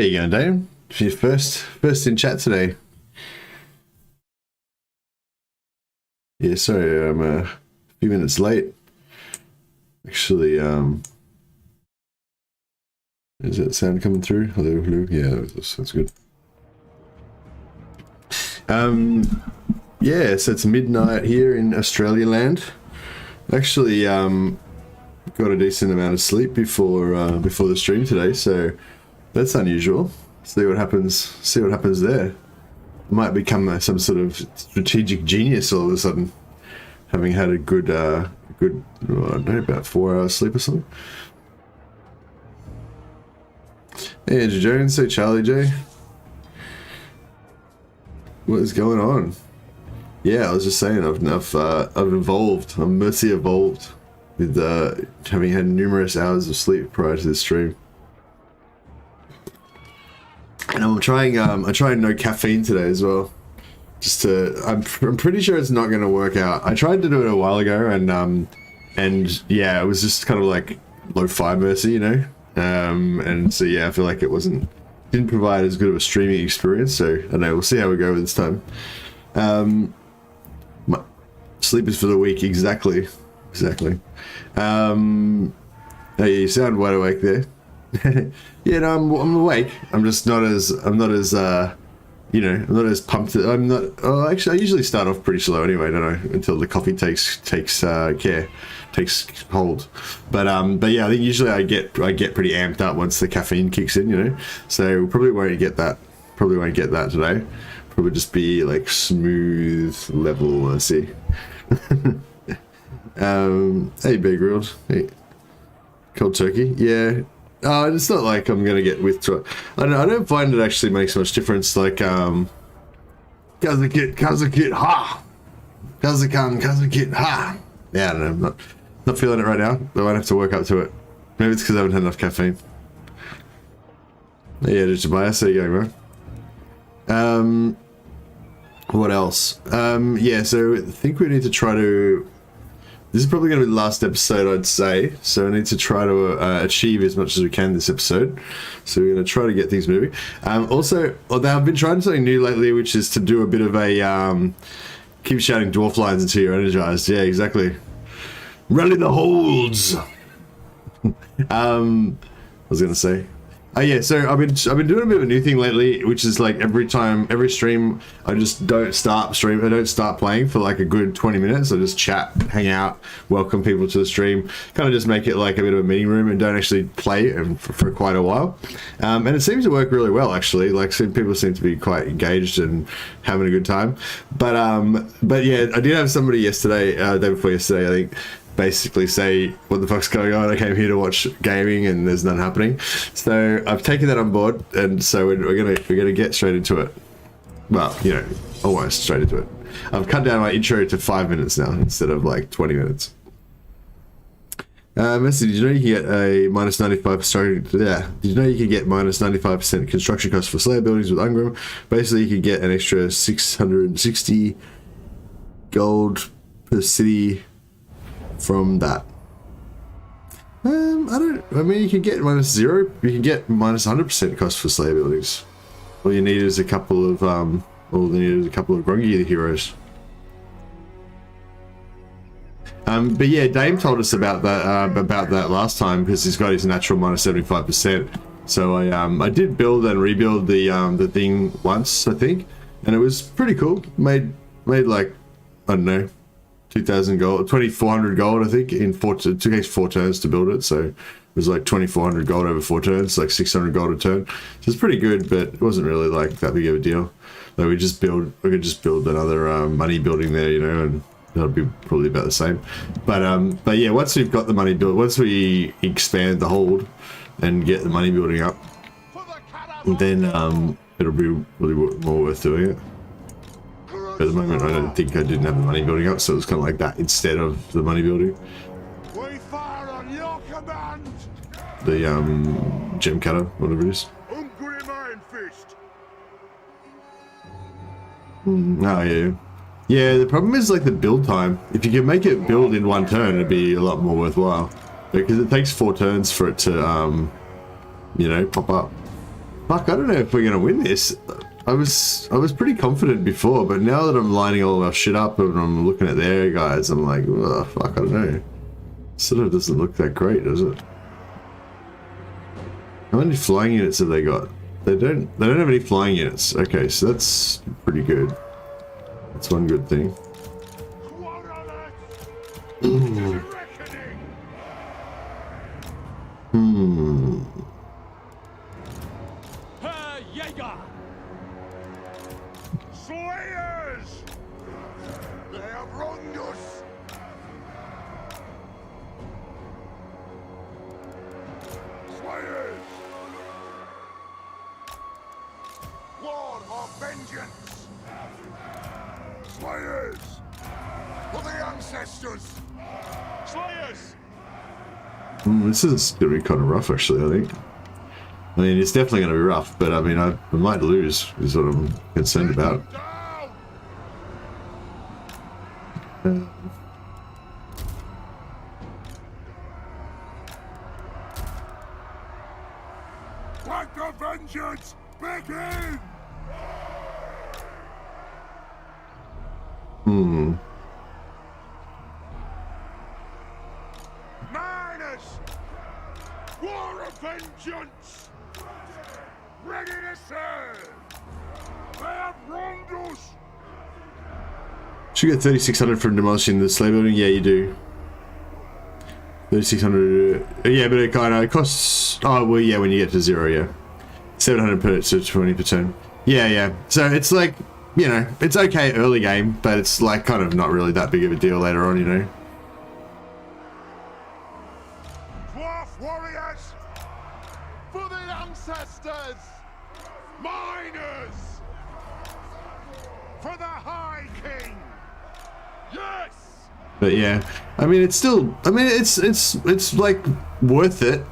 How you going, Dane? It's your first in chat today. Yeah, sorry, I'm a few minutes late. Actually, is that sound coming through? Hello, hello. Yeah, that's good. Yeah, so it's midnight here in Australia land. Actually, got a decent amount of sleep before the stream today, so that's unusual. See what happens. See what happens there. Might become some sort of strategic genius all of a sudden, having had a good, I don't know, about 4 hours sleep or something. Hey, Andrew Jones. Hey, Charlie J. What is going on? Yeah, I was just saying, I've evolved. I'm Mercy evolved with having had numerous hours of sleep prior to this stream. And I'm trying no caffeine today as well. Just to, I'm pretty sure it's not going to work out. I tried to do it a while ago, and yeah, it was just kind of like lo-fi Mercy, you know. And so yeah, I feel like didn't provide as good of a streaming experience. So I don't know. We'll see how we go with this time. My sleep is for the week, exactly. Hey, you sound wide awake there. Yeah, no, I'm awake. I'm not as you know, I'm not as pumped. I'm not. Oh, actually, I usually start off pretty slow anyway, don't I? Until the coffee takes hold. But yeah, I think usually I get pretty amped up once the caffeine kicks in, you know. So probably won't get that. Probably won't get that today. Probably just be like smooth level. Let's see. Hey, Big World. Hey, cold turkey. Yeah. It's not like I'm gonna get withdrawn. I don't find it actually makes much difference. Like, Kazakit, ha! Kazakit, ha! Yeah, I don't know. I'm not feeling it right now. I might have to work up to it. Maybe it's because I haven't had enough caffeine. Yeah, just Tobias, there you go, bro. What else? Yeah, so I think we need to try to. This is probably going to be the last episode, I'd say. So I need to try to achieve as much as we can this episode. So we're going to try to get things moving. Also, I've been trying something new lately, which is to do a bit of a keep shouting dwarf lines until you're energized. Yeah, exactly. Rally the holds. I was going to say. Oh yeah, so I've been doing a bit of a new thing lately, which is like every stream, I just don't start playing for like a good 20 minutes. I just chat, hang out, welcome people to the stream, kind of just make it like a bit of a meeting room and don't actually play for quite a while. And it seems to work really well actually. Like people seem to be quite engaged and having a good time. But yeah, I did have somebody yesterday, day before yesterday, I think, basically say, what the fuck's going on? I came here to watch gaming and there's none happening. So I've taken that on board, and so we're gonna get straight into it. Well, you know, almost straight into it. I've cut down my intro to 5 minutes now instead of like 20 minutes. Messi, did you know you can get a minus 95%? Yeah, did you know you can get minus 95% construction costs for Slayer buildings with Ungrim? Basically, you could get an extra 660 gold per city from that. I mean, you can get minus 0. You can get minus 100% cost for Slayer buildings. All you need is a couple of Grungy heroes. But yeah, Dame told us about that last time because he's got his natural minus 75%. So I did build and rebuild the thing once, I think, and it was pretty cool. Made like, I don't know, 2,000 gold, 2,400 gold, I think, in it took 4 turns to build it, so it was like 2,400 gold over 4 turns, like 600 gold a turn. So it's pretty good, but it wasn't really like that big of a deal. Like we could just build another money building there, you know, and that'll be probably about the same. But yeah, once we've got the money built, once we expand the hold and get the money building up, then it'll be really more worth doing it. At the moment, I don't think I didn't have the money building up, so it was kind of like that instead of the money building. We fire on your command. The gem cutter, whatever it is. Ungrim Ironfist. Oh yeah. Yeah, the problem is like the build time. If you can make it build in 1 turn, it'd be a lot more worthwhile. Because it takes 4 turns for it to, you know, pop up. Fuck, I don't know if we're gonna win this. I was pretty confident before, but now that I'm lining all our shit up and I'm looking at their guys, I'm like, oh, fuck, I don't know. Sort of doesn't look that great, does it? How many flying units have they got? They don't have any flying units. Okay, so that's pretty good. That's one good thing. Slayers! They have wronged us! Slayers! War of vengeance! Slayers! For the ancestors! Slayers! This is gonna be kind of rough, actually, I think. I mean, it's definitely gonna be rough, but I mean, I might lose, is what I'm concerned about. Let the vengeance begin! Miners! War of vengeance! Ready to serve! They have wronged us! Should get 3,600 from demolishing the slave building. Yeah, you do. 3,600. Yeah, but it costs. Oh well, yeah, when you get to 0, yeah. 700 per to 20 per turn. Yeah, yeah. So it's like, you know, it's okay early game, but it's like kind of not really that big of a deal later on, you know. Dwarf warriors! For the ancestors! Miners! For the High King! Yes! But yeah, I mean, it's still. I mean, it's like worth it,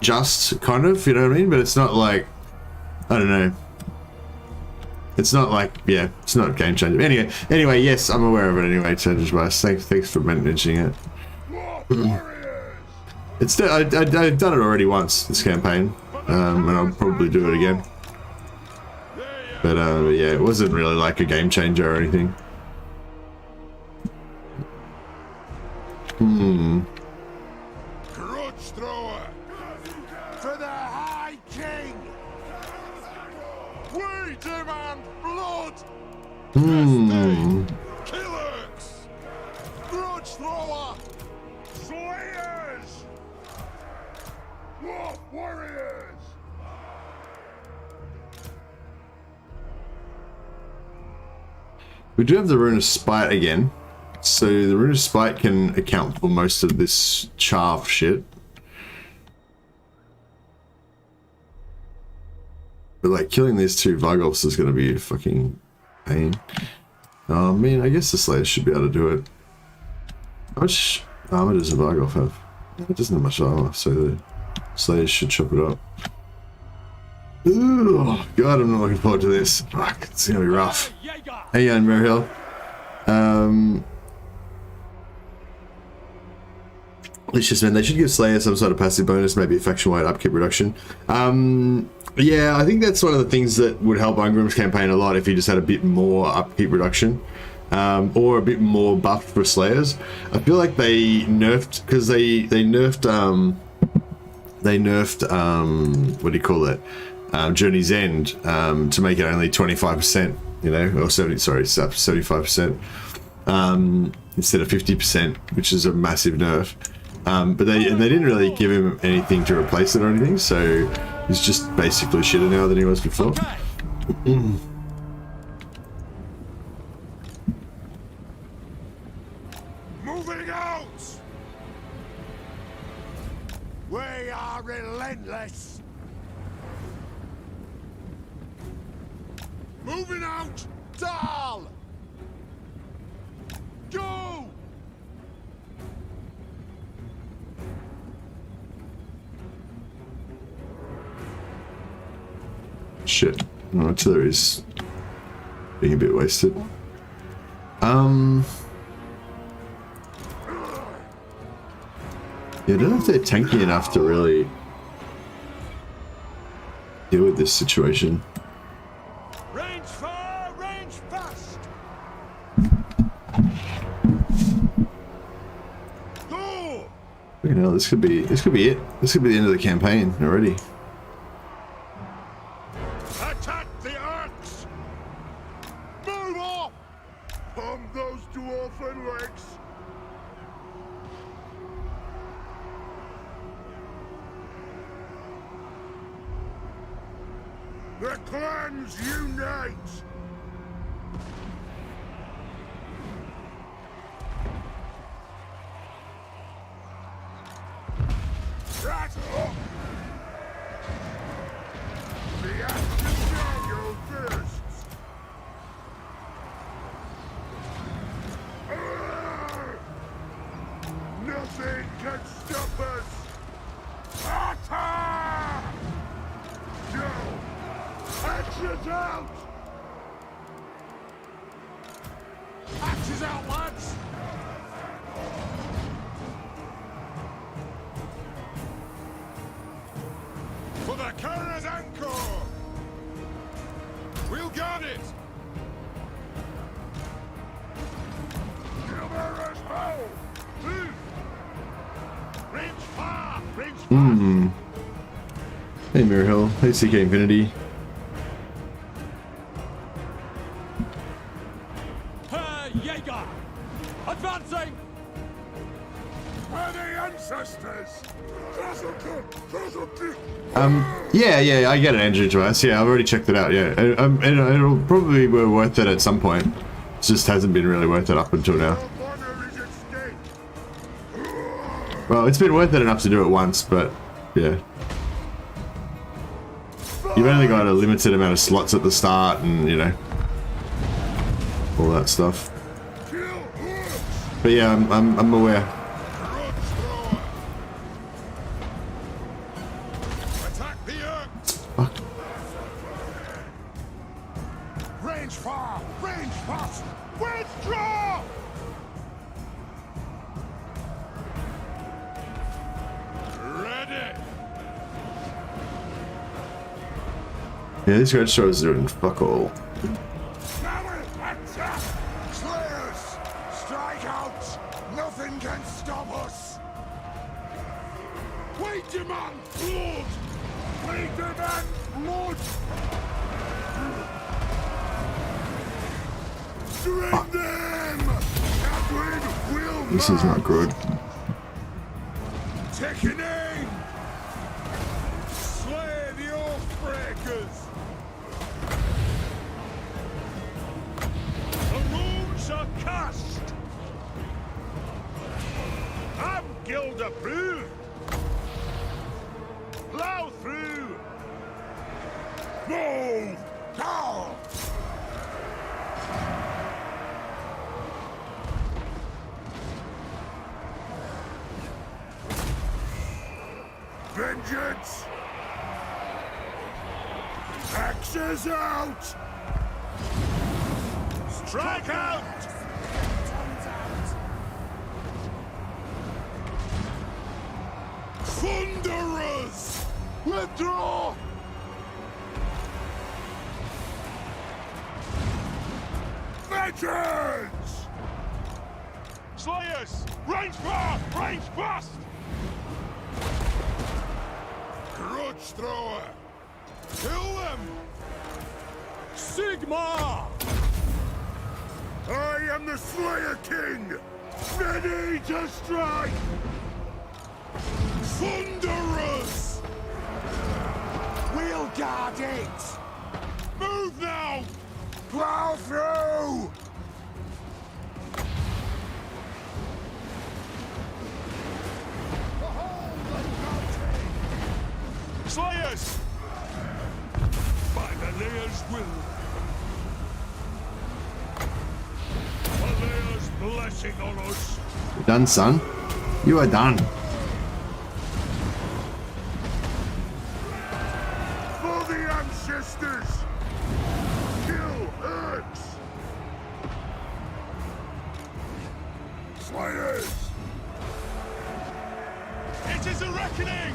just kind of, you know what I mean? But it's not like, I don't know. It's not like, yeah, it's not a game changer. Anyway, yes, I'm aware of it anyway, Changes Bias. Thanks for mentioning it. It's I've done it already once this campaign, and I'll probably do it again. But yeah, it wasn't really like a game changer or anything. Grudge thrower! For the High King! We demand blood! Killers! Grudge thrower! Slayers! Dwarf warriors! We do have the Rune of Spite again. So the Rune of Spite can account for most of this chaff shit. But like killing these two Vargolfs is going to be a fucking pain. I mean, I guess the Slayers should be able to do it. How much armor does a Vargolf have? It doesn't have much armor, so the Slayers should chop it up. Ooh, God, I'm not looking forward to this. Fuck, it's going to be rough. Hey, Merhill. It's just, man, they should give Slayer some sort of passive bonus, maybe a faction-wide upkeep reduction. Yeah, I think that's one of the things that would help Ungrim's campaign a lot if he just had a bit more upkeep reduction. Or a bit more buff for Slayers. I feel like they nerfed, because they nerfed, what do you call it? Journey's End, to make it only 25%, you know, or 75%, instead of 50%, which is a massive nerf. But they didn't really give him anything to replace it or anything, so he's just basically shitter now than he was before. Moving out! We are relentless! Moving out! Dahl! Go! Shit. No, artillery's being a bit wasted. Yeah, I don't know if they're tanky enough to really... deal with this situation. Range far, range fast. Go! You know, this could be it. This could be the end of the campaign already. Attack the arcs! Move off! Pump those dwarfen legs! The clans unite! Right up! The action stronghold bursts! Nothing can stop us! Attack! No! Axes out! Axes out, lads! For the Karak anchor! We'll guard it! Numerous bow! Range far! Range fast! Hey Mirror Hill. Hey CK Infinity. Jaeger! Advancing! We're the ancestors! Yeah, I get it, Andrew Twice. Yeah, I've already checked it out. Yeah, and it'll probably be worth it at some point. It just hasn't been really worth it up until now. Well, it's been worth it enough to do it once, but yeah. You've only got a limited amount of slots at the start, and you know, all that stuff. But yeah, I'm aware. Attack the Fuck. range far! Range fast! Withdraw! Ready! Yeah, these registrars are doing fuck all. Attack! Slayers! Strike out! Nothing can stop us! We demand blood! We demand blood! Drink them! Kadrin will This is not good. Taking aim! Slay the Oathbreakers! The runes are cast! I'm guild approved! Plow through! Move! Go! Vengeance! Axes out! Strike out! Thunderers! Withdraw! Veterans! Slayers! Range far! Range fast! Grudge thrower! Kill them! Sigma! I am the Slayer King! Ready to strike! Thunderers! We'll guard it! Move now! Plow through! Slayers! By the Layer's will. The Layer's blessing on us. You're done, son. You are done. For the ancestors! Kill Urks! Slayers! It is a reckoning!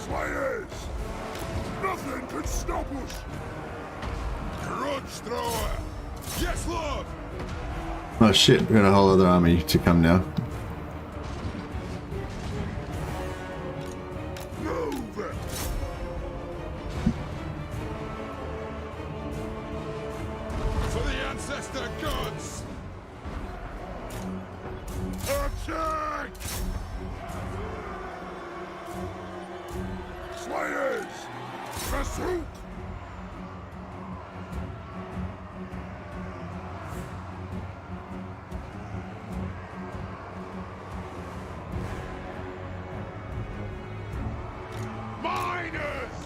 Slayers! Nothing can stop us! Grudge thrower! Yes, Lord! Oh shit, we got a whole other army to come now. Move it! For the ancestor gods! Attack! Slayers! Pursuit! Miners!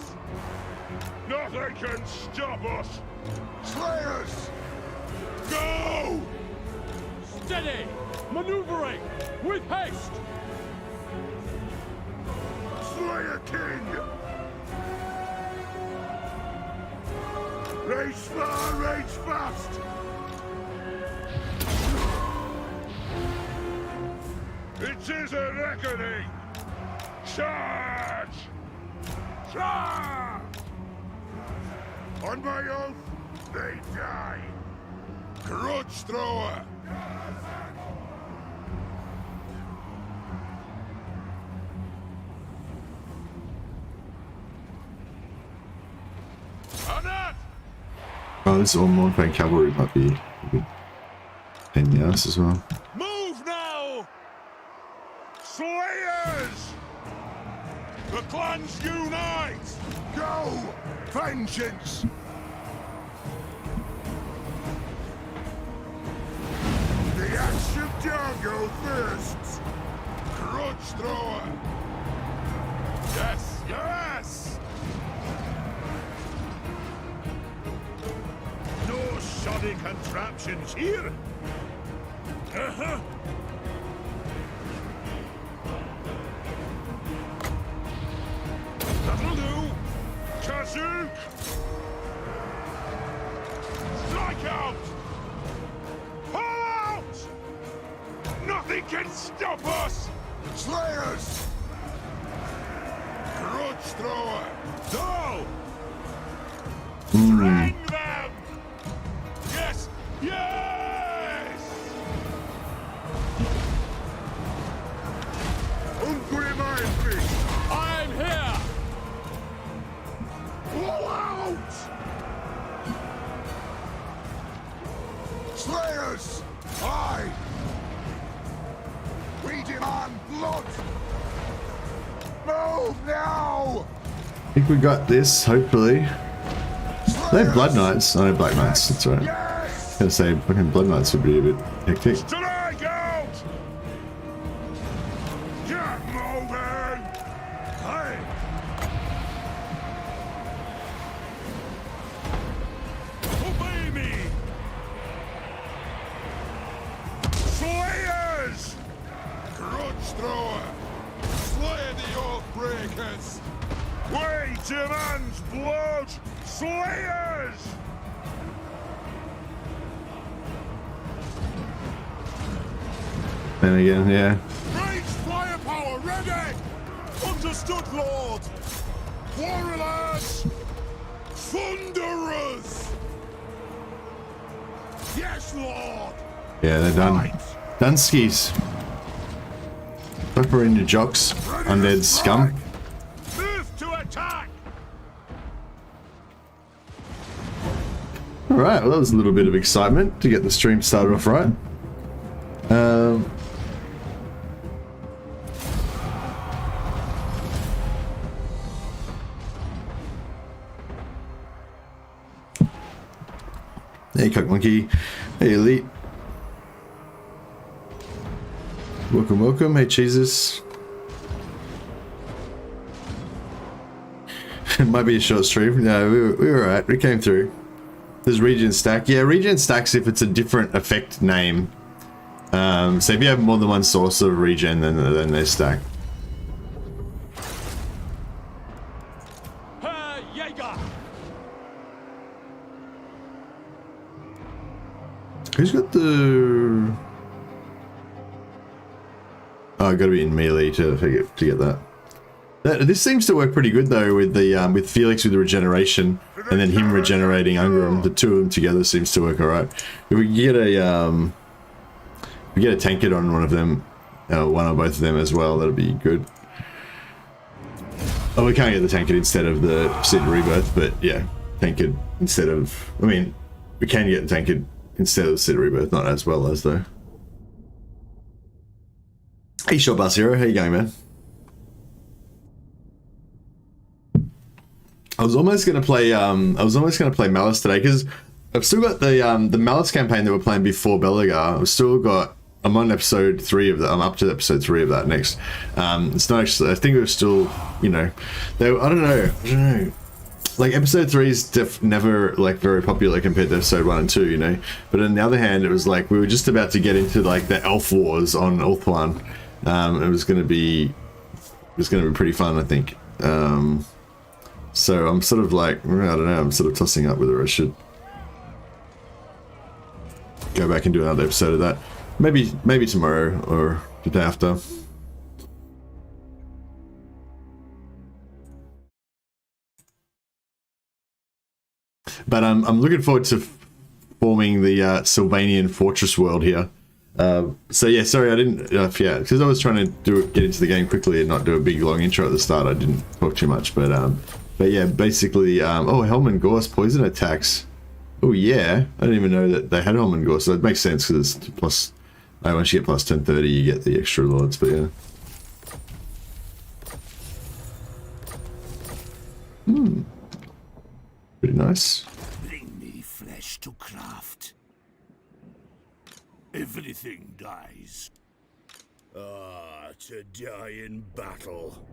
Nothing can stop us! Slayers! Go! Steady! Maneuvering! With haste! Slayer King! Race far, race fast! It is a reckoning! Charge! Charge! On my oath, they die! Grudge thrower! Anat! Oh, this Ormond cavalry might be a good pain in the ass as well. Move now! Slayers! The clans unite! Go! Vengeance! The axe of Jargo thirsts! Grudge thrower! Yes, yes! No shoddy contraptions here! Uh-huh! That'll do! Kazook! Strike out! Pull out! Nothing can stop us! Slayers! Grudge thrower! No! Sprang them! Yes! Yes! Ungrim Ironfist! I'm here! Blow out! Slayers! Aye! We demand blood! Move now! I think we got this, hopefully. They have Blood Knights. Oh, no, Black Knights, that's right. I was gonna say, fucking Blood Knights would be a bit hectic. Strike out! Get moving! Hey! Obey me! Slayers! Grudge thrower! Slay the oath breakers! We demands blood! Slayers! Then again, yeah. Rage firepower ready! Understood, Lord! Warriors! Thunderers! Yes, Lord! Yeah, they're done. Right. Dunskies. Pepper in your jocks, Ready to undead strike. scum. Move to attack! Alright, well that was a little bit of excitement to get the stream started off right. Hey Cock Monkey. Hey Elite. Welcome, welcome. Hey Jesus. It might be a short stream. No, we were alright. We came through. There's regen stack. Yeah, regen stacks if it's a different effect name. So if you have more than one source of regen, then they stack. Herr Jäger! Who's got the... Oh, I gotta be in melee to get that. This seems to work pretty good though with the with Felix with the regeneration and then him regenerating Ungrim. The two of them together seems to work alright. If we get a tankard on one of them, one or both of them as well, that'll be good. Oh, we can't get the tankard instead of the Seed Rebirth, but yeah, tankard instead of. I mean, we can get the tankard instead of the Seed Rebirth, not as well as though. Hey, Short Bus Hero, how you going, man? I was almost gonna play Malice today because I've still got the Malice campaign that we're playing before Belagar. I've still got. I'm on episode 3 of that. I'm up to episode 3 of that next. It's not actually. I think it was still. You know, I don't know. Like episode 3 is never like very popular compared to episode 1 and 2. You know, but on the other hand, it was like we were just about to get into like the Elf Wars on Ulthuan. It was gonna be pretty fun, I think. So I'm sort of like, I don't know, I'm sort of tossing up whether I should go back and do another episode of that. Maybe tomorrow or the day after. But I'm looking forward to forming the Sylvanian fortress world here. So yeah, sorry I didn't, yeah, because I was trying to get into the game quickly and not do a big long intro at the start. I didn't talk too much, but yeah, basically, oh, Helm and Gorse poison attacks. Oh yeah, I didn't even know that they had Helm and Gorse, so it makes sense because it's plus, once you get plus 1030 you get the extra lords, but yeah. Pretty nice. Bring me flesh to craft. Everything dies. To die in battle.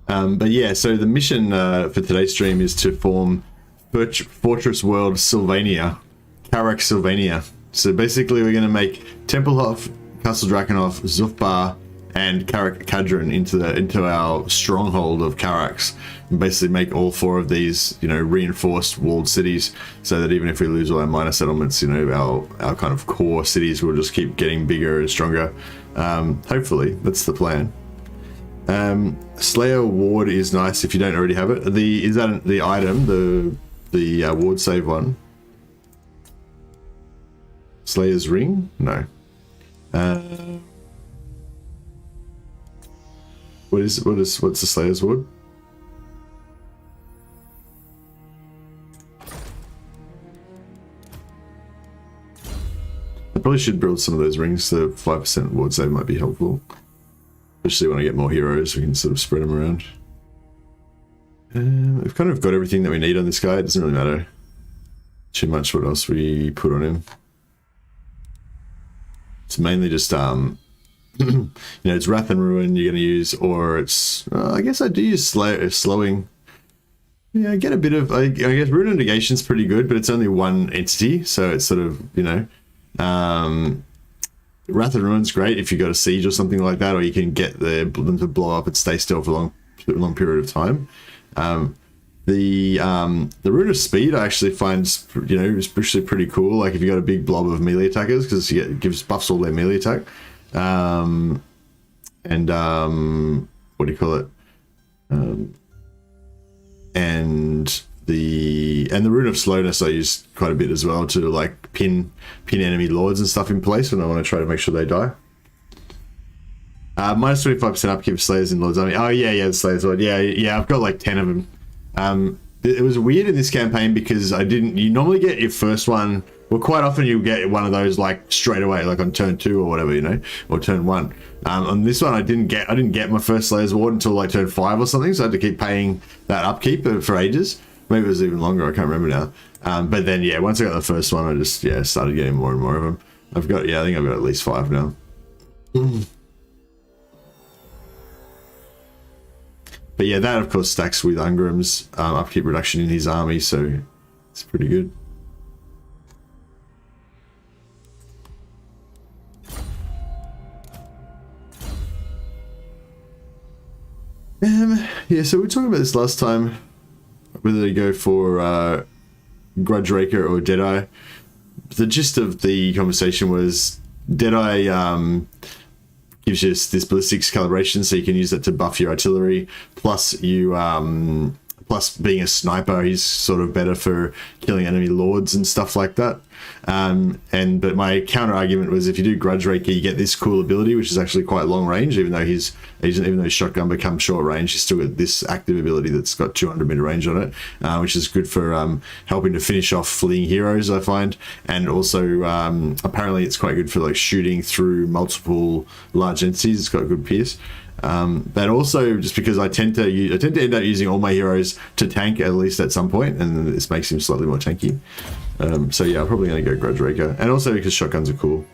But yeah, so the mission for today's stream is to form Fortress World Sylvania, Karak Sylvania. So basically we're going to make Templehof, Castle Drakenhof, Zufbar, and Karak Kadrin into our stronghold of Karaks, and basically make all 4 of these, you know, reinforced walled cities, so that even if we lose all our minor settlements, you know, our kind of core cities will just keep getting bigger and stronger. Hopefully, that's the plan. Slayer Ward is nice if you don't already have it. Is that the item, the ward save one? Slayer's Ring? No. What's the Slayer's Ward? I probably should build some of those rings. The 5% ward save might be helpful, especially when I get more heroes. We can sort of spread them around. We've kind of got everything that we need on this guy. It doesn't really matter too much what else we put on him. It's mainly just you know, it's Wrath and Ruin you're going to use, or it's I guess I do use slowing. Yeah, I get a bit of, I guess Ruin and Negation's pretty good, but it's only one entity, so it's sort of, you know, Wrath and Ruin's great if you got a siege or something like that, or you can get them to blow up and stay still for a long period of time. The Rune of Speed I actually find, you know, is actually pretty cool. Like if you got a big blob of melee attackers, because it gives buffs all their melee attack. What do you call it? And the Rune of Slowness I use quite a bit as well to like pin enemy lords and stuff in place when I want to try to make sure they die. Minus 25% upkeep of Slayers in Lord's Army. Oh yeah, the Slayers Lord. Yeah, I've got like 10 of them. It was weird in this campaign because you normally get your first one, well quite often you'll get one of those like straight away, like on turn 2 or whatever, you know, or turn 1. On this one I didn't get my first Slayer's Ward until like turn 5 or something, so I had to keep paying that upkeep for ages. Maybe it was even longer, I can't remember now. But then yeah, once I got the first one I just started getting more and more of them. I think I've got at least 5 now. But yeah, that of course stacks with Ungrim's upkeep reduction in his army, so it's pretty good. Yeah, so we were talking about this last time, whether to go for Grudge Raker or Deadeye. The gist of the conversation was Deadeye gives you this ballistics calibration, so you can use that to buff your artillery. Plus, plus being a sniper, he's sort of better for killing enemy lords and stuff like that. But my counter argument was, if you do Grudge Raker, you get this cool ability, which is actually quite long range. Even though his shotgun becomes short range, he's still got this active ability that's got 200 meter range on it, which is good for helping to finish off fleeing heroes, I find. And also, apparently, it's quite good for like shooting through multiple large entities. It's got good pierce. But also just because I tend to end up using all my heroes to tank at least at some point, and this makes him slightly more tanky. So yeah, I'm probably going to go Grudge Raker, and also because shotguns are cool.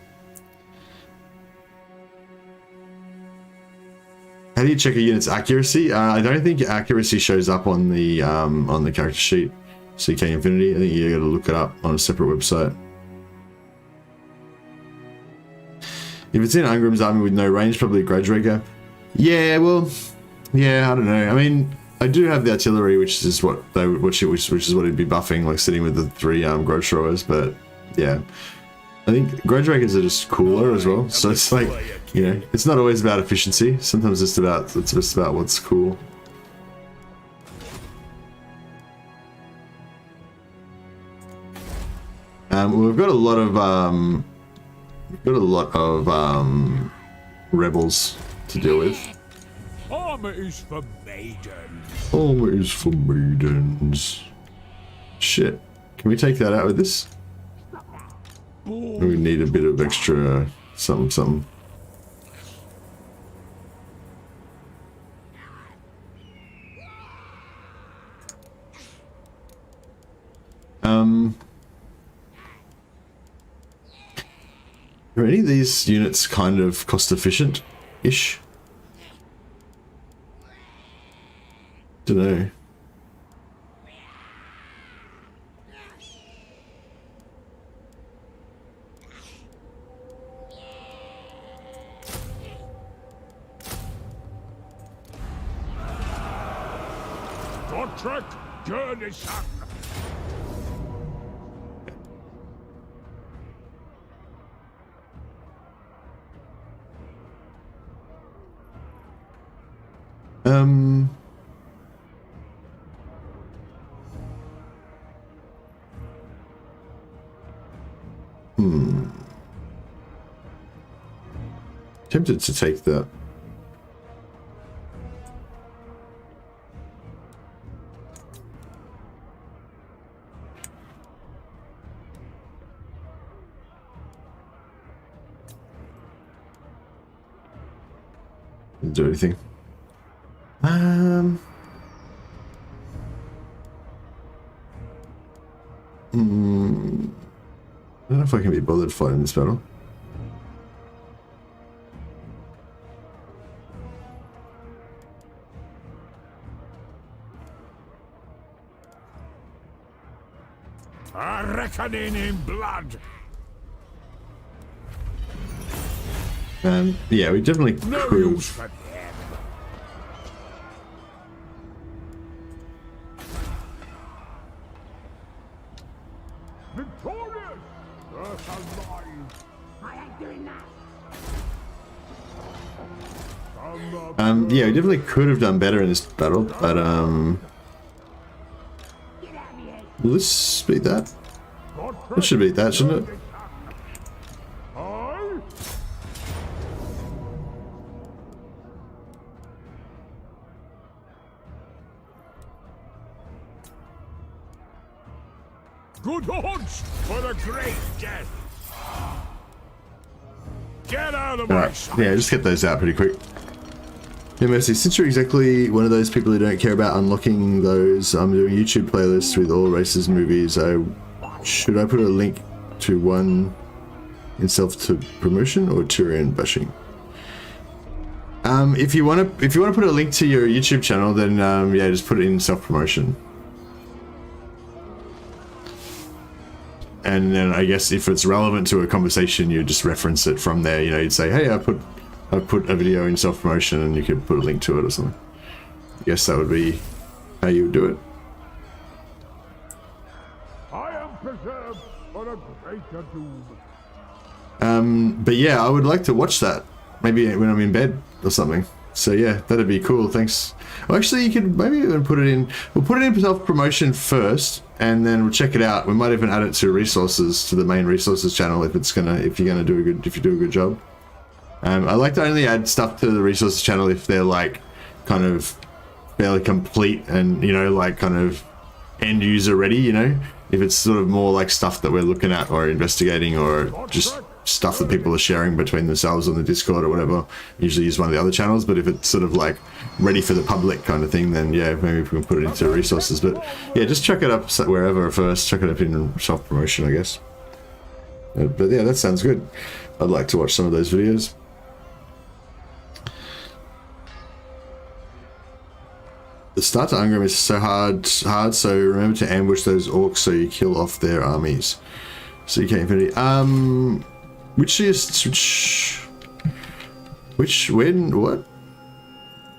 How do you check a unit's accuracy? I don't think accuracy shows up on the character sheet. CK Infinity. I think you got to look it up on a separate website. If it's in Ungrim's army with no range, probably Grudge Raker. Yeah, well, yeah, I don't know. I mean, I do have the artillery, which is what which is what he'd be buffing, like sitting with the 3 grudge throwers. But yeah, I think Grudge Rakers are just cooler as well. So it's like, you know, it's not always about efficiency. Sometimes it's just about what's cool. We've got a lot of rebels to deal with. Armor is for maidens. Armor is for maidens. Shit. Can we take that out with this? We need a bit of extra something. Are any of these units kind of cost efficient-ish? Don't know. Tempted to take that. Didn't do anything. I don't know if I can be bothered fighting this battle. A reckoning in blood. Yeah, we definitely could. Victorious! Earth alive! I ain't doing that! Yeah, we definitely could have done better in this battle, but let's beat that. It should beat that, shouldn't it? Good odds for a great death. Get out of my sight. Yeah, just get those out pretty quick. Yeah, Mercy, since you're exactly one of those people who don't care about unlocking those, I'm doing YouTube playlists with all races movies. Should I put a link to one in self-promotion or Tyrion bashing? If you want to put a link to your YouTube channel, then yeah, just put it in self-promotion. And then I guess if it's relevant to a conversation, you just reference it from there. You know, you'd say, "Hey, I put a video in self-promotion," and you could put a link to it or something. I guess that would be how you would do it. I am preserved for a greater doom. But yeah, I would like to watch that. Maybe when I'm in bed or something. So yeah, that'd be cool. Thanks. Well, actually, you could maybe even put it in. We'll put it in self-promotion first, and then we'll check it out. We might even add it to resources, to the main resources channel if you're gonna do a good job. I like to only add stuff to the resources channel if they're like kind of fairly complete and, you know, like kind of end user ready, you know. If it's sort of more like stuff that we're looking at or investigating or just stuff that people are sharing between themselves on the Discord or whatever, usually use one of the other channels. But if it's sort of like ready for the public kind of thing, then yeah, maybe we can put it into resources. But yeah, just chuck it up wherever first. Chuck it up in self-promotion, I guess. But yeah, that sounds good. I'd like to watch some of those videos. The start to Ungrim is so hard, so remember to ambush those orcs so you kill off their armies. CK Infinity. What?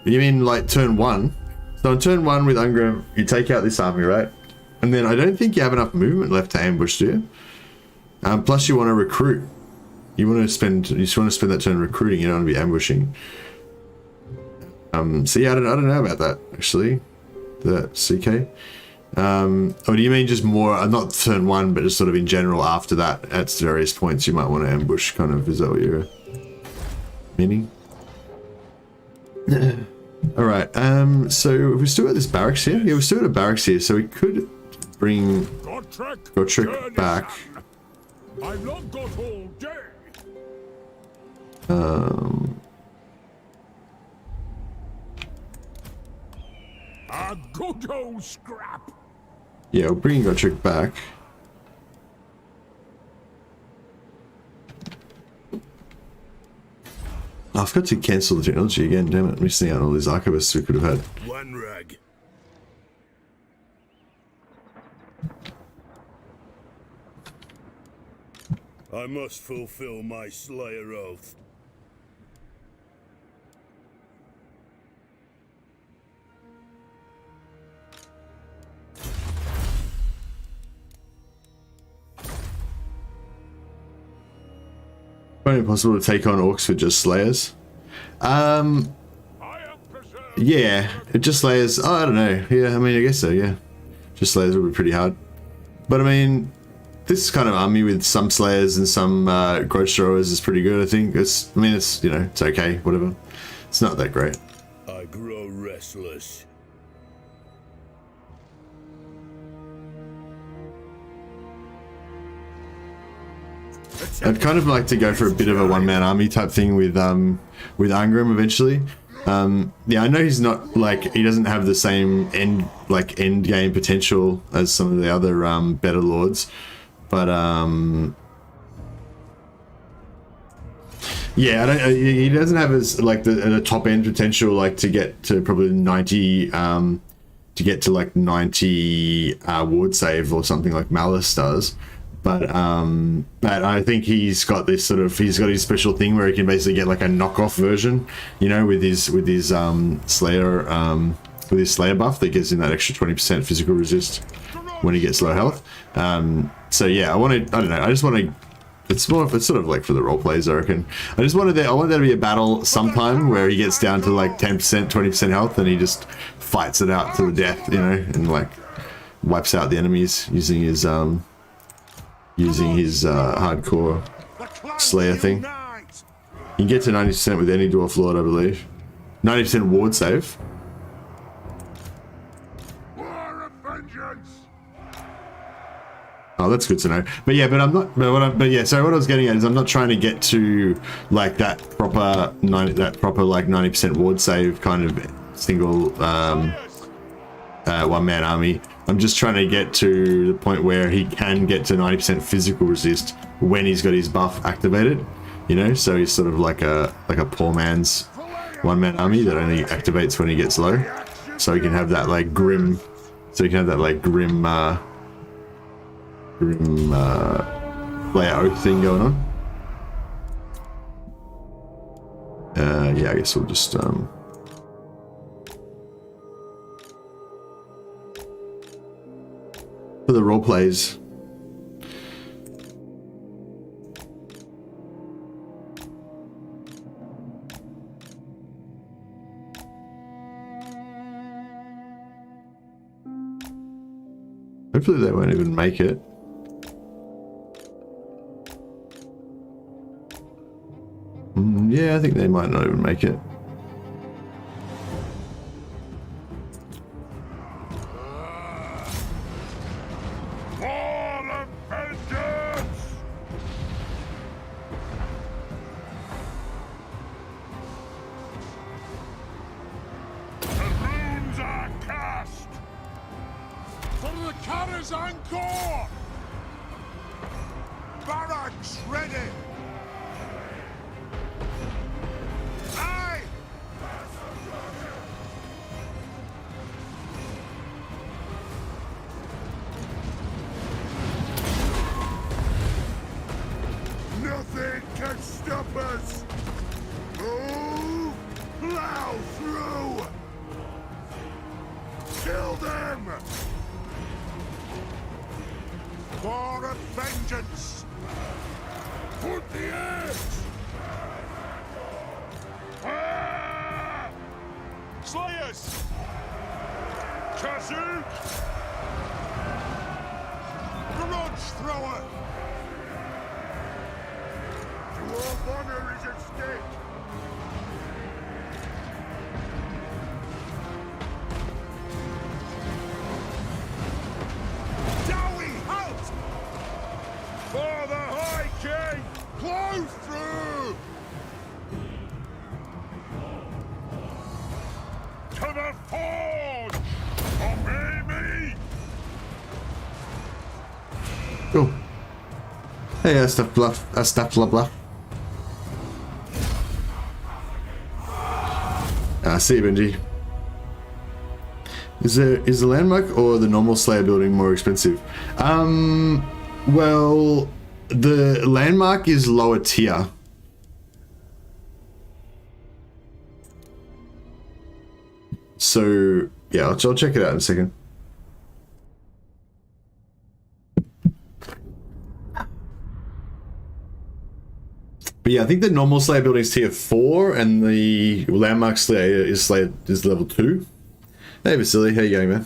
You mean like turn 1? So on turn 1 with Ungrim, you take out this army, right? And then I don't think you have enough movement left to ambush, do you? Plus you want to recruit. You just want to spend that turn recruiting, you don't want to be ambushing. So yeah, I don't know about that actually. The CK. Or do you mean just more, not turn 1, but just sort of in general after that, at various points you might want to ambush, kind of, is that what you're meaning? Alright, so we still got this barracks here? Yeah, we still got a barracks here, so we could bring Gotrek back. I've not got all day. A good old scrap. Yeah, we'll bring Gotrek back. Oh, I've got to cancel the technology again, damn it. Missing out on all these archivists we could have had. One rag. I must fulfill my Slayer oath. Only possible to take on orcs with just slayers. Yeah, just slayers. Oh, I don't know. Yeah, I mean, I guess so. Yeah, just slayers would be pretty hard. But I mean, this kind of army with some slayers and some growth throwers is pretty good. I think it's. I mean, it's, you know, it's okay. Whatever. It's not that great. I grow restless. I'd kind of like to go for a bit of a one-man army type thing with Ungrim eventually. Yeah, I know he's not like, he doesn't have the same end game potential as some of the other better lords, but yeah, he doesn't have as like the top end potential, like to get to probably 90 to get to like 90 ward save or something like Malice does. But I think he's got this sort of, he's got his special thing where he can basically get like a knockoff version, you know, with his Slayer buff that gives him that extra 20% physical resist when he gets low health. So yeah, I don't know, I just want to, it's sort of like for the role plays, I reckon. I want there to be a battle sometime where he gets down to like 10%, 20% health and he just fights it out to the death, you know, and like wipes out the enemies using his hardcore Slayer thing. You can get to 90% with any Dwarf Lord, I believe. 90% ward save. Oh, that's good to know. But yeah, but I'm not. But yeah. So what I was getting at is I'm not trying to get to like that proper 90% ward save kind of single one-man army. I'm just trying to get to the point where he can get to 90% physical resist when he's got his buff activated, you know, so he's sort of like a poor man's one-man army that only activates when he gets low, so he can have that like grim Slayer oath thing going on. Yeah, I guess we'll just for the role plays. Hopefully they won't even make it. Yeah, I think they might not even make it. All of vengeance! The runes are cast! For the Karak's encore! Barracks ready! Aye! Nothing can stop us! Move! Plow through! Kill them! For a vengeance! Put the edge! Ah! Slayers! Kasuk! Grudge thrower! Your honor is at stake! Dowie, halt! For the High King! Plow through! To the forge! Obey me! Cool. Hey, stuff bluff. Stuff blah blah. See you, Benji. Is the landmark or the normal Slayer building more expensive? Well, the landmark is lower tier. So yeah, I'll check it out in a second. But yeah, I think the normal Slayer building is tier 4 and the landmark Slayer is level 2. Hey Vasily, how you going, man?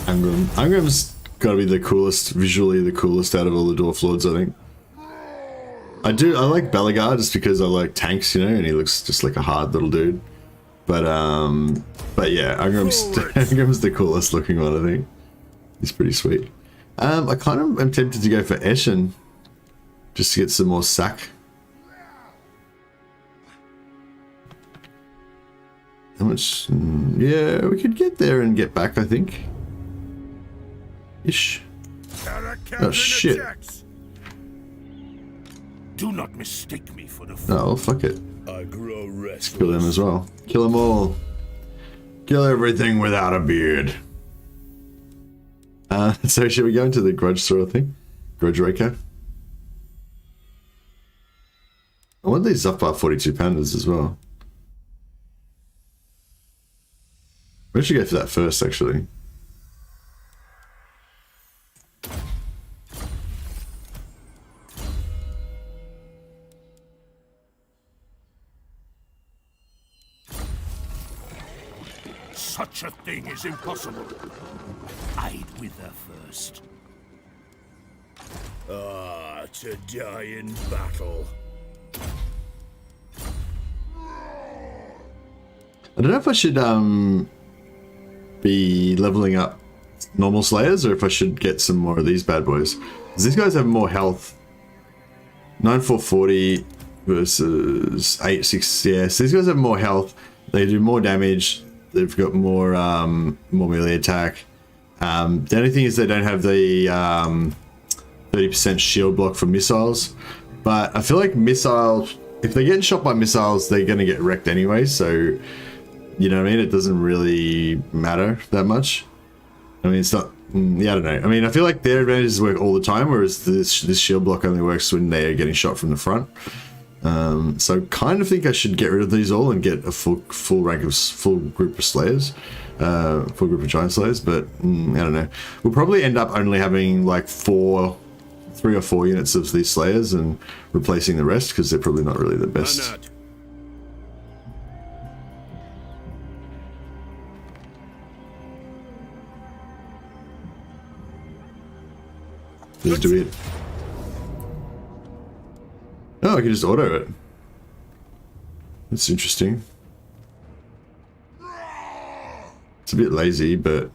Ungrim. Ungrim's gotta be the coolest, visually the coolest out of all the Dwarf Lords, I think. I like Belagar just because I like tanks, you know, and he looks just like a hard little dude. But yeah, Ungrim's the coolest looking one, I think. He's pretty sweet. I kind of am tempted to go for Eshin, just to get some more sack. How much? Yeah, we could get there and get back, I think. Ish. Oh shit. Do not mistake me for the Oh, fuck it. I grow Let's kill them as well. Kill them all. Kill everything without a beard. So should we go into the grudge thrower thing? Grudge raker. I want these Zuffbar 42 pounders as well. We should go for that first, actually. Such a thing is impossible. I'd wither first. Ah, to die in battle. I don't know if I should be leveling up normal Slayers or if I should get some more of these bad boys. Because these guys have more health. 9440 versus 86. Yeah, so these guys have more health. They do more damage. They've got more melee attack. The only thing is they don't have the 30% shield block for missiles. But I feel like missiles, if they're getting shot by missiles, they're going to get wrecked anyway. So, you know what I mean? It doesn't really matter that much. I mean, it's not... Yeah, I don't know. I mean, I feel like their advantages work all the time, whereas this shield block only works when they're getting shot from the front. So kind of think I should get rid of these all and get a full group of Slayers, full group of Giant Slayers, but I don't know. We'll probably end up only having like 3 3 or 4 units of these Slayers and replacing the rest, because they're probably not really the best. Honored. Just do it. Oh, I can just auto it. That's interesting. It's a bit lazy, but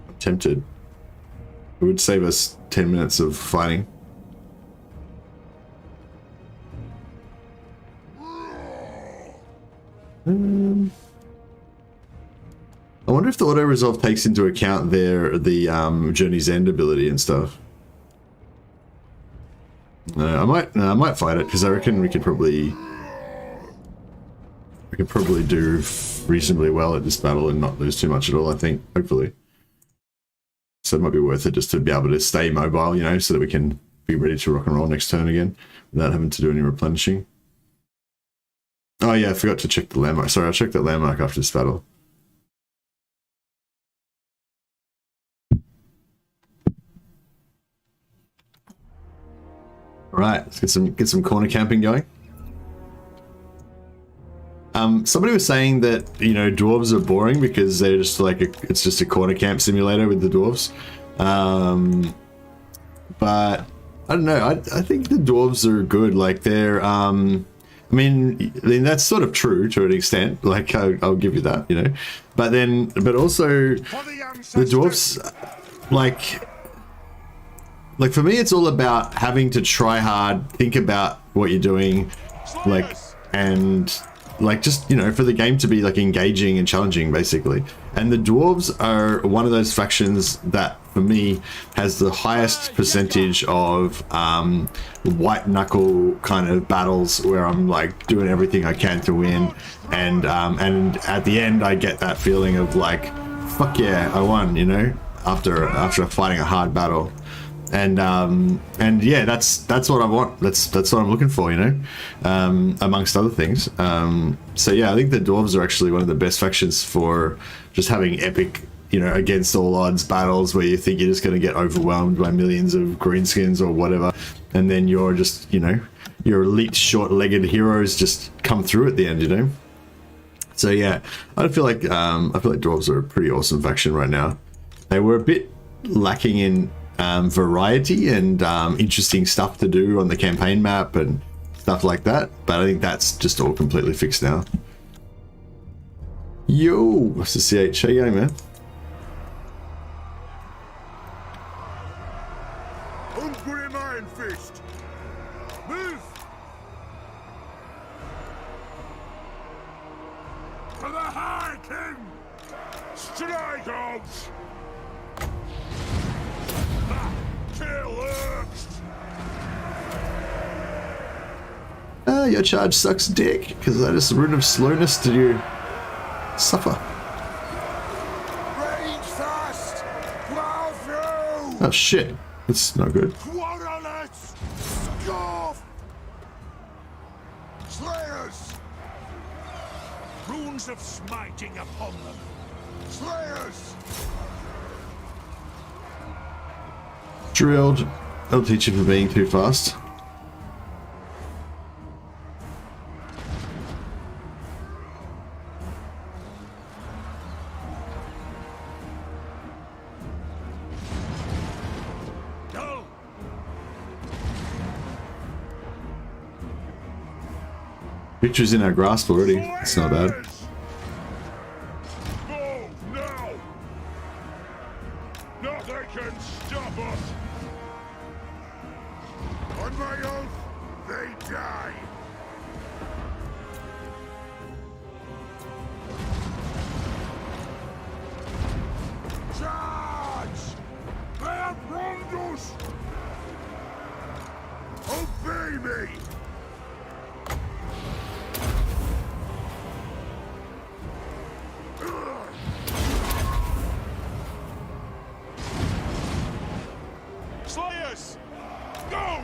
I'm tempted. It would save us 10 minutes of fighting. I wonder if the auto resolve takes into account the Journey's End ability and stuff. No, I might fight it, because I reckon we could probably do reasonably well at this battle and not lose too much at all, I think, hopefully. So it might be worth it just to be able to stay mobile, you know, so that we can be ready to rock and roll next turn again without having to do any replenishing. Oh yeah, I forgot to check the landmark. Sorry, I'll check that landmark after this battle. Alright, let's get some corner camping going. Somebody was saying that, you know, dwarves are boring because they're just like it's just a corner camp simulator with the dwarves. But I don't know. I think the dwarves are good. Like they're I mean that's sort of true to an extent. Like I'll give you that, you know. But also the dwarves, like for me, it's all about having to try hard, think about what you're doing, like, and like just, you know, for the game to be like engaging and challenging basically. And the dwarves are one of those factions that for me has the highest percentage of white knuckle kind of battles where I'm like doing everything I can to win, and at the end I get that feeling of like, fuck yeah, I won, you know, after fighting a hard battle. And yeah, that's what I want. That's what I'm looking for, you know, amongst other things. So yeah, I think the dwarves are actually one of the best factions for just having epic, you know, against all odds battles where you think you're just going to get overwhelmed by millions of greenskins or whatever, and then you're just, you know, your elite short-legged heroes just come through at the end, you know. So yeah, I feel like dwarves are a pretty awesome faction right now. They were a bit lacking in variety and interesting stuff to do on the campaign map and stuff like that, but I think that's just all completely fixed now. Yo, Mr. CH, how you going, man? Ungrim Ironfist! Move! For the High King! Strongholds! Your charge sucks dick, because that is the root of slowness to you suffer. Range fast! Plow through! Oh shit, that's not good. Quarterlets! Scoff! Slayers! Runes of smiting upon them. Slayers! Drilled. I'll teach you for being too fast. Go! Victory's in our grasp already. It's not bad. Go now! Nothing can stop us! On my oath, they die! Charge! They have wronged us! Obey me! Slayers! Go!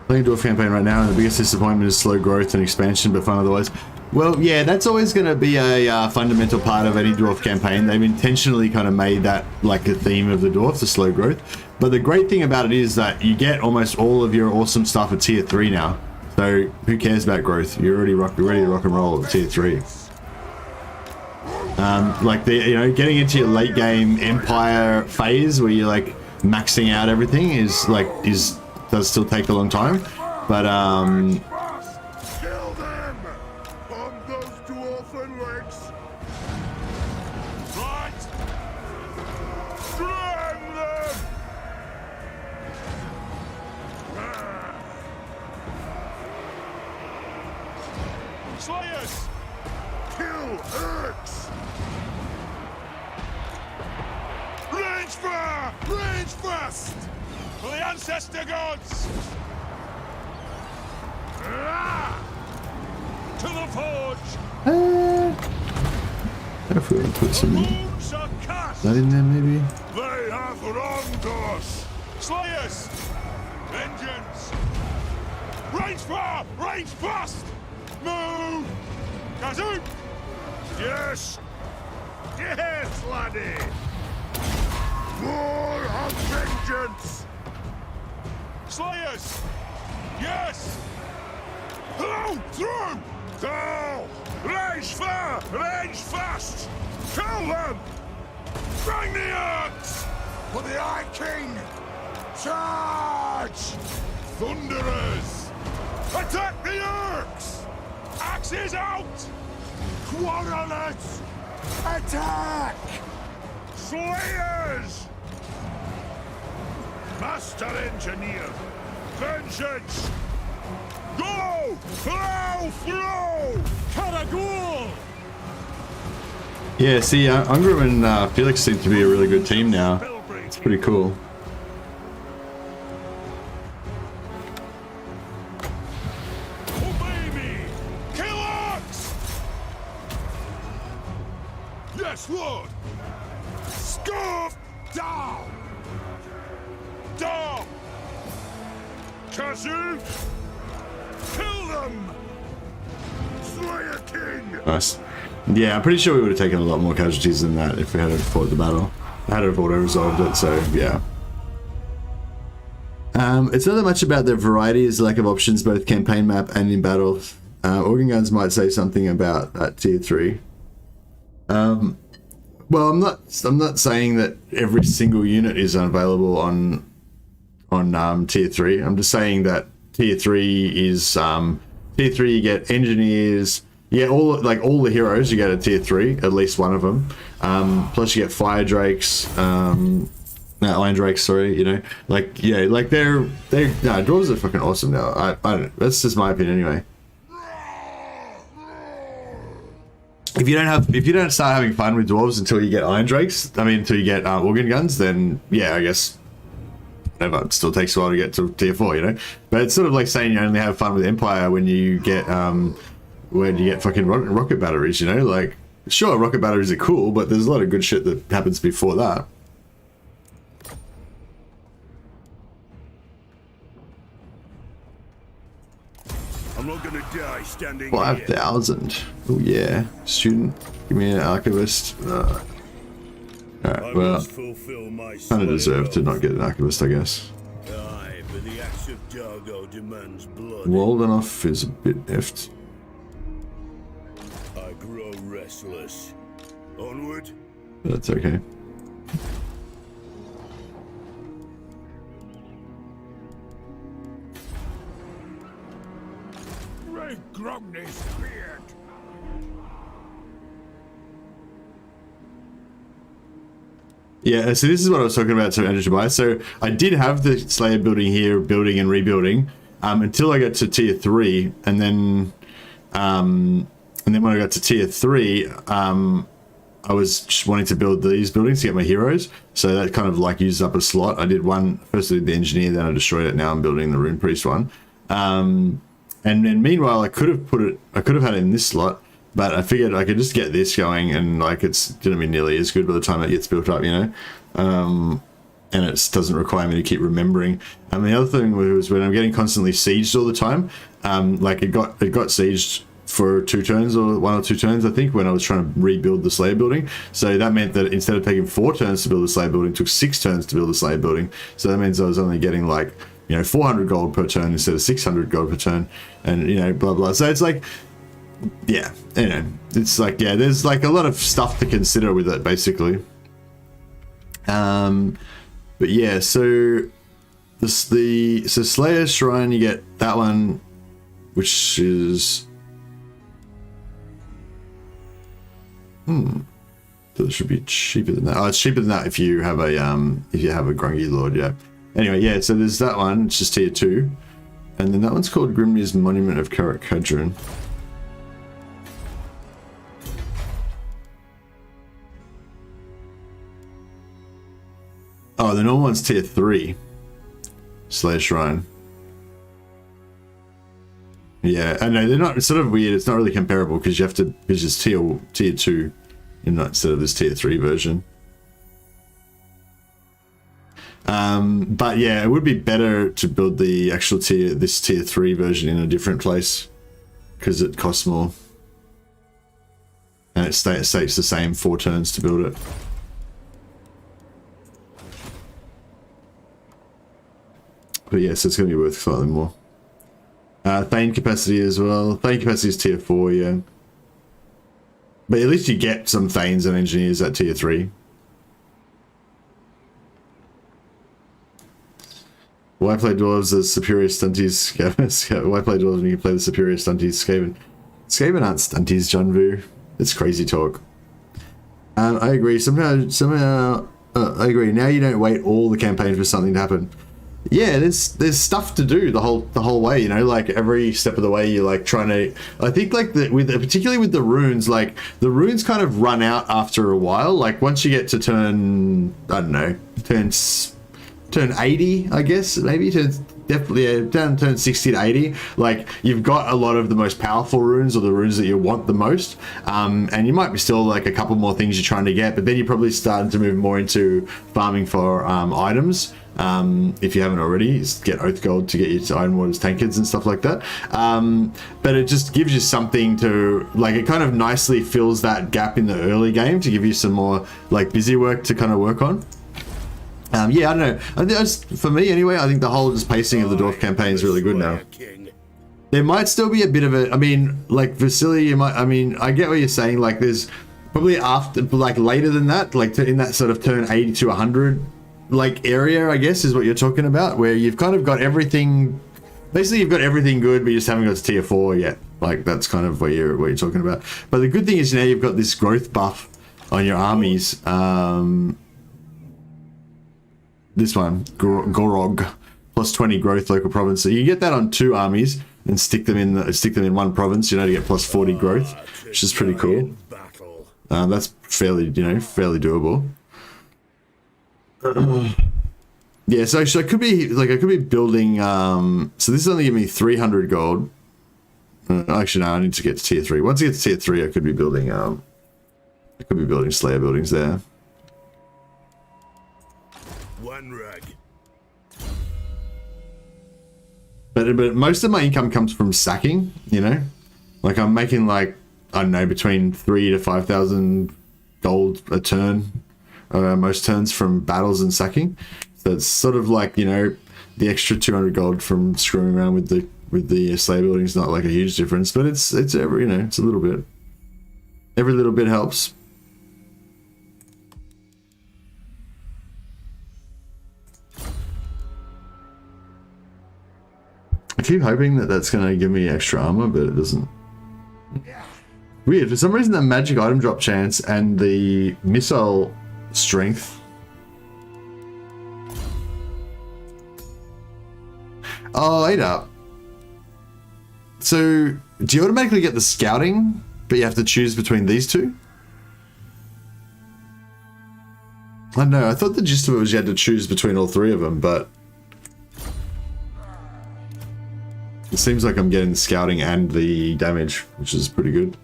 Playing Dwarf campaign right now, and the biggest disappointment is slow growth and expansion, but fun otherwise. Well, yeah, that's always going to be a fundamental part of any dwarf campaign. They've intentionally kind of made that like a theme of the dwarf, the slow growth. But the great thing about it is that you get almost all of your awesome stuff at tier 3 now. So who cares about growth? You're already ready to rock and roll at tier 3. Like getting into your late game empire phase where you're like maxing out everything does still take a long time. But Kill them! On those dwarfen legs! Right! Strand them! Slayers! Kill Urks! Range fire! Range fast! For the ancestor gods! To the forge! if we put some Wounds are cast! that in there, maybe. They have wronged us! Slayers! Vengeance! Range fire! Range fast! Move! Kazoo! Yes! Yes, laddie! More of vengeance! Slayers! Yes! Hello! Through! Go! Range fire! Range fast! Kill them! Bring the axe! For the Eye King! Charge! Thunderers! Attack the Urks! Axes out! Quarrelers! Attack! Slayers! Master Engineer! Vengeance! Go! Flow! Flow! Karagul! Yeah, see, Ungrim and Felix seem to be a really good team now. It's pretty cool. Obey me! Kill Ox! Yes, Lord! Scarf down! Down! Kazoo! Kill them! Slayer King! Nice. Yeah, I'm pretty sure we would have taken a lot more casualties than that if we had fought the battle. I had to have auto-resolved it, so yeah. It's not that much about the varieties, lack of options, both campaign map and in battle. Organ guns might say something about that tier 3. Well, I'm not saying that every single unit is unavailable on tier 3. I'm just saying that tier 3 is tier 3 you get engineers, yeah, all the heroes you get at tier 3, at least one of them. Plus you get fire drakes, iron drakes, sorry, dwarves are fucking awesome now. I don't know, that's just my opinion anyway. If you don't start having fun with dwarves until you get iron drakes, until you get organ guns, then yeah, I guess whatever, it still takes a while to get to tier 4, But it's sort of like saying you only have fun with Empire when you get fucking rocket batteries, Like, sure, rocket batteries are cool, but there's a lot of good shit that happens before that. I'm not gonna die standing 5,000. Oh yeah, student. Give me an archivist. Alright, well, kind of deserve to not get an archivist, I guess. Aye, but the axe of Dargo demands blood. Waldenoff is a bit effed. I grow restless. Onward. But that's okay. Ray Grogny's beard. Yeah, so this is what I was talking about to Andrew Tobias. So I did have the Slayer building here, building and rebuilding, until I got to tier 3, and then when I got to tier 3, I was just wanting to build these buildings to get my heroes. So that kind of like used up a slot. I did one, first I did the engineer, then I destroyed it. Now I'm building the rune priest one. And then meanwhile, I could have had it in this slot, but I figured I could just get this going, and like it's gonna be nearly as good by the time it gets built up, and it doesn't require me to keep remembering. And the other thing was when I'm getting constantly sieged all the time, like it got sieged for 2 turns or 1 or 2 turns, I think, when I was trying to rebuild the Slayer building. So that meant that instead of taking 4 turns to build the Slayer building, it took 6 turns to build the Slayer building. So that means I was only getting like, you know, 400 gold per turn instead of 600 gold per turn, and, you know, blah blah. So it's like, yeah, you know, it's like, yeah, there's like a lot of stuff to consider with it, basically. But yeah, so so Slayer Shrine, you get that one, which is so it should be cheaper than that. Oh, it's cheaper than that if you have a Grungy Lord, yeah. Anyway, yeah, so there's that one, it's just tier 2. And then that one's called Grimnir's Monument of Karak Kadrin. Oh, the normal one's tier 3. Slayer Shrine. Yeah, I know, they're not, it's sort of weird, it's not really comparable because you have to, because it's tier 2 instead of this tier 3 version. But yeah, it would be better to build the actual this tier 3 version in a different place because it costs more. And it takes the same 4 turns to build it. But yes, it's going to be worth slightly more. Thane capacity as well. Thane capacity is tier 4, yeah. But at least you get some Thanes and Engineers at tier 3. Why play Dwarves as superior stunties? Why play Dwarves when you can play the superior stunties? Skaven aren't stunties, John Vu. It's crazy talk. I agree. Somehow, I agree. Now you don't wait all the campaigns for something to happen. Yeah, there's stuff to do the whole way, you know, like every step of the way you're like trying to, I think like particularly with the runes, like the runes kind of run out after a while. Like once you get to turn, I don't know, turn 80, I guess, maybe definitely down turn 60 to 80, like you've got a lot of the most powerful runes or the runes that you want the most, and you might be still like a couple more things you're trying to get, but then you're probably starting to move more into farming for items. If you haven't already, get Oath Gold to get your Iron Waters tankards and stuff like that. But it just gives you something to, like, it kind of nicely fills that gap in the early game to give you some more, like, busy work to kind of work on. Yeah, I don't know. I think for me, anyway, I think the whole just pacing of the Dwarf campaign is really good now. There might still be a bit of a, I mean, like, Vasily, you might, I mean, I get what you're saying, like, there's probably after, like, later than that, like, in that sort of turn 80 to 100, like area, I guess, is what you're talking about, where you've kind of got everything, basically you've got everything good, but you just haven't got to tier 4 yet. Like that's kind of what you're talking about. But the good thing is now you've got this growth buff on your armies. This one, Gorog, plus 20 growth local province. So you get that on 2 armies and stick them in one province, you know, to get plus 40 growth, which is pretty cool. That's fairly doable. Yeah, so I could be building, so this is only giving me 300 gold. Actually, no, I need to get to tier 3. Once I get to tier 3, I could be building Slayer buildings there. One rag. But most of my income comes from sacking, you know? Like I'm making like, I don't know, between 3,000 to 5,000 gold a turn. Most turns from battles and sacking, so it's sort of like, you know, the extra 200 gold from screwing around with the Slayer building is not like a huge difference, but it's every, you know, it's a little bit. Every little bit helps. I keep hoping that that's going to give me extra armor, but it doesn't. Weird, for some reason the magic item drop chance and the missile strength. Oh, 8 up. So, do you automatically get the scouting, but you have to choose between these two? I don't know, I thought the gist of it was you had to choose between all 3 of them, but it seems like I'm getting the scouting and the damage, which is pretty good.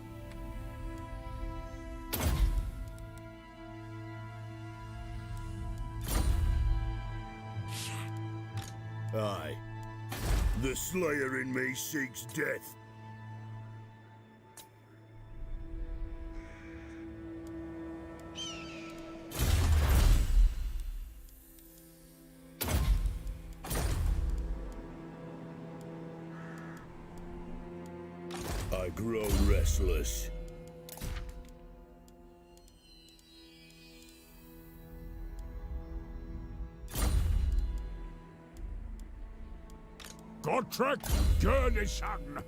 Aye. The Slayer in me seeks death. I grow restless. Gottrek Gurnishan.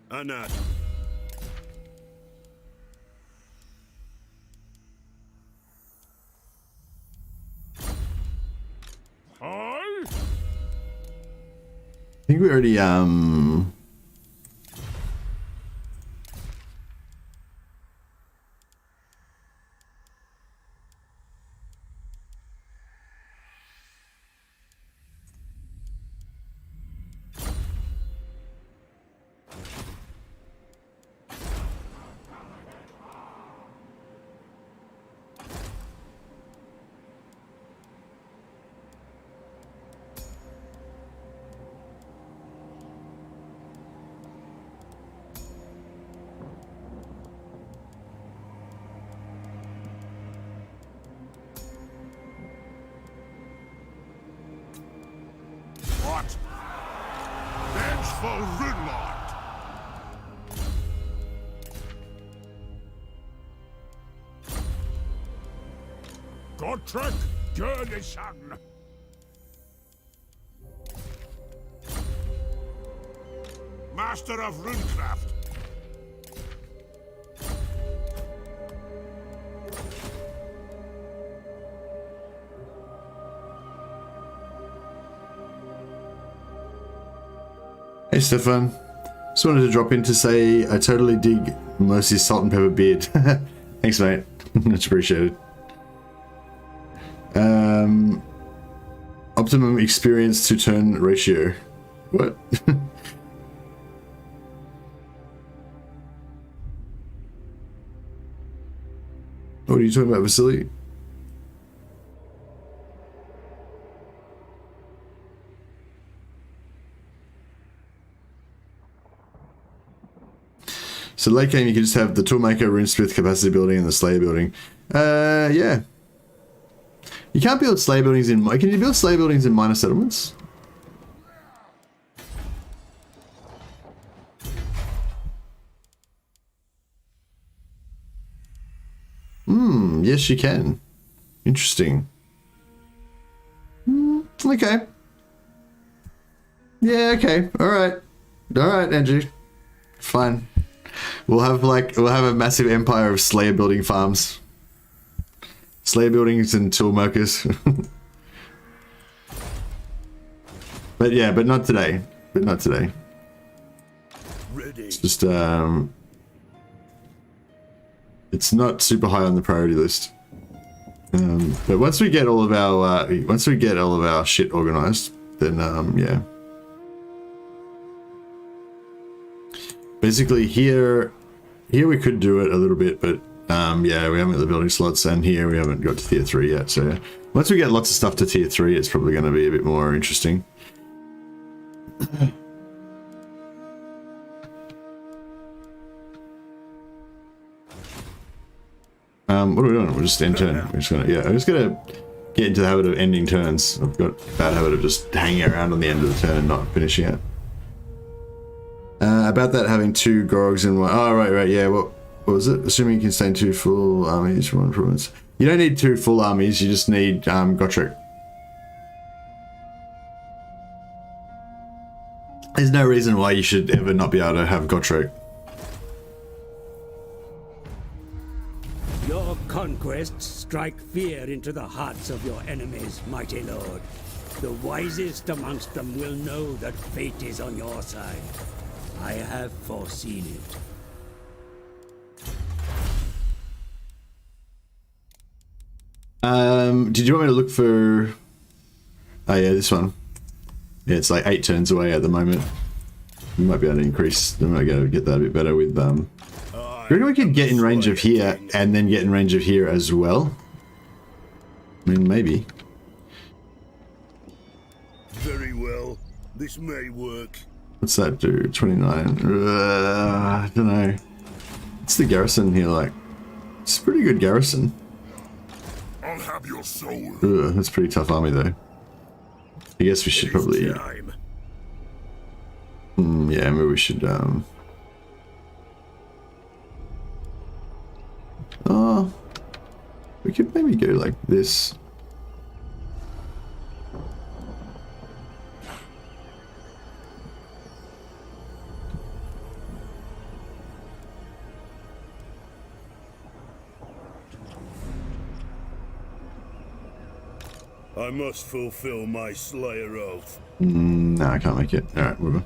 Anat. Hi. I think we already What? Vengeful Rinlord. Gottrek Gurnishan. Master of Runecraft. Hey Stefan, just wanted to drop in to say I totally dig Mercy's salt and pepper beard. Thanks mate, much appreciated. Optimum experience to turn ratio. What? What are you talking about, Vasily? So late game, you can just have the Toolmaker, Runesmith, Capacity Building, and the Slayer Building. Yeah. You can't build Slayer Buildings in... Can you build Slayer Buildings in minor settlements? Yes you can. Interesting. Okay. Yeah, okay. Alright. Alright, Andrew. Fine. We'll have a massive empire of Slayer building farms. Slayer buildings and toolmakers. But yeah, but not today. But not today. Ready. It's just it's not super high on the priority list. But once we get all of our shit organized, then yeah. Basically here we could do it a little bit, but yeah, we haven't got the building slots, and here we haven't got to tier 3 yet, so yeah. Once we get lots of stuff to tier 3, it's probably going to be a bit more interesting. What are we doing? We're just end turn. I'm just gonna get into the habit of ending turns. I've got a bad habit of just hanging around on the end of the turn and not finishing it. About that having 2 Gorogs in one. Oh, right, yeah. What was it? Assuming you can sustain 2 full armies from one province. You don't need 2 full armies, you just need Gottrek. There's no reason why you should ever not be able to have Gottrek. Your conquests strike fear into the hearts of your enemies, mighty lord. The wisest amongst them will know that fate is on your side. I have foreseen it. Did you want me to look for... Oh yeah, this one. Yeah, it's like 8 turns away at the moment. We might be able to increase... We might be able to get that a bit better with... I reckon we could get in range of here and then get in range of here as well. I mean, maybe. Very well. This may work. What's that do? 29. I don't know. What's the garrison here like? It's a pretty good garrison. I'll have your soul. That's a pretty tough army though. I guess we should probably... Time. yeah, maybe we should... Oh, we could maybe go like this. I must fulfill my Slayer oath. No, I can't make it. Alright, whatever.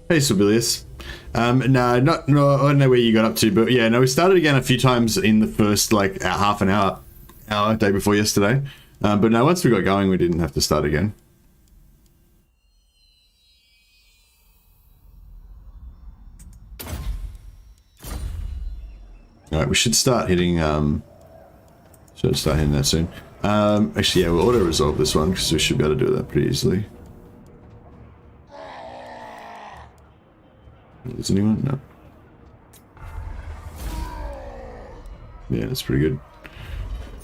Hey, Sibelius. No, I don't know where you got up to, but yeah, no, we started again a few times in the first, like, half an hour, day before yesterday. But no, once we got going, we didn't have to start again. Alright, we should start hitting, that soon. Actually, yeah, we'll auto-resolve this one, because we should be able to do that pretty easily. Is anyone? No. Yeah, that's pretty good.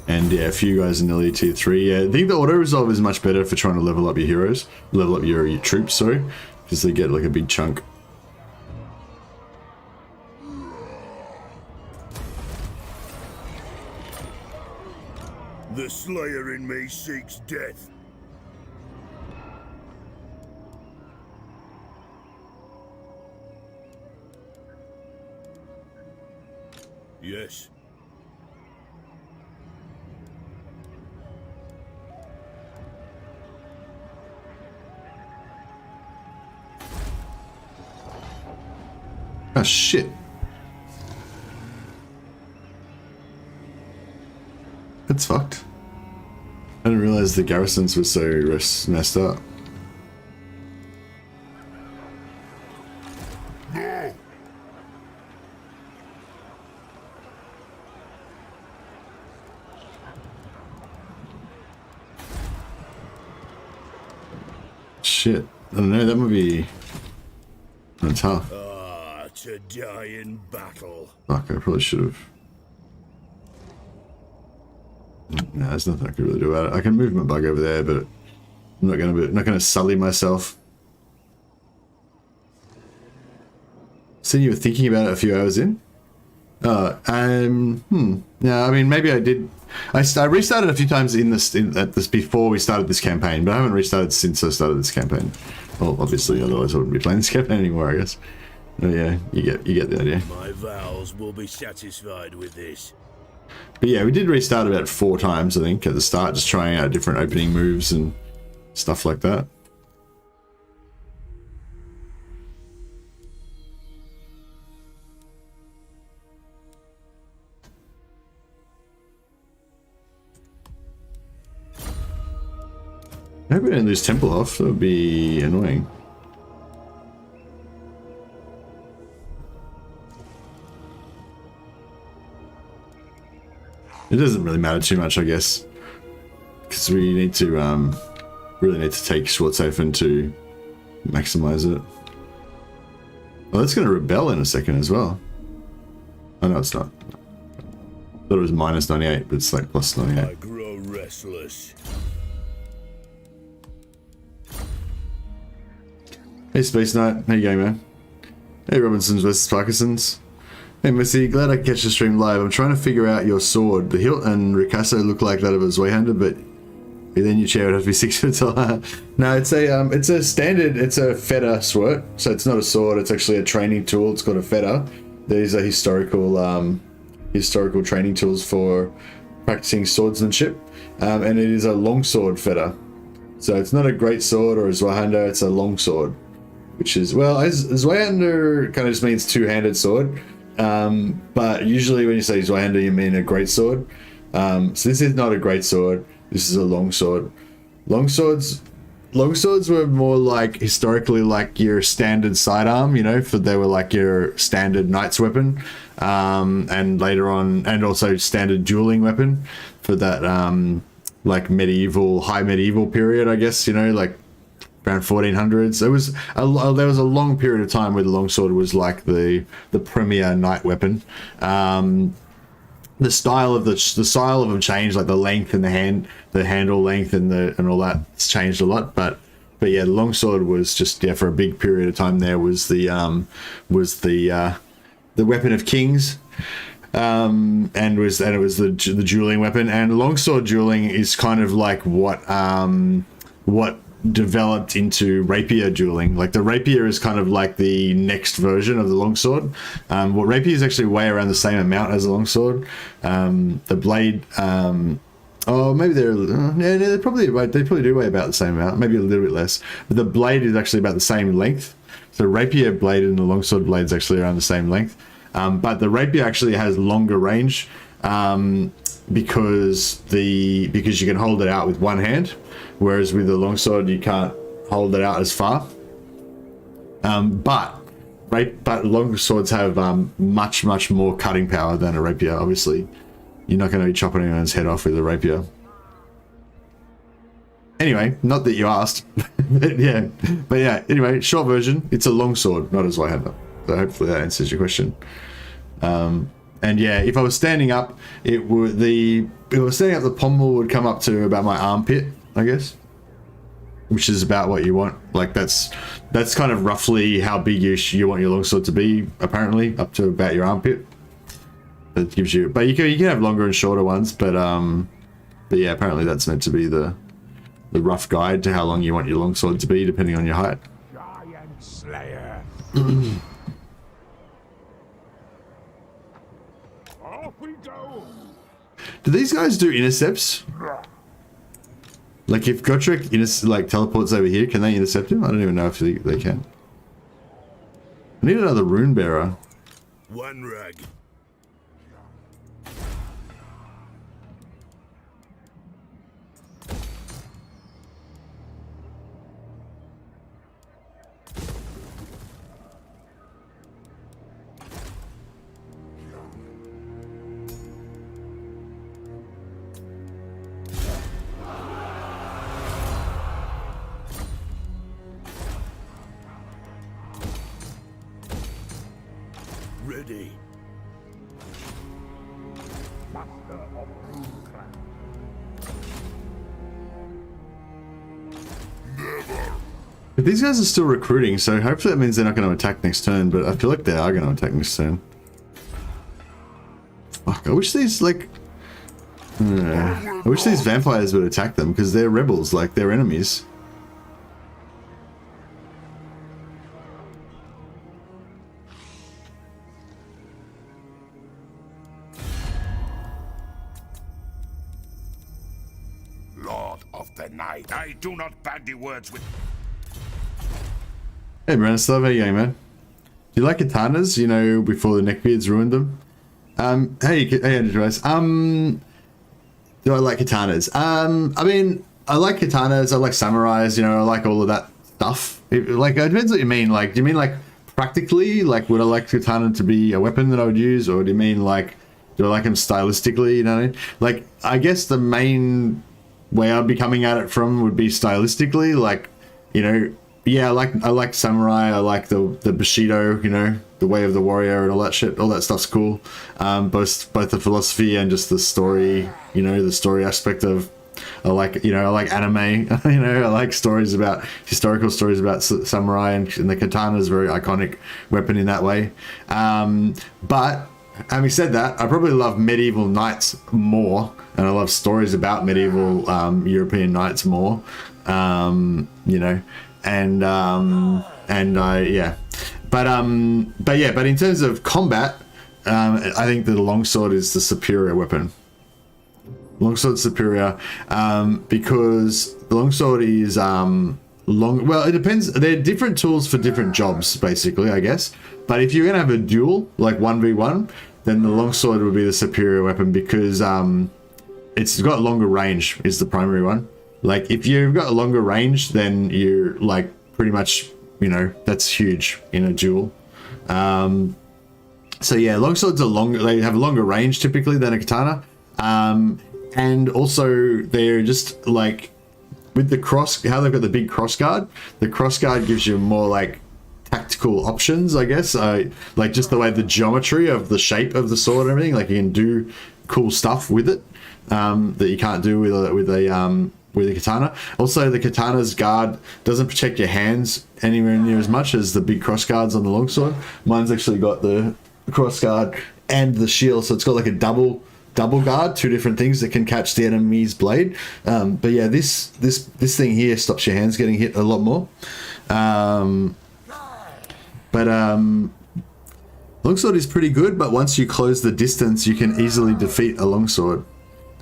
And yeah, a few guys in nearly tier 3. Yeah, I think the auto-resolve is much better for trying to level up your heroes. Level up your troops, sorry. Because they get like a big chunk. The Slayer in me seeks death. Yes. Oh shit. That's fucked. I didn't realize the garrisons were so messed up. No! Shit. I don't know, that might be... tough. Ah, to die in battle. Fuck, I probably should have... No, there's nothing I can really do about it. I can move my bug over there, but I'm not gonna sully myself. So you were thinking about it a few hours in? Yeah, I mean, maybe I did. I restarted a few times at this before we started this campaign, but I haven't restarted since I started this campaign. Well, obviously, otherwise I wouldn't be playing this campaign anymore, I guess. Oh yeah, you get the idea. My vows will be satisfied with this. But yeah, we did restart about 4 times, I think, at the start, just trying out different opening moves and stuff like that. I hope we don't lose Temple off, that would be annoying. It doesn't really matter too much, I guess, because we need to really need to take Schwarzhafen to maximize it. Oh, that's going to rebel in a second as well. Oh no, it's not. I thought it was minus 98, but it's like plus 98. I grow restless. Hey Space Knight, how you going, man? Hey Robinsons vs Parkinsons. Hey Missy, glad I can catch the stream live. I'm trying to figure out your sword. The hilt and ricasso look like that of a Zweihander, but then your chair would have to be 6 foot tall. No, it's a standard, it's a fetter sword. So it's not a sword, it's actually a training tool. It's called a fetter. These are historical training tools for practicing swordsmanship. And it is a longsword fetter. So it's not a great sword or a Zweihander, it's a longsword. Which is, well, Zweihander kind of just means two-handed sword. But usually when you say Zweihander, you mean a great sword. So this is not a great sword. This is a longsword. Longswords were more like historically like your standard sidearm, you know, they were like your standard knight's weapon, and later on, and also standard dueling weapon for that like high medieval period, I guess, you know, like around 1400s. There was a long period of time where the longsword was like the premier knight weapon. The style of them changed, like the length and the handle length and all that's changed a lot. But yeah, the longsword was just for a big period of time there was the weapon of kings. And it was the dueling weapon, and longsword dueling is kind of like what developed into rapier dueling. Like the rapier is kind of like the next version of the longsword. What rapiers actually weigh around the same amount as a longsword. The blade, maybe they probably do weigh about the same amount, maybe a little bit less. But the blade is actually about the same length. So rapier blade and the longsword blade is actually around the same length. But the rapier actually has longer range because you can hold it out with one hand, whereas with the longsword you can't hold it out as far. But longswords have much more cutting power than a rapier. Obviously, you're not going to be chopping anyone's head off with a rapier. Anyway, not that you asked, but yeah. Anyway, short version: it's a longsword, not a Zweihander. So hopefully that answers your question. And yeah, if I was standing up, the pommel would come up to about my armpit, I guess, which is about what you want. Like that's kind of roughly how big you want your longsword to be. Apparently, up to about your armpit. That gives you, but you can have longer and shorter ones. But yeah, apparently that's meant to be the rough guide to how long you want your longsword to be, depending on your height. Giant Slayer. Off we go. Do these guys do intercepts? Like if Gotrek teleports over here, can they intercept him? I don't even know if they can. I need another rune bearer. One rag. Ready. Master of Runecraft. But these guys are still recruiting, so hopefully that means they're not going to attack next turn, but I feel like they are going to attack next turn. Fuck, I wish these, I wish these vampires would attack them, because they're rebels, like, they're enemies. Lord of the Night, I do not bandy words with... Hey Branislav, how you going, man? Do you like katanas, you know, before the neckbeards ruined them? Hey Andrew, do I like katanas? I mean, I like katanas, I like samurais, you know, I like all of that stuff. It depends what you mean. Like, do you mean like practically, like would I like katana to be a weapon that I would use, or do you mean like, do I like them stylistically, you know what I mean? Like, I guess the main way I'd be coming at it from would be stylistically, like, you know, yeah, I like samurai, I like the Bushido, you know, the way of the warrior and all that shit, all that stuff's cool. Both the philosophy and just the story, you know, the story aspect of, I like anime, you know, I like historical stories about samurai, and the katana is a very iconic weapon in that way. But having said that, I probably love medieval knights more, and I love stories about medieval European knights more, you know. But in terms of combat, I think the longsword is the superior weapon. Longsword's superior because the longsword is well, it depends. They're different tools for different jobs, basically, I guess. But if you're gonna have a duel, like 1v1, then the longsword would be the superior weapon because it's got longer range is the primary one. Like, if you've got a longer range, then you're, like, pretty much, you know, that's huge in a duel. So, yeah, longswords they have a longer range, typically, than a katana. And also, they're just, like, with the cross, how they've got the big cross guard. The cross guard gives you more like tactical options, I guess. Like just the way the geometry of the shape of the sword and everything. Like you can do cool stuff with it that you can't do with a katana. Also, the katana's guard doesn't protect your hands anywhere near as much as the big cross guards on the longsword. Mine's actually got the cross guard and the shield, so it's got like a double guard, two different things that can catch the enemy's blade. But yeah, this thing here stops your hands getting hit a lot more. Longsword is pretty good, but once you close the distance, you can easily defeat a longsword.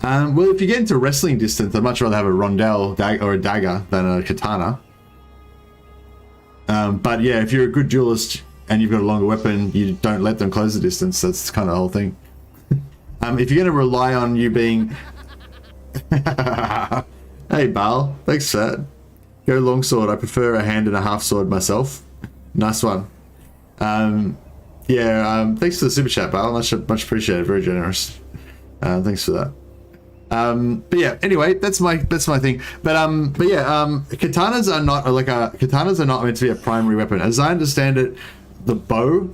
Well, if you get into wrestling distance, I'd much rather have a rondelle or a dagger than a katana. But yeah, if you're a good duelist and you've got a longer weapon, you don't let them close the distance. That's kind of the whole thing. If you're going to rely on you being... Hey, Bal. Thanks for that. Go longsword. I prefer a hand and a half sword myself. Nice one. Thanks for the super chat, Bal. Much appreciated. Very generous. Thanks for that. But yeah, anyway, that's my thing. But katanas are not meant to be a primary weapon. As I understand it, the bow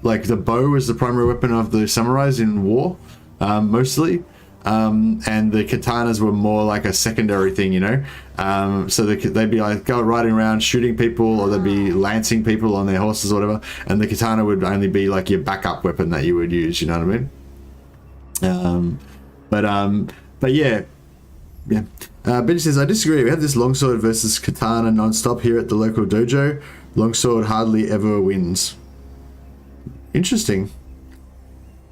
is the primary weapon of the samurais in war, mostly. And the katanas were more like a secondary thing, you know. So they'd be like riding around shooting people, or they'd be lancing people on their horses or whatever. And the katana would only be like your backup weapon that you would use. You know what I mean? But yeah. Benji says, I disagree. We have this longsword versus katana non-stop here at the local dojo. Longsword hardly ever wins. Interesting.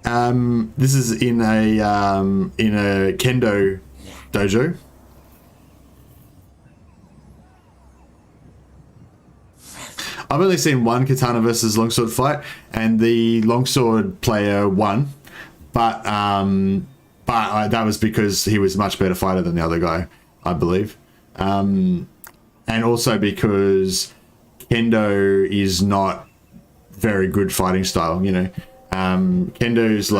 This is in a kendo dojo. I've only seen one katana versus longsword fight, and the longsword player won, but that was because he was a much better fighter than the other guy, I believe, and also because kendo is not very good fighting style, you know. Kendo's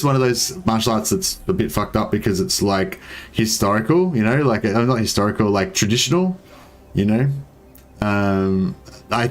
one of those martial arts that's a bit fucked up because it's like historical, you know, like not historical, like traditional, you know. I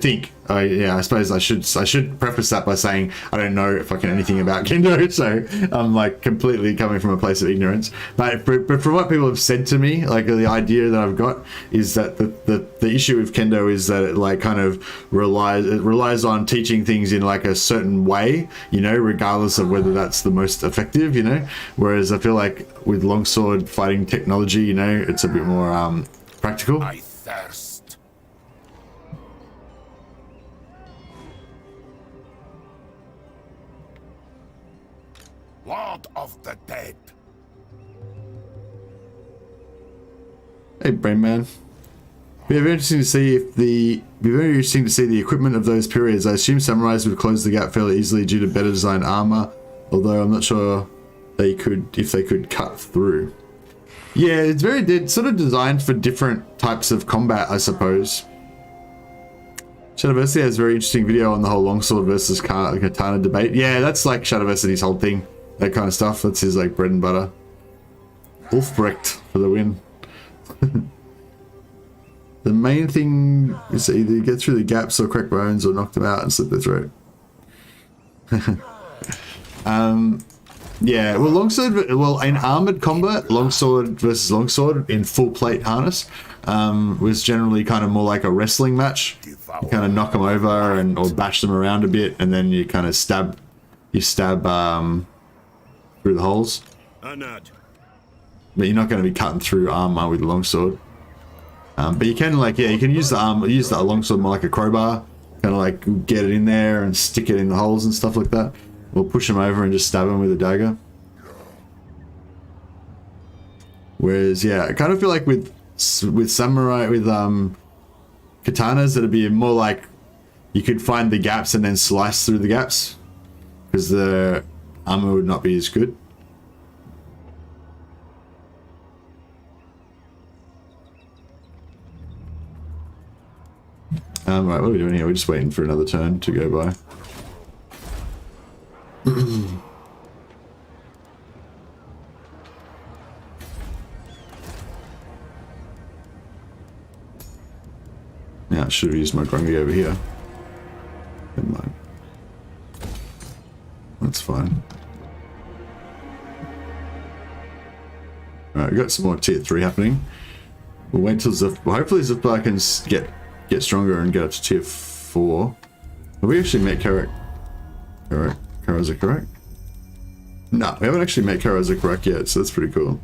suppose I should preface that by saying I don't know fucking anything about kendo, so I'm like completely coming from a place of ignorance. But from what people have said to me, like the idea that I've got is that the issue with kendo is that it like kind of relies on teaching things in like a certain way, you know, regardless of whether that's the most effective, you know. Whereas I feel like with longsword fighting technology, you know, it's a bit more practical. I thirst. Lord of the Dead. Hey, Brain Man. Be very interesting to see the equipment of those periods. I assume samurais would close the gap fairly easily due to better designed armor, although I'm not sure if they could cut through. Yeah, it's sort of designed for different types of combat, I suppose. Shadowversity has a very interesting video on the whole longsword versus katana debate. Yeah, that's like Shadowversity's whole thing. That kind of stuff. That's his like bread and butter. Ulfbrecht for the win. The main thing is to either get through the gaps or crack bones or knock them out and slit their throat. Yeah, well, in armored combat, longsword versus longsword in full plate harness was generally kind of more like a wrestling match. You kind of knock them over or bash them around a bit, and then you kind of stab through the holes. But you're not going to be cutting through armor with a longsword. But you can you can use the longsword more like a crowbar, kind of like get it in there and stick it in the holes and stuff like that. Or push them over and just stab them with a dagger. Whereas, yeah, I kind of feel like with samurai, with katanas, it'd be more like you could find the gaps and then slice through the gaps, because the armor would not be as good. Right, what are we doing here? We're just waiting for another turn to go by. I should have used my Grungy over here. Never mind. That's fine. Alright, we've got some more tier 3 happening. We'll wait till hopefully Zipbar can get stronger and get up to tier 4. Have we actually met Karak? Karak? No, we haven't actually met Karak yet, so that's pretty cool.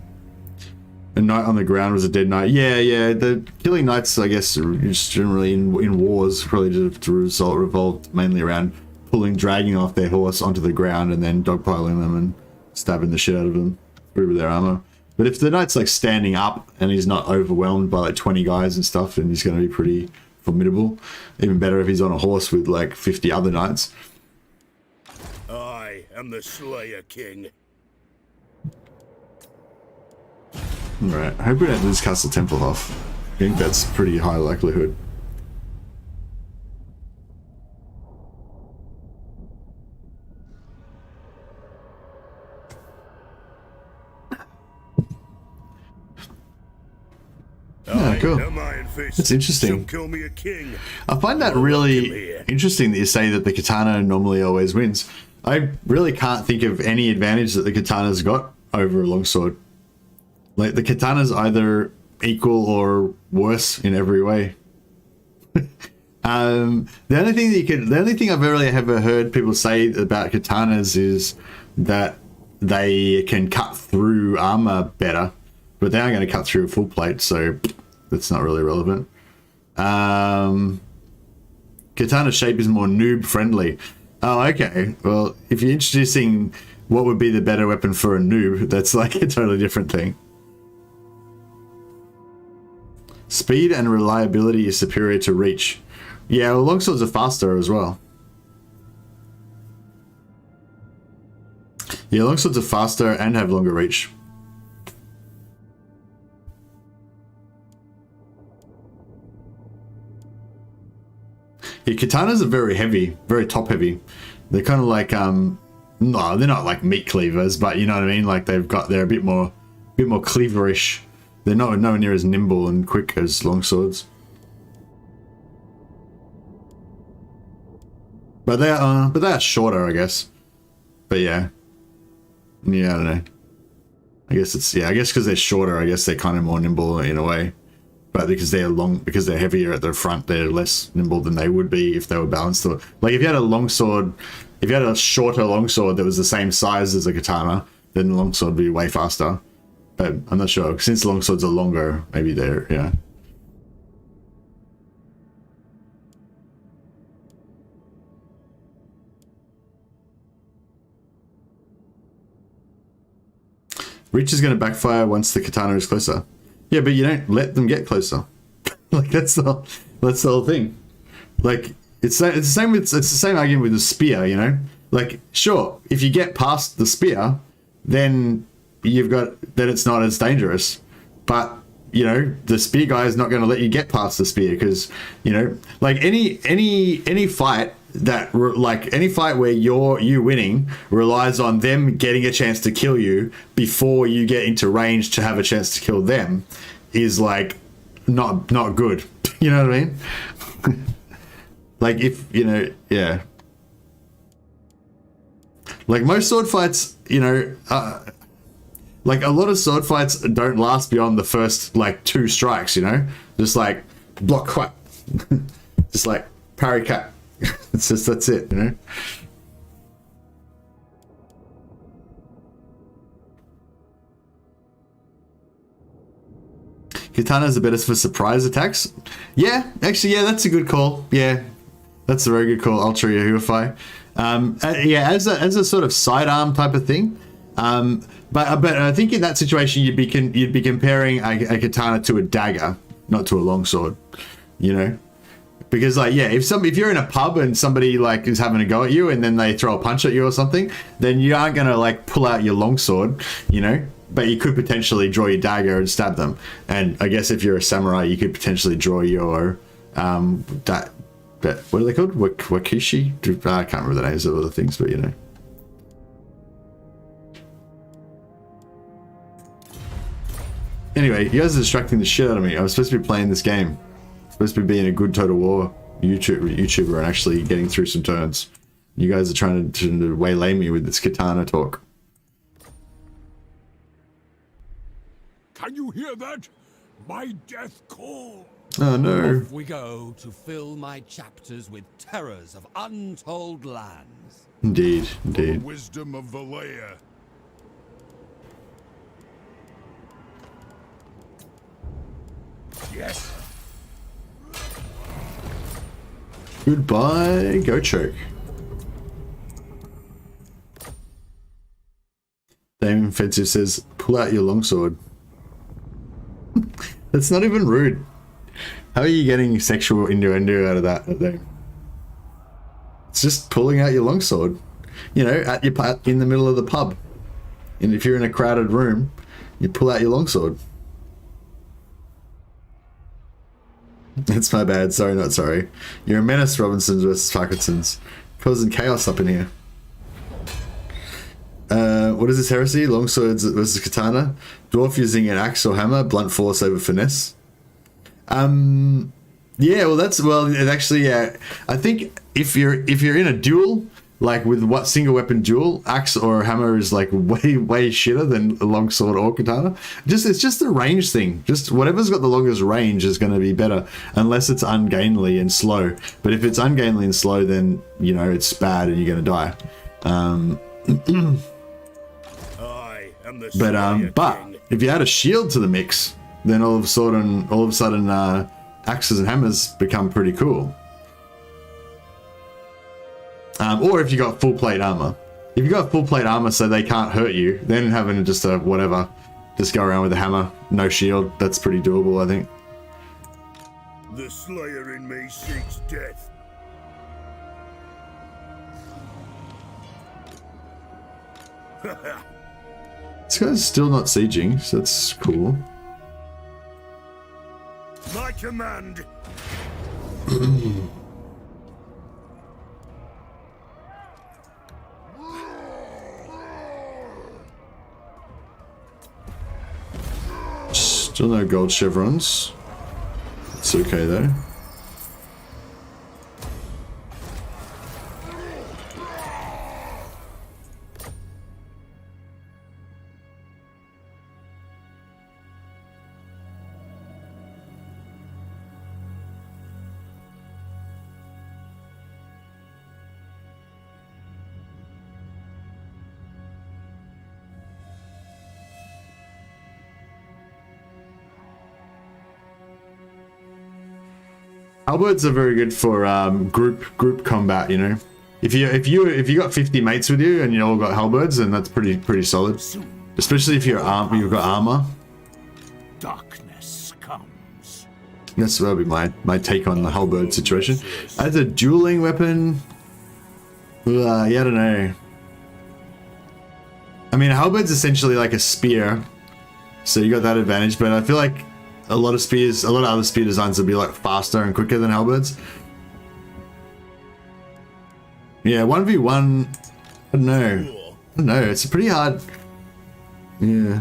A knight on the ground was a dead knight. Yeah, the killing knights, I guess, just generally in wars, probably revolved mainly around dragging off their horse onto the ground and then dogpiling them and stabbing the shit out of them through their armor. But if the knight's like standing up and he's not overwhelmed by like 20 guys and stuff, then he's going to be pretty formidable. Even better if he's on a horse with like 50 other knights. I am the Slayer King. Alright, I hope we don't lose Castle Temple off. I think that's pretty high likelihood. Yeah, cool. That's interesting. Kill me a king. I find that really interesting that you say that the katana normally always wins. I really can't think of any advantage that the katana's got over a longsword. Like, the katana's either equal or worse in every way. The only thing I've ever heard people say about katanas is that they can cut through armor better, but they aren't going to cut through a full plate, so that's not really relevant. Katana shape is more noob friendly. Oh, okay. Well, if you're introducing what would be the better weapon for a noob, that's like a totally different thing. Speed and reliability is superior to reach. Yeah, well, longswords are faster as well. Yeah, longswords are faster and have longer reach. Yeah, katanas are very heavy, very top heavy. They're kind of like, no, they're not like meat cleavers, but you know what I mean? Like they're a bit more cleaverish. They're nowhere near as nimble and quick as longswords. But they are shorter, I guess. But yeah, I don't know. I guess because they're shorter, I guess they're kind of more nimble in a way. But because they're heavier at the front, they're less nimble than they would be if they were balanced. Like if you had a shorter longsword that was the same size as a katana, then the longsword would be way faster. But I'm not sure. Since longswords are longer, maybe they're, yeah. Reach is going to backfire once the katana is closer. Yeah, but you don't let them get closer. Like that's the whole thing. Like it's the same argument with the spear, you know? Like sure, if you get past the spear, then it's not as dangerous. But you know, the spear guy is not going to let you get past the spear because, you know, like any fight where you winning relies on them getting a chance to kill you before you get into range to have a chance to kill them is like not good. You know what I mean? Like if, you know, yeah. Like most sword fights, you know, like a lot of sword fights don't last beyond the first like 2 strikes, you know? Just like block cut. Just like parry cut. That's it, you know? Katanas are better for surprise attacks. Yeah, actually, yeah, that's a good call. Yeah, that's a very good call. Ultra Yahufai. Yeah, as a sort of sidearm type of thing. But I think in that situation you'd be comparing a katana to a dagger, not to a longsword. You know, because like yeah, if you're in a pub and somebody like is having a go at you and then they throw a punch at you or something, then you aren't gonna like pull out your longsword, you know. But you could potentially draw your dagger and stab them. And I guess if you're a samurai, you could potentially draw your what are they called? Wakishi? I can't remember the names of other things, but you know. Anyway, you guys are distracting the shit out of me. I was supposed to be playing this game. supposed to be being a good Total War YouTuber and actually getting through some turns. You guys are trying to waylay me with this katana talk. Can you hear that? My death call. Oh no. Off we go to fill my chapters with terrors of untold lands. Indeed, The indeed. wisdom of Valea. Yes. Goodbye, Go Choke. Dame Offensive says, pull out your longsword. That's not even rude. How are you getting sexual innuendo out of that? It's just pulling out your longsword. You know, at your in the middle of the pub. And if you're in a crowded room, you pull out your longsword. That's my bad. Sorry, not sorry. You're a menace, Robinsons versus Parkinsons. Causing chaos up in here. What is this heresy? Longswords versus katana. Dwarf using an axe or hammer. Blunt force over finesse. Yeah, well, it actually, yeah. I think if you're in a duel, like with what single weapon duel, axe or hammer is like way shitter than a longsword or katana. It's just a range thing. Just whatever's got the longest range is going to be better, unless it's ungainly and slow. But if it's ungainly and slow, then you know it's bad and you're going to die. I am the Slayer But King. if you add a shield to the mix, then all of a sudden, axes and hammers become pretty cool. Or if you got full plate armor. If you got full plate armor so they can't hurt you, then having just a whatever, just go around with a hammer, no shield, that's pretty doable, I think. The Slayer in me seeks death. This guy's still not sieging, so that's cool. My command. Still no gold chevrons. It's okay though. Halberds are very good for group combat. You know, if you got 50 mates with you and you all got halberds, then that's pretty solid. Especially if you've got armor. Darkness comes. That'll be my take on the halberd situation. As a dueling weapon, yeah, I don't know. I mean, a halberd's essentially like a spear, so you got that advantage. But I feel like a lot of other spear designs would be like faster and quicker than halberds. Yeah, 1v1, I don't know. It's a pretty hard. Yeah.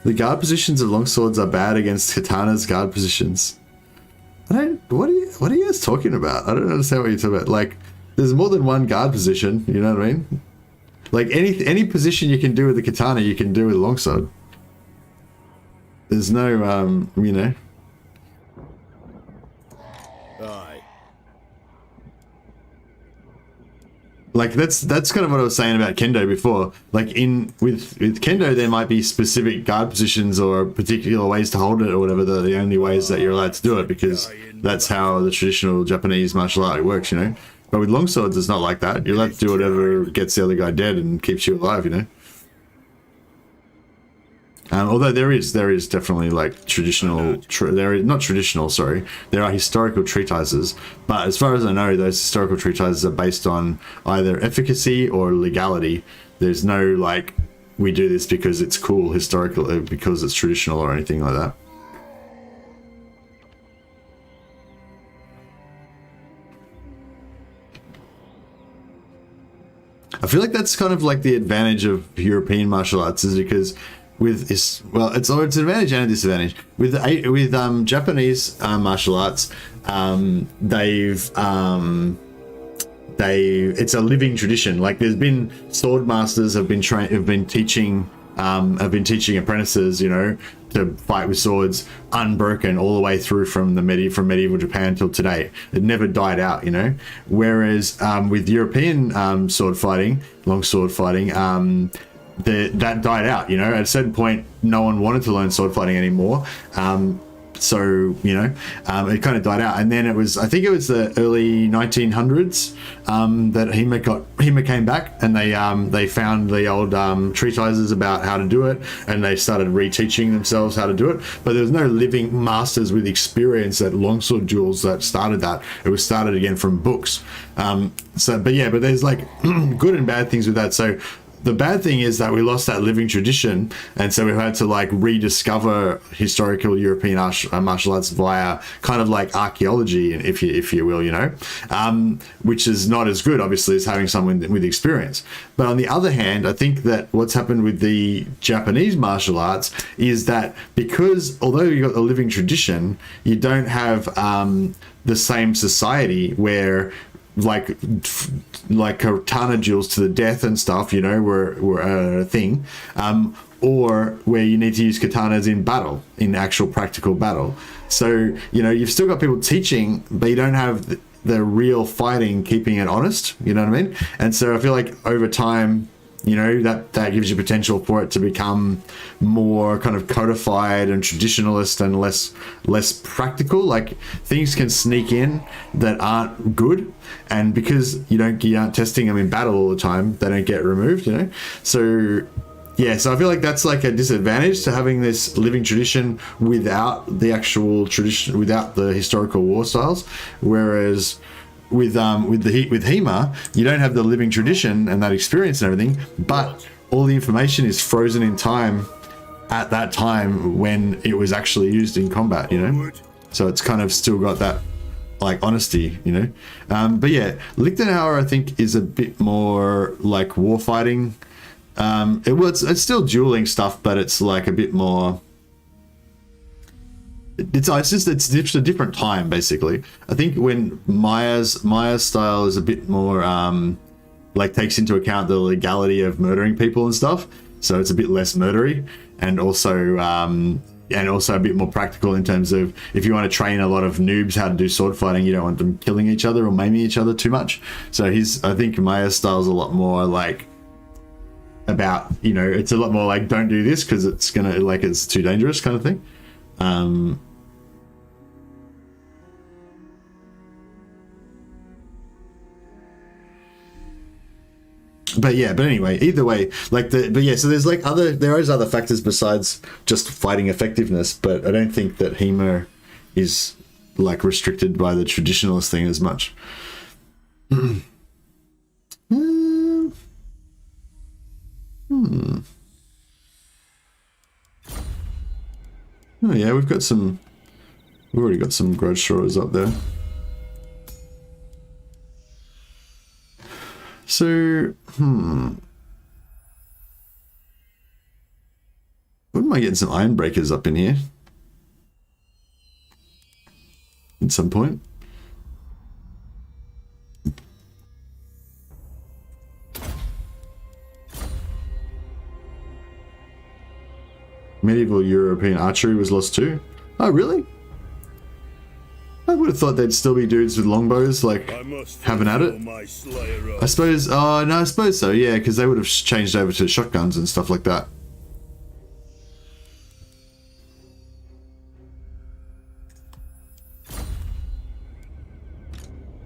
The guard positions of longswords are bad against katana's guard positions. What are you guys talking about? I don't understand what you're talking about. Like, there's more than one guard position, you know what I mean? Like any position you can do with the katana, you can do with a longsword. There's no, you know. Aye. Like that's kind of what I was saying about kendo before. Like with kendo, there might be specific guard positions or particular ways to hold it or whatever. They're the only ways that you're allowed to do it because that's how the traditional Japanese martial art works, you know. But with longswords, it's not like that. You're allowed to do whatever gets the other guy dead and keeps you alive, you know. Although there is definitely like traditional, not traditional, sorry. There are historical treatises, but as far as I know, those historical treatises are based on either efficacy or legality. There's no like, we do this because it's cool, historical, because it's traditional or anything like that. I feel like that's kind of like the advantage of European martial arts is because with is, well, it's an advantage and a disadvantage with Japanese martial arts. It's a living tradition. Like there's been sword masters have been teaching apprentices, you know, to fight with swords unbroken all the way through from medieval Japan till today. It never died out, you know. Whereas with European sword fighting, long sword fighting, that died out, you know. At a certain point, no one wanted to learn sword fighting anymore. So, you know, it kind of died out. And then I think it was the early 1900s that HEMA came back, and they found the old treatises about how to do it, and they started reteaching themselves how to do it. But there was no living masters with experience at longsword duels that started that. It was started again from books. But there's like good and bad things with that. So the bad thing is that we lost that living tradition, and so we've had to like rediscover historical European martial arts via kind of like archaeology, if you will, you know, which is not as good, obviously, as having someone with experience. But on the other hand, I think that what's happened with the Japanese martial arts is that because although you've got the living tradition, you don't have the same society where like katana duels to the death and stuff, you know, were a thing, or where you need to use katanas in battle, in actual practical battle. So, you know, you've still got people teaching, but you don't have the real fighting keeping it honest, you know what I mean? And so I feel like over time, you know, that gives you potential for it to become more kind of codified and traditionalist and less practical. Like things can sneak in that aren't good, and because you aren't testing them in battle all the time, they don't get removed, you know. So yeah, so I feel like that's like a disadvantage to having this living tradition without the actual tradition, without the historical war styles. Whereas with HEMA, you don't have the living tradition and that experience and everything, but all the information is frozen in time at that time when it was actually used in combat, you know. So it's kind of still got that like honesty, you know. But yeah, Lichtenauer I think is a bit more like war fighting. It's still dueling stuff, but it's like a bit more. It's just a different time, basically. I think when Maya's style is a bit more like takes into account the legality of murdering people and stuff, so it's a bit less murdery, and also a bit more practical in terms of if you want to train a lot of noobs how to do sword fighting, you don't want them killing each other or maiming each other too much. So I think Maya's style is a lot more like about, you know, it's a lot more like don't do this because it's gonna like it's too dangerous kind of thing. But anyway, either way, so there's like there is other factors besides just fighting effectiveness, but I don't think that HEMA is like restricted by the traditionalist thing as much. Oh yeah, we've already got some grudge throwers up there. So, wouldn't mind getting some iron breakers up in here at some point. Medieval European archery was lost too. Oh, really? I would have thought they'd still be dudes with longbows, like, having at it. I suppose, I suppose so, yeah, because they would have changed over to shotguns and stuff like that.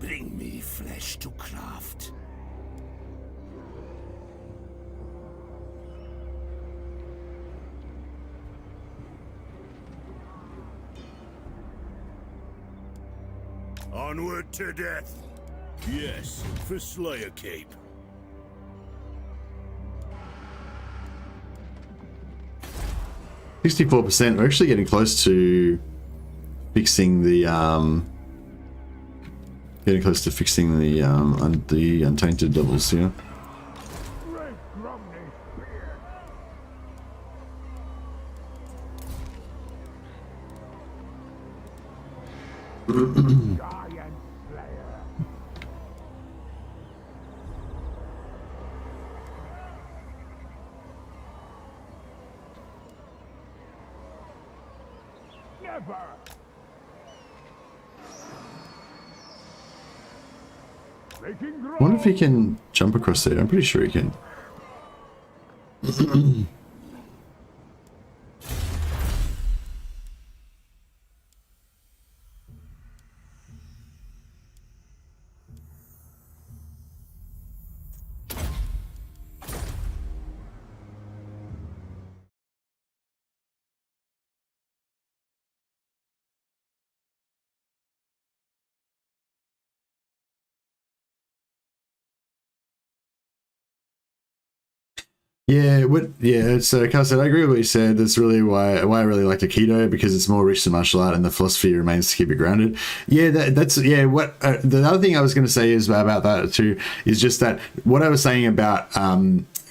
Bring me flesh to craft. Onward to death. Yes, for Slayer Cape. %. We're actually getting close to fixing the the untainted devils here. Giant Slayer. Never. Making I wonder if he can jump across there. I'm pretty sure he can. Yeah, so Carl said, I agree with what you said. That's really why I really like Aikido, because it's more rich than martial art and the philosophy remains to keep it grounded. Yeah, that's what the other thing I was going to say is about that too, is just that what I was saying about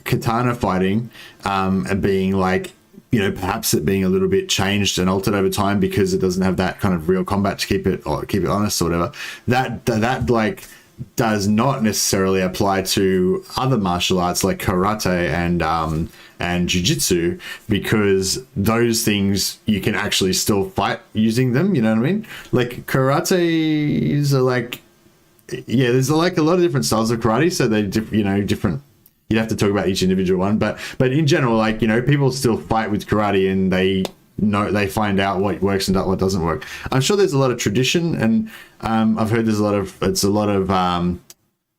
katana fighting and being like, you know, perhaps it being a little bit changed and altered over time because it doesn't have that kind of real combat to keep it honest or whatever. That like does not necessarily apply to other martial arts like karate and jiu-jitsu, because those things you can actually still fight using them, you know what I mean? Like karates are like, yeah, there's like a lot of different styles of karate, so they're different. You'd have to talk about each individual one, but in general, like, you know, people still fight with karate and they find out what works and what doesn't work. I'm sure there's a lot of tradition, and I've heard there's a lot of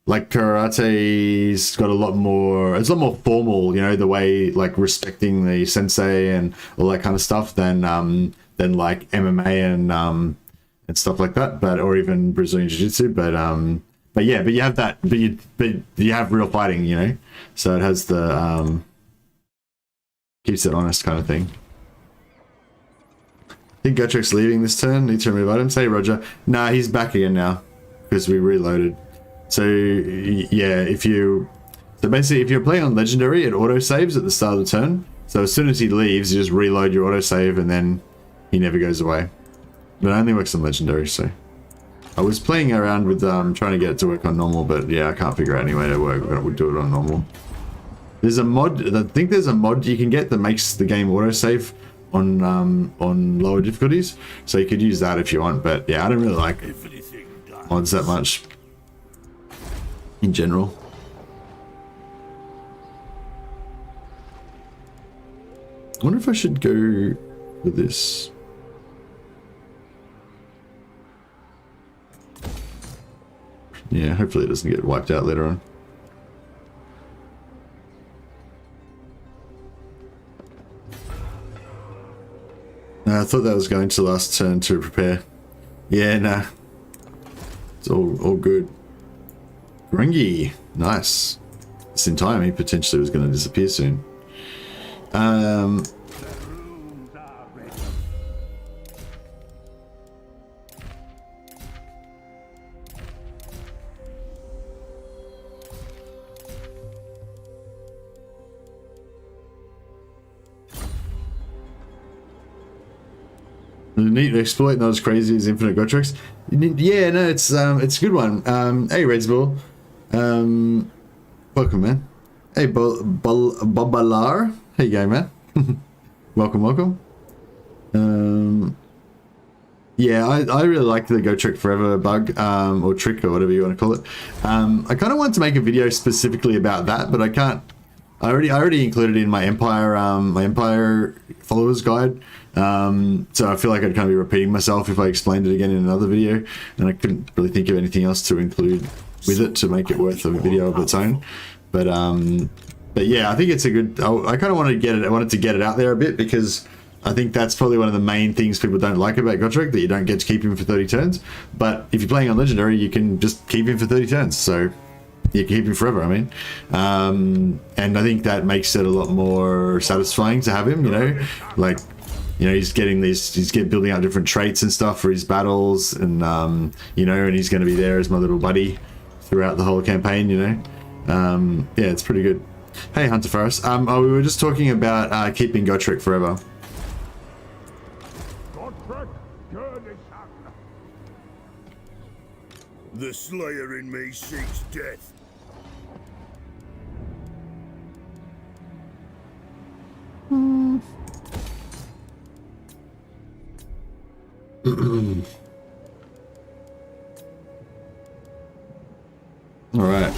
like karate's got a lot more, it's a lot more formal, you know, the way like respecting the sensei and all that kind of stuff than like MMA and stuff like that, or even Brazilian Jiu-Jitsu, but you have that, but you have real fighting, you know, so it has the keeps it honest kind of thing. I think Gotrek's leaving this turn. Need to remove items. Hey, Roger. Nah, he's back again now because we reloaded. So yeah, basically if you're playing on Legendary, it auto saves at the start of the turn. So as soon as he leaves, you just reload your auto save and then he never goes away. But it only works on Legendary. So I was playing around with trying to get it to work on normal, but yeah, I can't figure out any way to work. We'll do it on normal. There's a mod. I think there's a mod you can get that makes the game auto save on lower difficulties, so you could use that if you want, but yeah, I don't really like mods that much in general. I wonder if I should go with this. Yeah, hopefully it doesn't get wiped out later on. I thought that was going to last turn to prepare. Yeah, nah. It's all good. Grungy. Nice. Just in time, he potentially was going to disappear soon. The neat exploit, not as crazy as Infinite Gotreks. Yeah, no, it's a good one. Hey, Redsbull. Welcome, man. Hey, Bobalar. How you going, man? welcome. Yeah, I really like the Go Trick Forever bug, or trick, or whatever you want to call it. I kind of wanted to make a video specifically about that, but I can't. I already included it in my Empire followers guide. So I feel like I'd kind of be repeating myself if I explained it again in another video, and I couldn't really think of anything else to include with it to make it worth a video of its own. But yeah, I think it's a good. I kind of wanted to get it. I wanted to get it out there a bit because I think that's probably one of the main things people don't like about Gotrek, that you don't get to keep him for 30 turns. But if you're playing on Legendary, you can just keep him for 30 turns. So you can keep him forever, I mean. And I think that makes it a lot more satisfying to have him, you know? Like, you know, he's building out different traits and stuff for his battles, and, you know, and he's going to be there as my little buddy throughout the whole campaign, you know? Yeah, it's pretty good. Hey, Hunter Forest. We were just talking about keeping Gotrek forever. The Slayer in me seeks death. All right.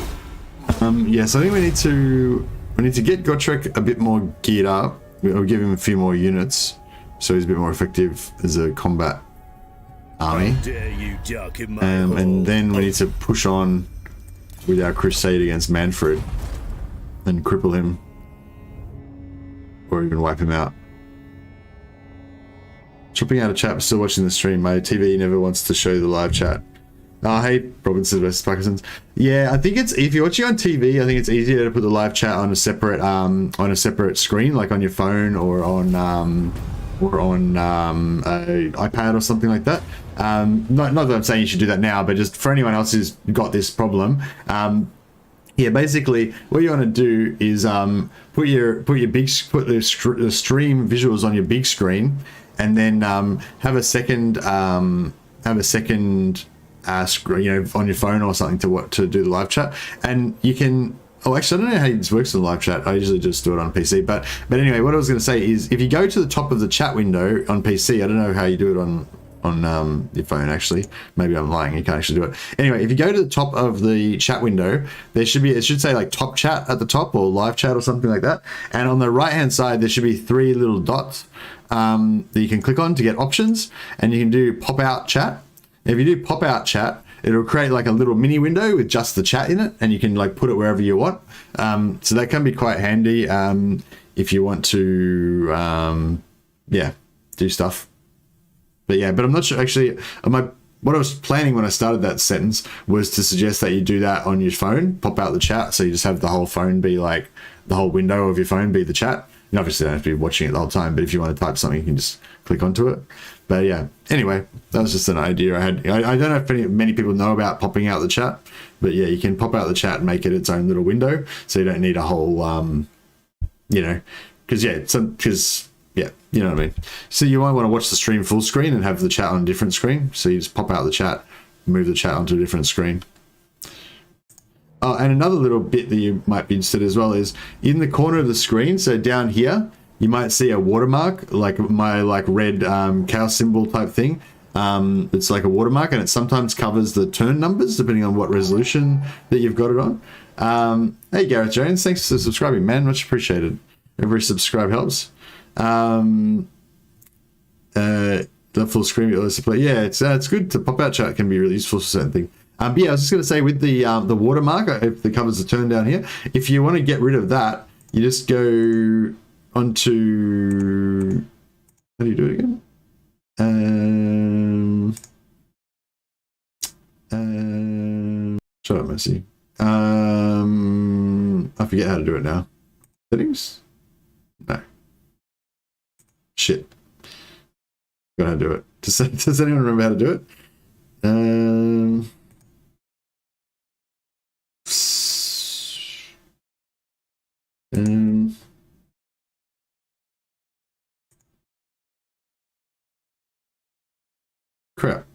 Yes, I think we need to get Gotrek a bit more geared up. We'll give him a few more units, so he's a bit more effective as a combat army. How dare you darken my And then we need to push on with our crusade against Manfred and cripple him, or even wipe him out. Dropping out of chat, still watching the stream. My TV never wants to show the live chat. Oh, hey, Robinsons versus Parkinson's. Yeah, I think it's, if you're watching on TV, I think it's easier to put the live chat on a separate screen, like on your phone or on a iPad or something like that. Not that I'm saying you should do that now, but just for anyone else who's got this problem. Yeah, basically, what you want to do is put the stream visuals on your big screen, and then have a second screen, you know, on your phone or something to do the live chat. And you can, oh, actually, I don't know how this works in the live chat. I usually just do it on PC. But anyway, what I was going to say is, if you go to the top of the chat window on PC, I don't know how you do it on your phone, actually. Maybe I'm lying, you can't actually do it. Anyway, if you go to the top of the chat window, it should say like top chat at the top, or live chat or something like that. And on the right hand side, there should be 3 little dots that you can click on to get options, and you can do pop out chat. If you do pop out chat, it'll create like a little mini window with just the chat in it, and you can like put it wherever you want. So that can be quite handy if you want to do stuff. But I'm not sure actually. What I was planning when I started that sentence was to suggest that you do that on your phone, pop out the chat, so you just have the whole phone be like, the whole window of your phone be the chat. And obviously you don't have to be watching it the whole time, but if you want to type something, you can just click onto it. But yeah, anyway, that was just an idea I had. I don't know if many people know about popping out the chat, but yeah, you can pop out the chat and make it its own little window, so you don't need a whole, you know, because you know what I mean. So you might want to watch the stream full screen and have the chat on a different screen. So you just pop out the chat, move the chat onto a different screen. Oh, and another little bit that you might be interested as well is in the corner of the screen. So down here, you might see a watermark, like my red cow symbol type thing. It's like a watermark, and it sometimes covers the turn numbers depending on what resolution that you've got it on. Hey Gareth Jones, thanks for subscribing, man. Much appreciated. Every subscribe helps. The full screen display. Yeah, it's good to pop out chat. It can be really useful for certain things. But yeah, I was just going to say with the watermark, if it covers the turn down here, if you want to get rid of that, you just go onto, how do you do it again? Shut up, Messi. I forget how to do it now. Settings? No. Shit. Got how to do it. Does anyone remember how to do it? Crap.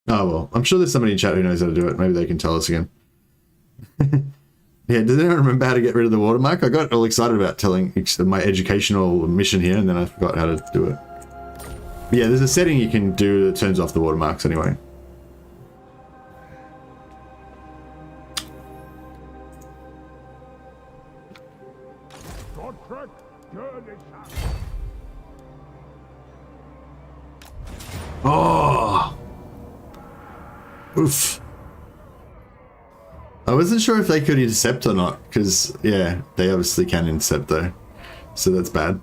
Oh well, I'm sure there's somebody in chat who knows how to do it. Maybe they can tell us again. Yeah, does anyone remember how to get rid of the watermark? I got all excited about telling my educational mission here, and then I forgot how to do it. But yeah, there's a setting you can do that turns off the watermarks anyway. Oh! Oof. I wasn't sure if they could intercept or not, because, yeah, they obviously can intercept though. So that's bad.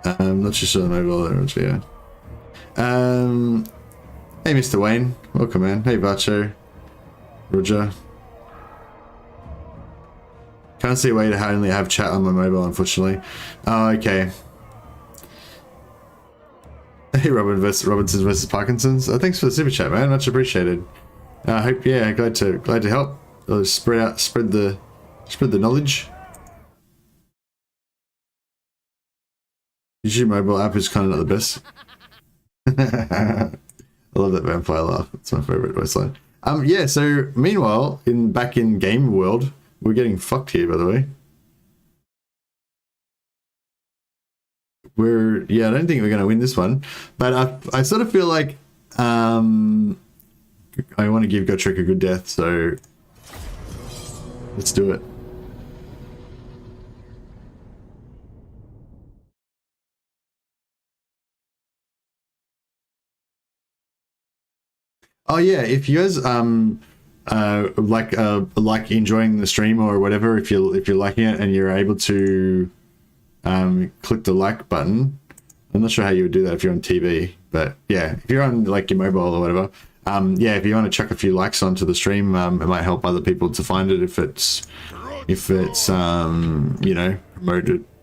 I'm not sure the mobile there, yeah. Hey, Mr. Wayne. Welcome, man. Hey, Vacho. Roger. Can't see a way to only have chat on my mobile, unfortunately. Oh, okay. Hey, Robinsons versus Parkinson's. Oh, thanks for the super chat, man. Much appreciated. I hope, yeah, glad to help. Spread the knowledge. YouTube mobile app is kind of not the best. I love that vampire laugh. It's my favorite voiceline. Yeah, so meanwhile, back in game world, we're getting fucked here, by the way. I don't think we're going to win this one, but I sort of feel like I want to give Gotrek a good death, so let's do it. Oh yeah, if you guys like enjoying the stream or whatever, if you're liking it and you're able to click the like button. I'm not sure how you would do that if you're on TV, but yeah, if you're on like your mobile or whatever, yeah, if you want to chuck a few likes onto the stream, it might help other people to find it if it's you know,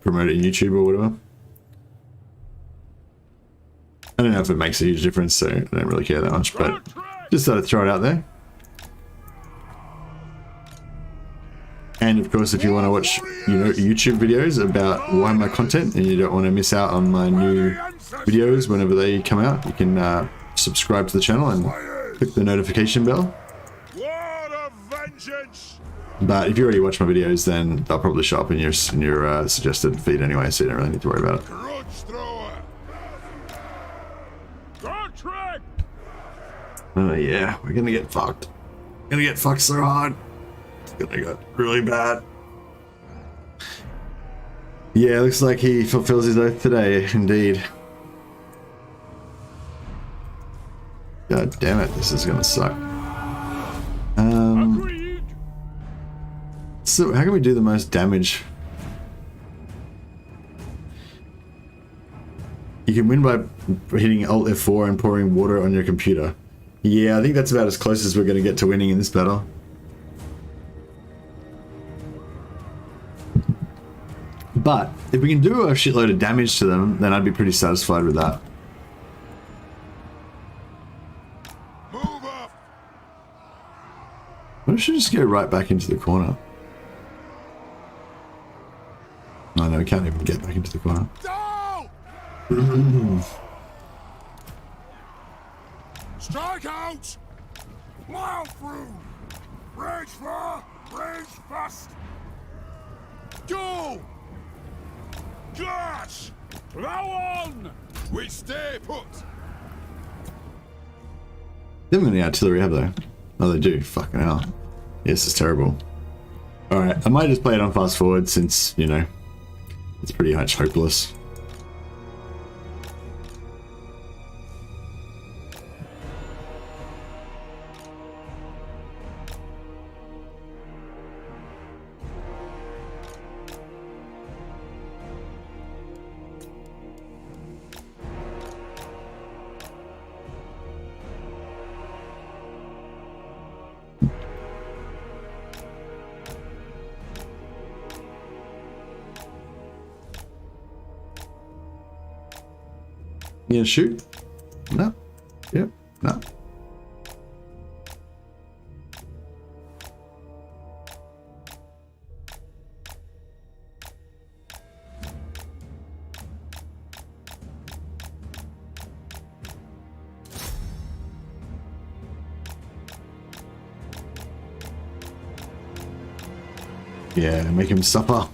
promoted in YouTube or whatever. I don't know if it makes a huge difference, so I don't really care that much, but just thought I'd throw it out there. And of course, if you want to watch, you know, YouTube videos about Warhammer content and you don't want to miss out on my new videos whenever they come out, you can subscribe to the channel and click the notification bell. But if you already watch my videos, then they'll probably show up in your suggested feed anyway, so you don't really need to worry about it. Oh yeah, we're gonna get fucked. Gonna get fucked so hard. It's gonna get really bad. Yeah, looks like he fulfills his oath today, indeed. God damn it, this is gonna suck. So how can we do the most damage? You can win by hitting Alt F4 and pouring water on your computer. Yeah, I think that's about as close as we're going to get to winning in this battle. But if we can do a shitload of damage to them, then I'd be pretty satisfied with that. Move up. I should just go right back into the corner. Oh no, we can't even get back into the corner. Strike out! Plow through! Rage far! Rage fast! Go! Gosh! Plow on! We stay put! They haven't got any artillery, have they? Oh, they do. Fucking hell. Yes, it's terrible. Alright, I might just play it on fast forward since, you know, it's pretty much hopeless. You gonna shoot? No. Yep. No. Yeah, make him suffer.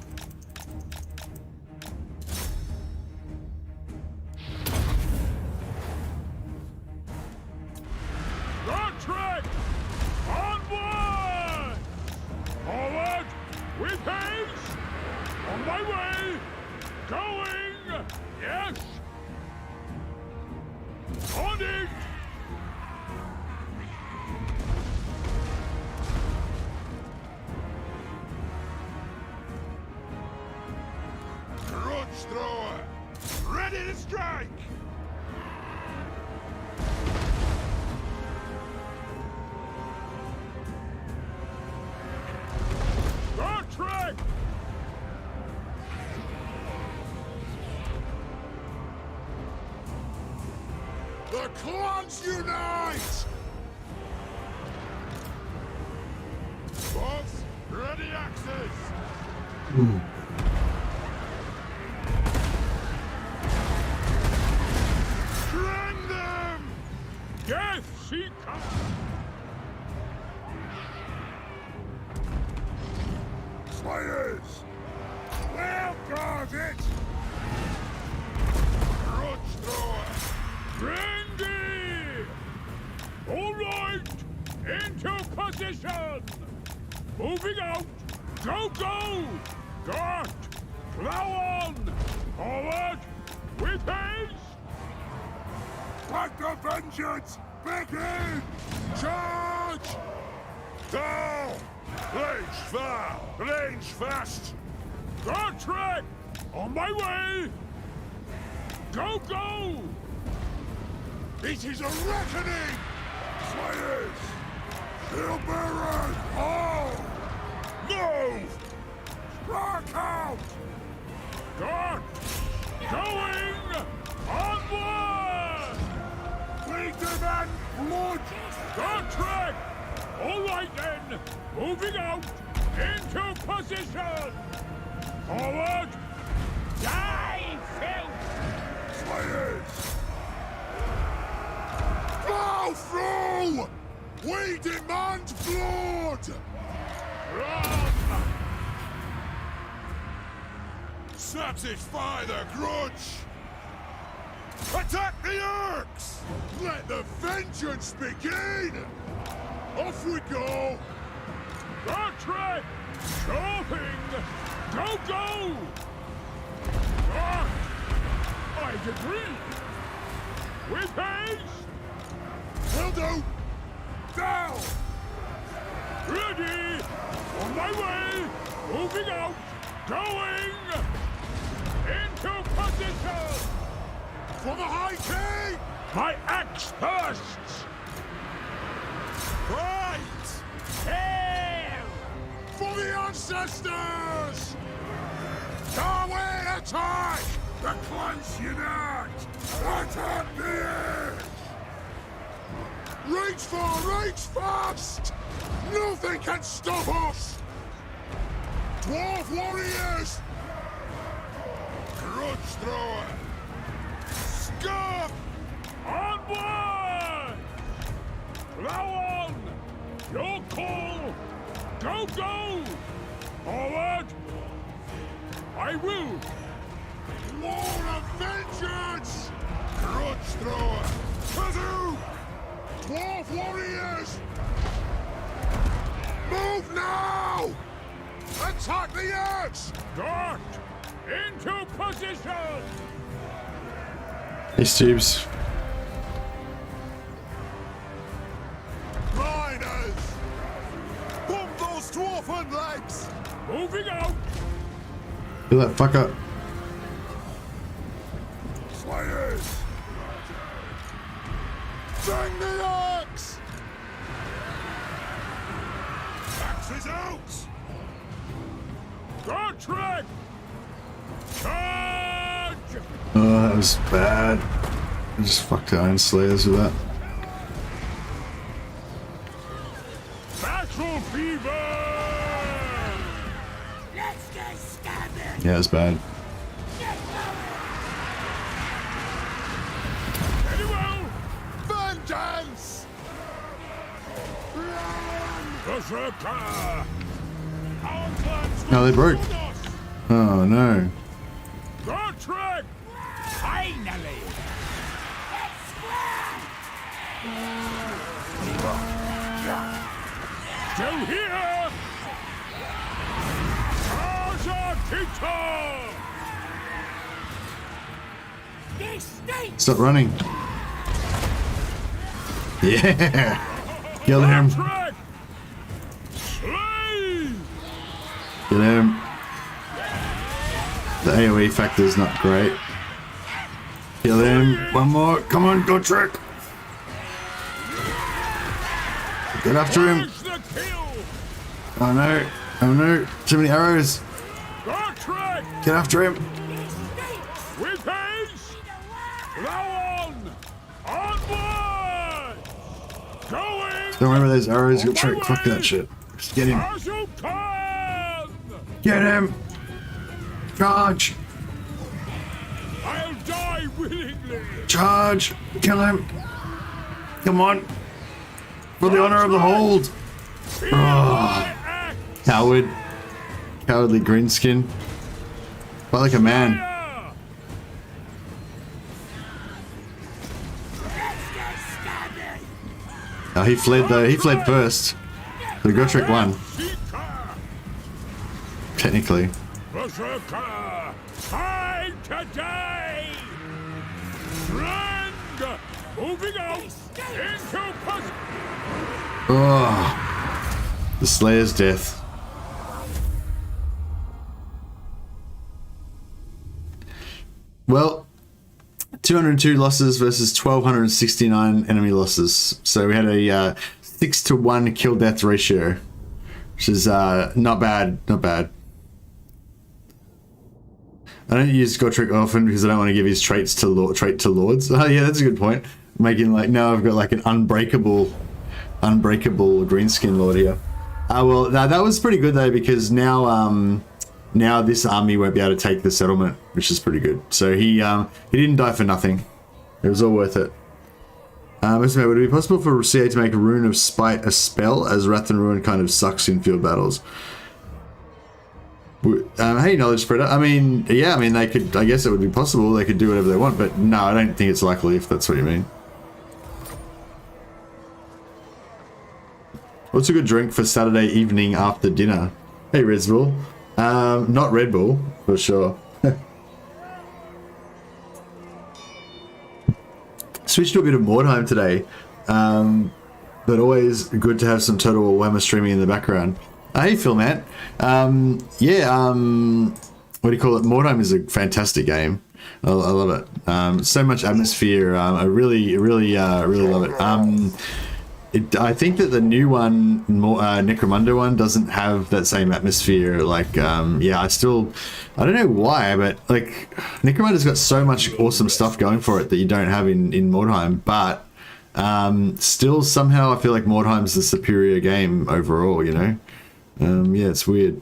The clans unite! Boss, ready axes! Into position! Moving out! Go, go! Dart! Plow on! Forward! With haste! Back the vengeance! Back in! Charge! Down! Range far! Range fast! Guard track! On my way! Go, go! It is a reckoning! Slayers! Shield bearers! All! Move! Strike out! Guard! Going! Onward! We demand blood! Guard track! All right then! Moving out! Into position! Forward! Die, filth! Slayers! Plow through! We demand blood! Run! Satisfy the grudge! Attack the orcs! Let the vengeance begin! Off we go! Guard track! Chopping! Go, go! Guard! I agree! With haste! Will do! Down! Ready! On my way! Moving out! Going! Into position! For the High King! My axe bursts! Right! Hail! For the ancestors! Darwin, attack! The clans unite! Attack the edge! Reach far, reach fast! Nothing can stop us! Dwarf warriors! Grudge thrower! Scum! Onward! Plow on! Your call! Go, go! Forward! I will! War of vengeance! Grudge thrower! Kazoo! Dwarf warriors! Move now! Attack the axe! Dart! Into position! Hey, Steves. Miners! Bomb those dwarfen legs! Moving out! Kill that fucker. Slayers! Bang the axe! Axe is out! Guard track! Charge! Oh, that was bad. I just fucked the Iron Slayers with that. Battle fever! Let's get stabbing! Yeah, it was bad. Very well! Vengeance! Berserker! Our plans No, they broke. will us! Oh no. Guard track! Finally! Still here! Arza This stinks! Stop running. Yeah. Kill him. Track! Slay! Kill him. The AoE factor is not great. Kill him. One more. Come on, go trick. Get after him. Where's the kill? Oh no. Oh no. Too many arrows. Guard track! Get after him. With haste! Plow on! Onward! Going! Don't worry about those arrows. You'll trick. Fuck that shit. Just get him. As you can! Get him. Charge. I'll die willingly! Charge. Kill him. Come on. For the honor of the hold. Feel Oh. my axe! Coward. Cowardly greenskin. Fight like a man. Fire! Oh, he fled though. He fled first. The Gotrek won. Technically. Berserker, fight today! Friend, moving out into position. Oh, the Slayer's death. Well, 202 losses versus 1,269 enemy losses. So we had a 6-to-1 kill death ratio, which is not bad. Not bad. I don't use Gotrek often because I don't want to give his traits to lords. Oh yeah, that's a good point. Making like now I've got like an unbreakable greenskin lord here. Well, that was pretty good though, because now now this army won't be able to take the settlement, which is pretty good. So he didn't die for nothing. It was all worth it. Estimate, would it be possible for CA to make a Rune of Spite a spell, as Wrath and Ruin kind of sucks in field battles? Hey, knowledge spreader. I mean, yeah, I mean they could. I guess it would be possible. They could do whatever they want, but no, I don't think it's likely. If that's what you mean. What's a good drink for Saturday evening after dinner? Hey, Red Bull. Not Red Bull for sure. Switched to a bit of Mordheim today, but always good to have some Total Warhammer streaming in the background. Hey Phil, man. Yeah, what do you call it? Mordheim is a fantastic game. I love it. So much atmosphere. I really love it. I think that the new one, Necromunda one, doesn't have that same atmosphere. Like, yeah, I don't know why, but like, Necromunda's got so much awesome stuff going for it that you don't have in Mordheim. But still, somehow, I feel like Mordheim's the superior game overall. You know. Yeah, it's weird.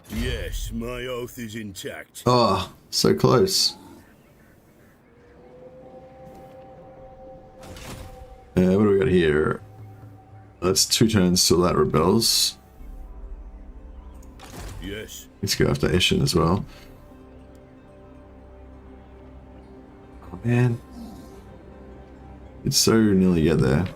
Yes, my oath is intact. Oh, so close. What do we got here? That's 2 turns till that rebels. Yes. Let's go after Eshin as well. Oh man. It's so nearly get there.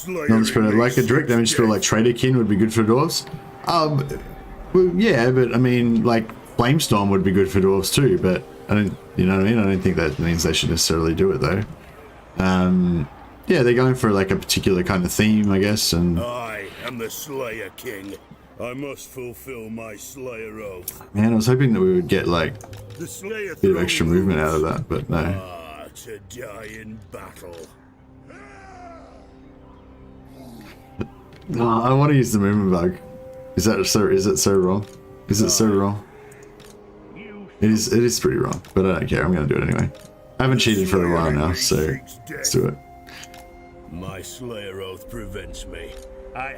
Like a direct damage spell like Traderkin would be good for dwarves. Well, yeah, but I mean, like Flamestorm would be good for dwarves too. But I don't, you know what I mean? I don't think that means they should necessarily do it though. Yeah, they're going for like a particular kind of theme, I guess. And I am the Slayer King. I must fulfill my Slayer oath. Man, I was hoping that we would get like The Slayer a bit of extra movement out of that, but no. Ah, to die in battle. No, I want to use the movement bug. Is it so wrong? Is it so wrong? It is pretty wrong, but I don't care. I'm going to do it anyway. I haven't cheated for a while now, so let's do it. My Slayer oath prevents me.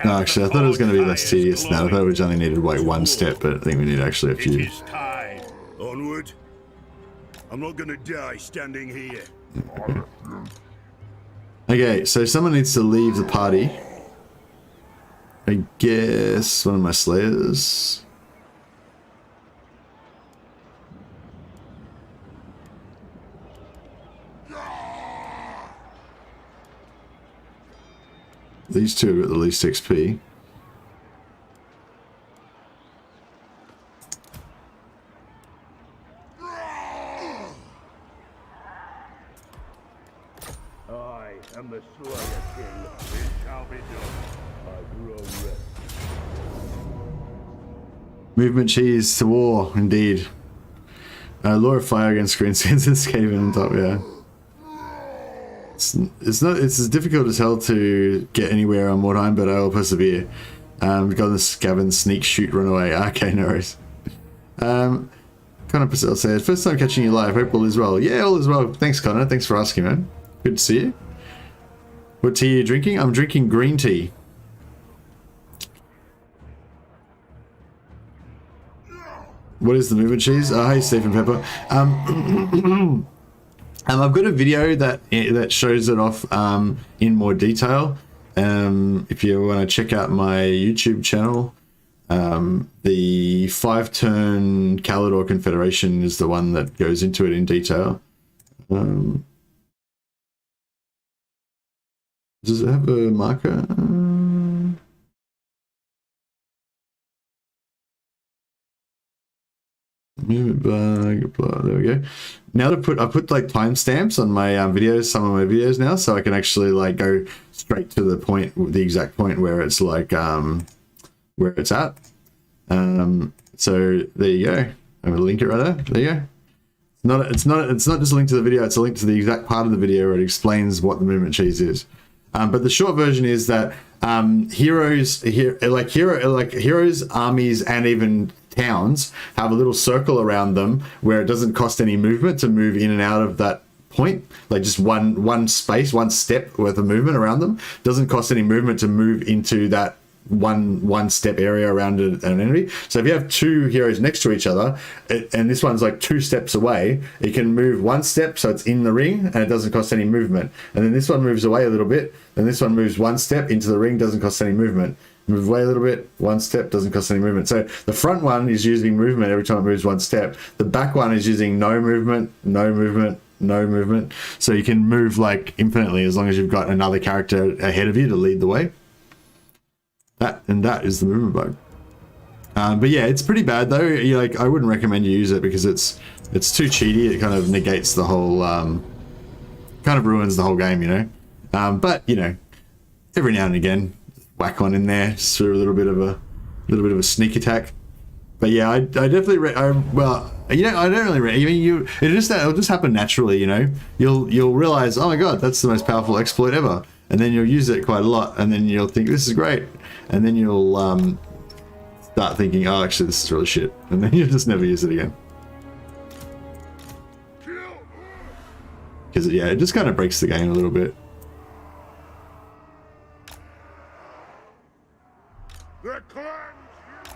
No, actually, I thought it was going to be less tedious now. I thought we only needed like 1 step, but I think we need actually a few. Onward. I'm not going to die standing here. Okay, so someone needs to leave the party. I guess one of my Slayers. These two have got the least XP. I am the Slayer King. It shall be done. I grow rest. Movement cheese to war, indeed. Law of Fire against Greenskins and Skaven on top, yeah. It's as difficult as hell to get anywhere on Mordheim, but I will persevere. Got the Scavin, sneak, shoot, run away. Okay, no worries. Connor Purcell said, first time catching you live, hope all is well. Yeah, all is well. Thanks, Connor. Thanks for asking, man. Good to see you. What tea are you drinking? I'm drinking green tea. What is the movement cheese? Hey, Stephen Pepper. I've got a video that shows it off in more detail. if you want to check out my YouTube channel, the 5-turn Kalidor Confederation is the one that goes into it in detail. Does it have a marker? There we go. Now I put like timestamps on my videos, some of my videos now, so I can actually like go straight to the point, the exact point where it's like where it's at. So there you go. I'm gonna link it right there. There you go. It's not just a link to the video. It's a link to the exact part of the video where it explains what the movement cheese is. But the short version is that heroes, armies, and even towns have a little circle around them where it doesn't cost any movement to move in and out of that point. Like just one space, one step worth of movement around them. Doesn't cost any movement to move into that one step area around an enemy. So if you have two heroes next to each other, and this one's like 2 steps away, it can move 1 step so it's in the ring and it doesn't cost any movement. And then this one moves away a little bit, and this one moves 1 step into the ring, doesn't cost any movement. Move away a little bit, 1 step, doesn't cost any movement. So the front one is using movement every time it moves 1 step. The back one is using no movement, no movement, no movement. So you can move like infinitely as long as you've got another character ahead of you to lead the way. That is the movement bug. But yeah, it's pretty bad though. I wouldn't recommend you use it because it's too cheaty. It kind of negates the whole, kind of ruins the whole game, you know. But you know, every now and again, whack one in there just for a little bit of a sneak attack. But yeah, I definitely well, you know, I don't really it'll just happen naturally, you know. You'll realize, oh my god, that's the most powerful exploit ever, and then you'll use it quite a lot, and then you'll think this is great, and then you'll start thinking, oh, actually this is really shit, and then you'll just never use it again. Because yeah, it just kind of breaks the game a little bit.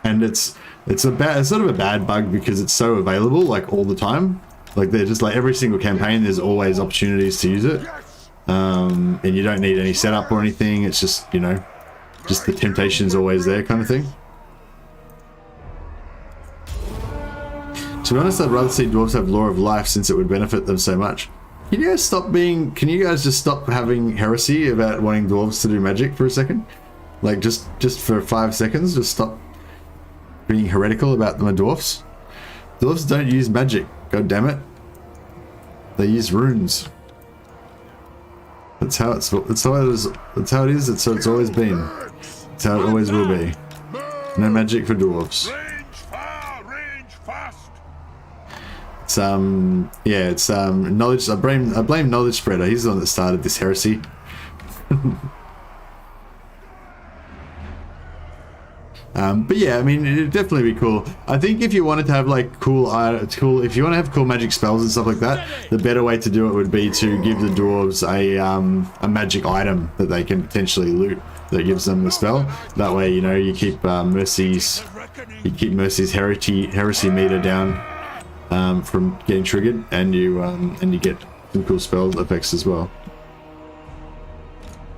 And it's sort of a bad bug because it's so available like all the time. Like they're just like every single campaign, there's always opportunities to use it. And you don't need any setup or anything. It's just, you know, just the temptation's always there kind of thing. To be honest, I'd rather see dwarves have Law of Life since it would benefit them so much. Can you guys just stop having heresy about wanting dwarves to do magic for a second? Like just for 5 seconds, just stop being heretical about them. Dwarfs don't use magic, god damn it. They use runes. That's how it is. It's how it's always been. It's how it always will be. No magic for dwarves. It's it's knowledge. I blame Knowledge Spreader. He's the one that started this heresy. But yeah, I mean, it'd definitely be cool. I think if you wanted to have like if you want to have cool magic spells and stuff like that, the better way to do it would be to give the dwarves a magic item that they can potentially loot that gives them the spell. That way, you know, you keep Mercy's heresy meter down from getting triggered, and you get some cool spell effects as well.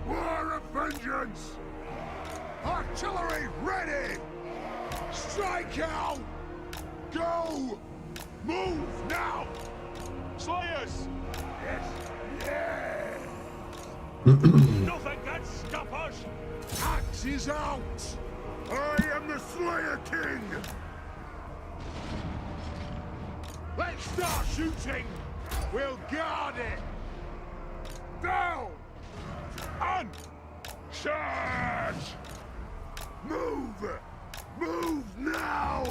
War of vengeance! Artillery ready! Strike out! Go! Move now! Slayers! Yes! Yes! Nothing can stop us! Axe is out! I am the Slayer King! Let's start shooting! We'll guard it! Down! On! Charge! Move! Move now!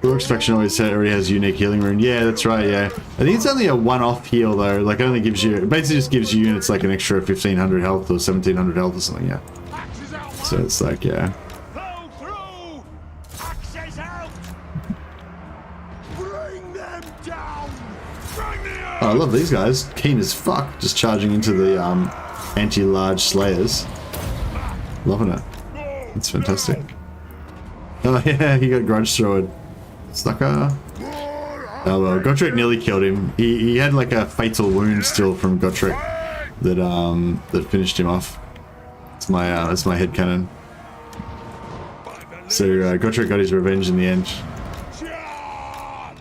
Orc faction already has unique healing rune. Yeah, that's right, yeah. I think it's only a one-off heal though. Like it only gives you, basically just gives you units like an extra 1500 health or 1700 health or something, yeah. So it's like, yeah. Oh, I love these guys. Keen as fuck. Just charging into the anti-large slayers. Loving it. It's fantastic. Oh yeah, he got grudge thrown. Sucker. Oh well, Gotrek nearly killed him. He had like a fatal wound still from Gotrek that finished him off. That's my headcanon. So Gotrek got his revenge in the end. Charge!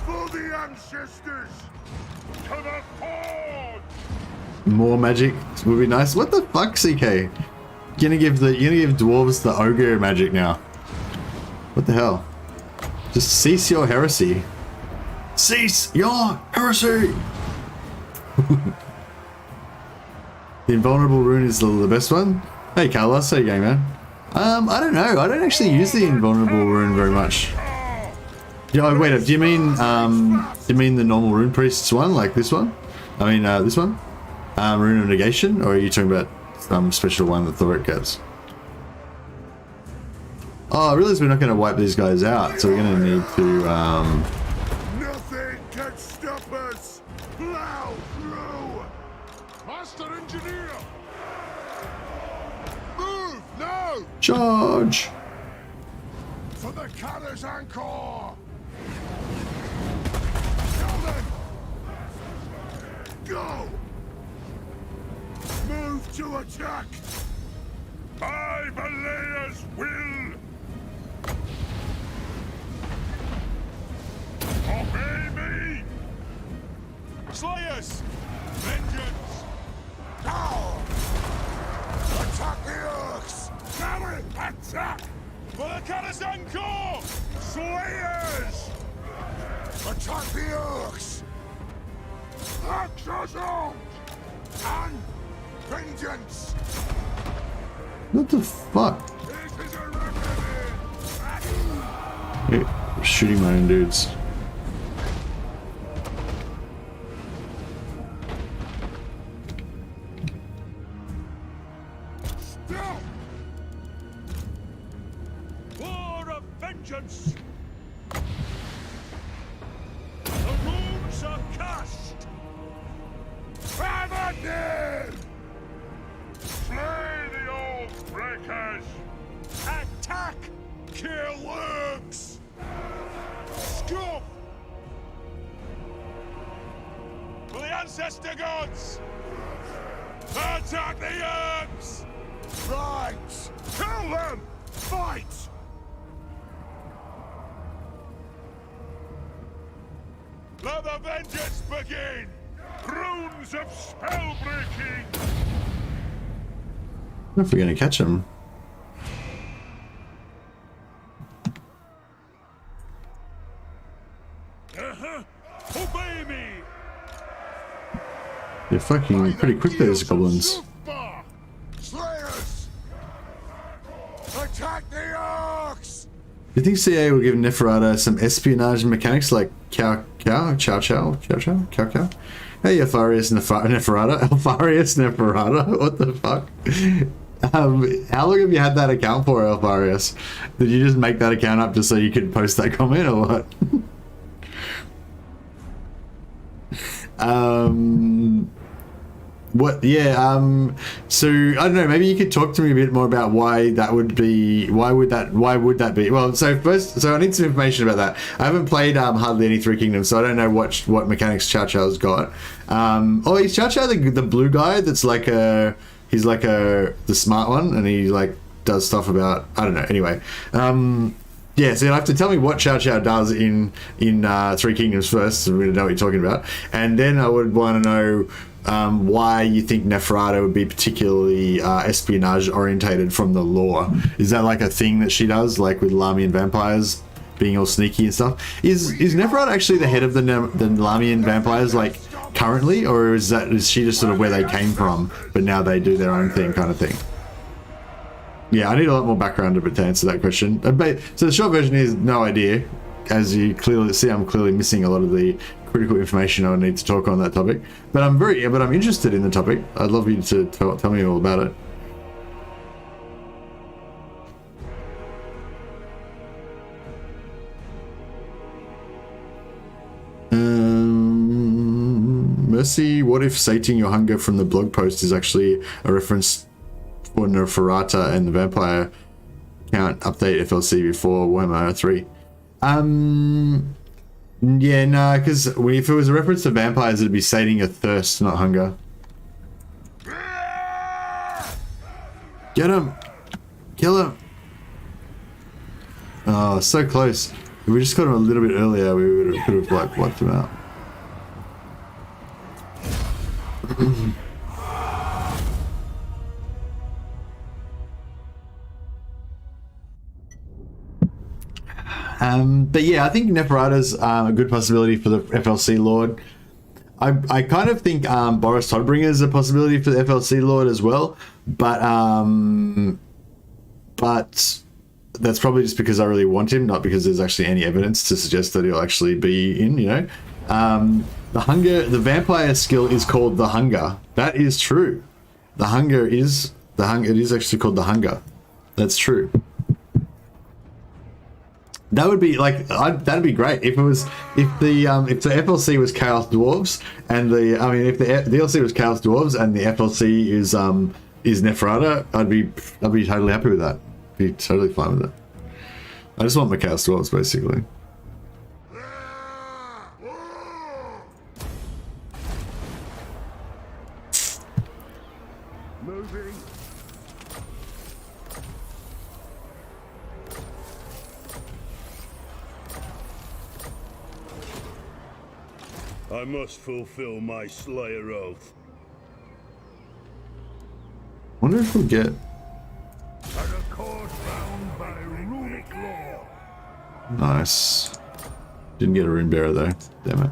For the ancestors! To the forge! More magic would be nice. What the fuck, CK? You're gonna give dwarves the ogre magic now. What the hell? Just cease your heresy. Cease your heresy! The invulnerable rune is the best one. Hey Carlos, how you going, man? I don't know. I don't actually use the invulnerable rune very much. Yeah, wait up. Do you mean the normal rune priests one, like this one? I mean this one, rune of negation, or are you talking about some special one that Thoric gets? Oh, I realize we're not going to wipe these guys out, so we're going to need to. Nothing can stop us! Plow through! Master Engineer! Move now! Charge! For the Cutter's Anchor! Sheldon! Go! Move to attack! By Valea's will! Obey me! Slayers! Vengeance! Now! Attack the Orcs! Now attack! For the Karazhan Corps! Slayers! Attack the Orcs! Axe out! And vengeance! What the fuck? This is a reckoning! Hey, shooting my own dudes. Stop! War of vengeance! The runes are cast! Averdale! Slay the old breakers! Attack! Kill lurks! Scuff! For the ancestor gods! Attack the Urks! Right! Kill them! Fight! Let the vengeance begin! Runes of spell breaking! I don't know if we're gonna catch him. Obey me! They're fucking pretty quick, those goblins. Slayers! Attack the Orcs! Do you think CA will give Neferata some espionage mechanics like Chow? Hey, Alfarius Neferata? Alfarius Neferata? What the fuck? How long have you had that account for, Alfarius? Did you just make that account up just so you could post that comment, or what? What? Yeah. So I don't know. Maybe you could talk to me a bit more about why that would be. Why would that be? Well, so I need some information about that. I haven't played hardly any Three Kingdoms, so I don't know what mechanics Chow Chow's got. Oh, is Chow Chow the blue guy that's like the smart one, and he like does stuff about, I don't know. Anyway. Yeah, so you'll have to tell me what Chow Chow does in Three Kingdoms first, so we know what you're talking about, and then I would want to know why you think Neferata would be particularly espionage orientated from the lore. Is that like a thing that she does, like with Lamian vampires being all sneaky and stuff? Is Neferata actually the head of the Lamian vampires, like currently, or is she just sort of where they came from, but now they do their own thing, kind of thing? Yeah, I need a lot more background to answer that question. So the short version is no idea. As you clearly see, I'm clearly missing a lot of the critical information I would need to talk on that topic. But I'm interested in the topic. I'd love you to tell me all about it. Mercy, what if sating your hunger from the blog post is actually a reference for Neferata and the vampire count update FLC before Warhammer 3? Yeah, no, because if it was a reference to vampires, it'd be sating your thirst, not hunger. Get him! Kill him! Oh, so close. If we just got him a little bit earlier, we could have like wiped him out. But yeah, I think Neferata's a good possibility for the FLC Lord. I kind of think Boris Todbringer is a possibility for the FLC Lord as well, but that's probably just because I really want him, not because there's actually any evidence to suggest that he'll actually be in, you know. The vampire skill is called the Hunger. That is true. It is actually called the Hunger. That's true. That would be like that'd be great if the FLC was Chaos Dwarves and if the DLC was Chaos Dwarves and the FLC is Neferata, I'd be totally happy with that. Be totally fine with it. I just want my Chaos Dwarves basically. Moving. I must fulfill my Slayer oath. Wonder if we'll get. At a court bound by runic law. Nice. Didn't get a rune bearer though. Damn it.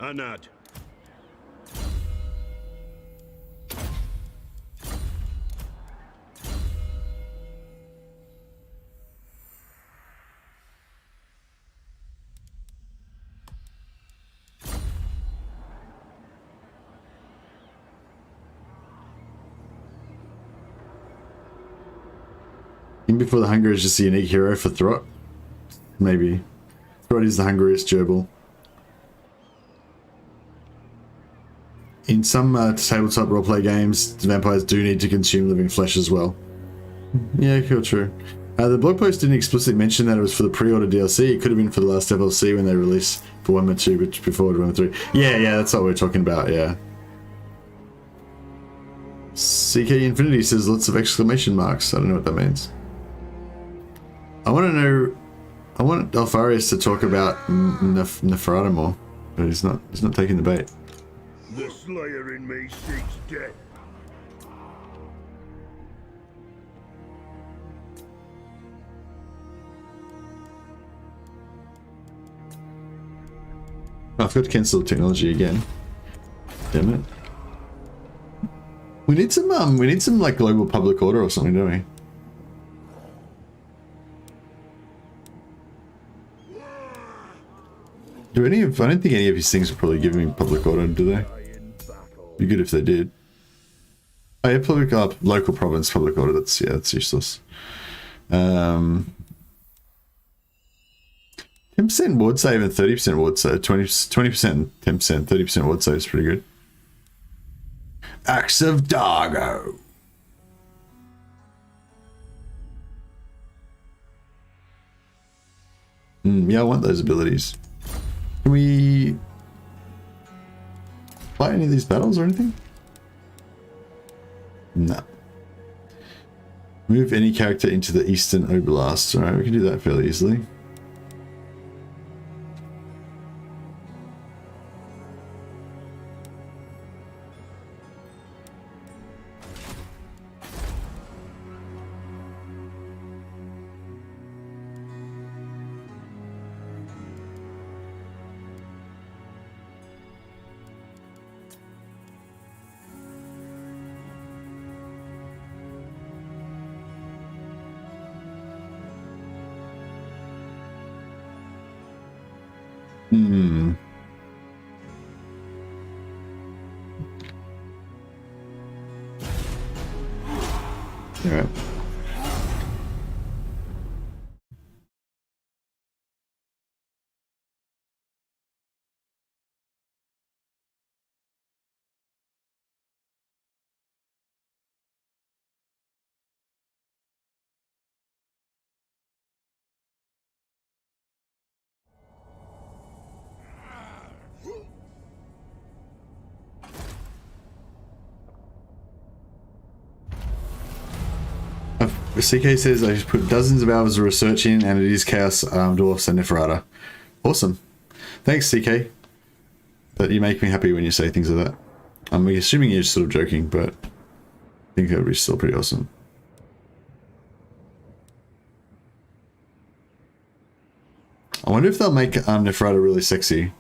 Anad. Even before the Hunger is just a unique hero for Throt. Maybe. Throt is the hungriest gerbil. In some tabletop roleplay games, the vampires do need to consume living flesh as well. Yeah, cool, true. The blog post didn't explicitly mention that it was for the pre-order DLC. It could have been for the last FLC when they released for 1 and 2, but before 1 and 3. Yeah, that's what we're talking about, yeah. CK Infinity says lots of exclamation marks. I don't know what that means. I want Alfarius to talk about Neferata more, but he's not taking the bait. The Slayer in me seeks death. I've got to cancel technology again. Damn it. We need some like global public order or something, don't we? I don't think any of these things are probably giving me public order, do they? Be good if they did. Oh yeah, local province public order, that's useless. 10% ward save and 30% ward save, 20%, 10%, 30% ward save is pretty good. Axe of Dargo. Yeah, I want those abilities. Can we fight any of these battles or anything? No. Move any character into the Eastern Oblast. Alright, we can do that fairly easily. Alright. CK says I just put dozens of hours of research in, and it is Chaos, Dwarfs, and Neferata. Awesome. Thanks, CK. But you make me happy when you say things like that. I'm assuming you're sort of joking, but I think that would be still pretty awesome. I wonder if they'll make Neferata really sexy.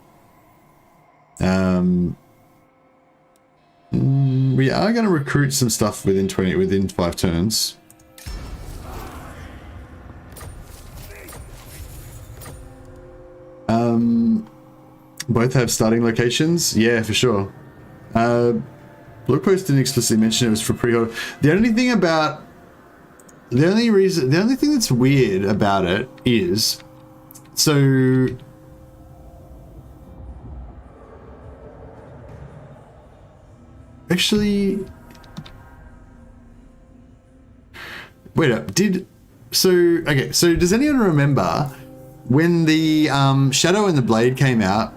We are going to recruit some stuff within 5 turns. Both have starting locations. Yeah, for sure. Blog Post didn't explicitly mention it was for pre-order. The only thing that's weird about it is, so actually, wait up. So does anyone remember when the Shadow and the Blade came out?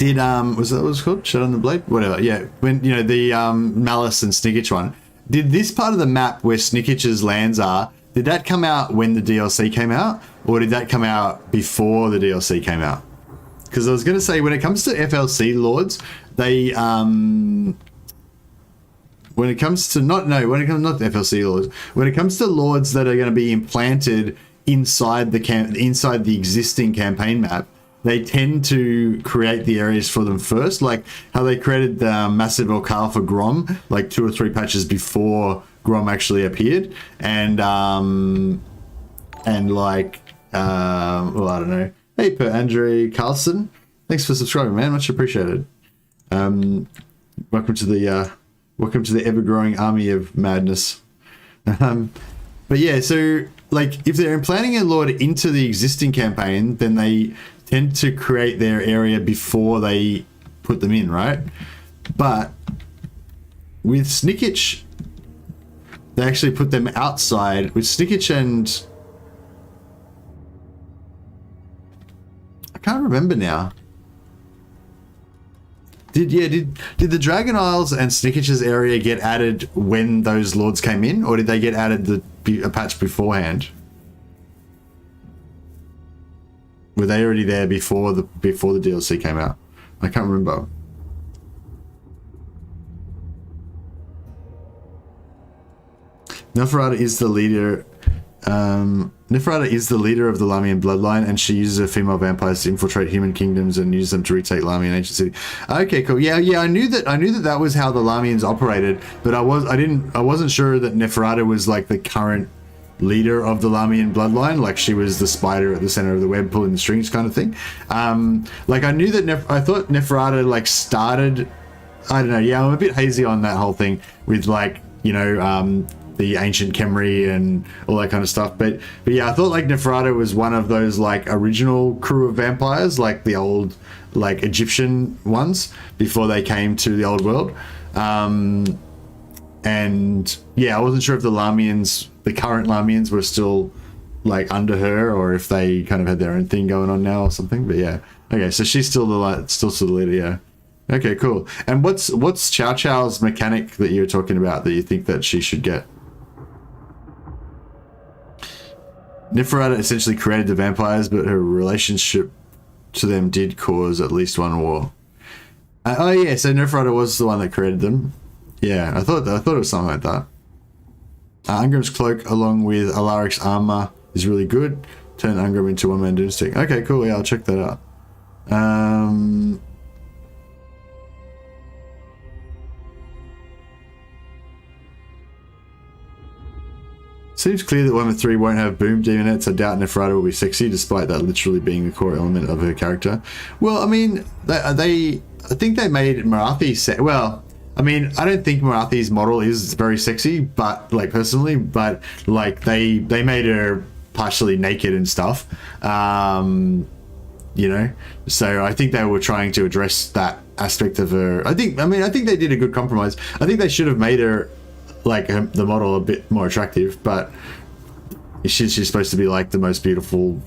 Was that what it was called? Shadow and the Blade? Whatever, yeah. When, you know, the Malice and Snickich one. Did this part of the map where Snickich's lands are, did that come out when the DLC came out? Or did that come out before the DLC came out? Because I was going to say, when it comes to FLC lords, they... when it comes to not FLC lords, when it comes to lords that are going to be implanted inside the existing campaign map, they tend to create the areas for them first, like how they created the Massive Orcal for Grom, like 2 or 3 patches before Grom actually appeared, and like well, I don't know. Hey, Per Andre Carlson, thanks for subscribing, man. Much appreciated. Welcome to the ever-growing army of madness. But yeah, so like if they're implanting a lord into the existing campaign, then they tend to create their area before they put them in, right? But with Snickich, they actually put them outside. With Snickich and... I can't remember now. Did the Dragon Isles and Snickich's area get added when those lords came in, or did they get added a patch beforehand? Were they already there before the DLC came out? I can't remember. Neferata is the leader. Neferata is the leader of the Lamian bloodline, and she uses her female vampires to infiltrate human kingdoms and use them to retake Lamian ancient city. Okay, cool. Yeah. I knew that was how the Lamians operated, but I wasn't sure that Neferata was like the current leader of the Lamian bloodline, like she was the spider at the center of the web pulling the strings kind of thing. Like I knew that I thought Neferata like started, I don't know, yeah, I'm a bit hazy on that whole thing with like, you know, the ancient Khemri and all that kind of stuff, but yeah, I thought like Neferata was one of those like original crew of vampires, like the old like Egyptian ones before they came to the old world. And yeah, I wasn't sure if the Lamians, the current Lamians, were still like under her, or if they kind of had their own thing going on now or something. But yeah, okay, so she's still the leader. Yeah. Okay, cool. And what's Chow Chow's mechanic that you were talking about that you think that she should get? Neferata essentially created the vampires, but her relationship to them did cause at least one war. Oh yeah, so Neferata was the one that created them. Yeah, I thought it was something like that. Ungrim's cloak along with Alaric's armor is really good. Turn Ungrim into one-man doomstick. Okay, cool. Yeah, I'll check that out. Seems clear that Warhammer 3 won't have boom demonettes. I doubt Neferata will be sexy, despite that literally being the core element of her character. Well, I mean, I think they made Marathi well, I mean, I don't think Marathi's model is very sexy, but like personally, but like they made her partially naked and stuff, you know. So I think they were trying to address that aspect of her. I think they did a good compromise. I think they should have made her like the model a bit more attractive, but she's supposed to be like the most beautiful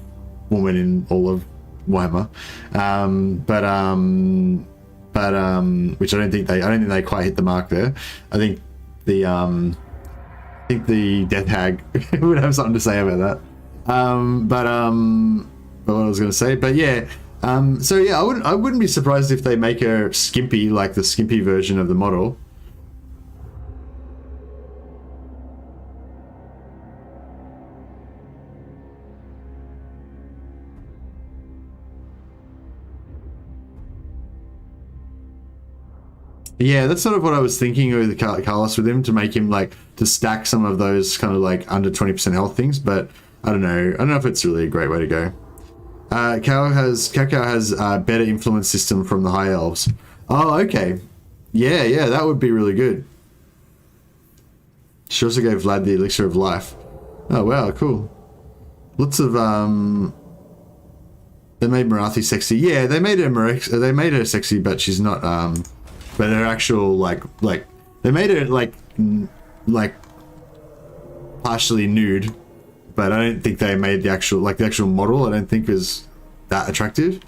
woman in all of Warhammer. But which I don't think they quite hit the mark there. I think the I think the Death Hag would have something to say about that. But what I was going to say, but yeah. So yeah, I wouldn't be surprised if they make her skimpy, like the skimpy version of the model. Yeah, that's sort of what I was thinking with Carlos with him, to make him like to stack some of those kind of like under 20% health things, but I don't know if it's really a great way to go. Kakao has a better influence system from the High Elves. Oh, okay. Yeah, that would be really good. She also gave Vlad the Elixir of Life. Oh wow, cool. Lots of they made Marathi sexy. Yeah, they made her sexy, but she's not but her actual like they made her like partially nude, but I don't think they made the actual model. I don't think is that attractive.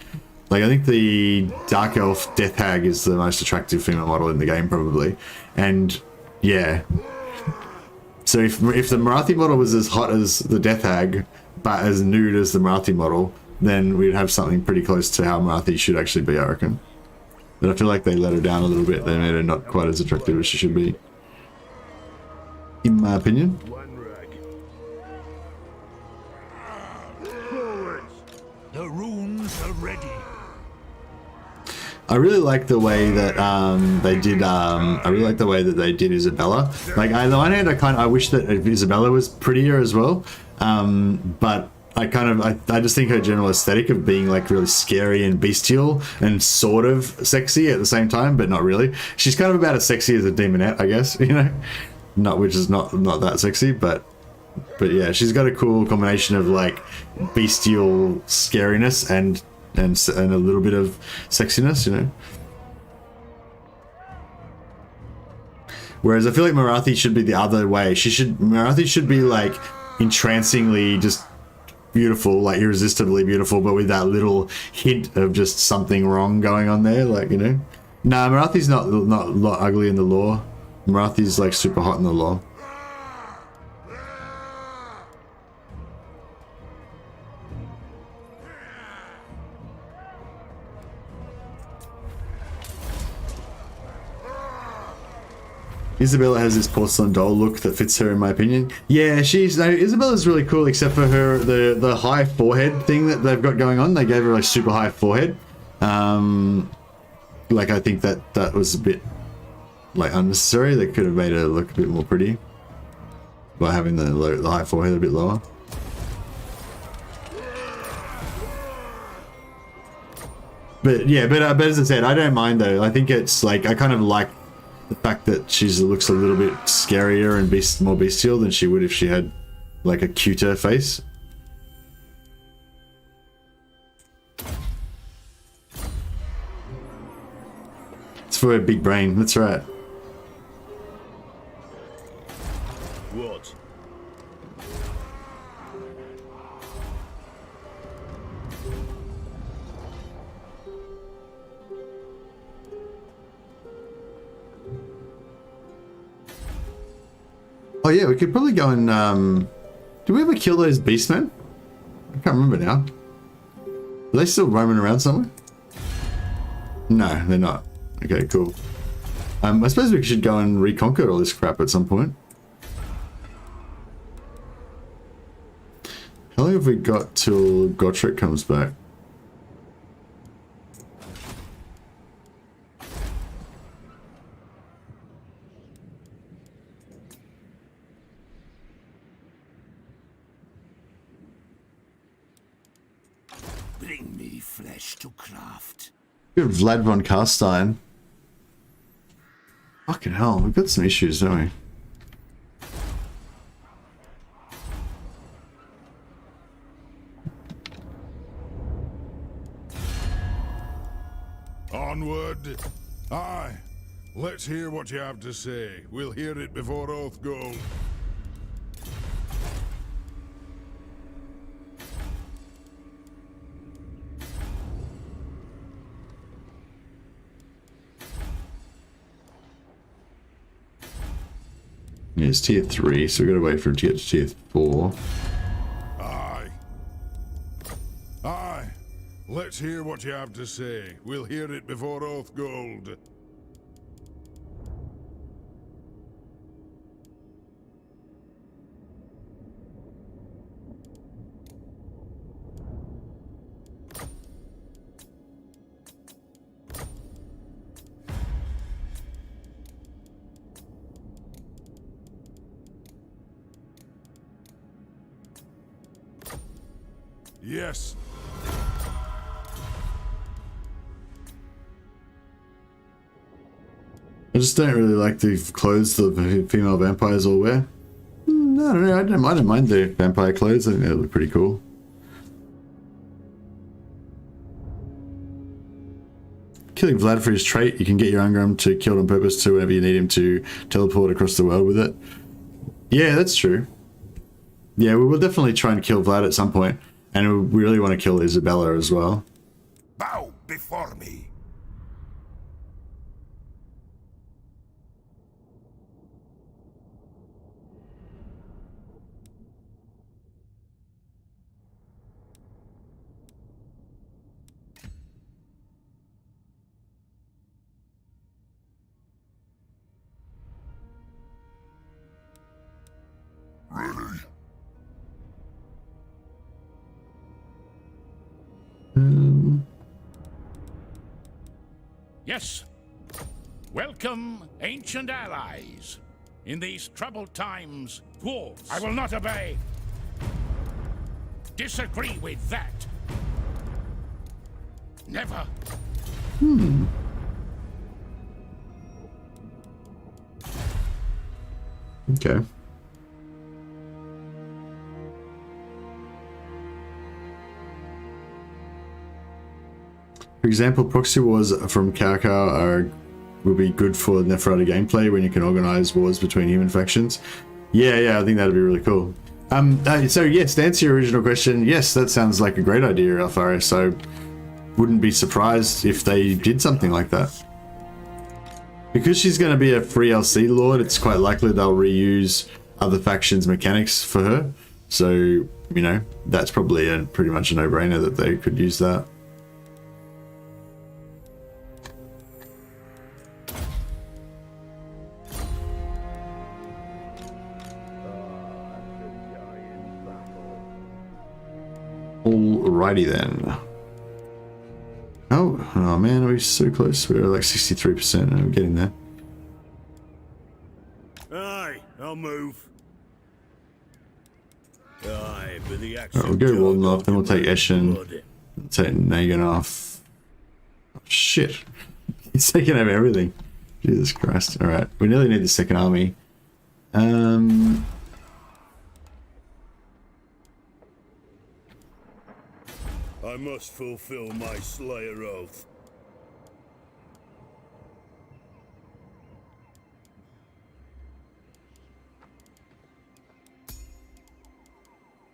Like I think the Dark Elf Death Hag is the most attractive female model in the game probably, and yeah. So if the Marathi model was as hot as the Death Hag, but as nude as the Marathi model, then we'd have something pretty close to how Marathi should actually be, I reckon. But I feel like they let her down a little bit. They made her not quite as attractive as she should be, in my opinion. The runes are ready. I really like the way that they did. I really like the way that they did Isabella. Like, on the one hand, I wish that Isabella was prettier as well. But I just think her general aesthetic of being like really scary and bestial and sort of sexy at the same time, but not really. She's kind of about as sexy as a demonette, I guess. You know, which is not that sexy, but yeah, she's got a cool combination of like bestial scariness and a little bit of sexiness, you know. Whereas I feel like Marathi should be the other way. Marathi should be like entrancingly just beautiful, like irresistibly beautiful, but with that little hint of just something wrong going on there, like, you know. Nah, Marathi's not ugly in the lore. Marathi's like super hot in the lore. Isabella has this porcelain doll look that fits her, in my opinion. Yeah, Isabella's really cool, except for her the high forehead thing that they've got going on. They gave her a super high forehead. Like I think that was a bit like unnecessary. They could have made her look a bit more pretty by having the high forehead a bit lower. But yeah, but as I said, I don't mind though. I think it's like I kind of like the fact that she looks a little bit scarier and more bestial than she would if she had like a cuter face. It's for her big brain, that's right. What? Oh yeah, we could probably go and did we ever kill those beastmen? I can't remember now. Are they still roaming around somewhere? No, they're not. Okay, cool. I suppose we should go and reconquer all this crap at some point. How long have we got till Gotrek comes back? Bring me flesh to craft. Good Vlad von Karstein. Fucking hell, we've got some issues, don't we? Onward. Aye. Let's hear what you have to say. We'll hear it before oath goes. Yeah, it's tier 3, so we gotta wait for it to get to tier 4. Aye. Aye. Let's hear what you have to say. We'll hear it before Oathgold. Yes. I just don't really like the clothes the female vampires all wear. No, I don't know. I don't mind the vampire clothes. I think they look pretty cool. Killing Vlad for his trait, you can get your Ungrim to kill on purpose too whenever you need him to teleport across the world with it. Yeah, that's true. Yeah, we will definitely try and kill Vlad at some point. And we really want to kill Isabella as well. Bow before me. Ready. Yes. Welcome, ancient allies. In these troubled times, dwarves, I will not obey. Disagree with that. Never. Okay. For example, proxy wars from Karak will be good for Neferata gameplay when you can organize wars between human factions. Yeah, I think that'd be really cool. So yes, to answer your original question, yes, that sounds like a great idea, Alfaro. So wouldn't be surprised if they did something like that. Because she's going to be a free LC lord, it's quite likely they'll reuse other factions' mechanics for her. So, you know, that's probably pretty much a no-brainer that they could use that. Alrighty then. Oh man, are we so close? We're like 63%. I'm getting there. Aye, I'll move. Aye, but the Alright, we'll go Walden off, then we'll take Eshin. Take Nagan off. Oh, shit. He's taking over everything. Jesus Christ. Alright, we nearly need the second army. I must fulfill my Slayer oath.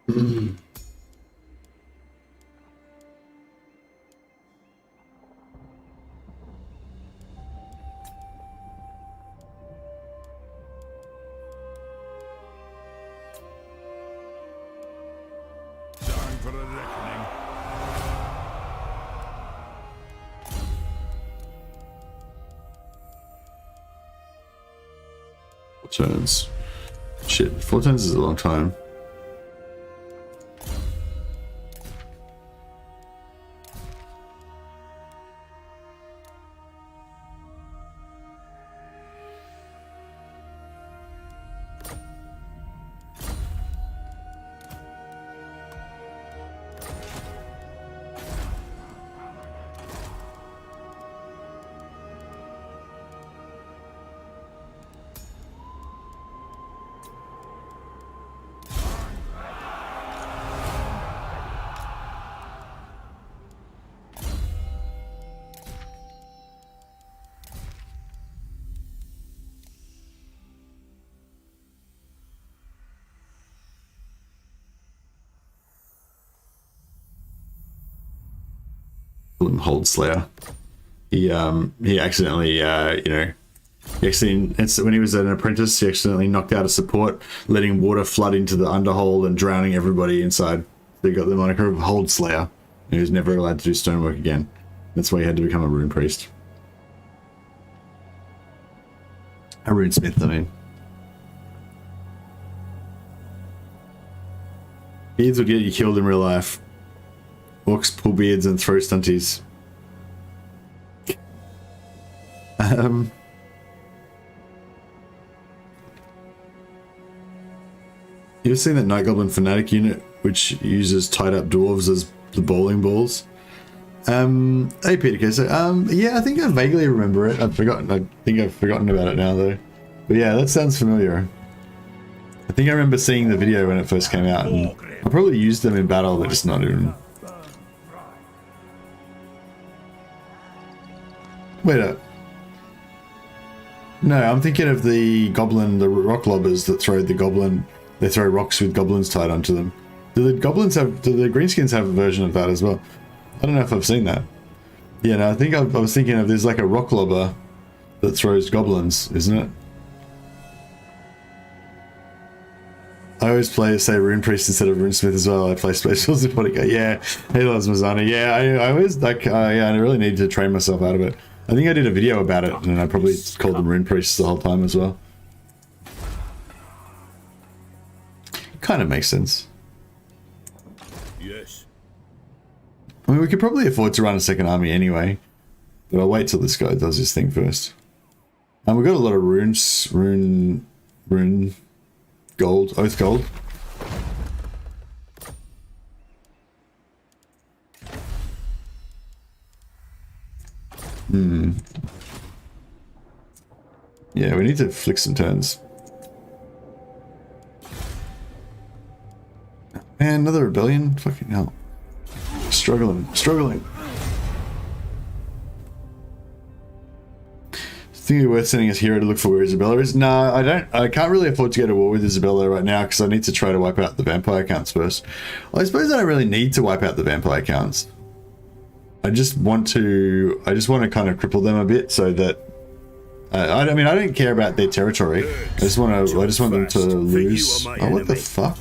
Time for a reckoning. Turns. Shit, 4 turns is a long time. Hold Slayer. He accidentally you know, When he was an apprentice, he accidentally knocked out a support, letting water flood into the underhold and drowning everybody inside. They got the moniker of Hold Slayer. He was never allowed to do stonework again. That's why he had to become a rune priest. A rune smith, I mean. Beards will get you killed in real life. Orcs pull beards and throw stunties. You ever seen that Night Goblin Fanatic unit which uses tied up dwarves as the bowling balls? Hey Peter, so yeah, I think I vaguely remember it. I think I've forgotten about it now though. But yeah, that sounds familiar. I think I remember seeing the video when it first came out, and I probably used them in battle, but just not even. Wait up. No, I'm thinking of the goblin, the rock lobbers that throw the goblin. They throw rocks with goblins tied onto them. Do the greenskins have a version of that as well? I don't know if I've seen that. Yeah, no, I think I was thinking of there's like a rock lobber that throws goblins, isn't it? I always say rune priest instead of rune smith as well. I play specials with Bodyguard. Yeah, hey loves Mazana. Yeah, I always like. Yeah, I really need to train myself out of it. I think I did a video about it, and I probably called them rune priests the whole time as well. Kind of makes sense. Yes. I mean, we could probably afford to run a second army anyway, but I'll wait till this guy does his thing first. And we've got a lot of rune gold, oath gold. Yeah, we need to flick some turns. Man, another rebellion? Fucking hell. Struggling. Think it'd be worth sending us hero to look for where Isabella is? No, I can't really afford to go to war with Isabella right now because I need to try to wipe out the vampire counts first. Well, I suppose I don't really need to wipe out the vampire counts. I just want to kind of cripple them a bit so that I mean I don't care about their territory. I just want them to lose. Oh, what the fuck?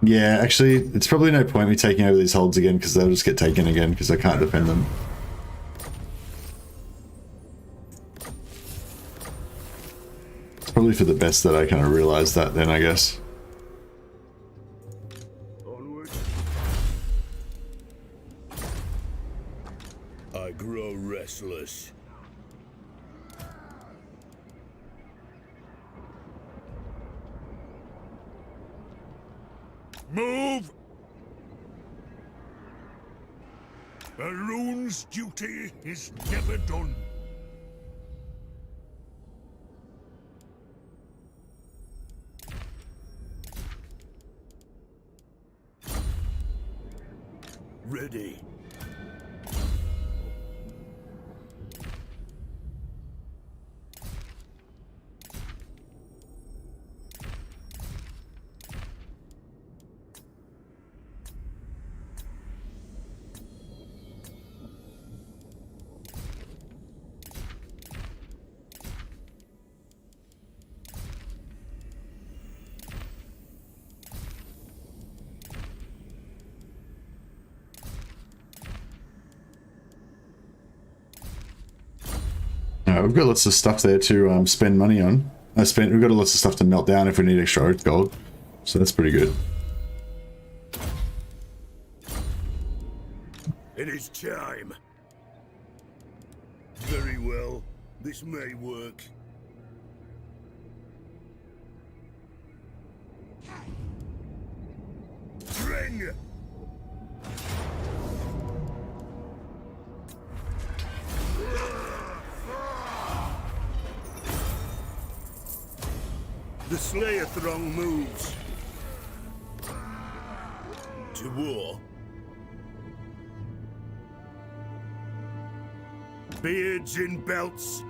Yeah, actually, it's probably no point me taking over these holds again because they'll just get taken again because I can't defend them. It's probably for the best that I kind of realize that then, I guess. Onward. I grow restless. Move! A rune's duty is never done. Ready. We've got lots of stuff there to spend money on. We've got lots of stuff to melt down if we need extra oath gold, so that's pretty good. It is time. Very well. This may work. Ring! The Slayer throng moves. To war. Beards in belts.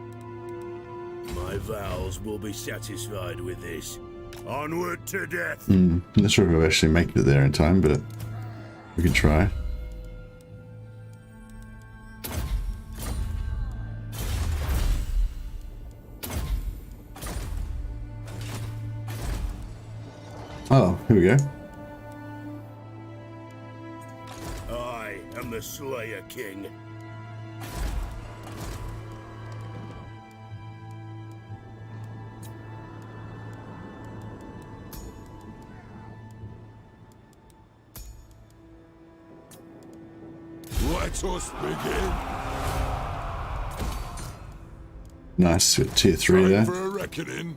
My vows will be satisfied with this. Onward to death. I'm not sure if we'll actually make it there in time, but we can try. Oh, here we go. I am the Slayer King. Let us begin. Nice, got tier 3 Time there. for a reckoning.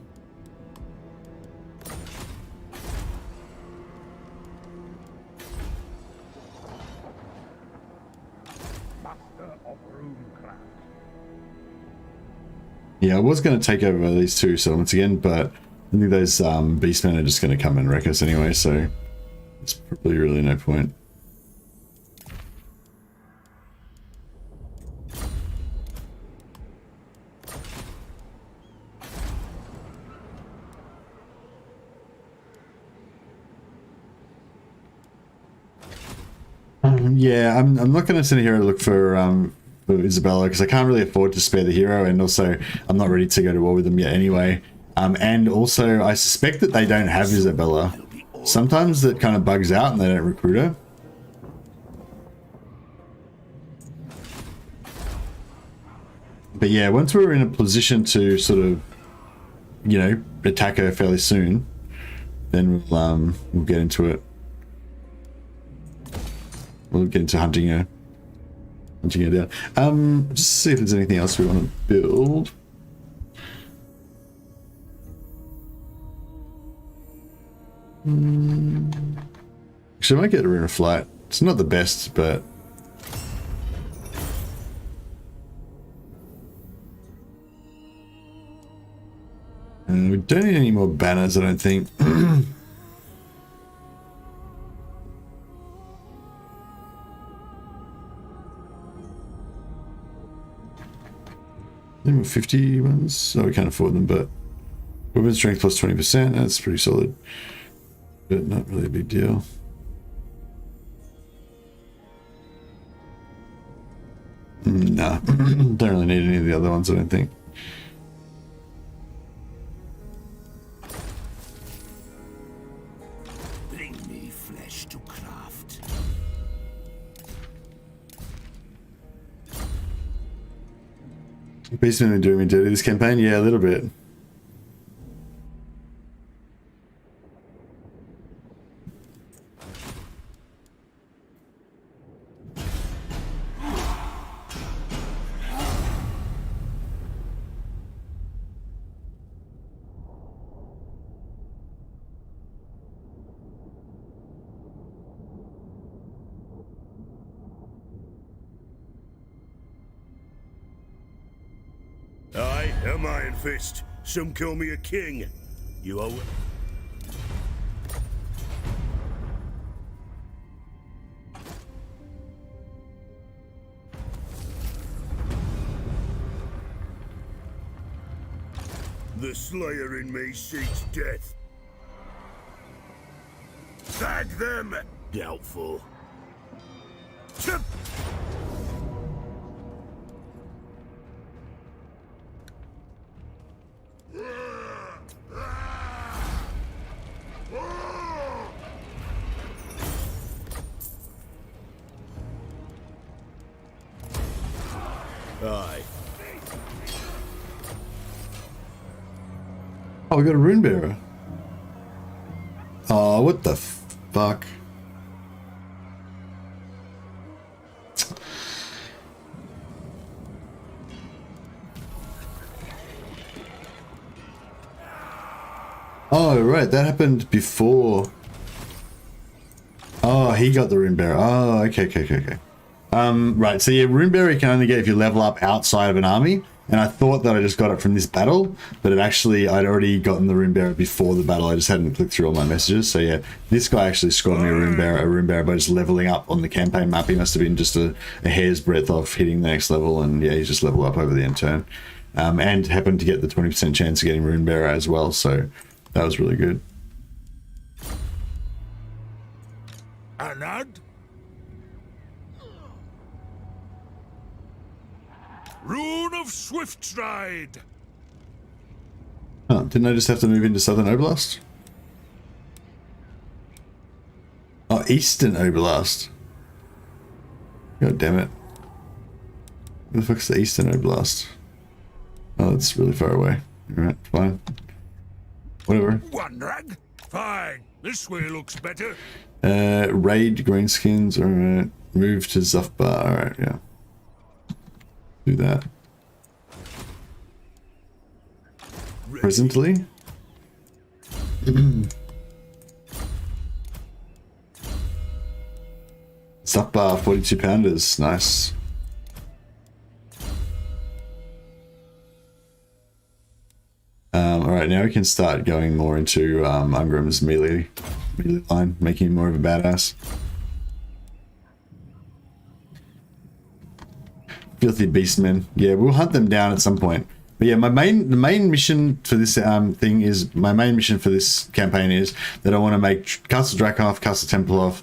Yeah, I was going to take over these 2 settlements again, but I think those beastmen are just going to come and wreck us anyway, so there's probably really no point. Yeah, I'm not going to sit here and look for Isabella because I can't really afford to spare the hero, and also I'm not ready to go to war with them yet anyway. And also I suspect that they don't have Isabella. Sometimes that kind of bugs out and they don't recruit her. But yeah, once we're in a position to sort of, you know, attack her fairly soon, then we'll get into it. We'll get into hunting her down. Just see if there's anything else we want to build. Actually, I might get a Rune of Flight. It's not the best, but we don't need any more banners, I don't think. Maybe 50 ones, so we can't afford them, but weapon strength plus 20%, that's pretty solid, but not really a big deal. Nah, don't really need any of the other ones, I don't think. Bring me flesh to craft. Beastmen are doing me dirty this campaign? Yeah, a little bit. I am Ironfist. Some call me a king. You are... The Slayer in me seeks death. Tag them! Doubtful. Chip! Aye. Oh, we got a rune bearer. Oh, what the fuck? Oh, right, that happened before. Oh, he got the rune bearer. Oh, okay. Right, so yeah, rune bearer you can only get if you level up outside of an army. And I thought that I just got it from this battle, but I'd already gotten the rune bearer before the battle. I just hadn't clicked through all my messages. So yeah, this guy actually scored me a rune bearer by just leveling up on the campaign map. He must have been just a hair's breadth off hitting the next level, and yeah, he's just leveled up over the end turn. And happened to get the 20% chance of getting rune bearer as well, so that was really good. Anad? Rune of Swift Stride. Oh, didn't I just have to move into Southern Oblast? Oh, Eastern Oblast. God damn it. Where the fuck's the Eastern Oblast? Oh, it's really far away. Alright, fine. Whatever. One rag? Fine. This way looks better. Raid greenskins. Alright. Move to Zufbar. Alright, yeah. Do that. Presently? Zufbar 42 pounders. Nice. Alright, now we can start going more into Ungrim's melee line, making him more of a badass. Filthy beastmen. Yeah, we'll hunt them down at some point. But yeah, the main mission for this campaign is that I want to make Castle Drakenhof, Castle Tempelhof,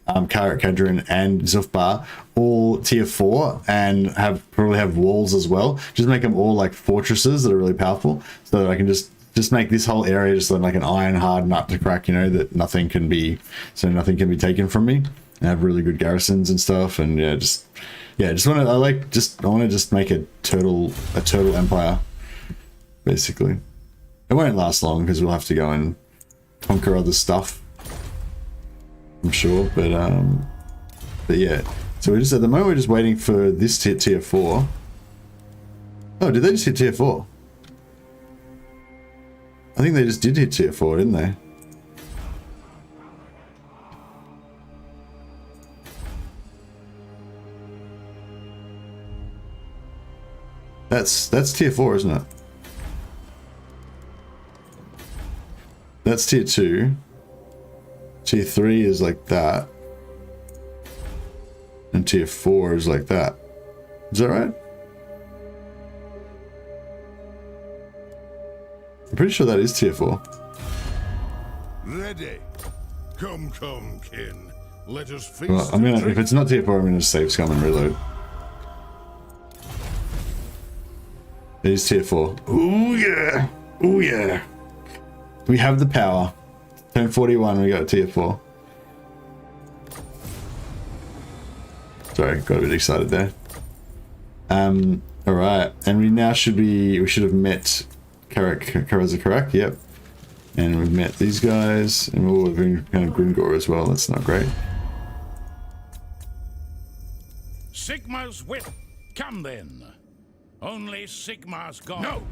Karak, Kadrin, and Zufbar all tier 4 and probably have walls as well. Just make them all like fortresses that are really powerful, so that I can just make this whole area just like an iron hard nut to crack. You know, that nothing can be taken from me. And have really good garrisons and stuff. And I want to just make a turtle empire, basically. It won't last long because we'll have to go and conquer other stuff, I'm sure, but yeah. So we're just at the moment we're just waiting for this tier 4. Oh, did they just hit tier 4? I think they just did hit tier 4, didn't they? That's tier 4, isn't it? That's tier 2. Tier 3 is like that. And tier 4 is like that. Is that right? I'm pretty sure that is tier 4. Ready. Come, kin. Let us feast. Well, if it's not tier 4, I'm gonna save scum and reload. It is tier 4. Ooh yeah! Ooh yeah! We have the power. Turn 41, we got tier 4. Sorry, got a bit excited there. Alright, and we should have met Karak, yep. And we've met these guys, and we've been kind of Grimgor as well, that's not great. Sigma's whip, come then. Only Sigma's God. No!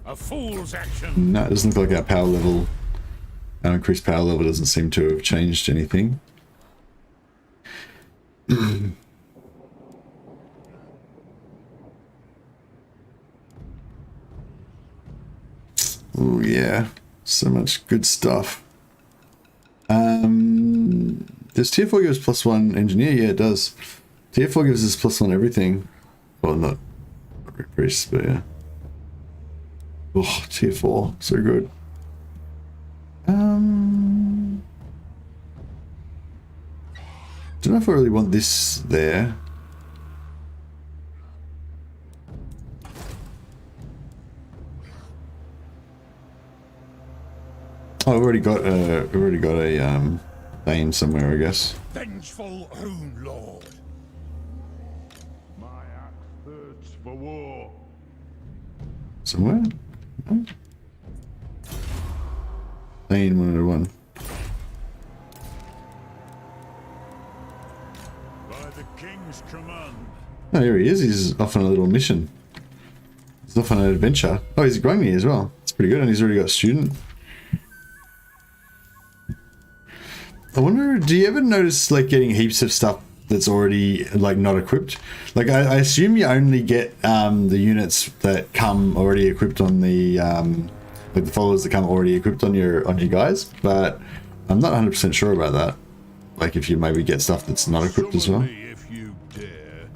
A fool's action. No, it doesn't look like our power level, our increased power level doesn't seem to have changed anything. Oh yeah, so much good stuff. Does tier 4 give us +1 engineer? Yeah, it does. Tier 4 gives us +1 everything. Well, not priest, but yeah. Oh, tier 4, so good. Don't know if I really want this there. Oh, we've already got a Thane somewhere, I guess. Vengeful Rune Lord. My axe thirsts for war. Somewhere? No? Thane 101. By the king's command. Oh, here he is. He's off on a little mission. He's off on an adventure. Oh, he's growing me as well. That's pretty good, and he's already got a student. I wonder, do you ever notice like getting heaps of stuff that's already like not equipped? Like I assume you only get the units that come already equipped on the like the followers that come already equipped on your guys, but I'm not 100% sure about that. Like if you maybe get stuff that's not equipped as well. If you dare.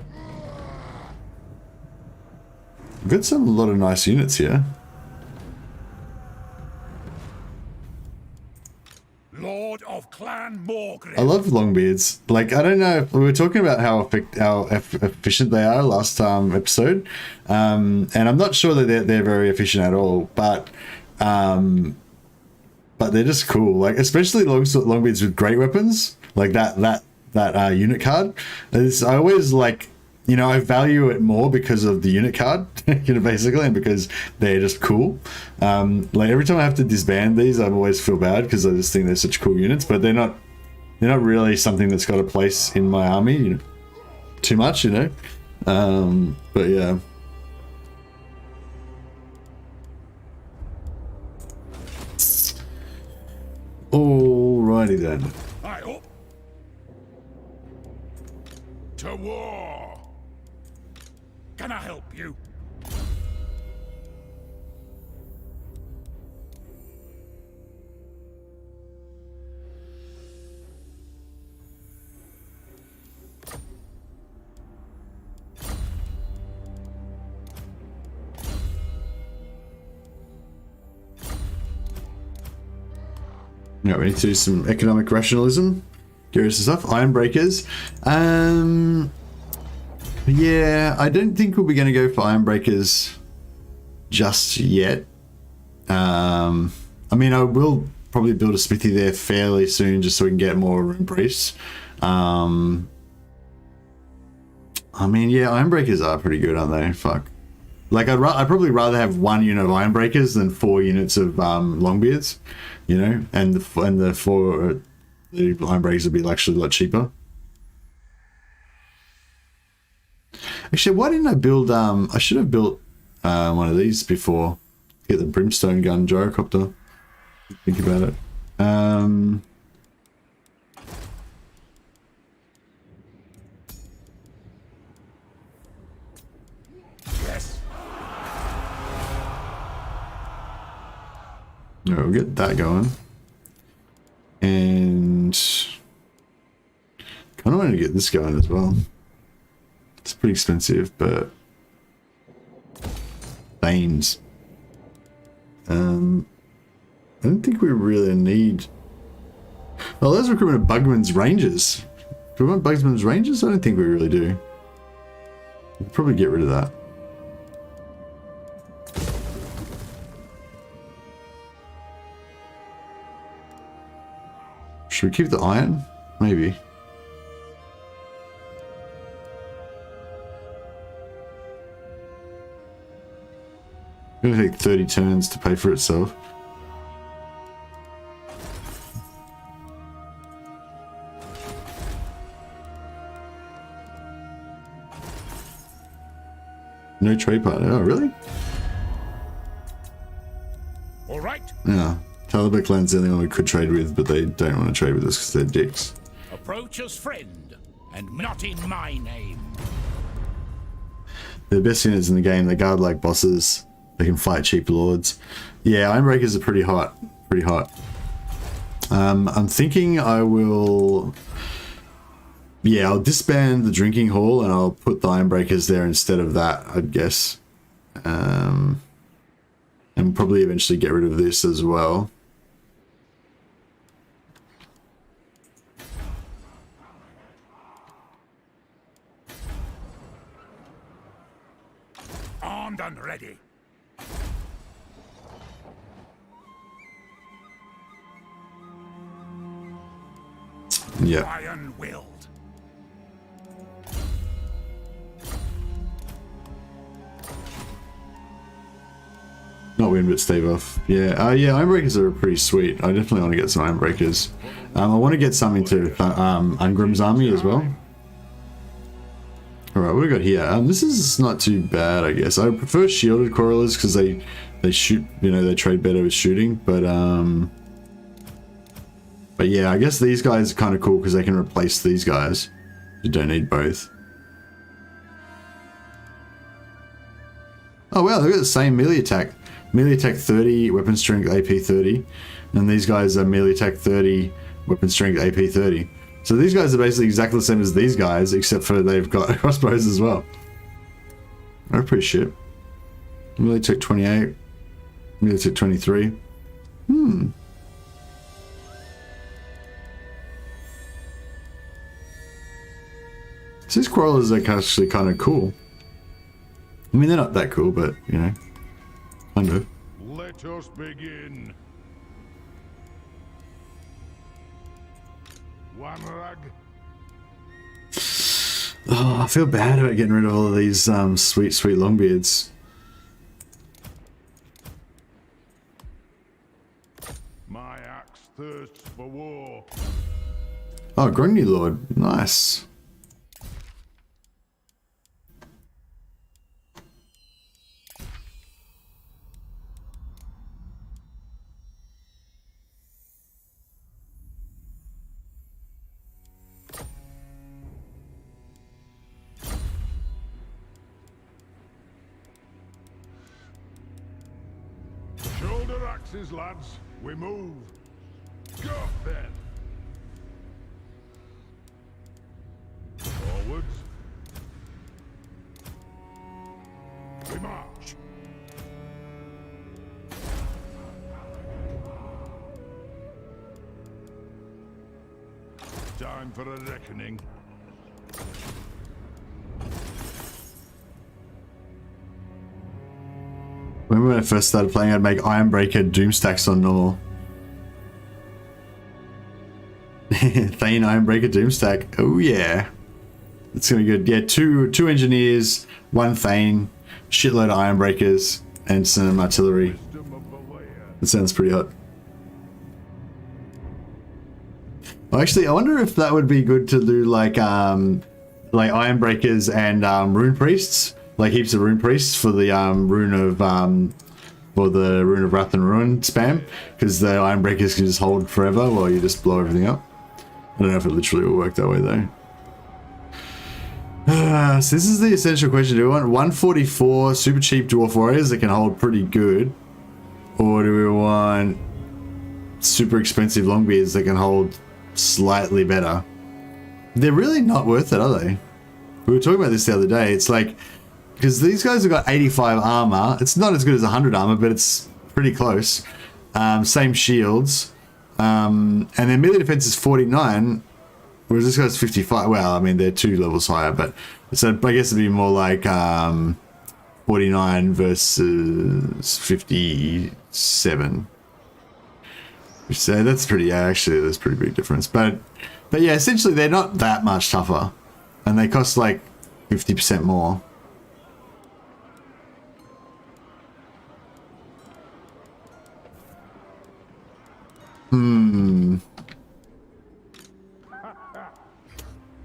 We've got a lot of nice units here. Lord of Clan Morgrim. I love Longbeards. Like, I don't know if we were talking about how efficient they are last episode, and I'm not sure that they're very efficient at all. But but they're just cool. Like especially longbeards with great weapons, like that unit card. I always like, you know, I value it more because of the unit card, you know, basically, and because they're just cool. Like every time I have to disband these, I always feel bad because I just think they're such cool units, but they're not really something that's got a place in my army, you know, too much, you know. But yeah. Alrighty then. I hope. To war. Can I help you? Yeah, we need to do some economic rationalism. Curious stuff. Ironbreakers. Yeah, I don't think we'll be going to go for Ironbreakers just yet. I mean, I will probably build a smithy there fairly soon just so we can get more rune priests. I mean, yeah, Ironbreakers are pretty good, aren't they? Fuck. Like, I'd probably rather have 1 unit of Ironbreakers than 4 units of Longbeards, you know? And the 4 the Ironbreakers would be actually a lot cheaper. Actually, why didn't I build, I should have built one of these before. Get the brimstone gun gyrocopter. Think about it. Yes. No, we'll get that going. And kind of want to get this going as well. It's pretty expensive, but Thanes. I don't think we really need. Oh, let's recruit Bugman's Rangers. Do we want Bugman's Rangers? I don't think we really do. We'll probably get rid of that. Should we keep the iron? Maybe. It's gonna take 30 turns to pay for itself. No trade partner. Oh, really? All right. Yeah. Talibek Land's the only one we could trade with, but they don't want to trade with us because they're dicks. Approach as friend, and not in my name. They're the best units in the game. They guard like bosses. They can fight cheap lords. Yeah, Ironbreakers are pretty hot. Pretty hot. I'm thinking I will... Yeah, I'll disband the drinking hall and I'll put the Ironbreakers there instead of that, I'd guess. And probably eventually get rid of this as well. Armed and ready. Yeah. Iron-willed. Not win, but stave off. Yeah, yeah, Ironbreakers are pretty sweet. I definitely want to get some Ironbreakers. I want to get some into Ungrim's army as well. Alright, what do we got here? This is not too bad, I guess. I prefer shielded Quarrelers because they shoot, you know, they trade better with shooting, but yeah, I guess these guys are kind of cool because they can replace these guys. You don't need both. Oh wow, they've got the same melee attack. Melee attack 30, weapon strength AP 30. And these guys are melee attack 30, weapon strength AP 30. So these guys are basically exactly the same as these guys, except for they've got crossbows as well. They're pretty shit. Melee attack 28. Melee attack 23. So these Quarrelers are actually kind of cool. I mean, they're not that cool, but, you know, kind of. Let us begin. One rug. Oh, I feel bad about getting rid of all of these sweet longbeards. My axe thirsts for war. Oh, Grungy Lord. Nice. Shoulder axes, lads. We move. Go then. Forwards. We march. Time for a reckoning. Remember when I first started playing, I'd make Ironbreaker Doomstacks on normal. Thane Ironbreaker Doomstack. Oh yeah. It's gonna be good. Yeah, two engineers, one Thane, shitload of Ironbreakers, and some artillery. That sounds pretty hot. Well, actually, I wonder if that would be good to do like Ironbreakers and Rune Priests. Like heaps of Rune Priests for the Rune of Wrath and Ruin spam, because the Ironbreakers can just hold forever while you just blow everything up. I don't know if it literally will work that way though. So this is the essential question. Do we want 144 super cheap Dwarf Warriors that can hold pretty good? Or do we want super expensive Longbeards that can hold slightly better? They're really not worth it, are they? We were talking about this the other day. It's like, because these guys have got 85 armor. It's not as good as 100 armor, but it's pretty close. Same shields. And their melee defense is 49, whereas this guy's 55. Well, I mean, they're 2 levels higher, but so I guess it'd be more like 49 versus 57. So that's pretty, yeah, actually, there's a pretty big difference. But yeah, essentially, they're not that much tougher, and they cost like 50% more.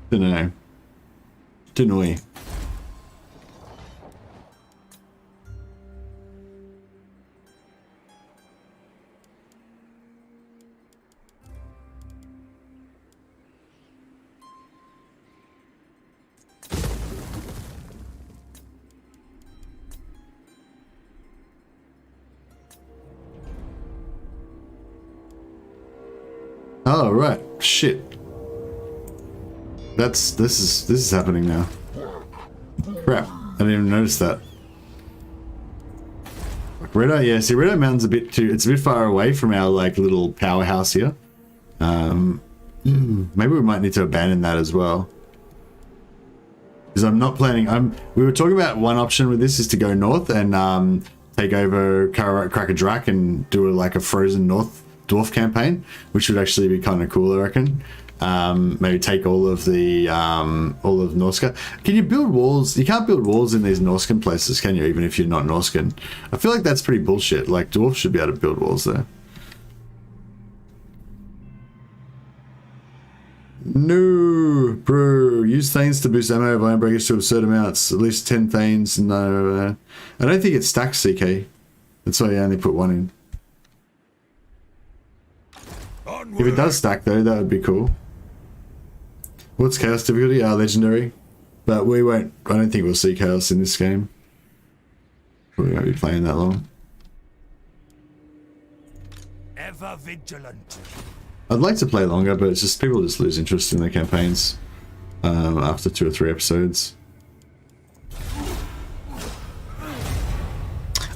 Dunno. Dunno. Oh right, shit. This is happening now. Crap, I didn't even notice that. Red Eye, yeah. See, Red Eye Mountain's it's a bit far away from our like little powerhouse here. Maybe we might need to abandon that as well. Because I'm not planning. We were talking about one option with this is to go north and take over Karak and do like a frozen north dwarf campaign, which would actually be kind of cool, I reckon. Maybe take all of Norska. Can you build walls? You can't build walls in these Norscan places, can you? Even if you're not Norscan. I feel like that's pretty bullshit. Like dwarves should be able to build walls there. No, bro. Use Thanes to boost ammo of Ironbreakers to absurd amounts. At least 10 Thanes. No, I don't think it stacks CK. That's why I only put 1 in. Onward. If it does stack though, that would be cool. What's chaos difficulty? Legendary. But we won't, I don't think we'll see chaos in this game. We won't be playing that long. Ever vigilant. I'd like to play longer, but it's just people just lose interest in the campaigns after 2 or 3 episodes.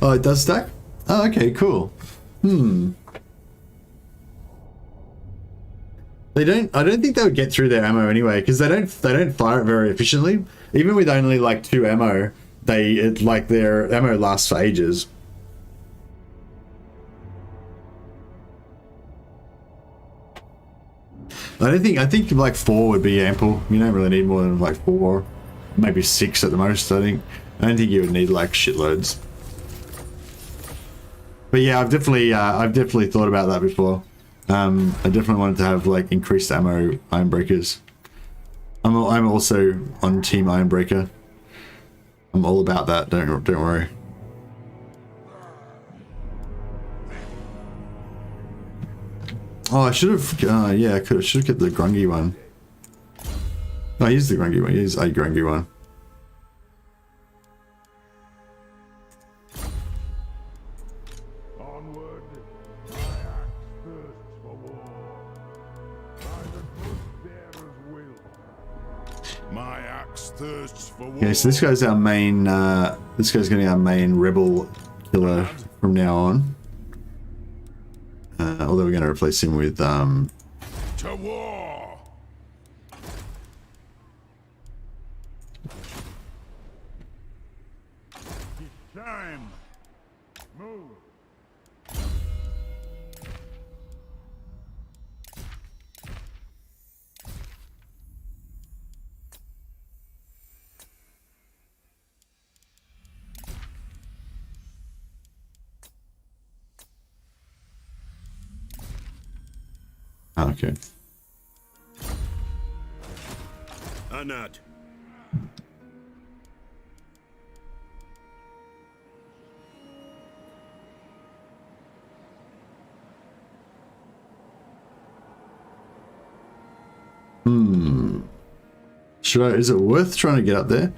Oh, it does stack? Oh, okay, cool. I don't think they would get through their ammo anyway, because they don't fire it very efficiently. Even with only like 2 ammo, their ammo lasts for ages. I think like 4 would be ample. You don't really need more than like 4, maybe 6 at the most. I don't think you would need like shitloads. But yeah, I've definitely thought about that before. I definitely wanted to have like increased ammo Ironbreakers. I'm also on Team Ironbreaker. I'm all about that. Don't worry. Oh, I should have. Yeah, I should have kept the Grungy one. No, I used the Grungy one. Use a Grungy one. Onward, my axe thirsts for war. By the good bearer's will. My axe thirsts for war. Okay, so this guy's our main. This guy's gonna be our main rebel killer from now on. Although we're gonna replace him with To war! It's time. Move. okay. Anad. Should I? Is it worth trying to get up there?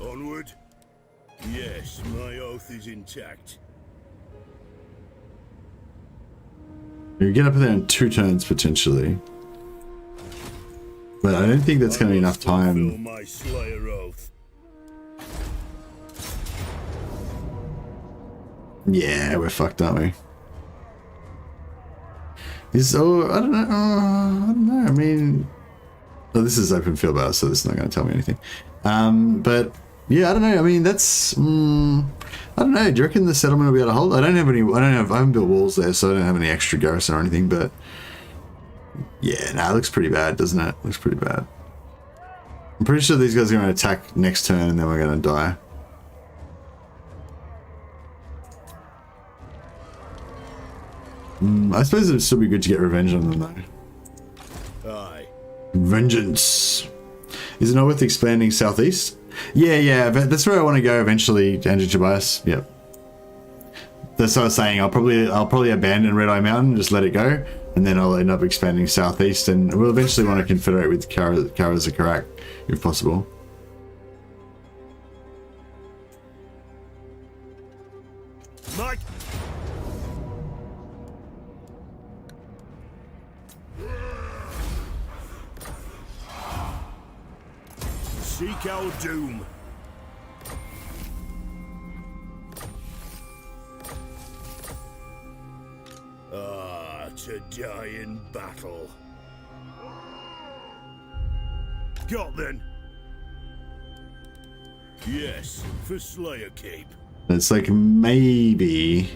Onward. Yes, my oath is intact. You get up there in 2 turns potentially, but I don't think that's going to be enough Fulfill time. my Slayer oath. Yeah, we're fucked, aren't we? I don't know. I don't know. I mean, oh, this is open field battle, so this is not going to tell me anything. But yeah, I don't know. I mean, that's I don't know. Do you reckon the settlement will be able to hold? I haven't built walls there, so I don't have any extra garrison or anything. But yeah, nah, it looks pretty bad, doesn't it? Looks pretty bad. I'm pretty sure these guys are going to attack next turn, and then we're going to die. I suppose it'd still be good to get revenge on them, though. Aye. Vengeance. Is it not worth expanding southeast? Yeah, but that's where I want to go eventually, Andrew Tobias. Yep. That's what I was saying. I'll probably abandon Red Eye Mountain, just let it go, and then I'll end up expanding southeast, and we'll eventually want to confederate with Karak, if possible. Mike. Seek our doom. To die in battle. Got then. Yes, for Slayer Keep. It's like maybe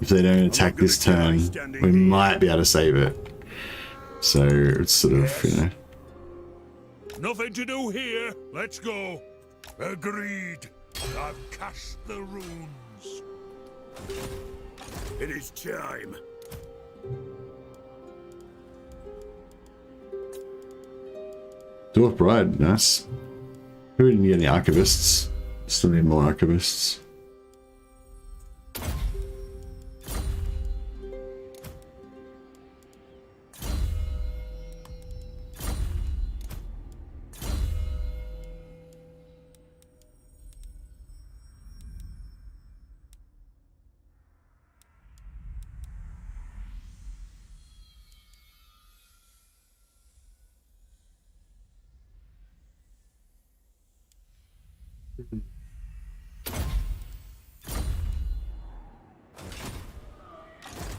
if they don't attack this turn, we might be able to save it. So it's sort of, you know. Nothing to do here. Let's go. Agreed. I've cast the runes. It is time. Dwarf Bride, nice. We didn't get any archivists. Still need more archivists.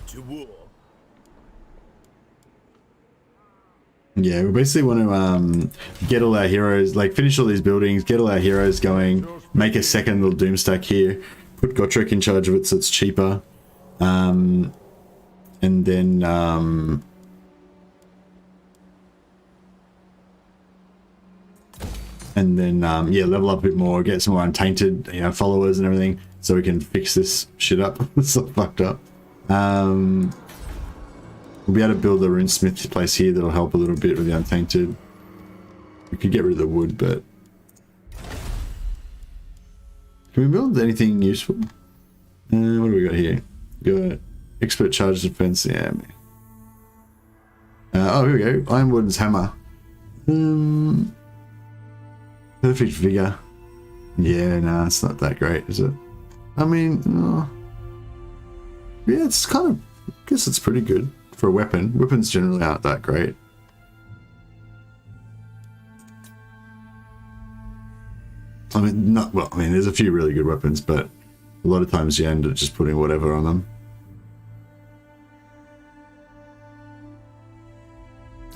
To war. Yeah, we basically want to get all our heroes, like finish all these buildings, get all our heroes going, make a second little doom stack here, Put Gotrek in charge of it so it's cheaper. And then yeah, level up a bit more, get some more untainted, you know, followers and everything, so we can fix this shit up. It's so fucked up. We'll be able to build a runesmith place here that'll help a little bit with the untainted. We could get rid of the wood, but can we build anything useful? What do we got here? Got expert charge defense. Yeah. Oh, here we go. Ironwood's hammer. Perfect vigor. Yeah, nah, it's not that great, is it? I mean, yeah, it's kind of. I guess it's pretty good for a weapon. Weapons generally aren't that great. I mean, not well. I mean, there's a few really good weapons, but a lot of times you end up just putting whatever on them.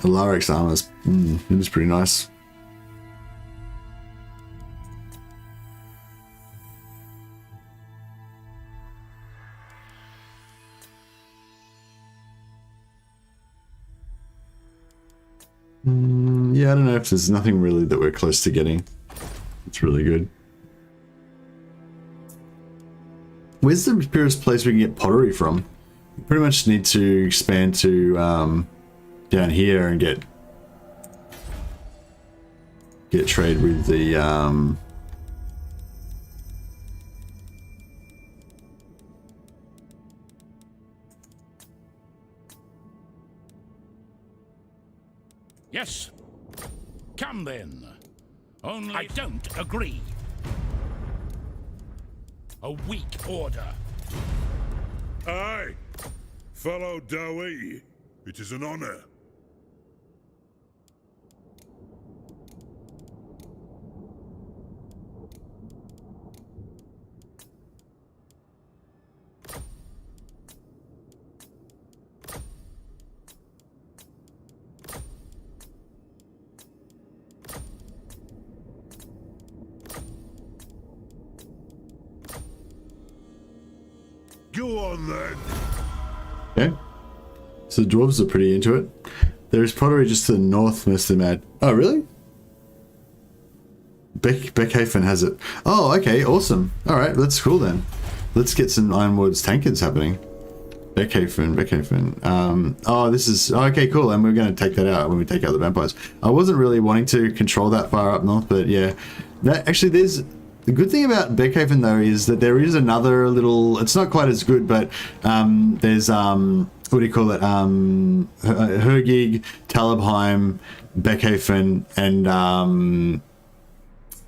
The Larex armor is it is pretty nice. Yeah, I don't know if there's nothing really that we're close to getting. It's really good. Where's the purest place we can get pottery from? We pretty much need to expand to down here and get trade with the Yes. Come then. Only I don't agree. A weak order. Aye, fellow Dowie, it is an honor. Go on then. Okay. So the dwarves are pretty into it. There is pottery just to the north, most of them add. Oh, really? Beckhaven has it. Oh, okay, awesome. Alright, that's cool then. Let's get some Ironwood's tankards happening. Beckhaven. Oh, this is... okay, cool. And we're going to take that out when we take out the vampires. I wasn't really wanting to control that far up north, but yeah. That actually, there's... The good thing about Beckhaven though is that there is another little, it's not quite as good, but there's what do you call it, Hergig, Talabheim, Beckhaven, and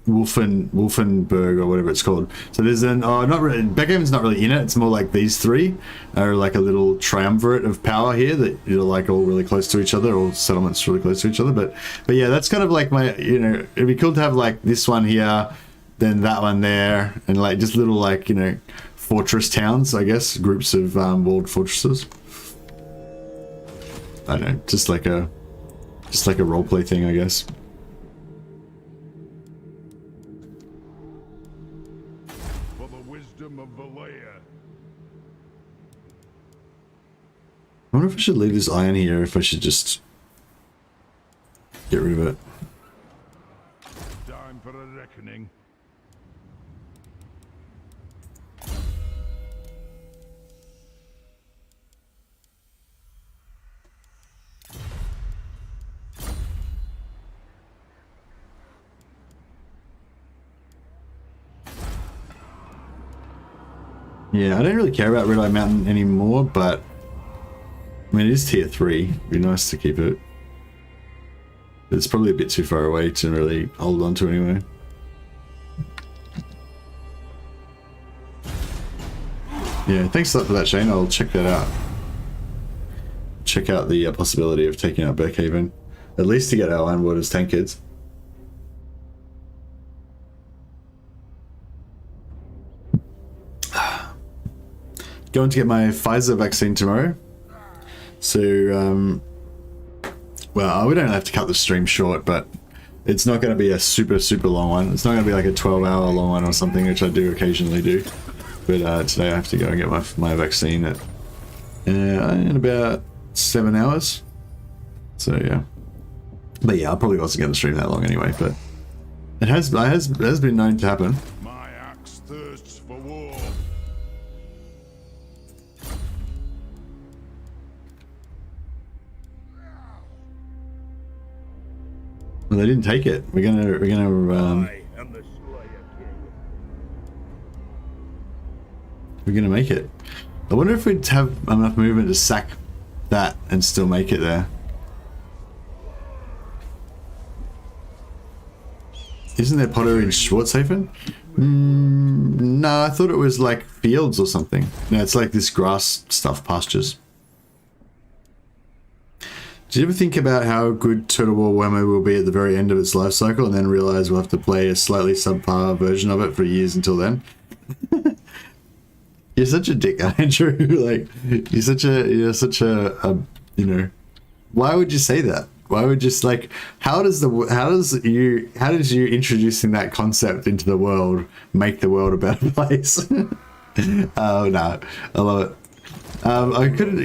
Wolfenburg or whatever it's called. So there's an not really, Beckhaven's not really in it. It's more like these three are like a little triumvirate of power here that are like all really close to each other, all settlements really close to each other. But yeah, that's kind of like my, you know, it'd be cool to have like this one here, then that one there, and like just little like, you know, fortress towns, I guess, groups of walled fortresses. I don't know, just like a roleplay thing, I guess. For the wisdom of Valea. I wonder if I should leave this iron here, or if I should just get rid of it. Time for a reckoning. Yeah, I don't really care about Red Eye Mountain anymore, but I mean, it is tier 3. It'd be nice to keep it. It's probably a bit too far away to really hold on to anyway. Yeah, thanks a lot for that, Shane. I'll check that out. Check out the possibility of taking out Beckhaven. At least to get our Ironwood as tankards. Going to get my Pfizer vaccine tomorrow. So, well, we don't have to cut the stream short, but it's not going to be a super long one. It's not going to be like a 12-hour long one or something, which I do occasionally do. But today I have to go and get my vaccine in about 7 hours. So yeah. But yeah, I'll probably also get the stream that long anyway. But it has been known to happen. My axe thirsts for war. Well, they didn't take it. We're gonna I am the Slayer King. we're gonna make it. I wonder if we'd have enough movement to sack that and still make it there. Isn't there pottery in Schwarzhafen? No, I thought it was like fields or something. No, it's like this grass stuff, pastures. Did you ever think about how good Total War Warhammer will be at the very end of its life cycle and then realize we'll have to play a slightly subpar version of it for years until then? You're such a dick, Andrew. Like, you're such a you know, why would you say that? Why would just like, how does you introducing that concept into the world make the world a better place? Oh no, I love it. I couldn't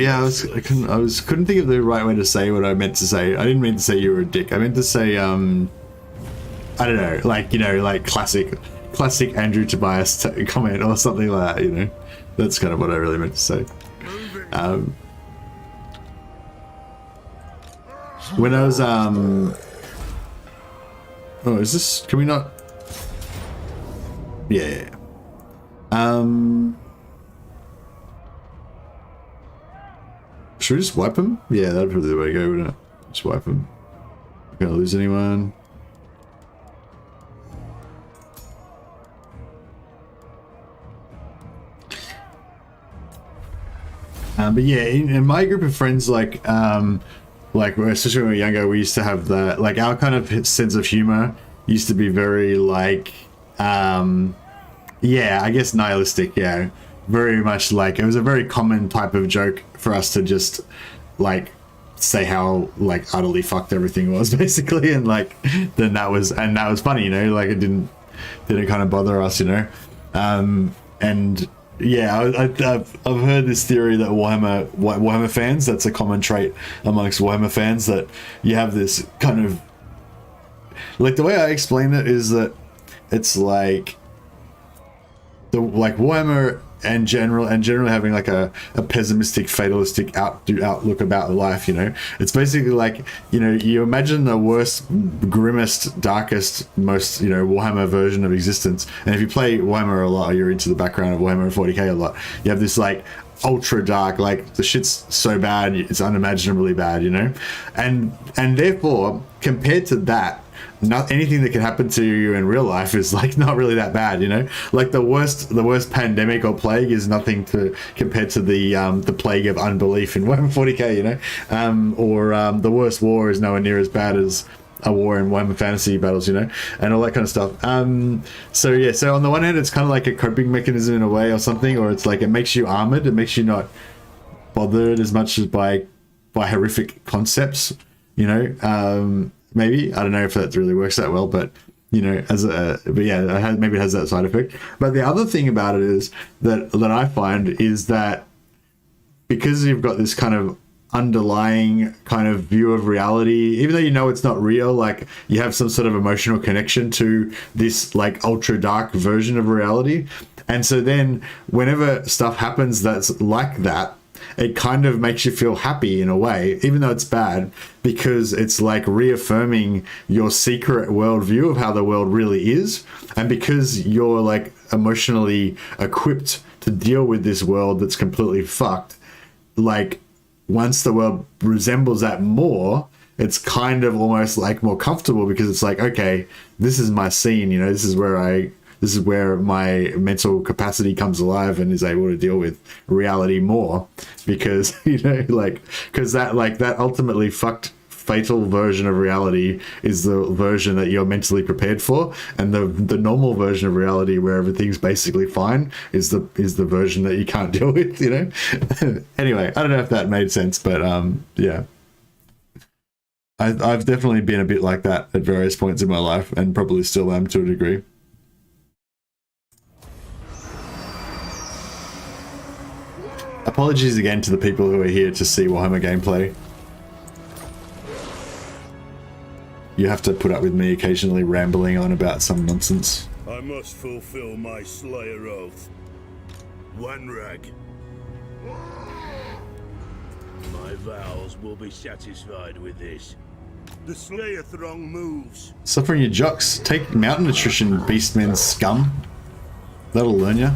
think of the right way to say what I meant to say. I didn't mean to say you were a dick. I meant to say I don't know, like, you know, like classic Andrew Tobias comment or something like that, you know. That's kind of what I really meant to say. When I was oh, is this, can we not? Yeah. Should we just wipe him? Yeah, that'd probably be the way to go, wouldn't it? Just wipe him. Not gonna lose anyone. But yeah, in my group of friends, like especially when we were younger, we used to have that, like, our kind of sense of humor used to be very like, yeah, I guess nihilistic. Yeah, very much like, it was a very common type of joke for us to just like say how like utterly fucked everything was, basically, and like then that was funny, you know, like it didn't kind of bother us, you know. And yeah, I've heard this theory that Warhammer fans, that's a common trait amongst Warhammer fans, that you have this kind of, like, the way I explain it is that it's like Warhammer and generally having like a pessimistic, fatalistic outlook about life, you know. It's basically like, you know, you imagine the worst, grimmest, darkest, most, you know, Warhammer version of existence, and if you play Warhammer a lot, or you're into the background of Warhammer 40k a lot, you have this like ultra dark, like the shit's so bad it's unimaginably bad, you know, and therefore compared to that, not anything that can happen to you in real life is like not really that bad, you know. Like the worst pandemic or plague is nothing to compared to the plague of unbelief in Warhammer 40k, you know, or the worst war is nowhere near as bad as a war in Warhammer fantasy battles, you know, and all that kind of stuff. So yeah, so on the one hand, it's kind of like a coping mechanism in a way or something, or it's like it makes you armored, it makes you not bothered as much as by horrific concepts, you know. Maybe, I don't know if that really works that well, but you know, but yeah, maybe it has that side effect. But the other thing about it is that I find is that because you've got this kind of underlying kind of view of reality, even though you know it's not real, like you have some sort of emotional connection to this like ultra dark version of reality. And so then whenever stuff happens that's like that, it kind of makes you feel happy in a way, even though it's bad, because it's like reaffirming your secret worldview of how the world really is. And because you're like emotionally equipped to deal with this world that's completely fucked, like once the world resembles that more, it's kind of almost like more comfortable, because it's like, okay, this is my scene, you know, this is where my mental capacity comes alive and is able to deal with reality more, because, you know, like, because that ultimately fucked fatal version of reality is the version that you're mentally prepared for, and the normal version of reality where everything's basically fine is the version that you can't deal with, you know. Anyway, I don't know if that made sense, but yeah, I've definitely been a bit like that at various points in my life, and probably still am to a degree. apologies again to the people who are here to see Warhammer gameplay. You have to put up with me occasionally rambling on about some nonsense. I must fulfill my Slayer oath. One rag. My vows will be satisfied with this. The Slayer throng moves. Suffering your jocks. Take mountain attrition, beastmen scum. That'll learn ya.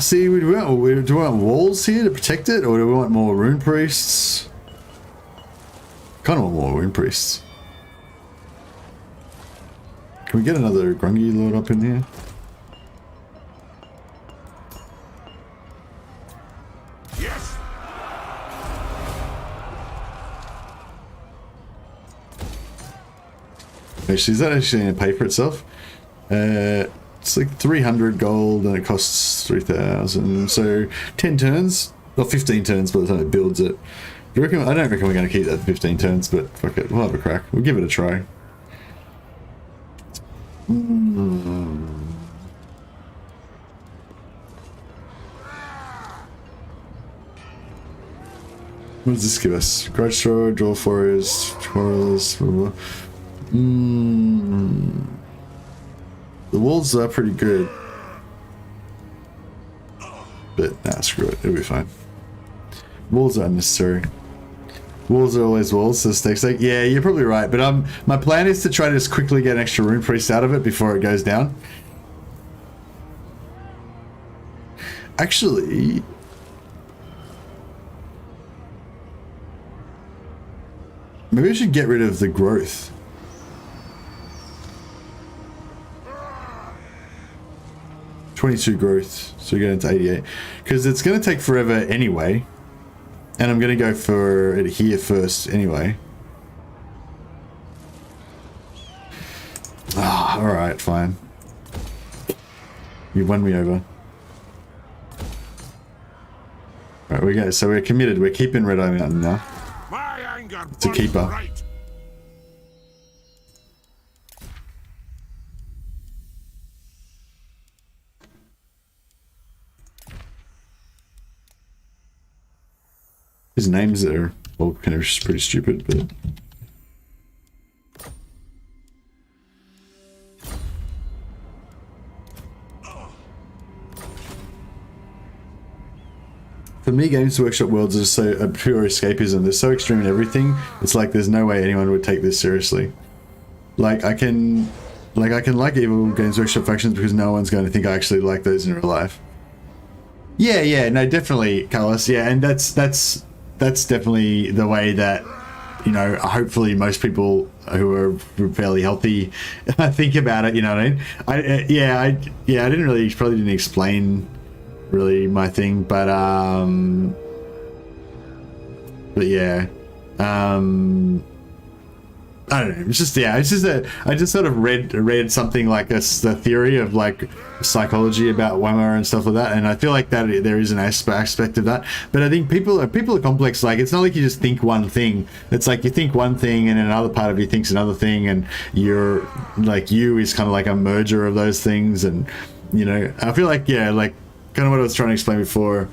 See, do we want walls here to protect it, or do we want more rune priests? Kind of want more rune priests. Can we get another Grungy Lord up in here? Yes. Actually, is that actually going to pay for itself? It's like 300 gold and it costs 3,000. So 10 turns, or 15 turns by the time it builds it. I don't reckon we're going to keep that 15 turns, but fuck it, we'll have a crack. We'll give it a try. What does this give us? Grudge Thrower, Dwarf Warriors, Twirlers, blah, blah. The walls are pretty good. But nah, screw it, it'll be fine. Walls are unnecessary. Walls are always walls, so stakes like, yeah, you're probably right, but my plan is to try to just quickly get an extra rune priest out of it before it goes down. Actually, maybe I should get rid of the growth. $22 growth, so we get into 88. Because it's going to take forever anyway. And I'm going to go for it here first anyway. Ah, alright, fine. You won me over. Alright, we go. So we're committed. We're keeping Red Eye Mountain now. My anger It's a keeper. right. His names are all kind of pretty stupid, but... For me, Games Workshop worlds are so a pure escapism. They're so extreme in everything. It's like there's no way anyone would take this seriously. Like I can like evil Games Workshop factions because no one's going to think I actually like those in real life. Yeah, no, definitely, Carlos. Yeah, and that's definitely the way that, you know, hopefully most people who are fairly healthy think about it. You know what I mean? I probably didn't explain really my thing, but yeah, I don't know. It's just I just sort of read something like this, the theory of like psychology about Warhammer and stuff like that, and I feel like that there is an aspect of that. But I think people are complex. Like it's not like you just think one thing. It's like you think one thing, and another part of you thinks another thing, and you're like you is kind of like a merger of those things. And you know, I feel like like kind of what I was trying to explain before.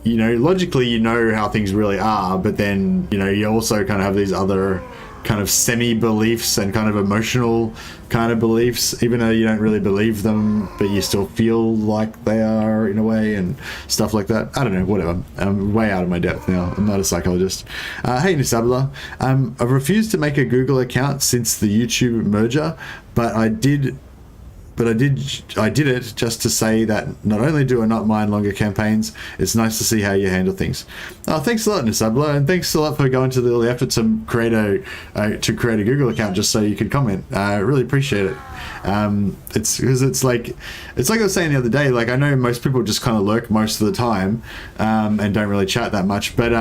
You know, logically you know how things really are, but then you know you also kind of have these other kind of semi-beliefs and kind of emotional kind of beliefs, even though you don't really believe them, but you still feel like they are in a way and stuff like that. I don't know, whatever. I'm way out of my depth now. I'm not a psychologist. Hey, Nisabla. I've refused to make a Google account since the YouTube merger, but I did it just to say that not only do I not mind longer campaigns, it's nice to see how you handle things. Oh, thanks a lot, Nisabla, and thanks a lot for going to the effort to create a Google account just so you could comment. I really appreciate it. It's because it's like I was saying the other day. Like I know most people just kind of lurk most of the time and don't really chat that much, but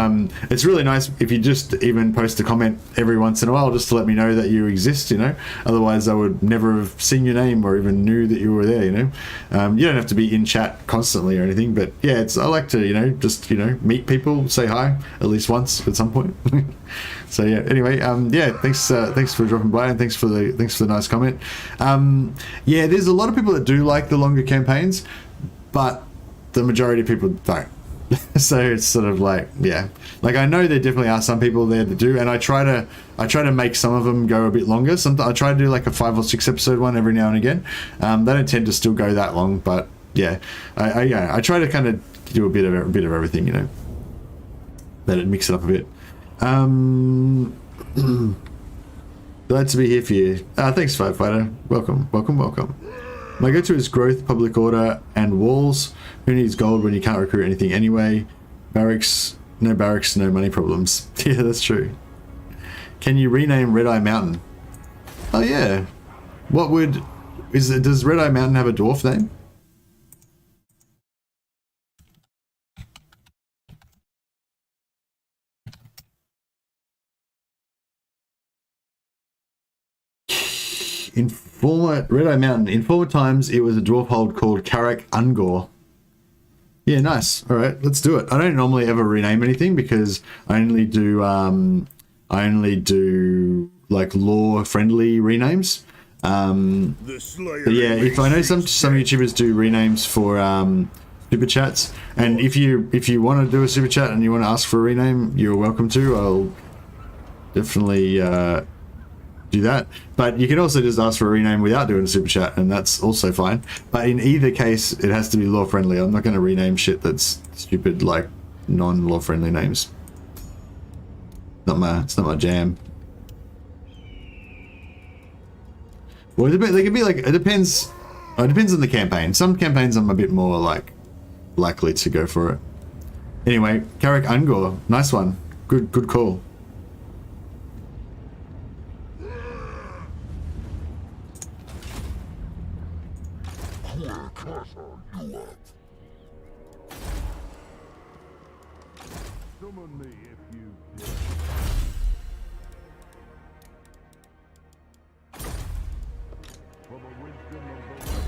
it's really nice if you just even post a comment every once in a while just to let me know that you exist. You know, otherwise I would never have seen your name or even knew that you were there, you know. You don't have to be in chat constantly or anything, but yeah, I like to, you know, just, you know, meet people, say hi at least once at some point. So yeah, anyway, yeah, thanks for dropping by, and thanks for the nice comment. Yeah, there's a lot of people that do like the longer campaigns, but the majority of people don't. So it's sort of like, yeah, like I know there definitely are some people there that do, and I try to make some of them go a bit longer. Sometimes I try to do like a 5 or 6 episode one every now and again. They don't tend to still go that long, but yeah, I try to kind of do a bit of everything, you know, let it mix it up a bit. Glad to be here for you. Thanks, Firefighter. Welcome. My go-to is growth, public order, and walls. Who needs gold when you can't recruit anything anyway? Barracks, no money problems. Yeah, that's true. Can you rename Red Eye Mountain? Oh yeah. Does Red Eye Mountain have a dwarf name? Red Eye Mountain. In former times, it was a dwarf hold called Karak Ungrim. Yeah, nice. All right, let's do it. I don't normally ever rename anything because I only do like lore-friendly renames. But yeah, if I know some YouTubers do renames for super chats, and if you want to do a super chat and you want to ask for a rename, you're welcome to. I'll definitely do that, but you can also just ask for a rename without doing a super chat, and that's also fine. But in either case, it has to be law friendly. I'm not going to rename shit that's stupid, like non-law friendly names. It's not my jam. Well, they can be like, it depends on the campaign. Some campaigns I'm a bit more like likely to go for it. Anyway, Karak Ungrim, nice one. Good call. Summon me if you dare. For the wisdom of the land.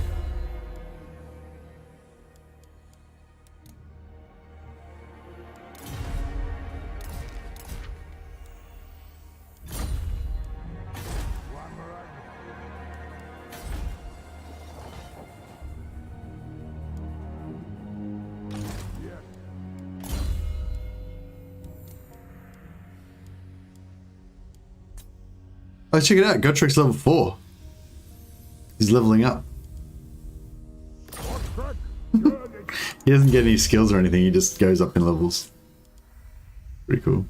Oh, check it out. Gotrek's level 4. He's leveling up. He doesn't get any skills or anything. He just goes up in levels. Pretty cool.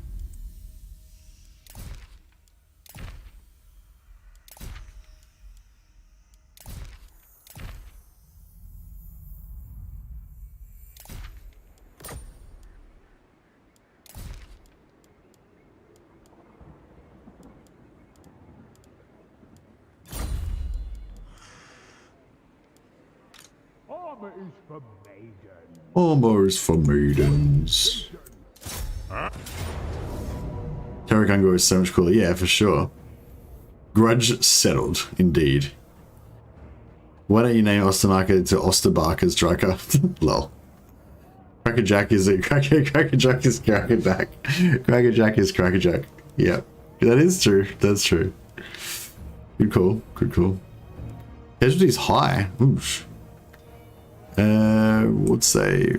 Armor is for maidens. Armor is for maidens. Karak Ungrim is so much cooler. Yeah, for sure. Grudge settled, indeed. Why don't you name Ostermarker to Osterbarker Striker? Lol. Crackerjack is a Crackerjack is Crackerjack. Crackerjack is Crackerjack. Yep. That is true. That's true. Good call. Good call. Casualty's high. Oosh. Let's say,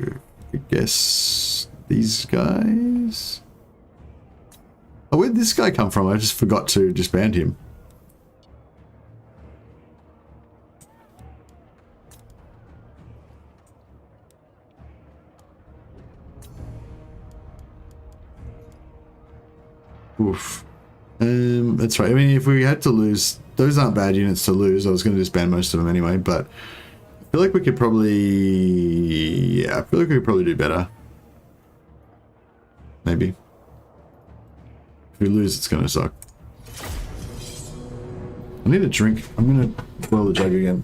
I guess these guys. Oh, where'd this guy come from? I just forgot to disband him. Oof. That's right. I mean, if we had to lose, those aren't bad units to lose. I was going to disband most of them anyway, but I feel like we could probably, yeah, I feel like we could probably do better. Maybe. If we lose, it's going to suck. I need a drink. I'm going to boil the jug again.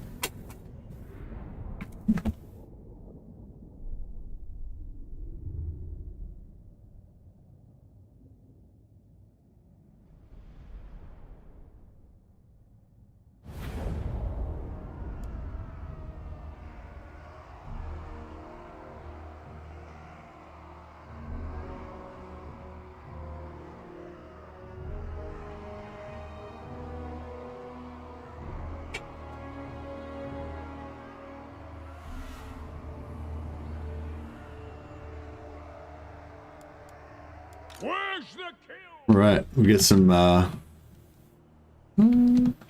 Where's the kill? Right, we get some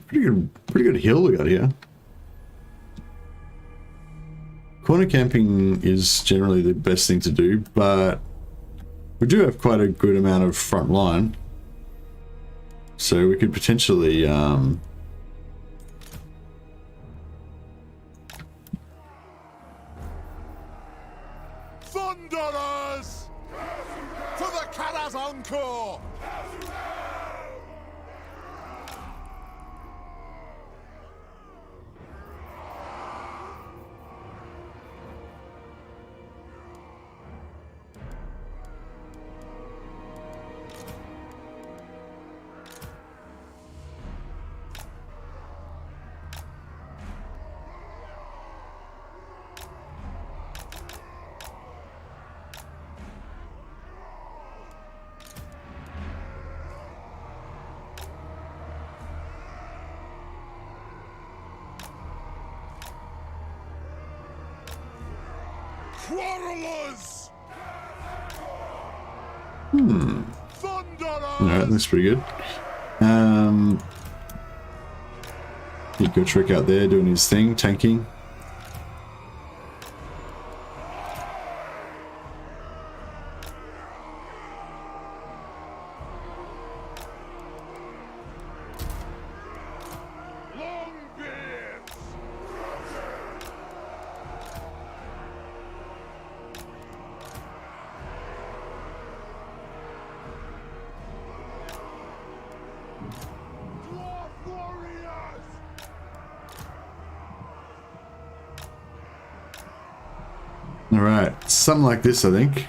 pretty good hill we got here. Corner camping is generally the best thing to do, but we do have quite a good amount of front line, so we could potentially Thunderers! To the Karak's encore! Quarrelers! Thunderers! Alright, that's pretty good. Good trick out there doing his thing, tanking. Longbeards! Dwarf warriors! Alright, something like this, I think.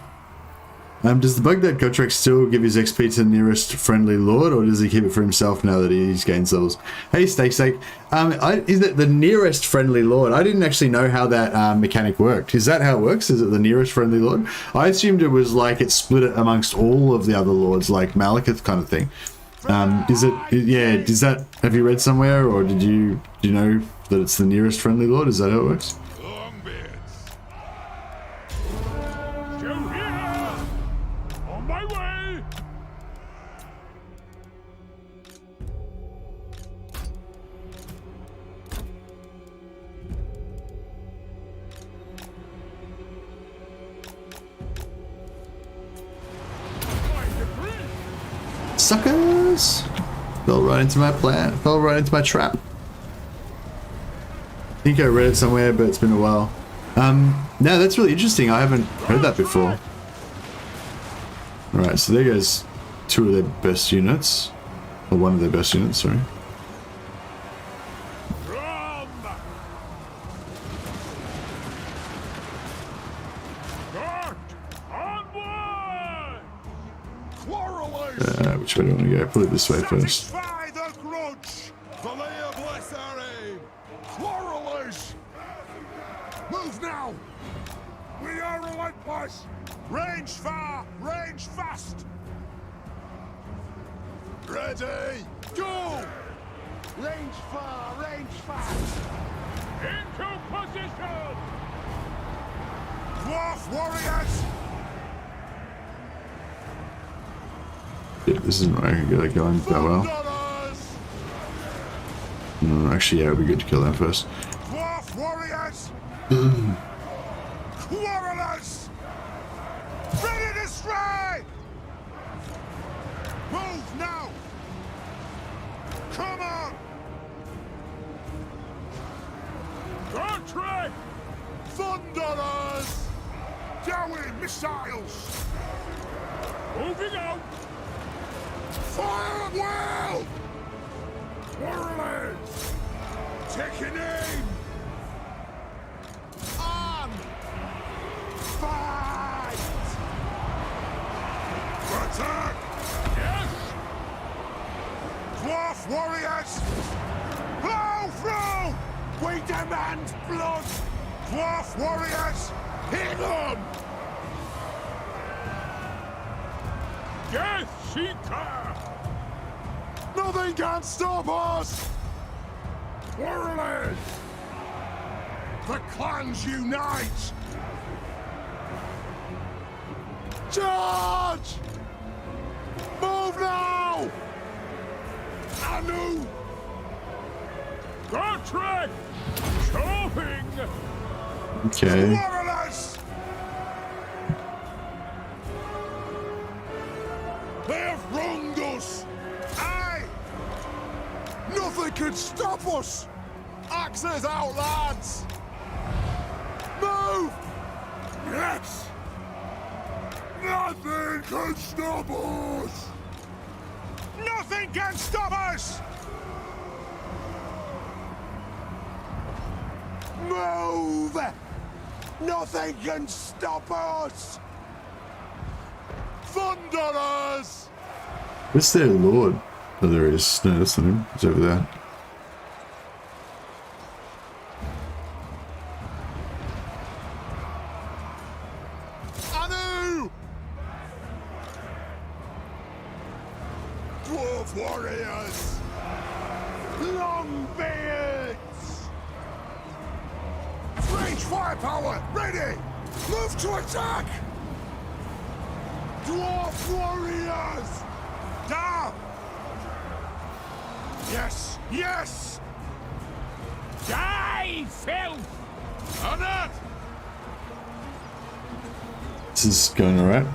Does the Bugdad Gotrek still give his XP to the nearest friendly lord, or does he keep it for himself now that he's gained levels? Hey, Steak, is it the nearest friendly lord? I didn't actually know how that mechanic worked. Is that how it works? Is it the nearest friendly lord? I assumed it was like it split it amongst all of the other lords, like Malekith kind of thing. Is it? Yeah. Does that? Have you read somewhere, or do you know that it's the nearest friendly lord? Is that how it works? Longbeards! Still here! On my way! Suckers! Fell right into my plan. Fell right into my trap. I think I read it somewhere, but it's been a while. No, that's really interesting. I haven't heard that before. Alright, so there goes two of their best units. Or one of their best units, sorry. Rum! Guard! Onward! Quarrelers! Which way do you want to go? Probably this way first. Satisfy the grudge! Valia bless our aim! Quarrelers! Move now! We are relentless! Range far, range fast! Ready! Go! Range far, range fast! Into position! Dwarf warriors! Yeah, this isn't where I can get that going that well. Thunderers! No, actually, yeah, it would be good to kill them first. Dwarf warriors! Quarrelers! Ready to strike! Move now! Come on! Country! Thunderers! Dowie missiles! Moving out! Fire at will! Quarrelers! Taking aim! On! Fight! Attack! Yes! Dwarf warriors! Blow through! We demand blood! Dwarf warriors! Hit on! Death Seeker! Nothing can stop us! Warriors! The clans unite! Charge! Anu! Karak! Chopping! Okay. Warriors! They have wronged us! Aye! Nothing can stop us! Axes out, lads! Move! Yes! Nothing can stop us! Nothing can stop us! Move! Nothing can stop us! Thunderers! Where's their lord? Oh, there he is. No, that's not him. He's over there. Anu! Dwarf warriors! Longbeards! Range firepower! Ready! Move to attack! Dwarf warriors! Down! Yes! Yes! Die, filth! On it! This is going alright.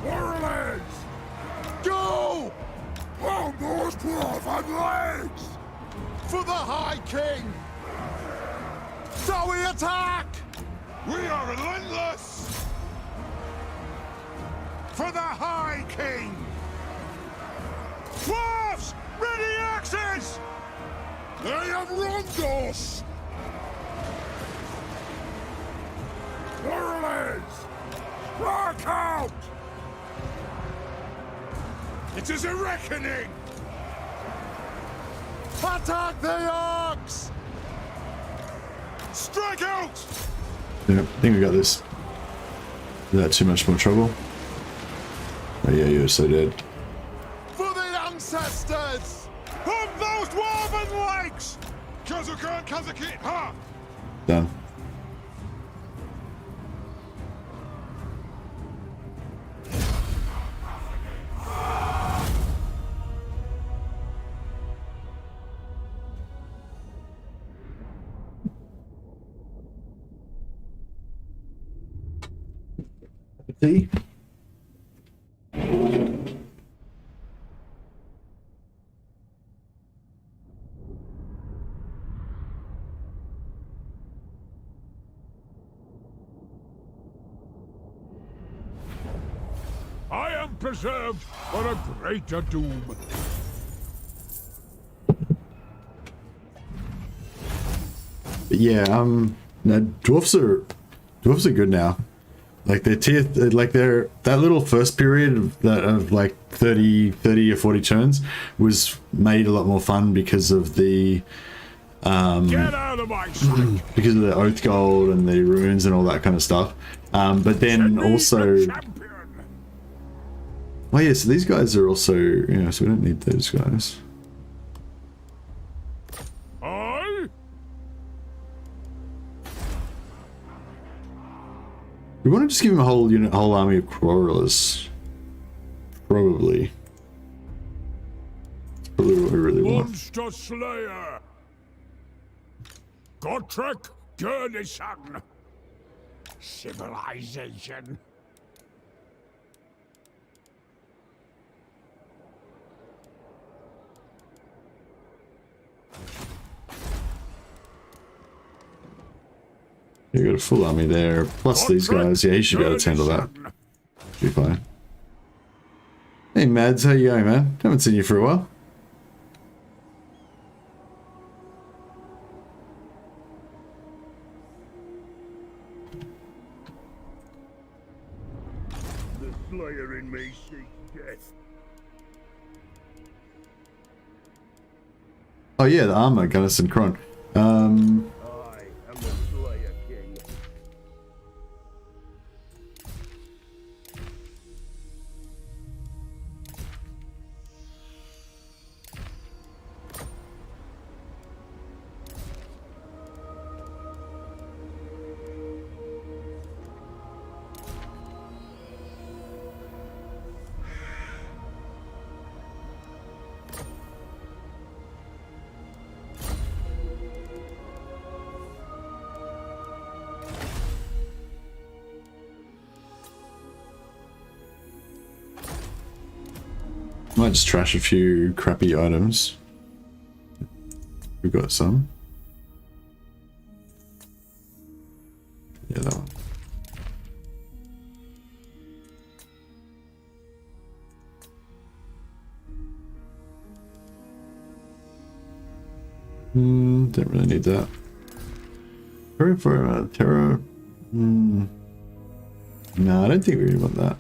Warriors! Go! On those dwarf and legs! For the High King! Shall we attack? We are relentless! For the High King! Dwarfs! Ready axes! They have wronged us! Warriors! Rock out! It is a reckoning! Attack the ox! Strike out! Yeah, I think we got this. Without too much more trouble. Oh yeah, you're so dead. For the ancestors! Of those dwarven legs! Kazakan Kazakit, ha! Done. See? I am preserved for a greater doom. But yeah, no, dwarfs are good now. Like they're that little first period of like 30 or 40 turns was made a lot more fun because of the Get out of my sight! because of the oath gold and the runes and all that kind of stuff. But then also, Champion! oh yeah, so these guys are also, you know, so we don't need those guys. I? We want to just give him a whole unit, whole army of quarrelers. Probably. That's probably what we really want. Monster Slayer! Gotrek Gurnison! Civilization! You got a full army there, plus these guys. Yeah, he should be able to handle that. Be fine. Hey Mads, how you going, man? Haven't seen you for a while. The Slayer in me seeks death. Oh yeah, the armor, Gunnison Kron. I am the Slayer King. might just trash a few crappy items. We've got some. Yeah, that one. Don't really need that. Terror for terror. No, I don't think we really want that.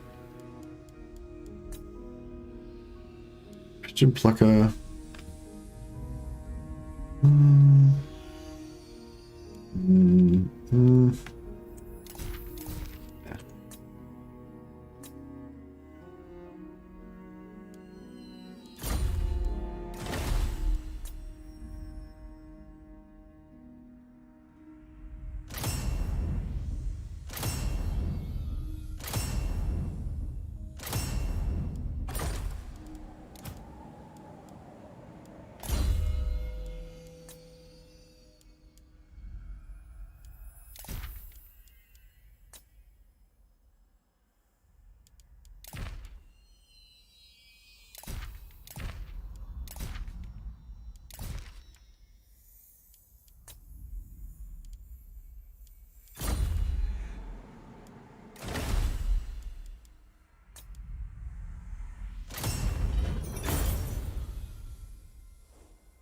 Pigeon plucker.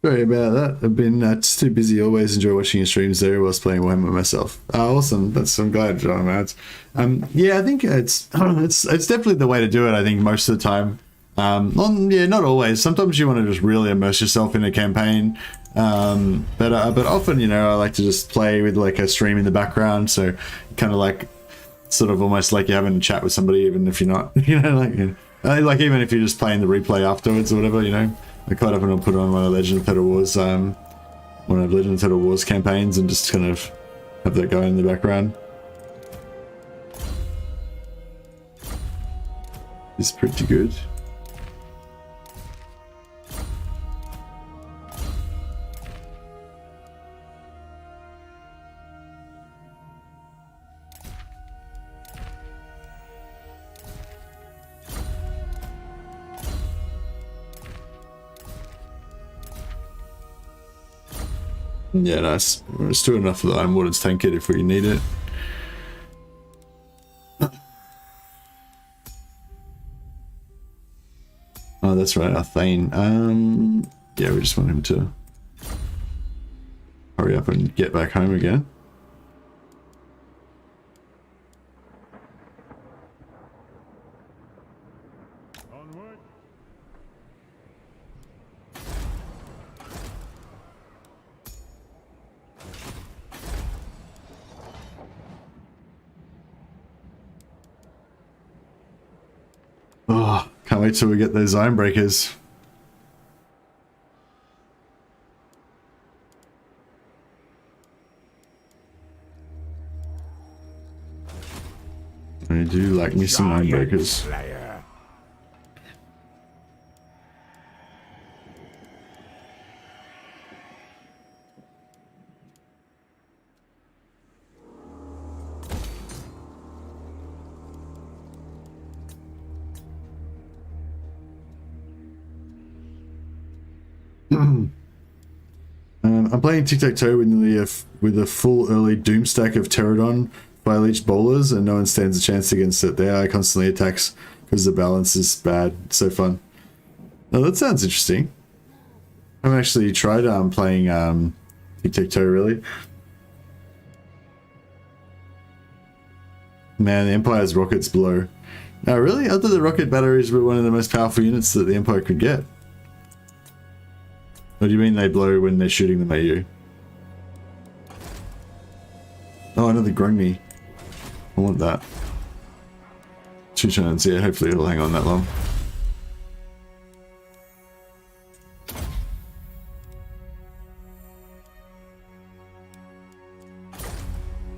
Sorry about that. I've been just too busy. Always enjoy watching your streams there whilst playing Warhammer myself. Awesome. I'm glad, John. Yeah, I think it's definitely the way to do it. I think most of the time. Yeah, not always. Sometimes you want to just really immerse yourself in a campaign. But often, you know, I like to just play with like a stream in the background. So kind of like, sort of almost like you're having a chat with somebody, even if you're not, you know, like even if you're just playing the replay afterwards or whatever, you know. I quite often will put on one of Legend of Total Wars, campaigns and just kind of have that going in the background. It's pretty good. Yeah, nice. It's still enough for the Iron Warden's tank kit if we need it. Oh, that's right, our Thane. Yeah, we just want him to hurry up and get back home again. Oh, can't wait till we get those Iron Breakers. I do like me some Iron Breakers. I'm playing tic-tac-toe with a full early doom stack of Pterodon by Leech Bowlers, and no one stands a chance against it. The AI constantly attacks because the balance is bad. It's so fun. Oh, that sounds interesting. I haven't actually tried playing tic-tac-toe really. Man, the Empire's rockets blow. Oh, really? I thought the rocket batteries were one of the most powerful units that the Empire could get. What do you mean they blow when they're shooting them at you? Oh, another Grungni. I want that. 2 turns, yeah, hopefully it'll hang on that long.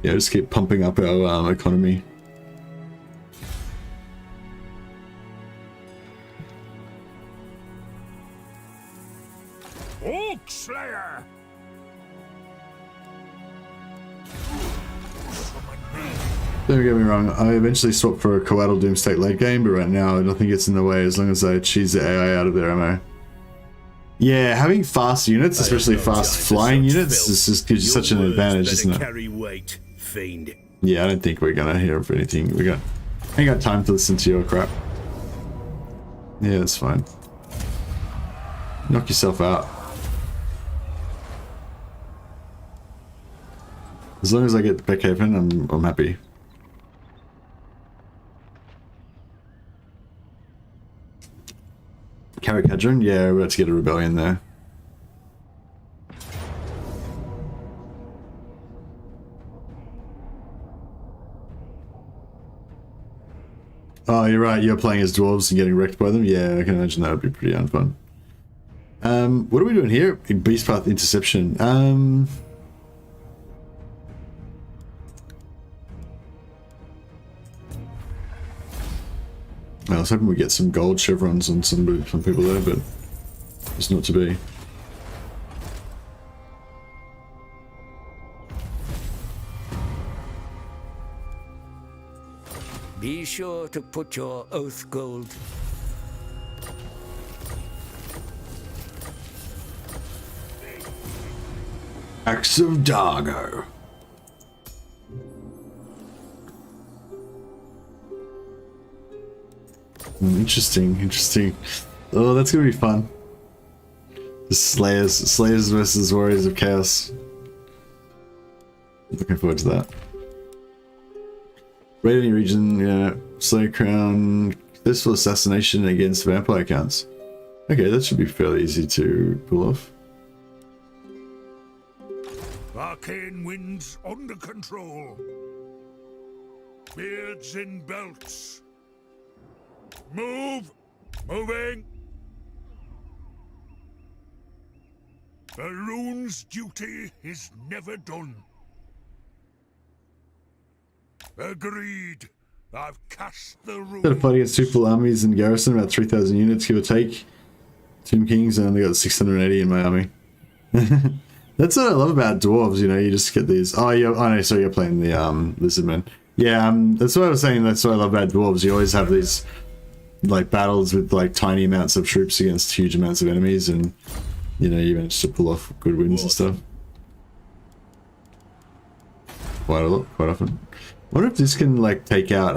Yeah, just keep pumping up our economy. Slayer! Don't get me wrong, I eventually swapped for a Coatl Doomstate late game, but right now nothing gets in the way as long as I cheese the AI out of their ammo. Yeah, having fast units, especially fast flying units, just gives you such an advantage, isn't it? Carry weight, fiend. Yeah, I don't think we're gonna hear of anything. I ain't got time to listen to your crap. Yeah, that's fine. Knock yourself out. As long as I get Beckhaven, I'm happy. Kadrin? Yeah, we're about to get a rebellion there. Oh, you're right, you're playing as dwarves and getting wrecked by them? Yeah, I can imagine that would be pretty unfun. What are we doing here? In Beast Path Interception. I was hoping we get some gold chevrons on some people there, but it's not to be. Be sure to put your oath gold. Axe of Dargo. Interesting. Oh, that's gonna be fun. The Slayers versus Warriors of Chaos. Looking forward to that. Raid any region, yeah. Slayer Crown. This for assassination against vampire counts. Okay, that should be fairly easy to pull off. Arcane winds under control. Beards in belts. Move! Moving! The rune's duty is never done. Agreed. I've cast the rune. Got to fight against two full armies in garrison, about 3,000 units, give or take. Tomb Kings, and I only got 680 in my army. That's what I love about dwarves, you know, you just get these. Oh, yeah, oh no, sorry, you're playing the Lizardmen. Yeah, that's what I was saying, that's what I love about dwarves. You always have these like battles with like tiny amounts of troops against huge amounts of enemies, and you know, you manage to pull off good wins and stuff. Quite often. I wonder if this can like take out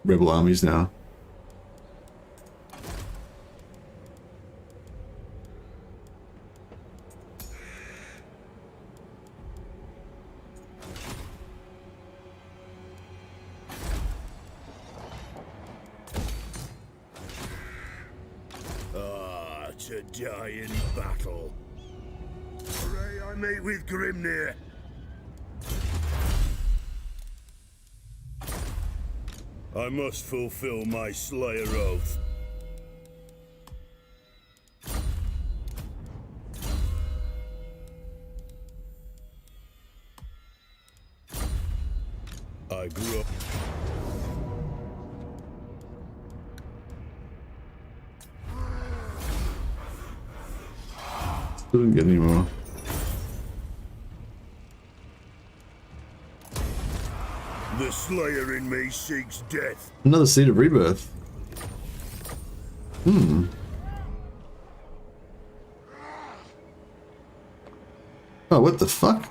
rebel armies now. To die in battle. Pray I meet with Grimnir. I must fulfill my Slayer oath. I grew up. Doesn't get any more. The Slayer in me seeks death. Another Seed of Rebirth. Oh, what the fuck?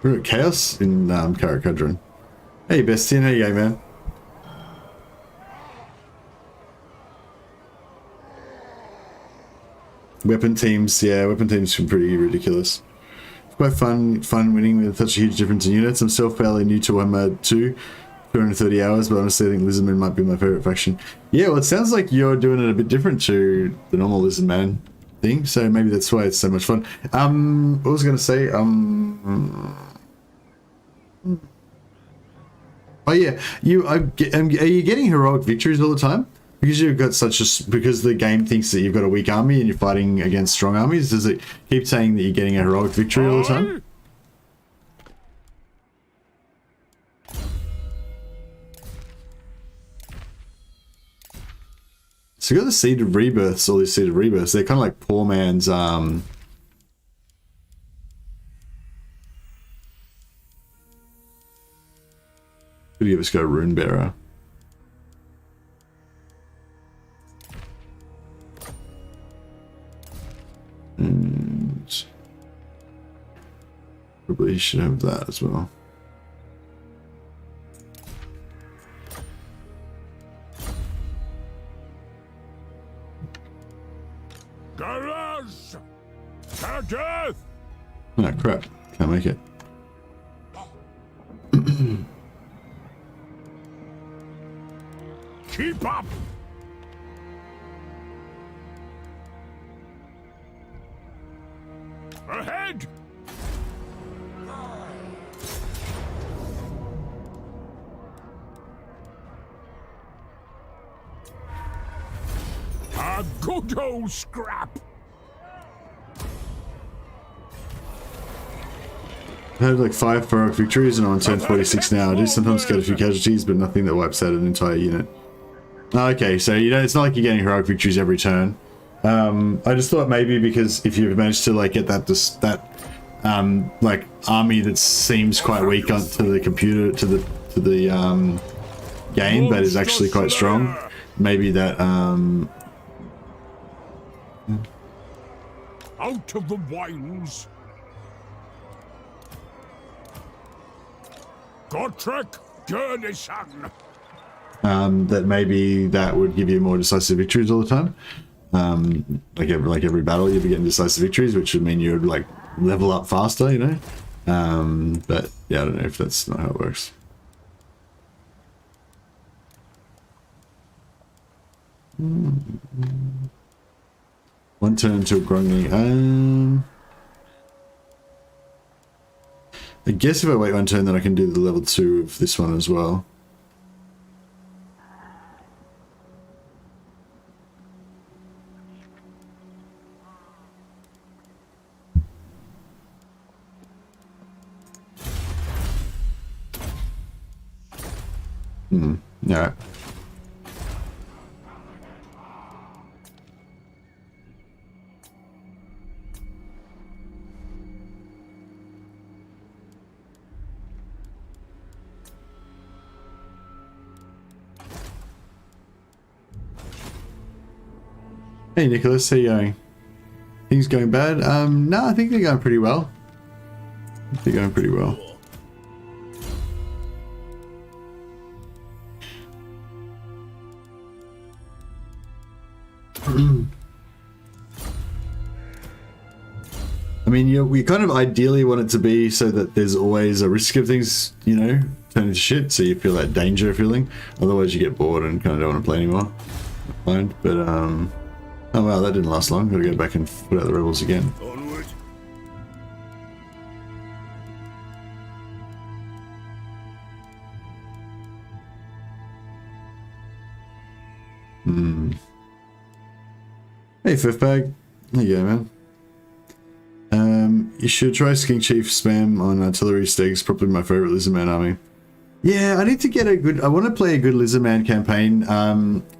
We're at Chaos in Karak Kadrin. Hey, Bestian, how you going, man? Weapon teams, yeah, weapon teams can be pretty ridiculous. Quite fun winning with such a huge difference in units. I'm still fairly new to Warhammer 2, 230 hours, but honestly I think Lizardmen might be my favorite faction. Yeah, well it sounds like you're doing it a bit different to the normal Lizardman thing, so maybe that's why it's so much fun. What was I gonna say? Oh yeah, are you getting heroic victories all the time? Because you've got because the game thinks that you've got a weak army and you're fighting against strong armies, does it keep saying that you're getting a heroic victory all the time? So you got the Seed of Rebirths, all these Seed of Rebirths. They're kind of like poor man's, Could give us go Rune Bearer. And probably should have that as well. Garage! Death! Oh crap, can't make it. Keep up! Ahead! A good old scrap! I had like 5 heroic victories and I'm on turn 46 now. I do sometimes get a few casualties, but nothing that wipes out an entire unit. Okay, so you know, it's not like you're getting heroic victories every turn. I just thought maybe because if you've managed to like get that like army that seems quite weak onto the computer to the game, but is actually quite strong, maybe that Out of the wilds! Gotrek Gurnison! that maybe that would give you more decisive victories all the time. Like every battle you'd be getting decisive victories, which would mean you'd like level up faster, you know. But yeah, I don't know if that's not how it works. One turn until Grogny. I guess if I wait one turn, then I can do the level 2 of this one as well. Yeah. Hey Nicholas, how you going? Things going bad? No, I think they're going pretty well. They're going pretty well. I mean, we kind of ideally want it to be so that there's always a risk of things, you know, turning to shit, so you feel that danger feeling. Otherwise you get bored and kind of don't want to play anymore. But, oh wow, that didn't last long. Gotta go back and put out the rebels again. Onward. Hey, Fifth Bag. There you go, man. You should try Sking Chief spam on artillery steaks. Probably my favorite Lizardman army. Yeah, I need to get a good... I want to play a good Lizardman campaign.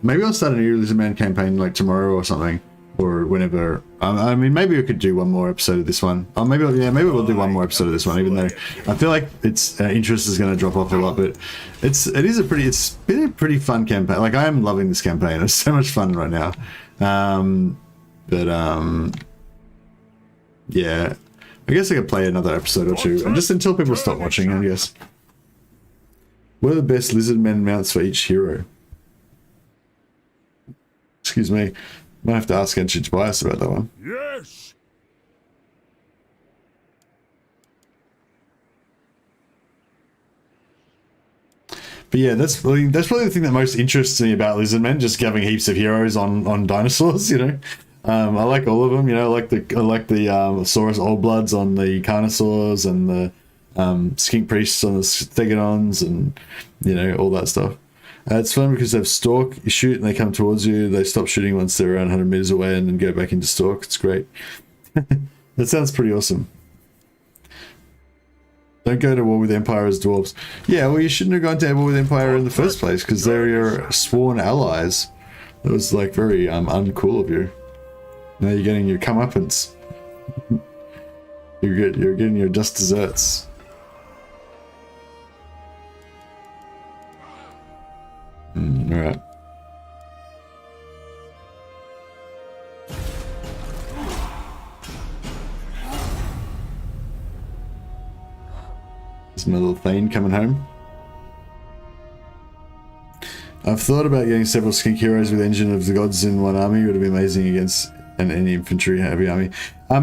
Maybe I'll start a new Lizardman campaign like tomorrow or something. Or whenever. I mean, maybe we could do one more episode of this one. Or maybe, yeah, maybe we'll do one more episode of this one, even though I feel like its interest is going to drop off a lot. But it's been a pretty fun campaign. Like, I am loving this campaign. It's so much fun right now. Yeah. I guess I could play another episode or two, and just until people stop watching, I guess. What are the best Lizardmen mounts for each hero? Excuse me. Might have to ask Genshin Tobias about that one. Yes! But yeah, that's probably the thing that most interests me about Lizardmen, just having heaps of heroes on dinosaurs, you know. I like all of them, you know. I like the Saurus Old Bloods on the Carnosaurs and the Skink Priests on the Stegodons, and you know, all that stuff. It's fun because they have Stalk. You shoot and they come towards you. They stop shooting once they're around 100 meters away and then go back into Stalk. It's great. That sounds pretty awesome. Don't go to war with Empire as dwarves. Yeah, well, you shouldn't have gone to war with Empire in the first place because they're your sworn allies. That was like very uncool of you. Now you're getting your comeuppance. You're getting your just desserts. Alright. Is my little Thane coming home? I've thought about getting several skink heroes with Engine of the Gods in one army. It would be amazing against any infantry heavy army. How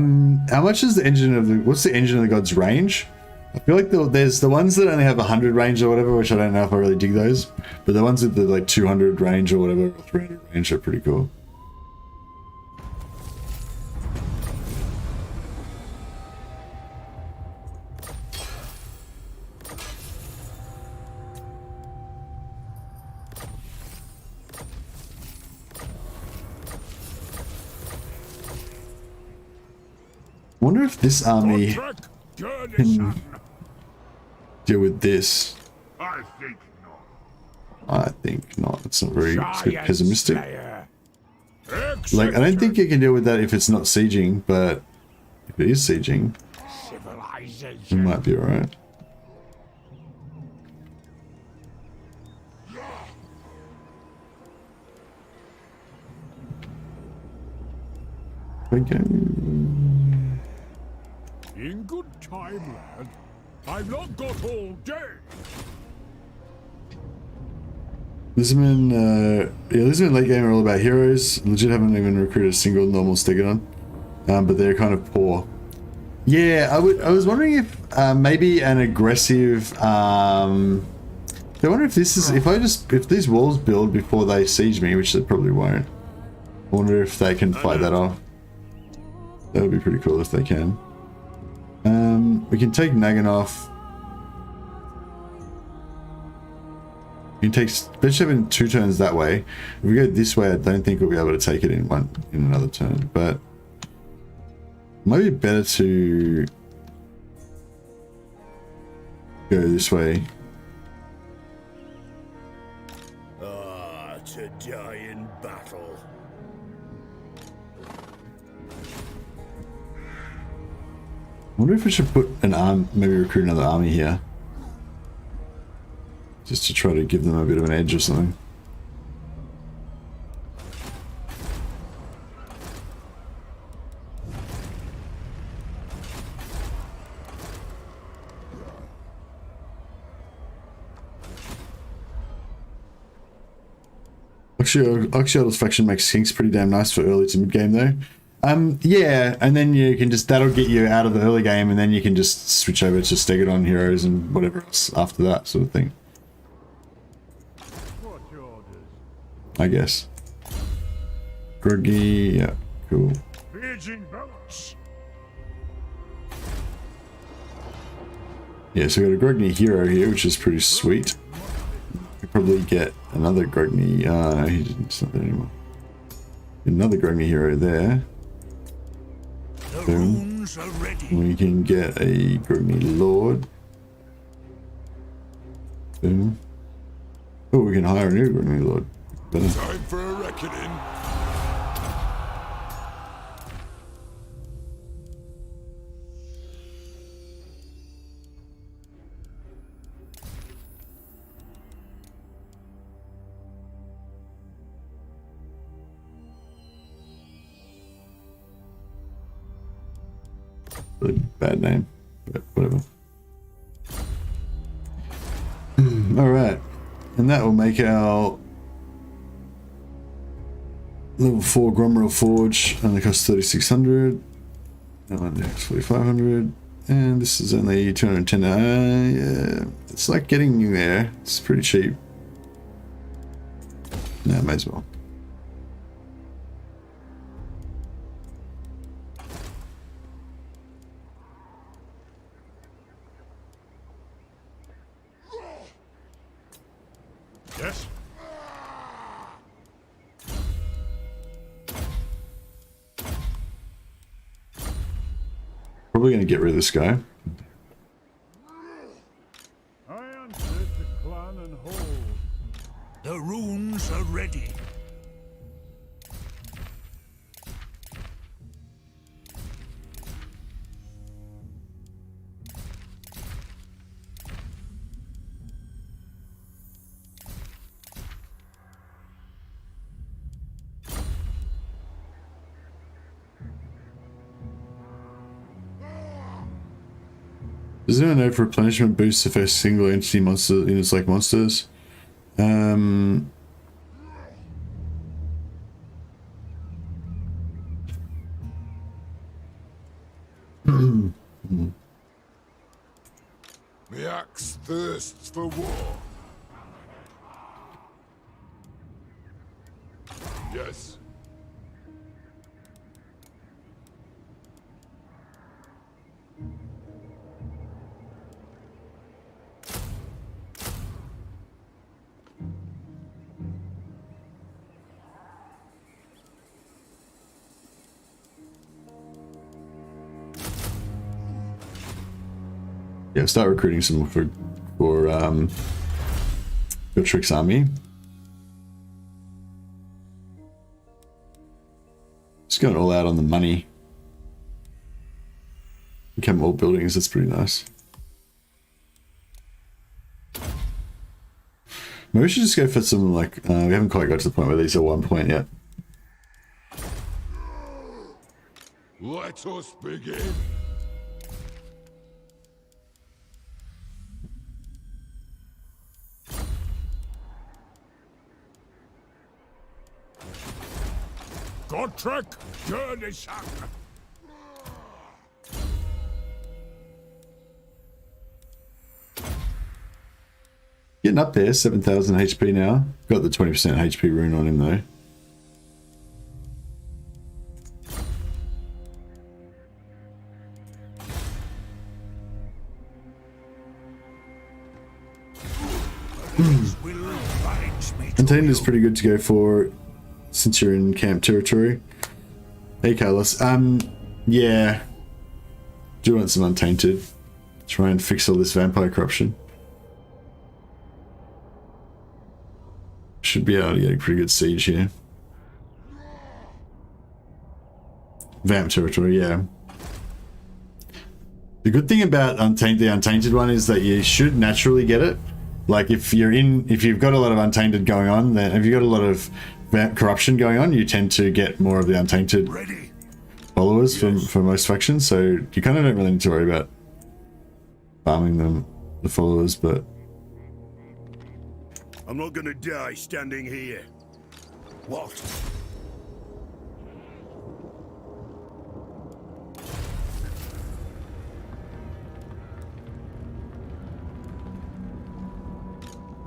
much is the Engine of the... What's the Engine of the Gods range? I feel like there's the ones that only have 100 range or whatever, which I don't know if I really dig those. But the ones with the like 200 range or whatever, or 300 range are pretty cool. I wonder if this army can deal with this. I think not. I think not. It's not very it's a bit pessimistic. Excellent. Like, I don't think it can deal with that if it's not sieging, but if it is sieging, it Civilization. might be alright. Okay. In good time, lad. I've not got all day. Lisbon, yeah, Lisbon late game are all about heroes. Legit haven't even recruited a single normal Stegodon, but they're kind of poor. Yeah, I was wondering if maybe an aggressive. I wonder if this is if these walls build before they siege me, which they probably won't. I wonder if they can fight that off. That would be pretty cool if they can. We can take Naganov. We can take Bishop in 2 turns that way. If we go this way, I don't think we'll be able to take it in another turn. But it might be better to go this way. Ah, to die in battle. I wonder if we should put an maybe recruit another army here. Just to try to give them a bit of an edge or something. Oxyotle's faction makes skinks pretty damn nice for early to mid game though. Yeah, and then you can just, that'll get you out of the early game, and then you can just switch over to Stegodon heroes and whatever else after that sort of thing. What's your orders? I guess. Groggy, yeah, cool. Pigeon belts. Yeah, so we got a Grogny hero here, which is pretty sweet. We probably get another Grogny. No, he's not there anymore. Another Grogny hero there. The Boom. runes are ready. We can get a Grogny Lord. Boom. Oh, we can hire a new Grogny Lord. Better. Time for a reckoning. Really bad name, but whatever. Alright, and that will make our level 4 Gromrel Forge only costs 3,600. That one next 4,500, and this is only 210. Yeah, it's like getting you there. It's pretty cheap. No, may as well. Yes. Probably going to get rid of this guy. I answer to clan and hold. The runes are ready. Does anyone know if replenishment boosts the first single entity monster units like monsters? The axe thirsts for war. Yes. Yeah, start recruiting some for Tricks army. Just going all out on the money. Become more buildings, that's pretty nice. Maybe we should just go for some like, we haven't quite got to the point where these are 1 point yet. Let us begin. Godtrek, Gurnishan. Getting up there, 7,000 HP now. Got the 20% HP rune on him though. Contained is pretty good to go for since you're in camp territory. Hey Carlos, yeah. Do want some untainted. Try and fix all this vampire corruption. Should be able to get a pretty good siege here. Vamp territory, yeah. The good thing about the untainted one is that you should naturally get it. Like if you've got a lot of untainted going on, then if you've got a lot of corruption going on, you tend to get more of the untainted followers for most factions. So you kind of don't really need to worry about farming the followers, but I'm not gonna die standing here. What?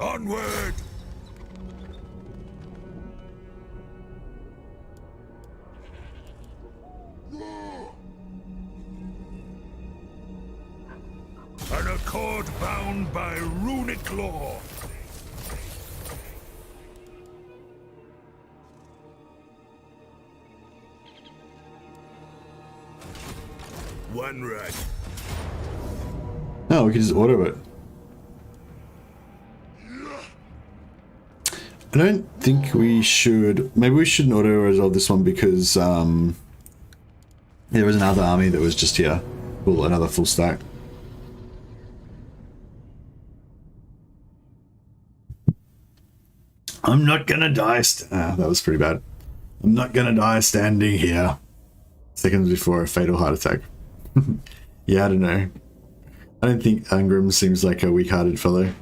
Onward! An accord bound by runic law. One right. no, we can just auto it. I don't think we should. Maybe we shouldn't auto resolve this one because there was another army that was just here. Well, another full stack. I'm not gonna die. That was pretty bad. I'm not gonna die standing here. Seconds before a fatal heart attack. Yeah, I don't know. I don't think Ungrim seems like a weak-hearted fellow.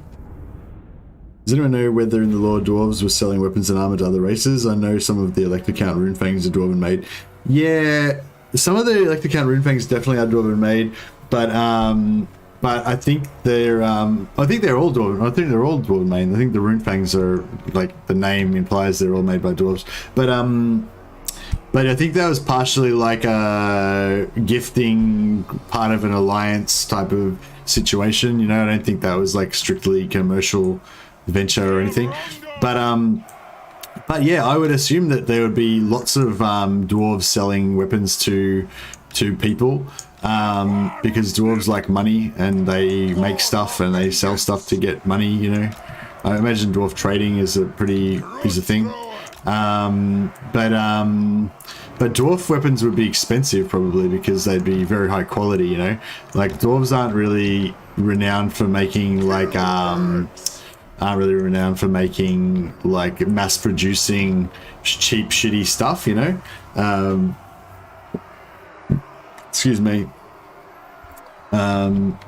Does anyone know whether in the lore dwarves were selling weapons and armor to other races? I know some of the Electrocount runefangs are dwarven made. Yeah, some of the Electrocount runefangs definitely are dwarven made, but I think they're all dwarven. I think they're all dwarven made. I think the runefangs are, like the name implies, they're all made by dwarves. But I think that was partially like a gifting part of an alliance type of situation. You know, I don't think that was like strictly commercial venture or anything, but yeah, I would assume that there would be lots of dwarves selling weapons to people because dwarves like money and they make stuff and they sell stuff to get money. You know, I imagine dwarf trading is a thing, but dwarf weapons would be expensive probably because they'd be very high quality. You know, like dwarves aren't really renowned for making like mass producing cheap shitty stuff, you know. Excuse me.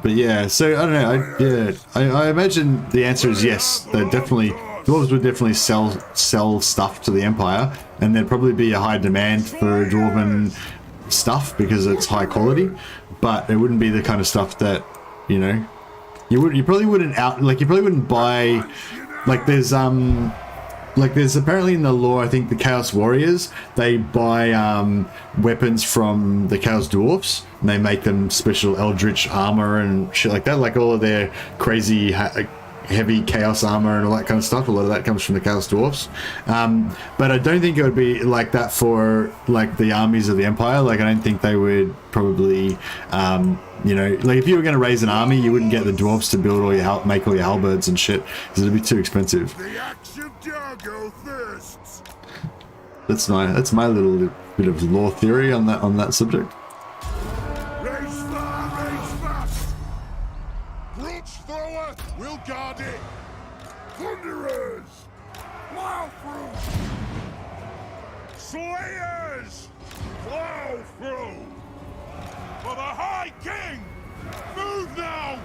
But yeah, so I don't know. I imagine the answer is yes. Dwarves would definitely sell stuff to the Empire, and there'd probably be a high demand for dwarven stuff because it's high quality. But it wouldn't be the kind of stuff that, you know, you probably wouldn't buy. There's apparently in the lore, I think the Chaos Warriors, they buy weapons from the Chaos Dwarfs, and they make them special Eldritch armor and shit like that. Like all of their crazy heavy Chaos armor and all that kind of stuff. A lot of that comes from the Chaos Dwarfs. But I don't think it would be like that for like the armies of the Empire. Like I don't think they would probably, you know, like if you were going to raise an army, you wouldn't get the dwarves to build all your make all your halberds and shit because it'd be too expensive. The axe of Dargo thirsts. That's my little bit of lore theory on that subject. Raise far, raise fast. Brooch thrower will guard it. Thunderers, plow through. Slayers, plow through. For the High King! Move now!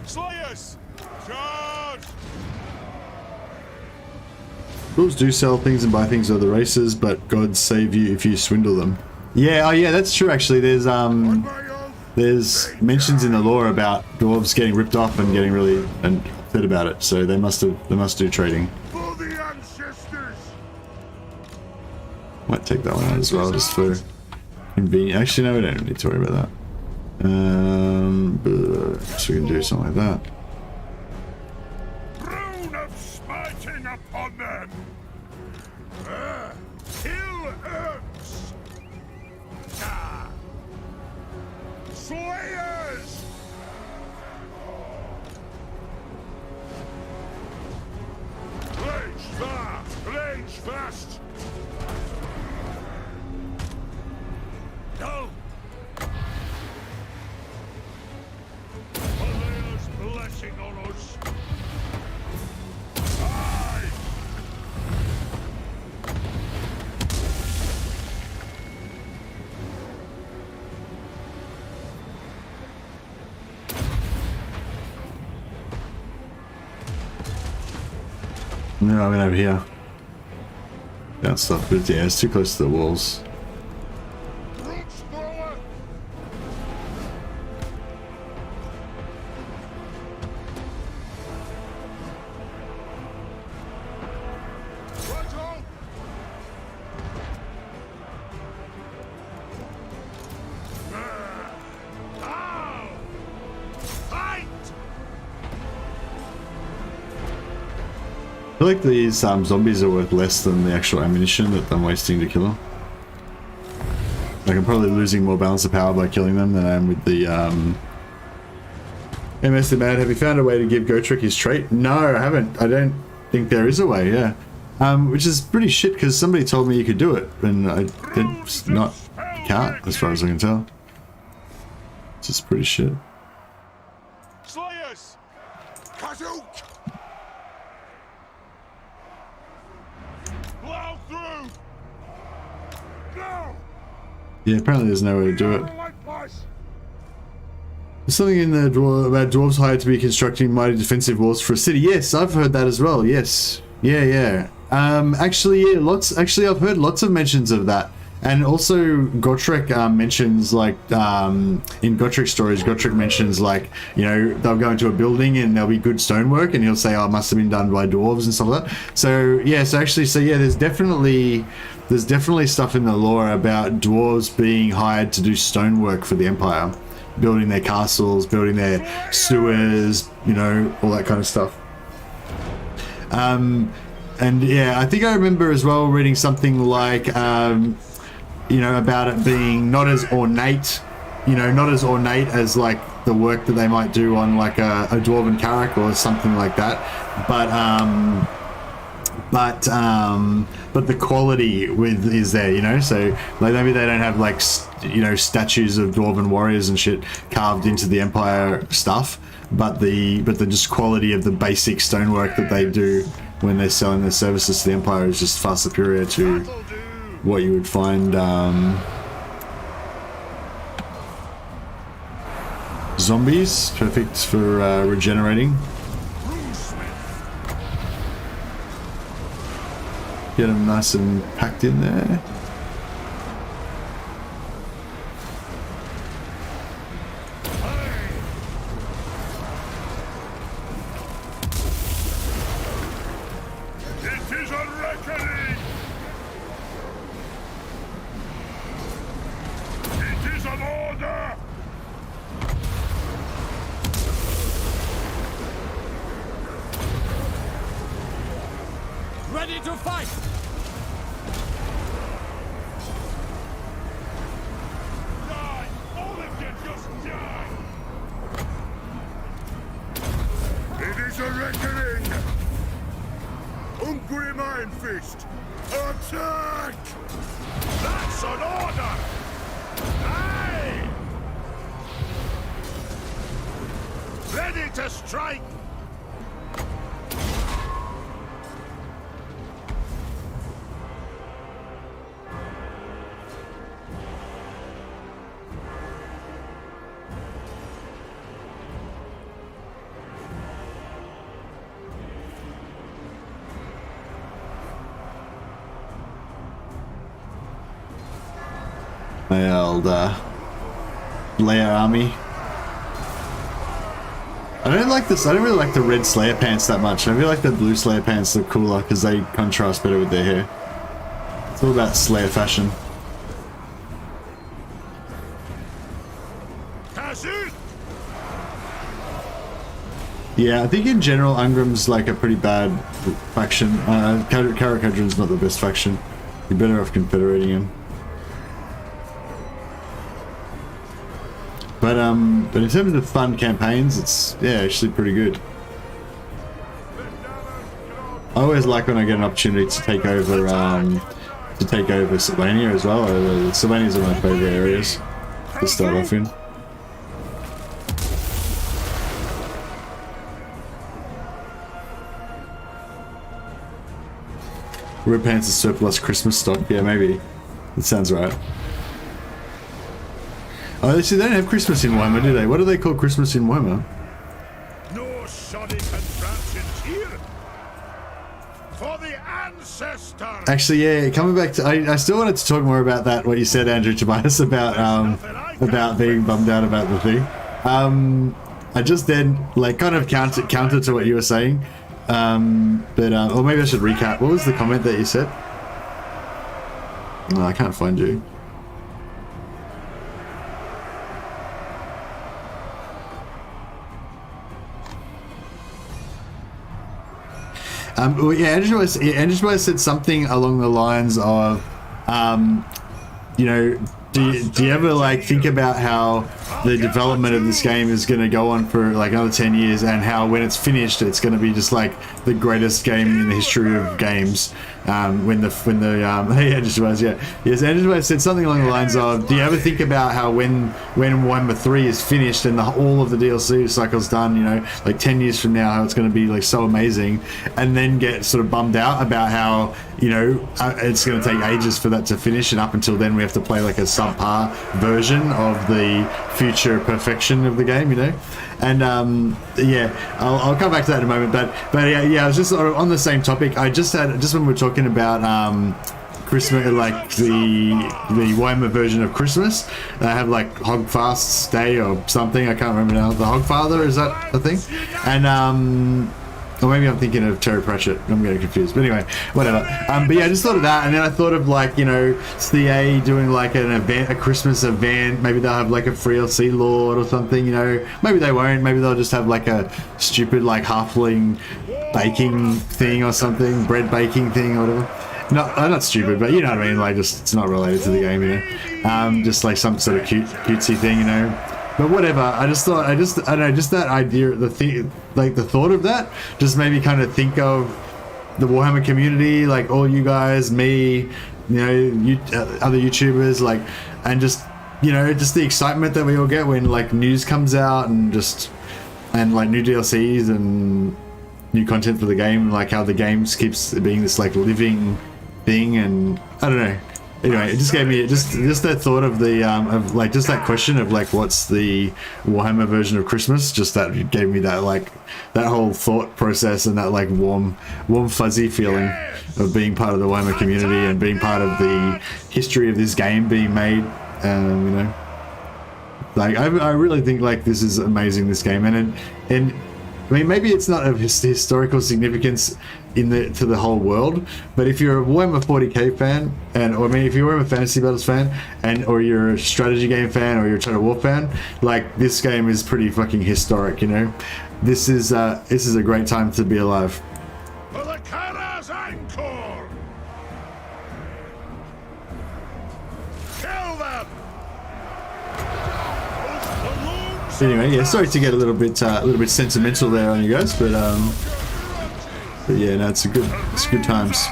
Slayers! Charge! Dwarves do sell things and buy things of other races, but God save you if you swindle them. Yeah, oh yeah, that's true actually. There's mentions in the lore about dwarves getting ripped off and getting really upset about it, so they must do trading. For the ancestors! Might take that one out as well, just for convenient. Actually, no, we don't need to worry about that. So we can do something like that. Rune of smiting upon them! Kill Earths! Slayers! Rage far! Rage fast! Go! Valea's blessing on us! Aye! No, I mean over here. That stuff, but yeah, it's too close to the walls. I feel like these zombies are worth less than the actual ammunition that I'm wasting to kill them. Like I'm probably losing more balance of power by killing them than I am with the MS the Mad. Have you found a way to give Gotrek his trait? No, I haven't. I don't think there is a way, yeah. Which is pretty shit because somebody told me you could do it and I did not, can't as far as I can tell. It's just pretty shit. Slayers! Kazook! Plow through! No! Yeah, apparently there's no way to do it. There's something in the about dwarves hired to be constructing mighty defensive walls for a city. Yes, I've heard that as well. Yes. Yeah. Actually, yeah, I've heard lots of mentions of that. And also, Gotrek mentions, like, in Gotrek stories, Gotrek mentions, like, you know, they'll go into a building and there'll be good stonework, and he'll say, oh, it must have been done by dwarves and stuff like that. So, yeah, there's definitely stuff in the lore about dwarves being hired to do stonework for the Empire. Building their castles, building their sewers, you know, all that kind of stuff. And, yeah, I think I remember as well reading something like... you know, about it being not as ornate, you know, not as ornate as like the work that they might do on like a dwarven Karak or something like that, but the quality is there, you know. So like maybe they don't have like you know, statues of dwarven warriors and shit carved into the Empire stuff, but the just quality of the basic stonework that they do when they're selling their services to the Empire is just far superior to what you would find Zombies, perfect for regenerating. Get them nice and packed in there. It is a reckoning! It is an order! Ready to fight! Die! All of you just die! It is a reckoning! Ungrim Ironfist! Attack! That's an order! Aye! Ready to strike! My old Slayer army. I don't like this. I don't really like the red Slayer pants that much. I feel like the blue Slayer pants look cooler because they contrast better with their hair. It's all about Slayer fashion. Yeah, I think in general Ungrim's like a pretty bad faction. Karak Kadrin's not the best faction. You're better off confederating him. But in terms of fun campaigns, it's actually pretty good. I always like when I get an opportunity to take over Sylvania as well. Sylvania's one of my favorite areas to start off in. Red pants is surplus Christmas stock. Yeah, maybe. That sounds right. Oh, see, they don't have Christmas in Warhammer, do they? What do they call Christmas in Warhammer? No shoddy contraptions here. For the ancestors. Actually, yeah. Coming back to, I still wanted to talk more about that. What you said, Andrew Tobias, about being bummed out about the thing. I just then like kind of counter to what you were saying. Or maybe I should recap. What was the comment that you said? No, I can't find you. Andrew said something along the lines of, you know, do you ever like think about how the development of this game is going to go on for like another 10 years and how when it's finished it's going to be just like the greatest game in the history of games? Andrew said something along the lines of, do you ever think about how when Warhammer 3 is finished and all of the DLC cycle's done, you know, like 10 years from now, how it's going to be like so amazing, and then get sort of bummed out about how, you know, it's going to take ages for that to finish, and up until then we have to play like a subpar version of the future perfection of the game, you know? And I'll come back to that in a moment, but I was just sort of on the same topic. I just when we were talking about Christmas, like the Warhammer version of Christmas, they have like Hogfast's Day or something, I can't remember now. The Hogfather, is that the thing? And or maybe I'm thinking of Terry Pratchett. I'm getting confused. But anyway, whatever. But yeah, I just thought of that, and then I thought of like, you know, CA doing like an event, a Christmas event. Maybe they'll have like a free DLC Lord or something, you know. Maybe they won't. Maybe they'll just have like a stupid like halfling baking thing or something, bread baking thing or whatever. No, not stupid, but you know what I mean. Like, just it's not related to the game, you know. Just like some sort of cutesy thing, you know. But whatever, I don't know, just that idea, the thought of that, just made me kind of think of the Warhammer community, like all you guys, me, you know, other YouTubers, like, and just, you know, just the excitement that we all get when like news comes out and like new DLCs and new content for the game, like how the game keeps being this like living thing, and I don't know. Anyway, it just gave me just that thought of the of like just that question of like what's the Warhammer version of Christmas. Just that gave me that like that whole thought process and that like warm fuzzy feeling of being part of the Warhammer community and being part of the history of this game being made. You know, like I really think like this is amazing, this game, and I mean maybe it's not of historical significance to the whole world, but if you're a Warhammer 40k fan, or I mean if you're a Fantasy Battles fan, or you're a strategy game fan, or you're a Total War fan, like this game is pretty fucking historic. You know, this is a great time to be alive. For the Karak's Encore! Kill them! Anyway, yeah, sorry to get a little bit sentimental there on you guys, but yeah, no, it's good times.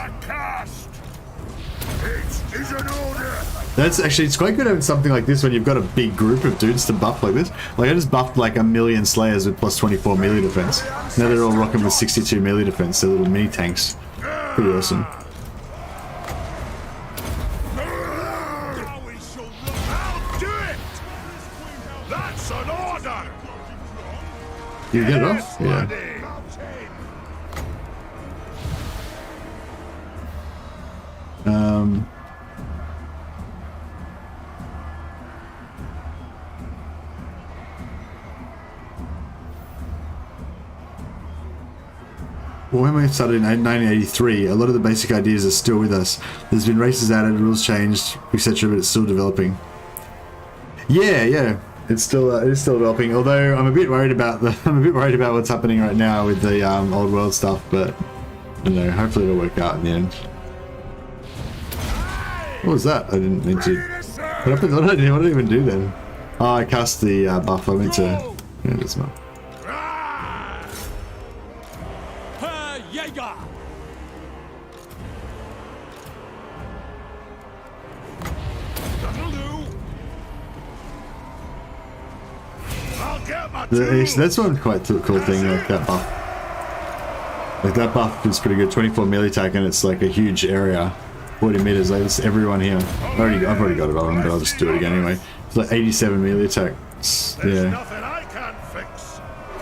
That's actually, it's quite good having something like this when you've got a big group of dudes to buff like this. Like I just buffed like 1,000,000 Slayers with plus 24 melee defense. Now they're all rocking with 62 melee defense. They're little mini tanks. Pretty awesome. You get it off? Yeah. Warhammer started in 1983. A lot of the basic ideas are still with us. There's been races added, rules changed, etc., but it's still developing. Yeah, it's still developing. Although I'm a bit worried about what's happening right now with the old world stuff. But I don't know. Hopefully it'll work out in the end. What was that? I didn't mean to. What did I even do then? Oh, I cast the buff. I meant to. Yeah, that's not. That's one quite cool thing, like that buff. Like that buff is pretty good. 24 melee attack, and it's like a huge area, 40 meters. Like it's everyone here. I've already got it on, but I'll just do it again anyway. It's like 87 melee attack. Yeah.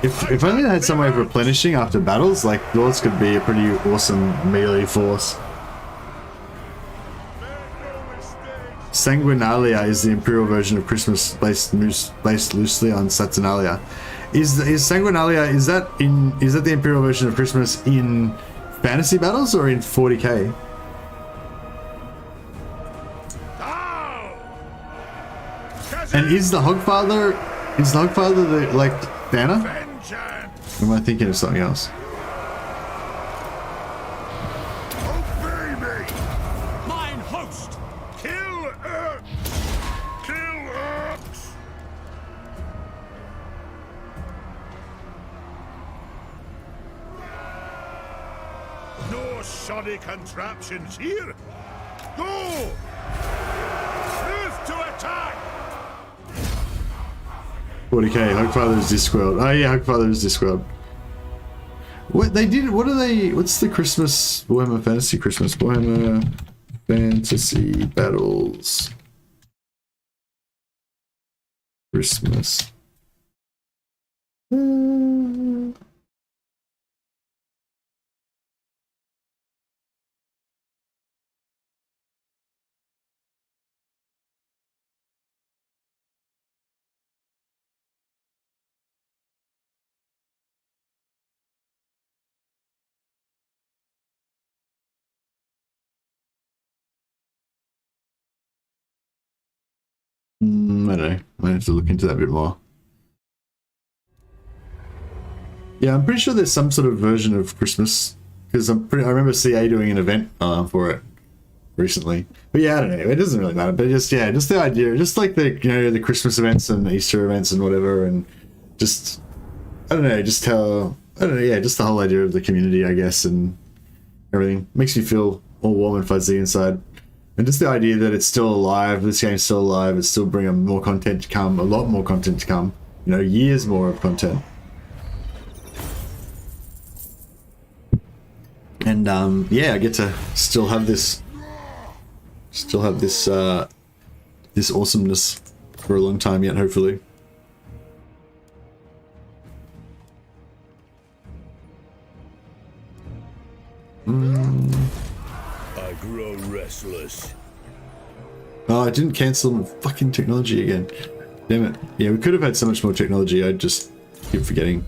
If only they had some way of replenishing after battles, like Dwarfs could be a pretty awesome melee force. Sanguinalia is the Imperial version of Christmas based loosely on Saturnalia. Is Sanguinalia, is that the Imperial version of Christmas in Fantasy Battles or in 40k? And is the Hogfather the like banner? Or am I thinking of something else? Shoddy contraptions here. Go! Move to attack! 40k, Hogfather is Discworld. Oh yeah, Hogfather is Discworld. What they did, what's the Christmas, Warhammer Fantasy Christmas? Warhammer Fantasy Battles Christmas. I don't know. I have to look into that a bit more. Yeah, I'm pretty sure there's some sort of version of Christmas because I remember CA doing an event for it recently. But yeah, I don't know. It doesn't really matter. But just the idea, just like the Christmas events and the Easter events and whatever, and just just the whole idea of the community, I guess, and everything makes me feel all warm and fuzzy inside. And just the idea that it's still alive, this game's still alive, it's still bringing more content to come, a lot more content to come, years more of content. And yeah, I get to still have this Still have this this awesomeness for a long time yet, hopefully. I grow restless. Oh, I didn't cancel fucking technology again. Damn it. Yeah, we could have had so much more technology. I just keep forgetting.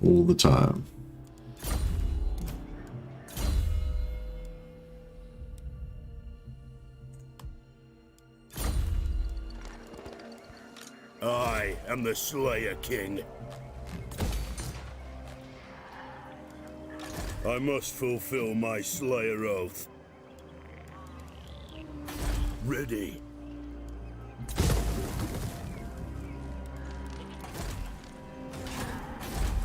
All the time. I am the Slayer King. I must fulfill my Slayer oath. Ready.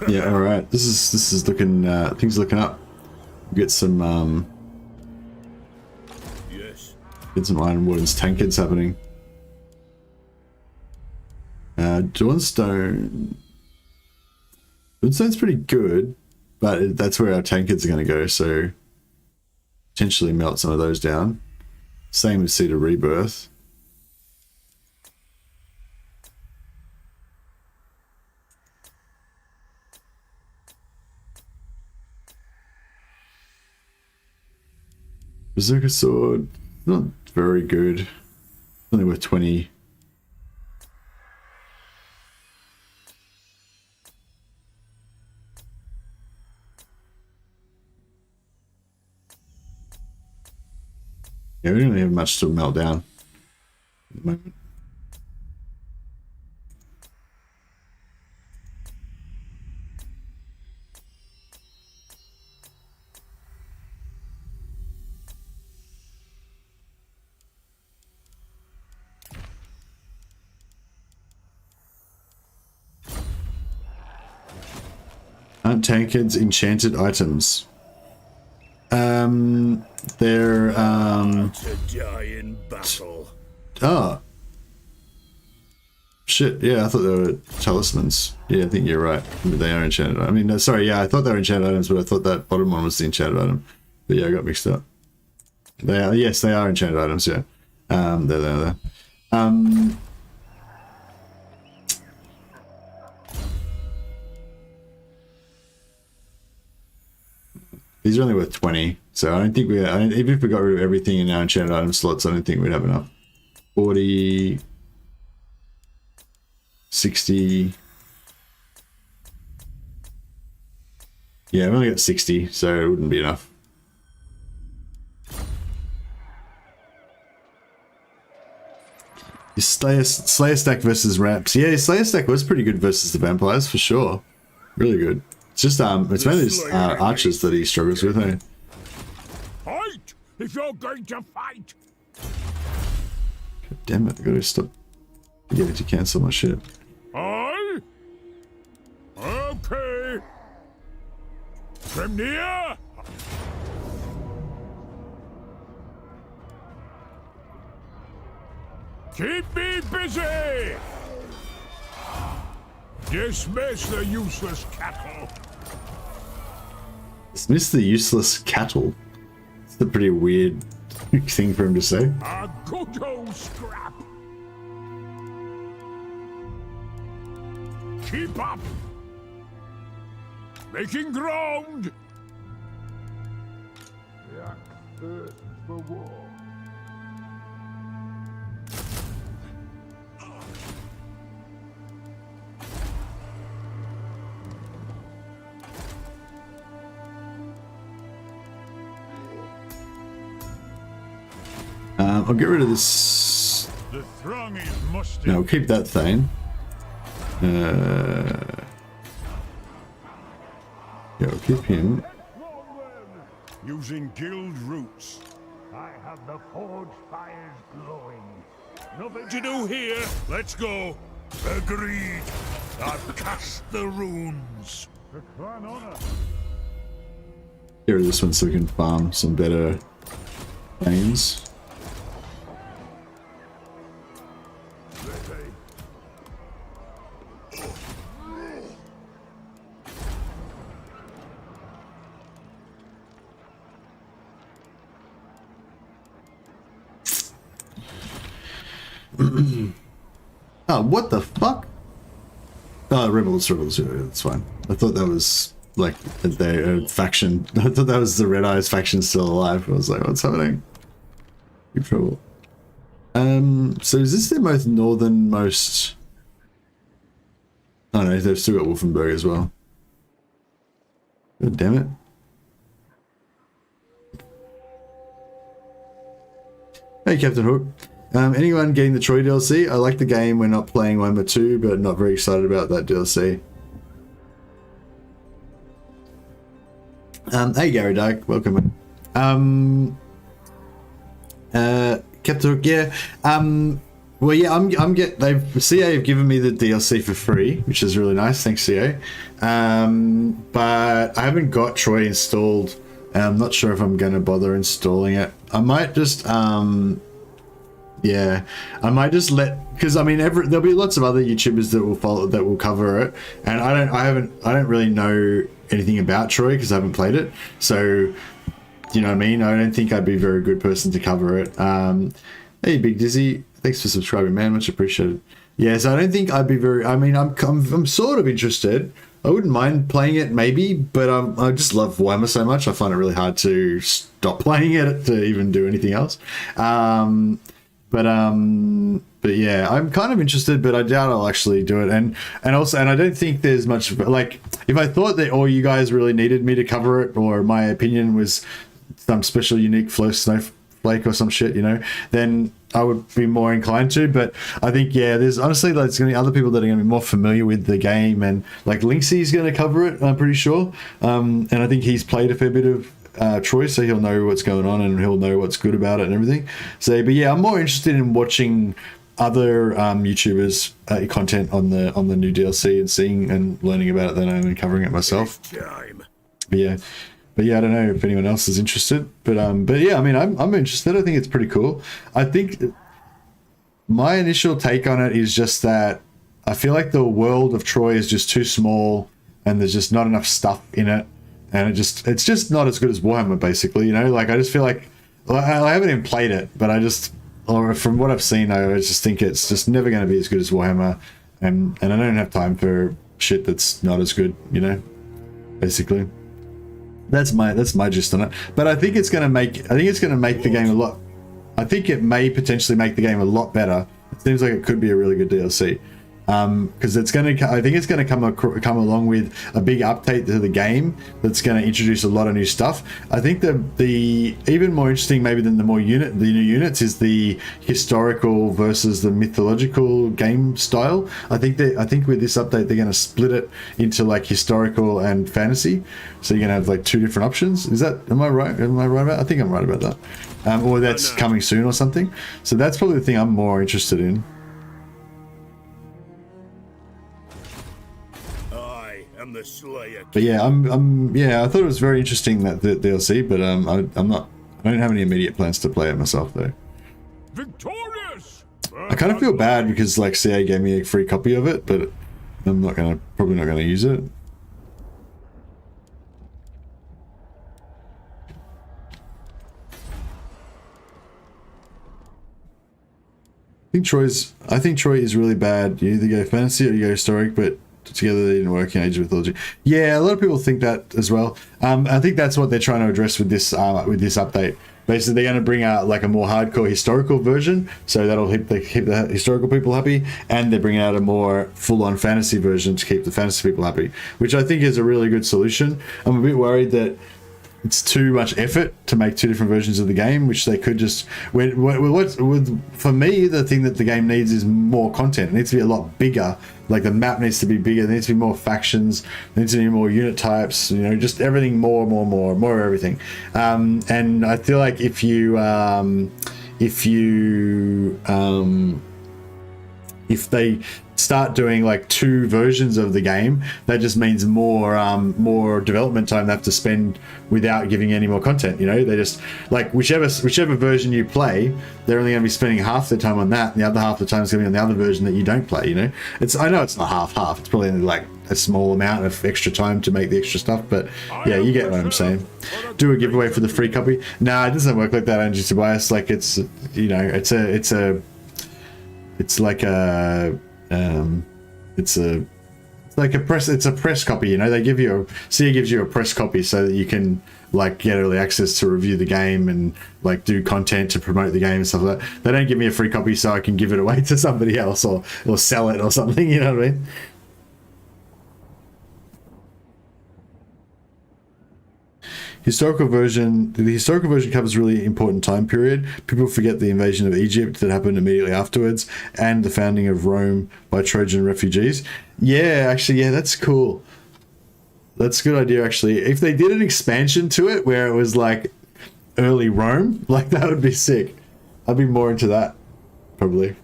Yeah, all right. This is looking things looking up. Get some Yes. get some Iron Warden's tankards happening. Dawnstone. Dawnstone's pretty good, but that's where our tankards are going to go. So potentially melt some of those down. Same with Seed of Rebirth. Berserker Sword, not very good. Only worth 20. Yeah, we don't really have much to melt down at the moment. Aren't tankards enchanted items? They're To die in battle. oh shit, yeah, I thought they were talismans. Yeah, I think you're right. They are enchanted. I mean, sorry, yeah, I thought they were enchanted items, but I thought that bottom one was the enchanted item. But yeah, I got mixed up. They are, yes, they are enchanted items, yeah. There. These are only worth 20, so I don't think even if we got rid of everything in our enchanted item slots, I don't think we'd have enough. 40, 60. Yeah, I've only got 60, so it wouldn't be enough. Slayer stack versus Raps. Yeah, Slayer stack was pretty good versus the vampires for sure. Really good. It's just it's mainly just archers that he struggles with. Eh? Fight! If you're going to fight! God damn it! I gotta stop getting to cancel my shit. Aye? Okay. From near? Keep me busy! Dismiss the useless cattle. Dismiss the useless cattle. It's a pretty weird thing for him to say. A good old scrap. Keep up. Making ground. The axe thirsts for war. I'll get rid of this. The throng is musty. No, we'll keep that thing. Yeah, we'll keep him. Using guild roots. I have the forge fires glowing. Nothing to do here. Let's go. Agreed. I've cast the runes. The clan honor. Get rid of this one so we can farm some better lanes. Oh, what the fuck? Oh, rebels, it's fine. I thought that was like their faction. I thought that was the Red Eyes faction still alive. I was like, what's happening? Deep trouble. So is this the most northernmost? Oh no, they've still got Wolfenburg as well. God damn it. Hey, Captain Hook. Anyone getting the Troy DLC? I like the game. We're not playing 1 or 2, but not very excited about that DLC. Hey, Gary Dyke. Welcome. Captain Hook, yeah. Well, yeah, CA have given me the DLC for free, which is really nice. Thanks, CA. But I haven't got Troy installed. I'm not sure if I'm going to bother installing it. I might just, yeah, I might just because I mean, there'll be lots of other YouTubers that will follow, that will cover it, and I don't really know anything about Troy because I haven't played it. So, you know what I mean? I don't think I'd be a very good person to cover it. Hey, Big Dizzy, thanks for subscribing, man. Much appreciated. Yeah, so I don't think I'd be very. I mean, I'm sort of interested. I wouldn't mind playing it maybe, but I just love Warhammer so much. I find it really hard to stop playing it to even do anything else. But yeah, I'm kind of interested, but I doubt I'll actually do it. And I don't think there's much like, if I thought that all you guys really needed me to cover it, or my opinion was some special unique snowflake or some shit, you know, then I would be more inclined to. But I think, yeah, there's honestly, there's going to be other people that are going to be more familiar with the game, and like Linksey's going to cover it, I'm pretty sure. And I think he's played a fair bit of Troy, so he'll know what's going on and he'll know what's good about it and everything. So, but yeah, I'm more interested in watching other YouTubers content on the new DLC and seeing and learning about it than I am covering it myself. But yeah, I don't know if anyone else is interested. But yeah, I mean, I'm interested. I think it's pretty cool. I think my initial take on it is just that I feel like the world of Troy is just too small, and there's just not enough stuff in it, and it's just not as good as Warhammer, basically. You know, like I just feel like I haven't even played it, but or from what I've seen, I just think it's just never going to be as good as Warhammer, and I don't have time for shit that's not as good. You know, basically. That's my gist on it. But I think it's going to make the game a lot. I think it may potentially make the game a lot better. It seems like it could be a really good DLC. Because I think it's going to come along with a big update to the game that's going to introduce a lot of new stuff. I think the even more interesting maybe than the new units is the historical versus the mythological game style. I think with this update they're going to split it into like historical and fantasy. So you're going to have like 2 different options. Am I right? Am I right about? I think I'm right about that. Or that's coming soon or something. So that's probably the thing I'm more interested in. The Slayer. But yeah, I thought it was very interesting, that the DLC, but I don't have any immediate plans to play it myself though. Victorious! I kind of feel bad because like CA gave me a free copy of it, but I'm probably not gonna use it. I think Troy is really bad. You either go fantasy or you go historic, but together they didn't work in Age of Mythology. Yeah, a lot of people think that as well. I think that's what they're trying to address with this update. Basically, they're going to bring out like a more hardcore historical version, so that'll keep the historical people happy, and they're bringing out a more full-on fantasy version to keep the fantasy people happy, which I think is a really good solution. I'm a bit worried that it's too much effort to make 2 different versions of the game, which they could just. For me, the thing that the game needs is more content. It needs to be a lot bigger. Like the map needs to be bigger. There needs to be more factions. There needs to be more unit types. You know, just everything more everything. And I feel like if they start doing like 2 versions of the game, that just means more development time they have to spend without giving any more content. You know, they just like whichever version you play, they're only going to be spending half their time on that, and the other half of the time is going to be on the other version that you don't play. You know, I know it's not half. It's probably only like a small amount of extra time to make the extra stuff, but yeah, you get what I'm saying. Do a giveaway for the free copy. Nah, it doesn't work like that, Andrew Tobias. Like it's, you know, it's a it's like a it's a press copy, you know. They give you CE gives you a press copy so that you can like get early access to review the game and like do content to promote the game and stuff like that. They don't give me a free copy so I can give it away to somebody else or sell it or something, you know what I mean? The historical version covers a really important time period. People forget the invasion of Egypt that happened immediately afterwards and the founding of Rome by Trojan refugees. Yeah, actually, yeah, that's cool. That's a good idea, actually. If they did an expansion to it where it was like early Rome, like that would be sick. I'd be more into that, probably.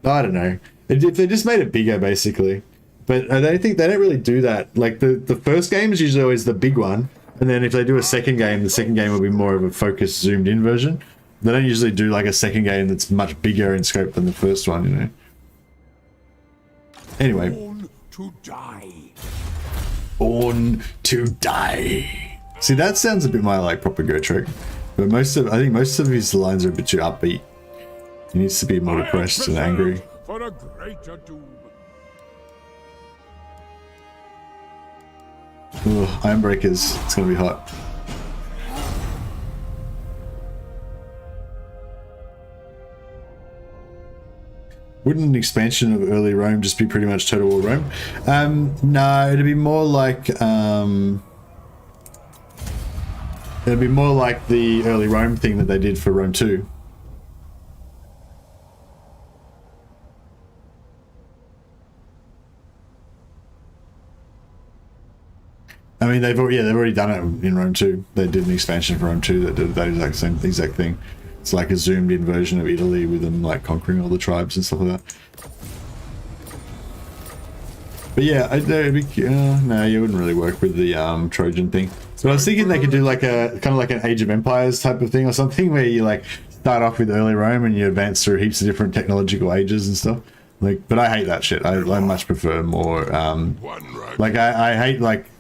I don't know. If they just made it bigger, basically. But I don't think they don't really do that. Like the first game is usually always the big one. And then if they do a second game, the second game will be more of a focused, zoomed-in version. They don't usually do like a second game that's much bigger in scope than the first one, you know. Anyway. Born to die. Born to die. See, that sounds a bit more like proper Gotrek. But I think most of his lines are a bit too upbeat. He needs to be more depressed and angry. For a greater doom. Ugh, Ironbreakers, it's gonna be hot. Wouldn't an expansion of early Rome just be pretty much Total War Rome? No, it'd be more like the early Rome thing that they did for Rome 2. I mean, they've already done it in Rome 2. They did an expansion for Rome 2 that did that exact thing. It's like a zoomed-in version of Italy with them like conquering all the tribes and stuff like that. But yeah, no, you wouldn't really work with the Trojan thing. So I was thinking they could do like a kind of like an Age of Empires type of thing or something where you like start off with early Rome and you advance through heaps of different technological ages and stuff. Like, but I hate that shit. I much prefer more like I hate like.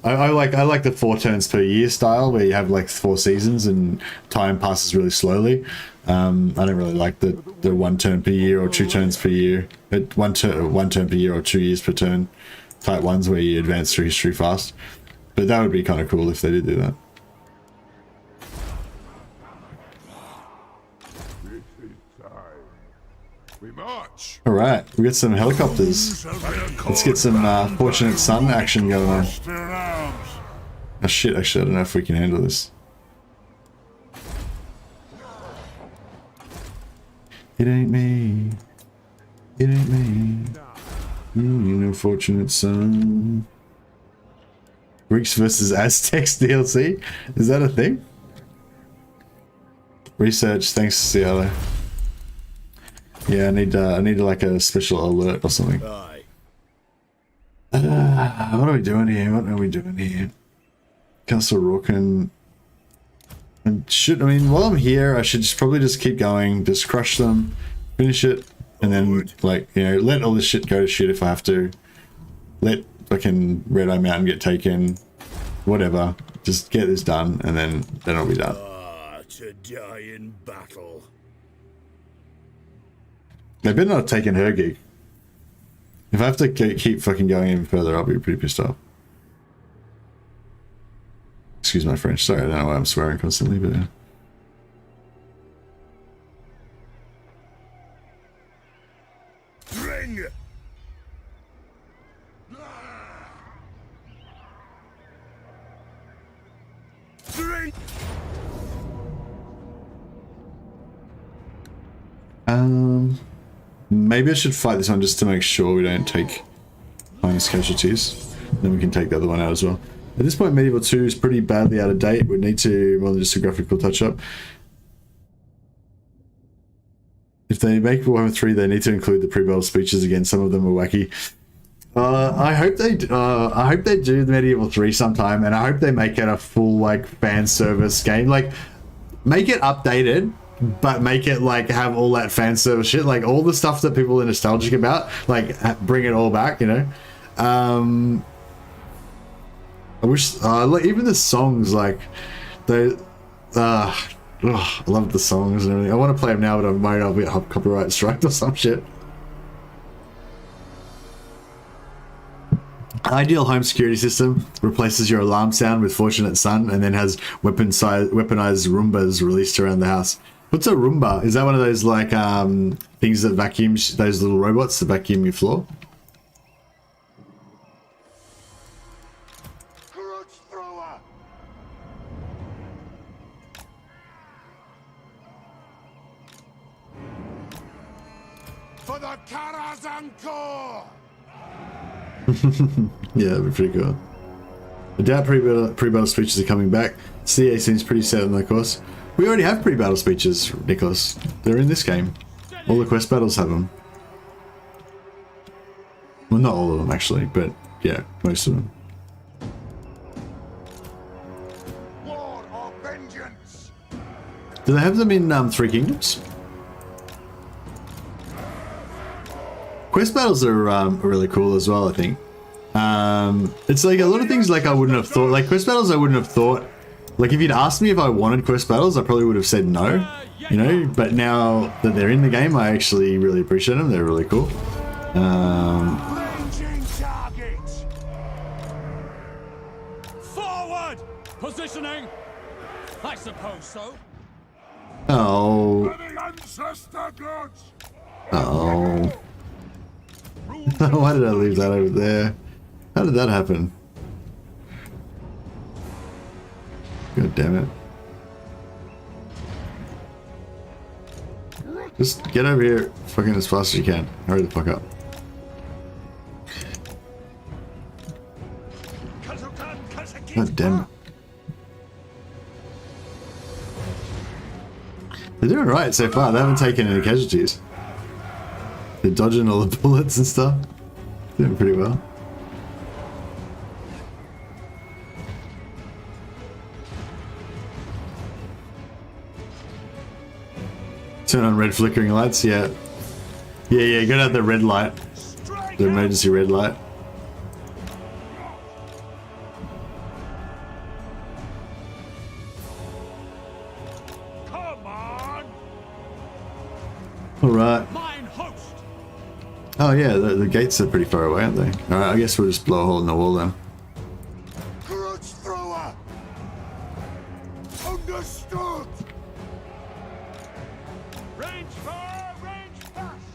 I like the 4 turns per year style where you have like 4 seasons and time passes really slowly. I don't really like the 1 turn per year or 2 turns per year, but 1 turn per year or 2 years per turn type ones where you advance through history fast. But that would be kind of cool if they did do that. We march. All right, we got some helicopters. Let's get some Fortunate Son action going on. Oh shit, actually, I don't know if we can handle this. It ain't me. It ain't me. You know, Fortunate Son. Greeks versus Aztecs DLC? Is that a thing? Research, thanks, Cielo. Yeah, I need like a special alert or something. What are we doing here? Castle Rorken. While I'm here, I should probably just keep going, just crush them, finish it, and then like, you know, let all this shit go to shit if I have to. Let fucking Red Eye Mountain get taken, whatever. Just get this done, and then I'll be done. To die in battle. They better not have taken her gig. If I have to keep fucking going even further, I'll be pretty pissed off. Excuse my French. Sorry, I don't know why I'm swearing constantly, but yeah. Bring. Bring. Maybe I should fight this one just to make sure we don't take minus casualties. Then we can take the other one out as well. At this point, Medieval 2 is pretty badly out of date. We need to more than just a graphical touch-up. If they make Warhammer 3, they need to include the pre-battle speeches again. Some of them are wacky. I hope they do the Medieval 3 sometime, and I hope they make it a full like fan service game. Like, make it updated, but make it like have all that fan service shit, like all the stuff that people are nostalgic about, like bring it all back, you know. I wish like even the songs, like they I love the songs and everything. I want to play them now, but I'm worried I'll be copyright striked or some shit. Ideal home security system replaces your alarm sound with Fortunate Son, and then has weaponized Roombas released around the house. What's a Roomba? Is that one of those like things that vacuums, those little robots that vacuum your floor? Crutch thrower! For the Karazanko! Yeah, that'd be pretty cool. I doubt pre-battle speeches are coming back. CA seems pretty set on the course. We already have pre-battle speeches, Nicholas. They're in this game. All the quest battles have them. Well, not all of them actually, but yeah, most of them. War or vengeance! Do they have them in Three Kingdoms? Quest battles are really cool as well, I think. It's like a lot of things like I wouldn't have thought. Like quest battles I wouldn't have thought. Like if you'd asked me if I wanted quest battles, I probably would have said no. You know, but now that they're in the game, I actually really appreciate them. They're really cool. Ranging target! Forward! Positioning! I suppose so. Oh. For the ancestor gods! Oh. Why did I leave that over there? How did that happen? God damn it. Just get over here fucking as fast as you can. Hurry the fuck up. God damn it. They're doing right so far. They haven't taken any casualties. They're dodging all the bullets and stuff. Doing pretty well. Turn on red flickering lights, yeah. Yeah, go down the red light. The emergency red light. Come on! Alright. Mine host! Oh yeah, the gates are pretty far away, aren't they? Alright, I guess we'll just blow a hole in the wall then. Crutch thrower! Understood! Range far, range fast!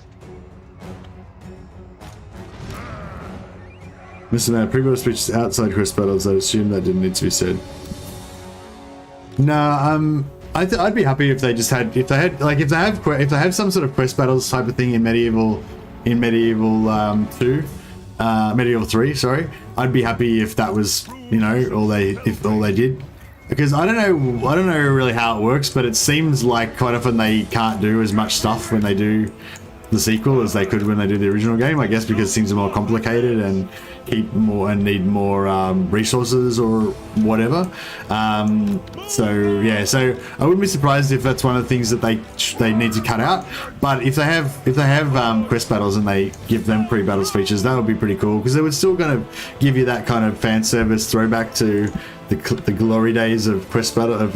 Mr. Man, pre-battle speeches outside quest battles, I assume that didn't need to be said. Nah, I'd be happy if they just had, if they have some sort of quest battles type of thing in Medieval 3, sorry. I'd be happy if that was, you know, all they did. Because I don't know really how it works, but it seems like quite often they can't do as much stuff when they do the sequel as they could when they do the original game. I guess because things are more complicated and need more resources or whatever. So yeah, so I wouldn't be surprised if that's one of the things that they need to cut out. But if they have quest battles and they give them pre-battle speeches, that would be pretty cool, because they would still kind of give you that kind of fan service throwback to the glory days of quest battle of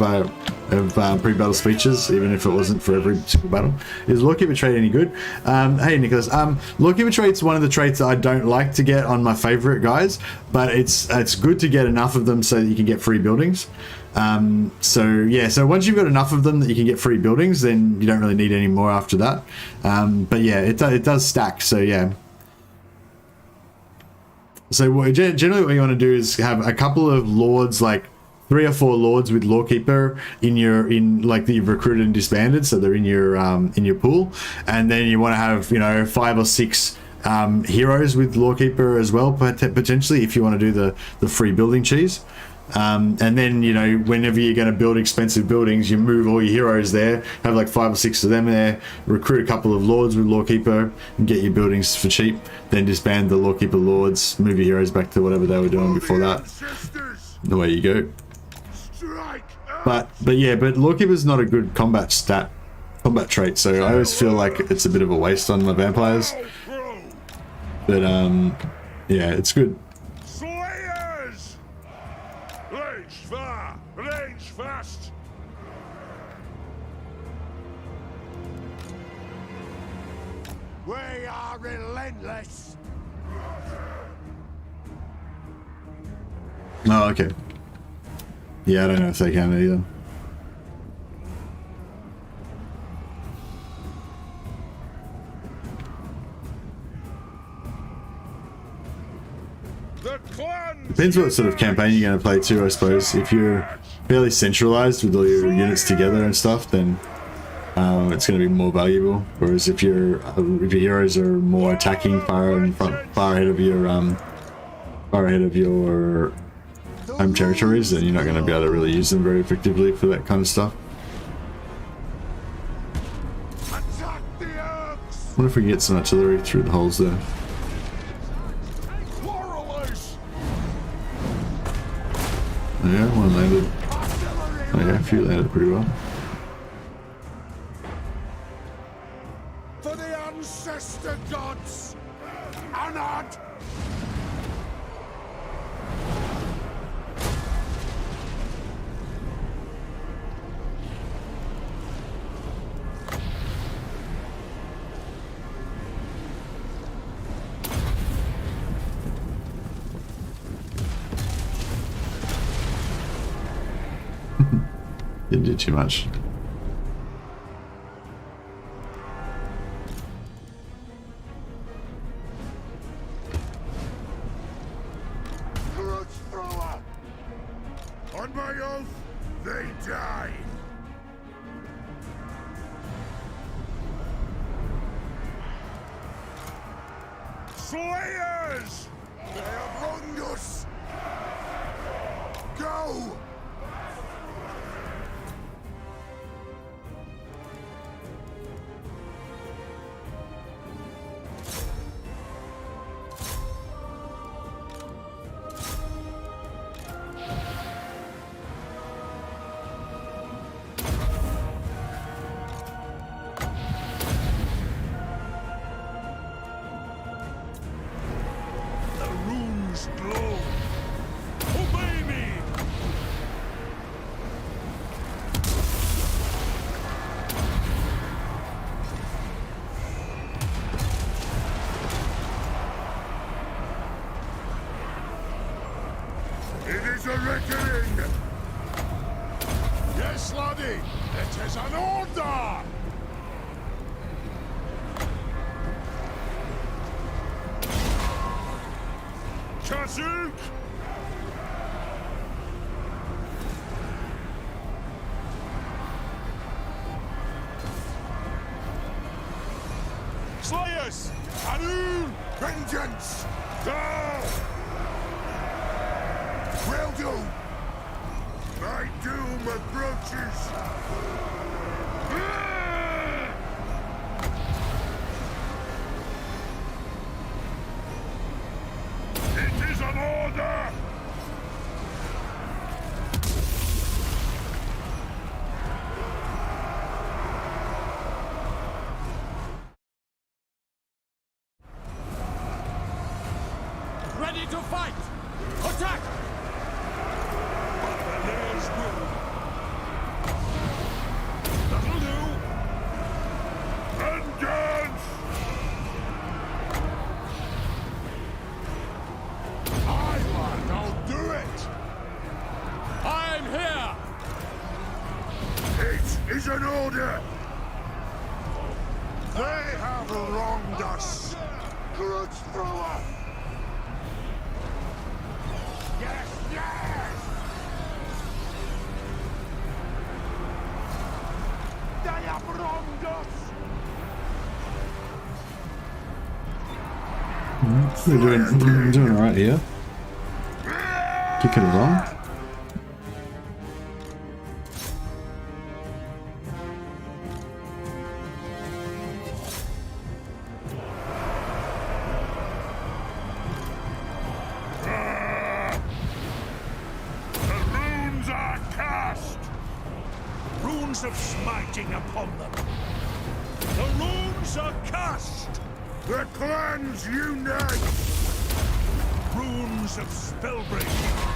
pre-battle speeches, even if it wasn't for every single battle. Is Lawkeeper trait any good? Hey Nicholas, Lawkeeper trait's one of the traits that I don't like to get on my favorite guys, but it's good to get enough of them so that you can get free buildings. So yeah, so once you've got enough of them that you can get free buildings, then you don't really need any more after that. But yeah, it does stack. So yeah. So generally what you want to do is have a couple of lords, like 3 or 4 lords with Lawkeeper in like that you've recruited and disbanded, so they're in your pool, and then you want to have, you know, 5 or 6 heroes with Lawkeeper as well, potentially, if you want to do the free building cheese. And then, you know, whenever you're going to build expensive buildings, you move all your heroes there, have like 5 or 6 of them there, recruit a couple of lords with Lawkeeper and get your buildings for cheap, then disband the Lawkeeper lords, move your heroes back to whatever they were doing before that. The way you go. But Lawkeeper's not a good combat trait, so I always feel like it's a bit of a waste on my vampires. But yeah, it's good. Slayers! Range far, range fast! We are relentless! Oh, okay. Yeah, I don't know if they can either. The clans Depends what sort of campaign you're going to play too, I suppose. If you're fairly centralized with all your units together and stuff, then it's going to be more valuable. Whereas if your heroes are more attacking, far ahead of your home territories, then you're not going to be able to really use them very effectively for that kind of stuff. attack the Orcs! I wonder if we can get some artillery through the holes there. Quarrelers! Oh, yeah, one landed. Oh yeah, a few landed pretty well. For the ancestor gods! Anad! Didn't do too much. Grudge thrower! On my oath, they die! Slayers! They have wronged us! Go! The runes glow! Obey me! It is a reckoning! Yes, laddie! It is an order! Kazuk! Slayers! Harun! Vengeance! Go! Will do! My doom approaches! It is an order! Ready to fight! Attack! Buccaneers will. That'll do! Vengeance! Aye, lad, I'll do it! I'm here! It is an order! They have wronged us! Grudge thrower! Yes, yes! They have wronged us! We're doing alright here. Kicking along. The runes are cast! Runes of smiting upon them! The runes are cast! The clans unite! Runes of spellbreaking!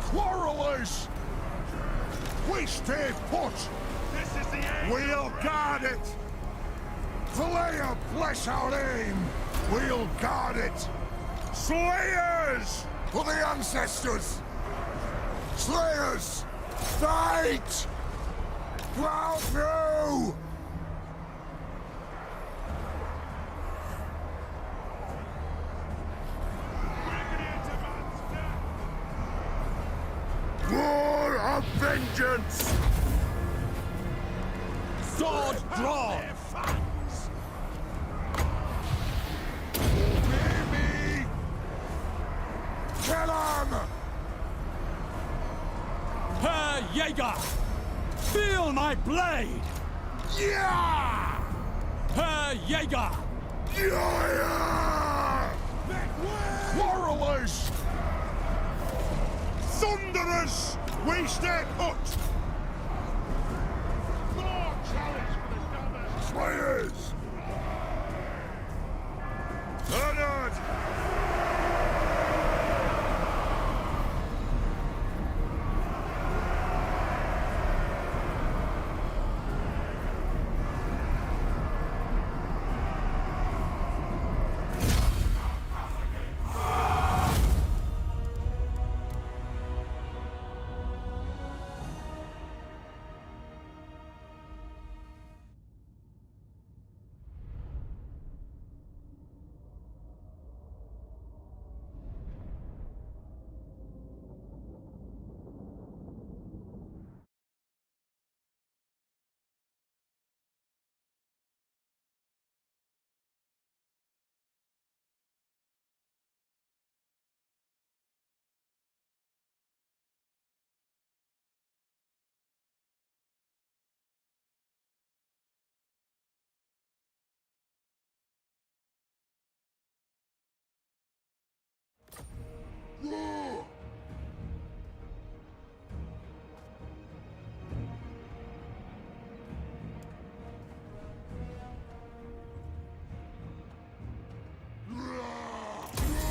Quarrelers! We stay put! We'll guard it! Slayer, flesh our aim! We'll guard it! Slayers! For the ancestors! Slayers! Fight! Plow through! War of vengeance! Sword drawn! Baby! Kill him! Herr Jäger! Feel my blade! Yeah! Herr Jäger! Yeah! Quarrelers! Thunderers! We stay put! More challenge for the dumbest! Slayers! Honored!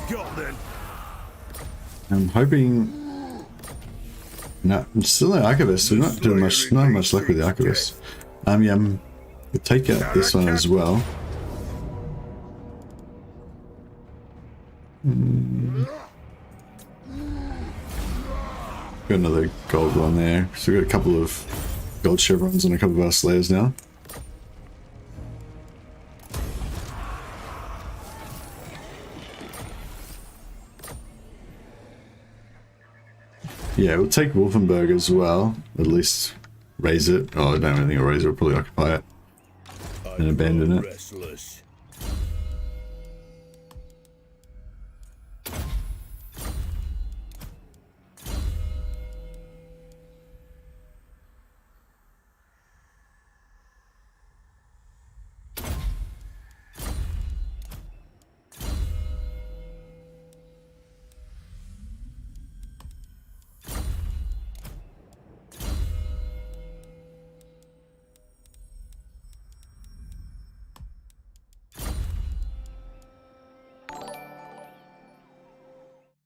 Got then. I'm hoping. No, I'm still no archivist. We're not doing much, not much luck with the archivist. Yeah, we'll take out this one as well. Got another gold one there. So we've got a couple of gold chevrons on a couple of our slayers now. Yeah, we'll take Wolfenberg as well. At least raise it. Oh, I don't think I'll raise it. We'll probably occupy it and abandon it. Restless.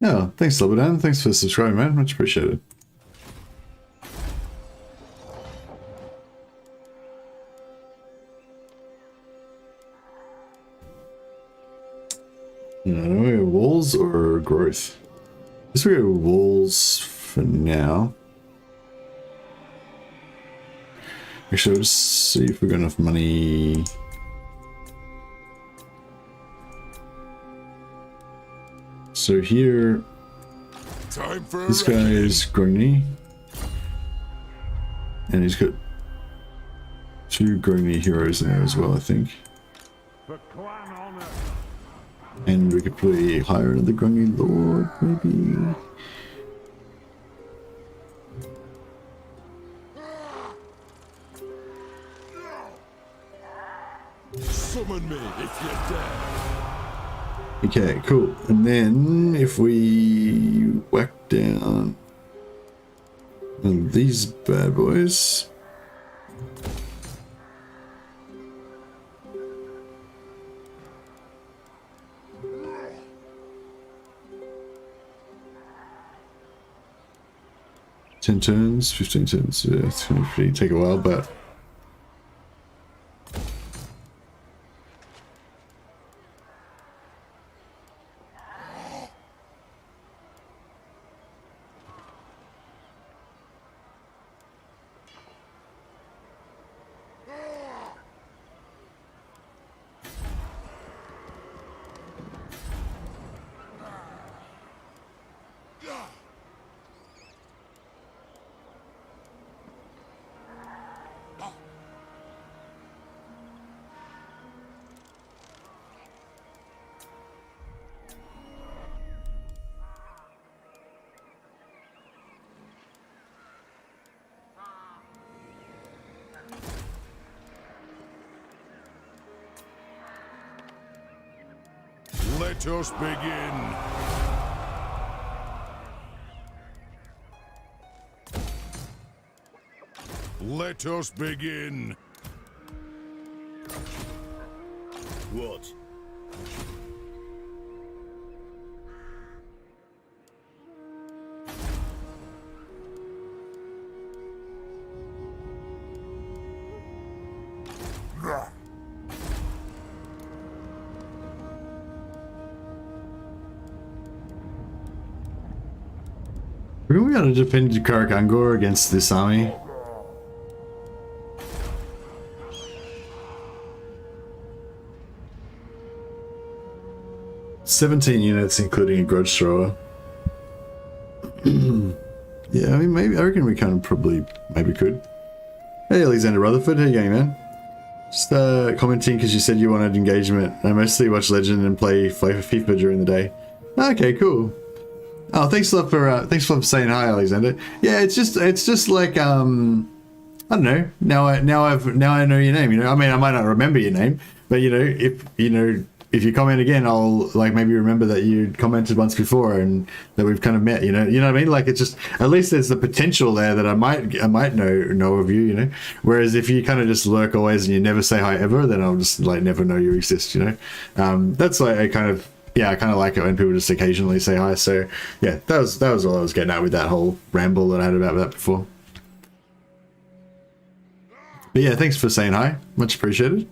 Yeah, thanks, Slobodan. Thanks for subscribing, man. Much appreciated. Walls or growth? I guess we go walls for now. Actually, let's see if we've got enough money. So here, Time for this guy is Grony, and he's got 2 Grony heroes in there as well, I think. for clan honor. And we could probably hire another Grony Lord, maybe. Summon me if you dare. Okay, cool. And then if we whack down on these bad boys. $10 turns, 15 turns. Yeah, it's gonna take a while, but Let us begin. Let us begin. What? We're going to defend Karak Angor against this army. "17 units, including a grudge thrower." Yeah, I mean, maybe, I reckon we kind of probably, maybe could. Hey, Alexander Rutherford, how you going, man? Just commenting because you said you wanted engagement. I mostly watch Legend and play FIFA during the day. Okay, cool. Oh, thanks a lot for saying hi, Alexander. Yeah, it's just like I don't know. Now I know your name. You know, I mean, I might not remember your name, but if you comment again, I'll like maybe remember that you commented once before and that we've kind of met. You know what I mean? Like, it's just, at least there's the potential there that I might know of you. You know, whereas if you kind of just lurk always and you never say hi ever, then I'll just like never know you exist. You know, that's why I kind of like it when people just occasionally say hi. So yeah, that was all I was getting at with that whole ramble that I had about that before. But yeah, thanks for saying hi. Much appreciated.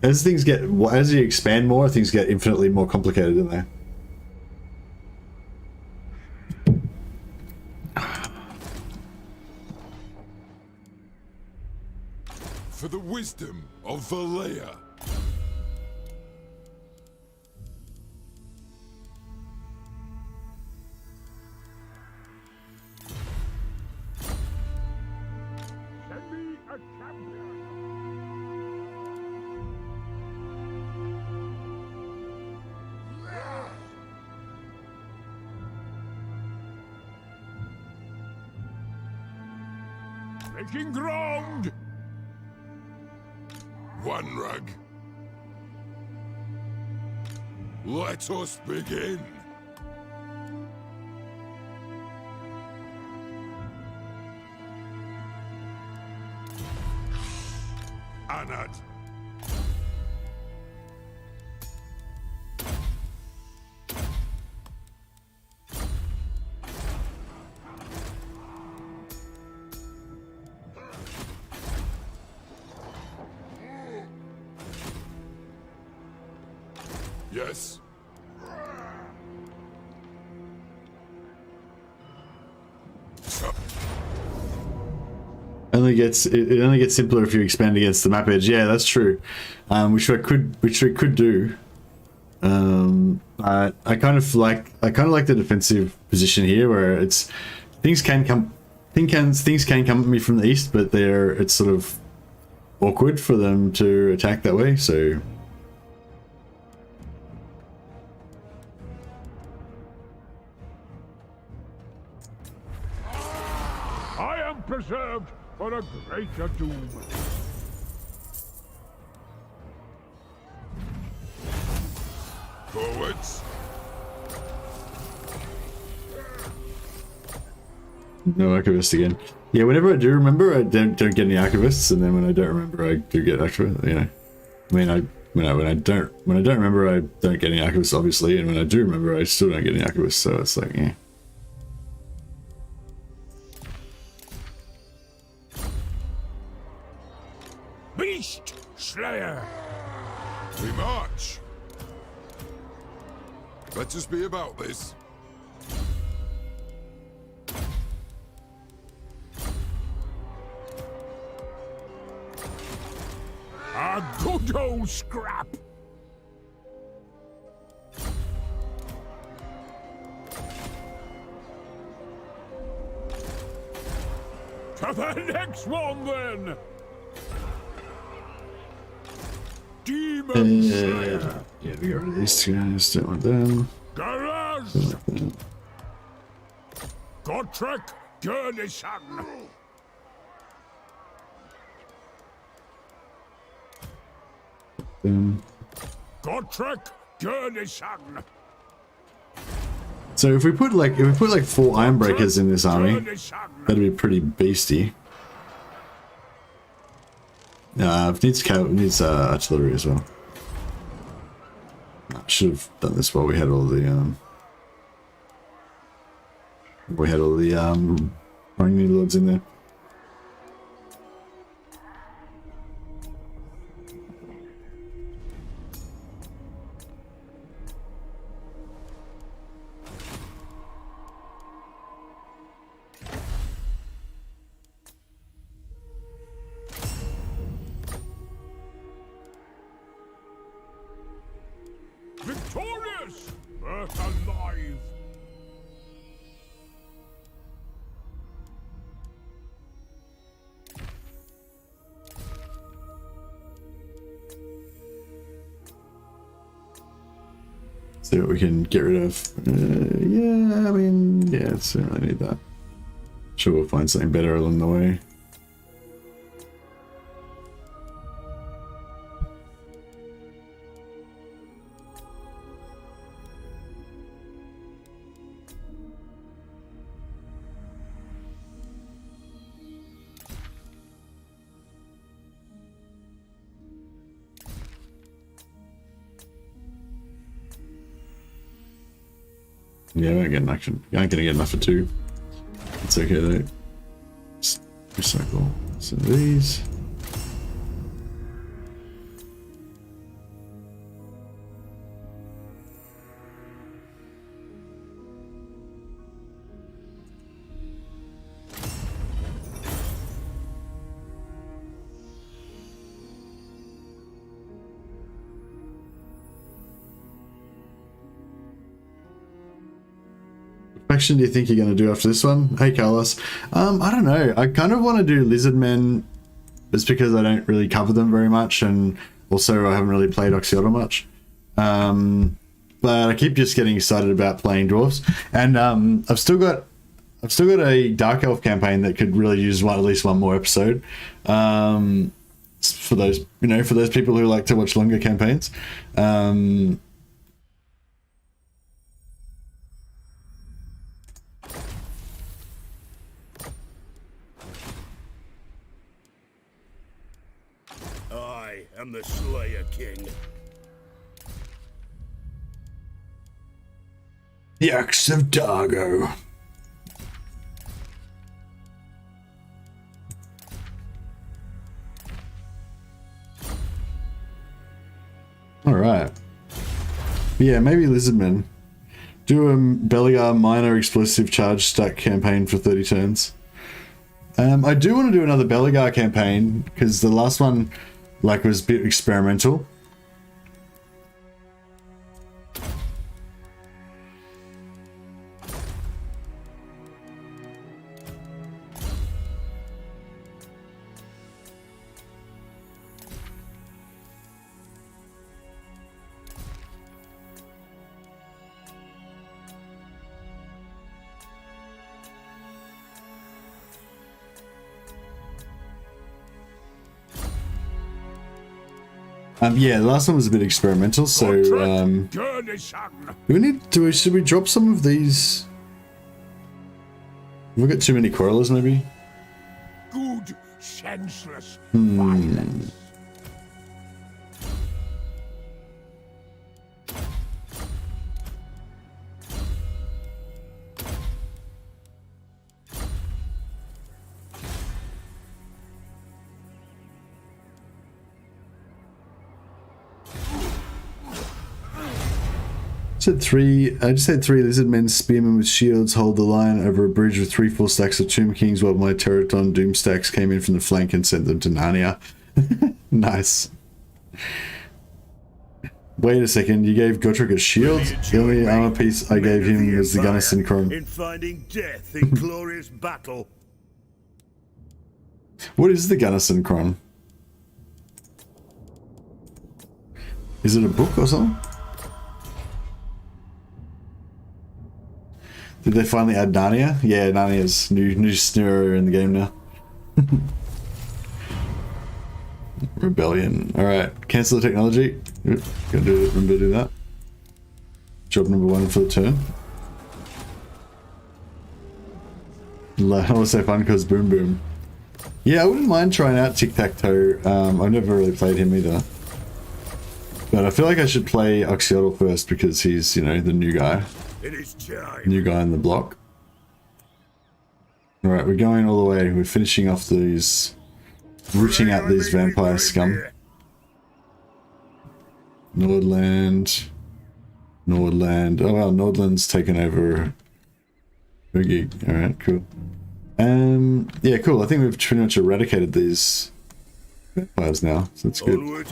As you expand more, things get infinitely more complicated in there. For the wisdom of Valea. Send me a champion. Breaking ground. One rug. Let us begin. Anad. Yes. It only gets simpler if you expand against the map edge. Yeah, that's true. Which we could do. I kind of like the defensive position here, where things can come at me from the east, but it's sort of awkward for them to attack that way. So. I am preserved for a greater doom. Forwards. No archivist again. Yeah, whenever I do remember, I don't get any archivists, and then when I don't remember, I do get archivists. You know, I mean, when I don't remember, I don't get any archivists, obviously, and when I do remember, I still don't get any archivists. So it's like, yeah. Beast Slayer. We march. Let us be about this. A good old scrap. To the next one, then. Demon Slayer. Yeah, we got rid of these two guys. Don't want them. Garage. Don't like them. Gotrek Gurnison. Gottrek Gurnisan. So if we put like 4 Ironbreakers in this army, that'd be pretty beasty. It needs artillery as well. I should have done this while we had all the Running Lords in there. Victorious! Earth alive! See what we can get rid of. Yeah, I mean, yeah, it's don't really need that. Sure, we'll find something better along the way. Yeah, we ain't getting action. You ain't gonna get enough for 2. It's okay though. Just recycle some of these. Action do you think you're going to do after this one? Hey Carlos. I don't know. I kind of want to do Lizardmen just because I don't really cover them very much, and also I haven't really played Oxyota much. But I keep just getting excited about playing Dwarfs, and I've still got a Dark Elf campaign that could really use at least one more episode. For those, for those people who like to watch longer campaigns. I'm the Slayer King. The Axe of Dargo. Alright. Yeah, maybe Lizardmen. Do a Beliar minor explosive charge stack campaign for 30 turns. I do want to do another Beliar campaign, because the last one was a bit experimental. Yeah, the last one was a bit experimental, so should we drop some of these? We've got too many Quarrelers, maybe? Good, senseless violence. I just had 3 Lizardmen spearmen with shields hold the line over a bridge with 3 full stacks of Tomb Kings while my Terraton Doom stacks came in from the flank and sent them to Narnia. Nice. Wait a second, you gave Gottrek a shield? The only armor piece I gave him was the Gunnison Cron. In finding death in glorious battle. What is the Gunnison Cron? Is it a book or something? Did they finally add Narnia? Yeah, Narnia's new area in the game now. Rebellion. Alright, cancel the technology. Yep, remember to do that. Job number 1 for the turn. Also fun because boom boom. Yeah, I wouldn't mind trying out tic-tac-toe. I've never really played him either. But I feel like I should play Oxiodal first because he's, you know, the new guy. It is time. New guy in the block. Alright, we're going all the way. We're finishing off these... rooting out these vampire scum. Nordland. Nordland. Oh wow, Nordland's taken over Boogie. Alright, cool. Yeah, cool. I think we've pretty much eradicated these vampires now, so that's good. Onward.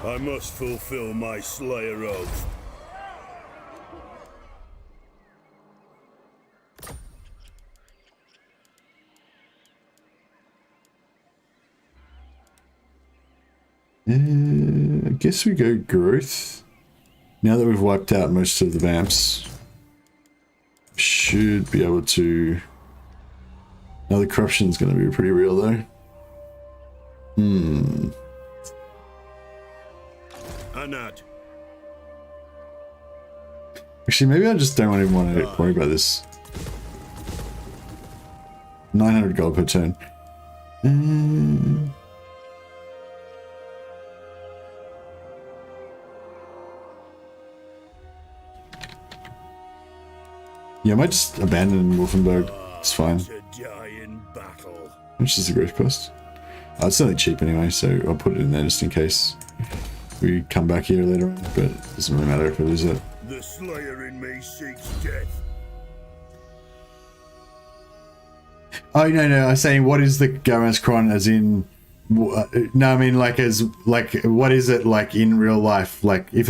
I must fulfill my Slayer oath. I guess we go growth. Now that we've wiped out most of the vamps, should be able to... Now the corruption's going to be pretty real though. Anad. Actually, maybe I just don't even want to worry about this. 900 gold per turn. Yeah, I might just abandon Wolfenberg. It's fine. To die in battle. Which is the growth cost? It's only cheap anyway, so I'll put it in there just in case we come back here later on, but it doesn't really matter if we lose it. The Slayer in me seeks death. Oh, no, I was saying, what is the Garmas Kron as in... No, I mean, like, what is it like in real life? Like, if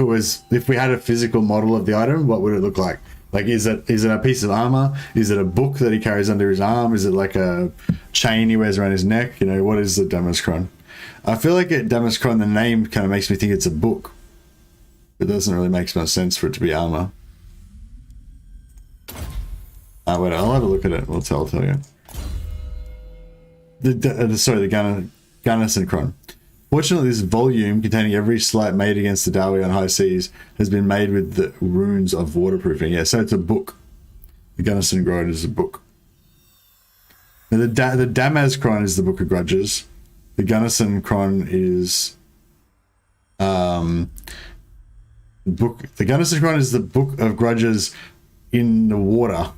we had a physical model of the item, what would it look like? Like, is it a piece of armor? Is it a book that he carries under his arm? Is it like a chain he wears around his neck? You know, what is the Damaskron? I feel like at Damaskron, the name kind of makes me think it's a book. It doesn't really make much sense for it to be armor. Wait, I'll have a look at it. I'll tell you. The Gunnison Kron. Fortunately, this volume, containing every slight made against the Dawi on high seas, has been made with the runes of waterproofing. Yeah, so it's a book. The Gunnison Kron is a book. Now, the Damaz Kron is the Book of Grudges. The Gunnison Kron is... The Gunnison Kron is the Book of Grudges in the water.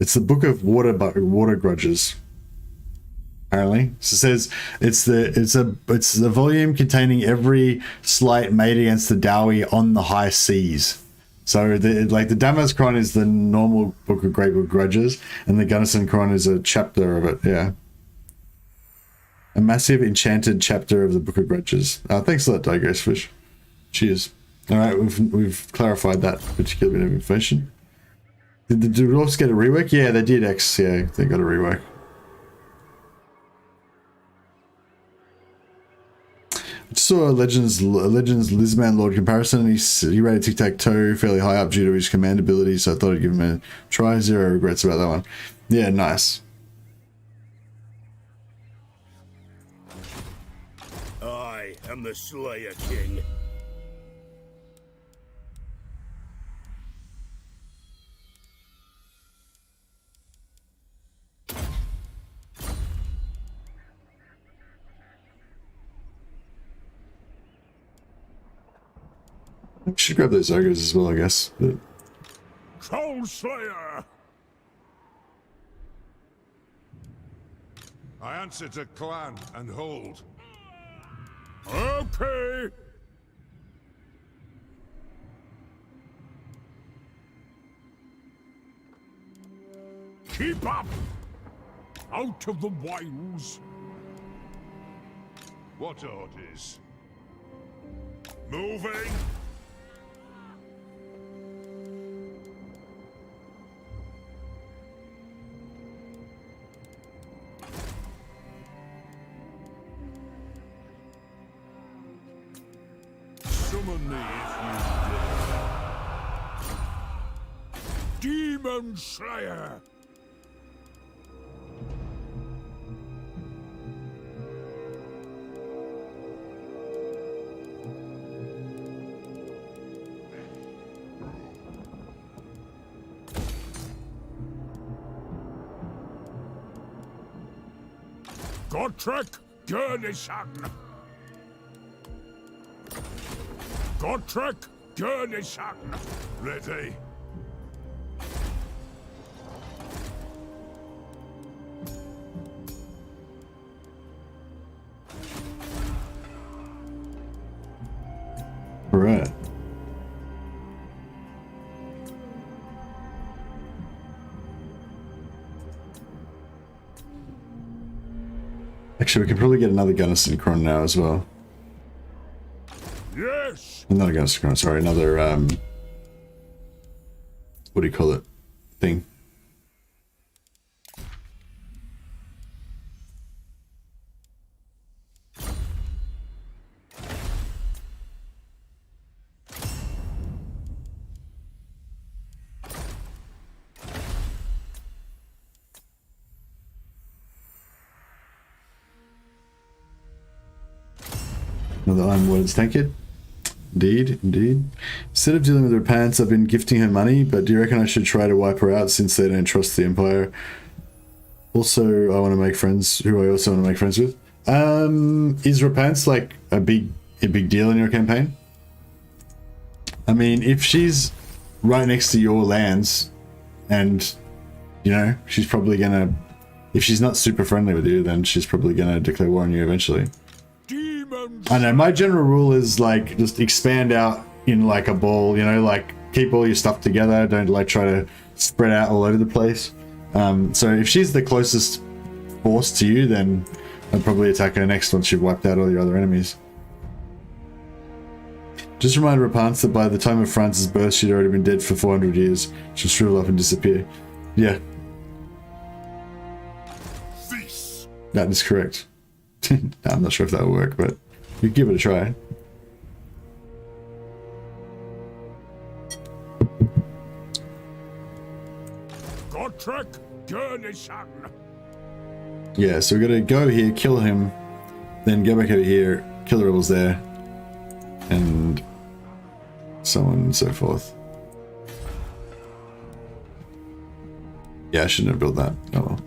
It's the Book of Water Grudges. Apparently, so it says it's the volume containing every slight made against the Dawi on the high seas. So the Damaz Kron is the normal Book of Grudges, and the Gunnison Kron is a chapter of it. Yeah, a massive enchanted chapter of the Book of Grudges. Thanks a lot, Digress Fish. Cheers. All right, we've clarified that particular bit of information. Did the Dwarfs get a rework? Yeah, they did. Yeah, they got a rework. I just saw a Legends Lizman Lord comparison. He rated tic-tac-toe fairly high up due to his command ability, so I thought I'd give him a try. Zero regrets about that one. Yeah, nice. I am the Slayer King. I should grab those ogres as well, I guess. But... Troll Slayer! I answer to clan and hold. Okay! Keep up! Out of the wilds! What orders? Moving! Summon me if you dare. Demon Slayer! Gottrek Gurnishan! Gottrek Gurnishan! Ready? Right. Actually, we could probably get another Gunnison Chron now as well. Yes! Not a Gunnison Chron, sorry, another, what do you call it? Thing. Another Iron Words, thank you. Indeed, indeed. Instead of dealing with her parents, I've been gifting her money, but do you reckon I should try to wipe her out since they don't trust the Empire? Also, I want to make friends, who I also want to make friends with. Is Repants like a big deal in your campaign? I mean, if she's right next to your lands, and, you know, she's probably gonna, if she's not super friendly with you, then she's probably gonna declare war on you eventually. I know, my general rule is like just expand out in like a ball, you know, like keep all your stuff together, don't like try to spread out all over the place. So if she's the closest force to you, then I'd probably attack her next once you've wiped out all your other enemies. Just remind Rapance that by the time of France's birth she'd already been dead for 400 years. She'll shrivel up and disappear. Yeah. Cease! That is correct. I'm not sure if that will work, but you give it a try. Gottrek Gurnishan! Yeah, so we gotta go here, kill him, then go back over here, kill the rebels there, and so on and so forth. Yeah, I shouldn't have built that. Oh well.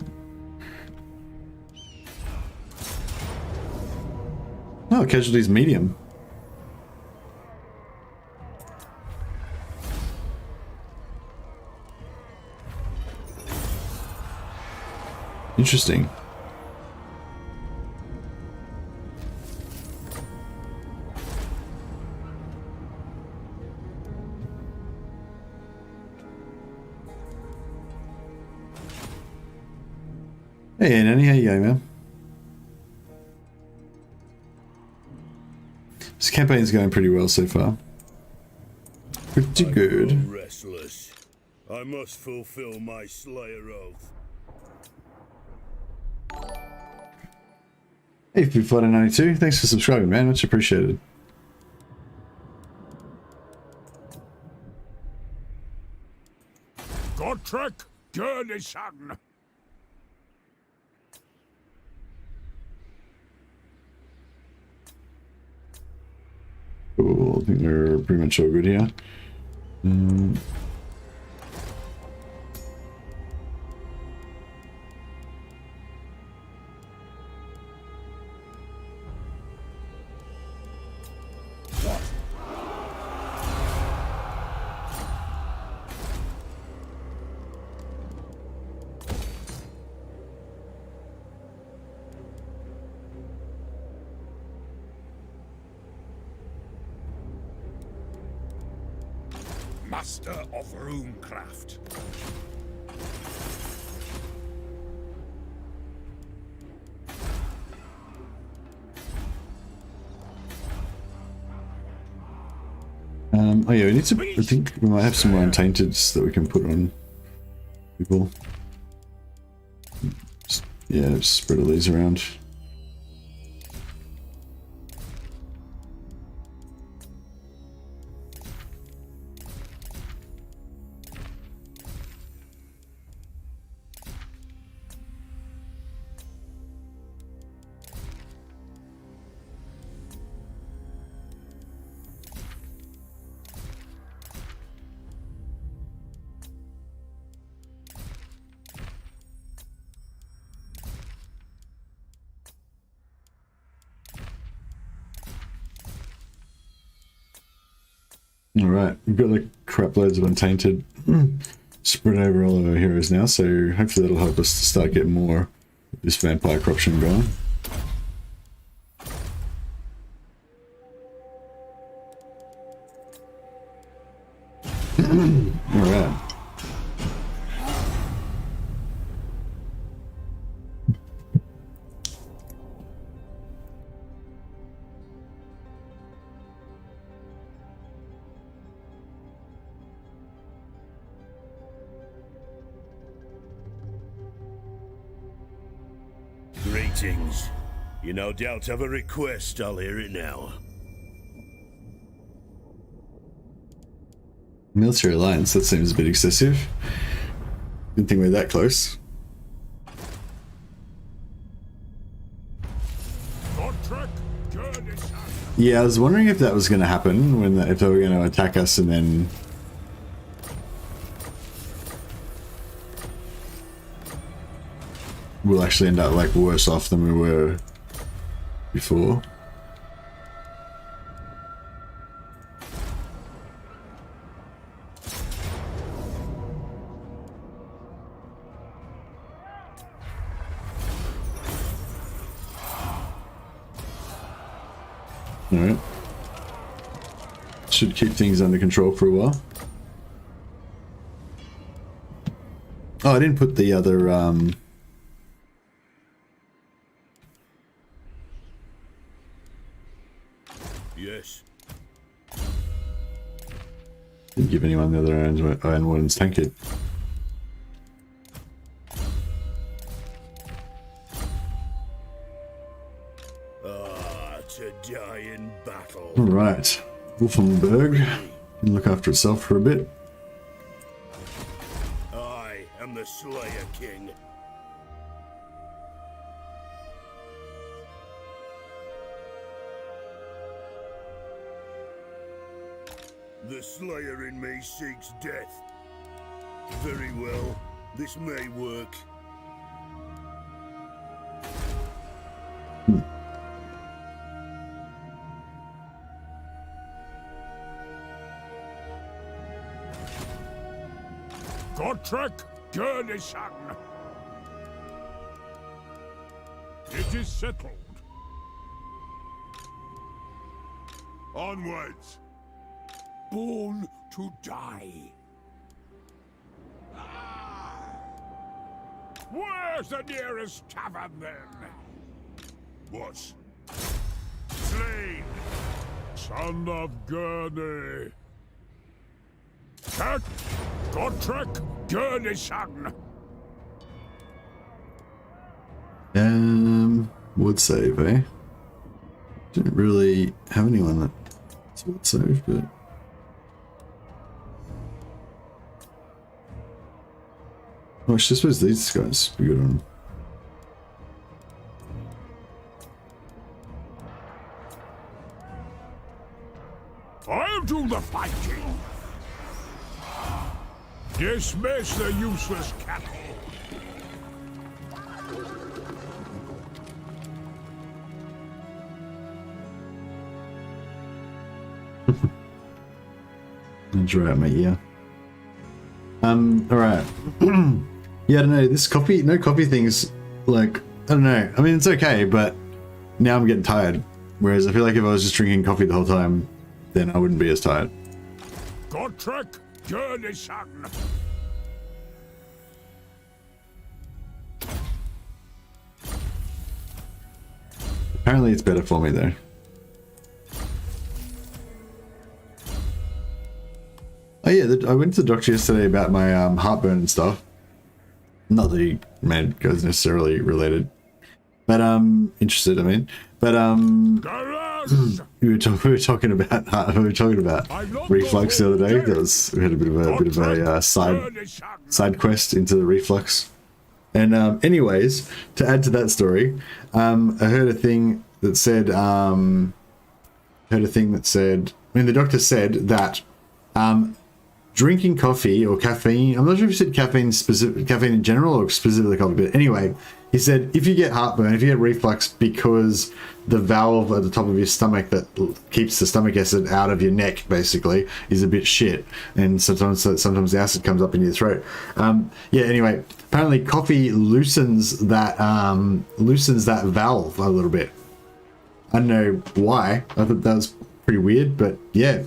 Oh, casualties medium. Interesting. Hey, Nanny, how you going, man? This campaign's going pretty well so far. Pretty good. I'm restless. I must fulfill my Slayer oath. Hey, Food92, thanks for subscribing, man. Much appreciated. Gottrek Gurnishan! Cool, I think we're pretty much all good here. Master of runecraft. Oh yeah, we need to, I think we might have some more untainteds that we can put on people. Just spread all these around. Alright, we've got like crap loads of untainted spread over all of our heroes now, so hopefully that'll help us to start getting more of this vampire corruption going. Alright. Greetings. You no doubt have a request, I'll hear it now. Military alliance, that seems a bit excessive. Didn't think we were that close. Yeah, I was wondering if that was going to happen, when if they were going to attack us and then... we'll actually end up like worse off than we were before. Alright. Should keep things under control for a while. Oh, I didn't put the other, Yes. didn't give anyone the other Iron Warden's tank kit. To die in battle. Alright. Wolfenberg can look after itself for a bit. I am the Slayer King. The Slayer in me seeks death. Very well, this may work. Gotrek Gurnison. It is settled. Onwards. Born to die. Where's the nearest tavern then? What? Slain. Son of Gurney. Cat Gotrek Gurnison. Would save, eh? Didn't really have anyone that would save, but oh, I suppose these guys be good on. I'll do the fighting. Dismiss the useless cattle. Dry out my ear. Alright. Yeah, I don't know, this copy, no copy thing's like, I don't know. I mean, it's okay, but now I'm getting tired. Whereas I feel like if I was just drinking coffee the whole time, then I wouldn't be as tired. Gotrek Gurnison. Apparently it's better for me though. Oh yeah, I went to the doctor yesterday about my heartburn and stuff. Not that he made guys necessarily related, but interested. I mean, but we were talking about reflux the other day. That was, we had a bit of a side quest into the reflux. And anyways, to add to that story, I heard a thing that said, I mean, the doctor said that drinking coffee or caffeine, I'm not sure if he said caffeine in general or specifically coffee, but anyway, he said, if you get heartburn, if you get reflux because the valve at the top of your stomach that keeps the stomach acid out of your neck, basically, is a bit shit, and sometimes the acid comes up in your throat. Yeah. Anyway, apparently coffee loosens that valve a little bit. I don't know why. I thought that was pretty weird, but yeah.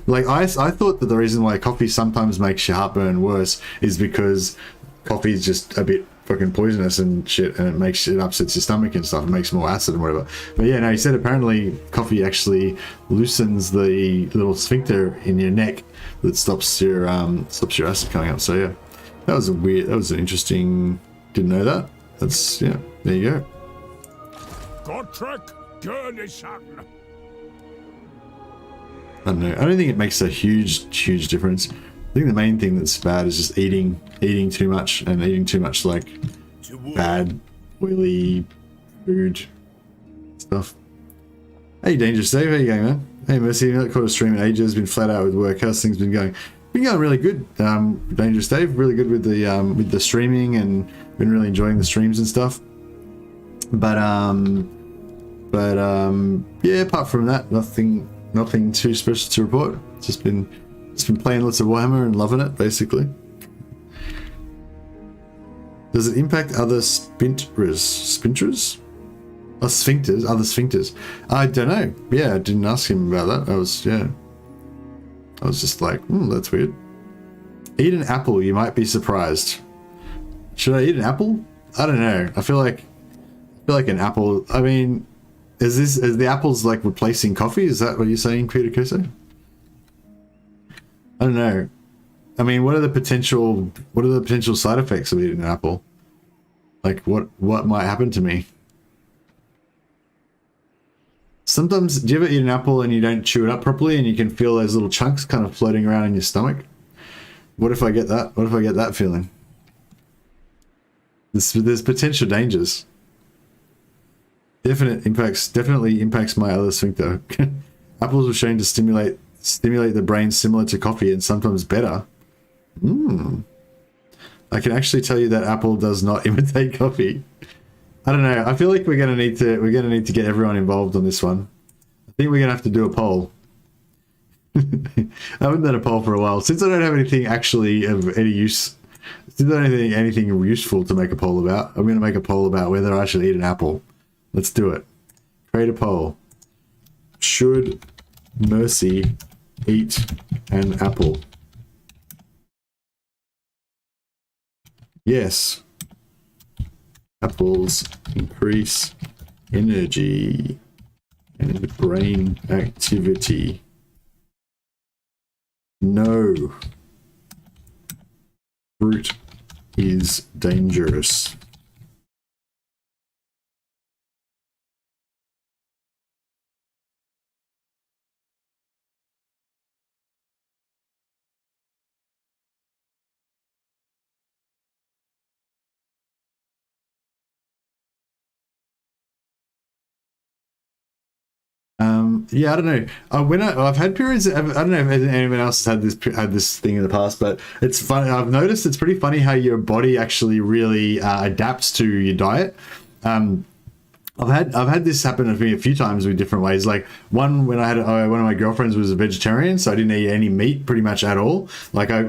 Like I thought that the reason why coffee sometimes makes your heartburn worse is because coffee is just a bit fucking poisonous and shit, and it upsets your stomach and stuff. It makes more acid and whatever. But yeah, no, he said apparently coffee actually loosens the little sphincter in your neck that stops your acid coming up. So yeah, that was an interesting. Didn't know that. That's yeah. There you go. Gotrek Gurnison. I don't know. I don't think it makes a huge difference. I think the main thing that's bad is just eating too much, and eating too much like bad, oily food stuff. Hey, Dangerous Dave, how you going, man? Hey, Mercy, not caught a stream in ages. Been flat out with work. How's things been going? Been going really good. Dangerous Dave, really good with the streaming, and been really enjoying the streams and stuff. But yeah, apart from that, nothing too special to report. Just been playing lots of Warhammer and loving it, basically. Does it impact other sphincters? Oh, sphincters? Other sphincters? I don't know. Yeah, I didn't ask him about that. I was just like, that's weird. Eat an apple, you might be surprised. Should I eat an apple? I don't know. I feel like an apple. I mean, is the apples like replacing coffee? Is that what you're saying, Peter Kuso? I don't know. I mean, what are the potential side effects of eating an apple? Like, what might happen to me? Sometimes, do you ever eat an apple and you don't chew it up properly, and you can feel those little chunks kind of floating around in your stomach? What if I get that? What if I get that feeling? There's potential dangers. Definitely impacts my other sphincter. Apples were shown to stimulate the brain similar to coffee, and sometimes better. I can actually tell you that apple does not imitate coffee. I don't know. I feel like we're gonna need to get everyone involved on this one. I think we're gonna have to do a poll. I haven't done a poll for a while, since I don't have anything actually of any use. Since I don't have anything useful to make a poll about, I'm gonna make a poll about whether I should eat an apple. Let's do it. Create a poll. Should Mercy eat an apple? Yes. Apples increase energy and brain activity. No. Fruit is dangerous. Yeah, I don't know. I've had periods. I don't know if anyone else has had this thing in the past, but it's funny. I've noticed it's pretty funny how your body actually really adapts to your diet. I've had this happen to me a few times with different ways. Like one when I had one of my girlfriends was a vegetarian, so I didn't eat any meat pretty much at all. Like I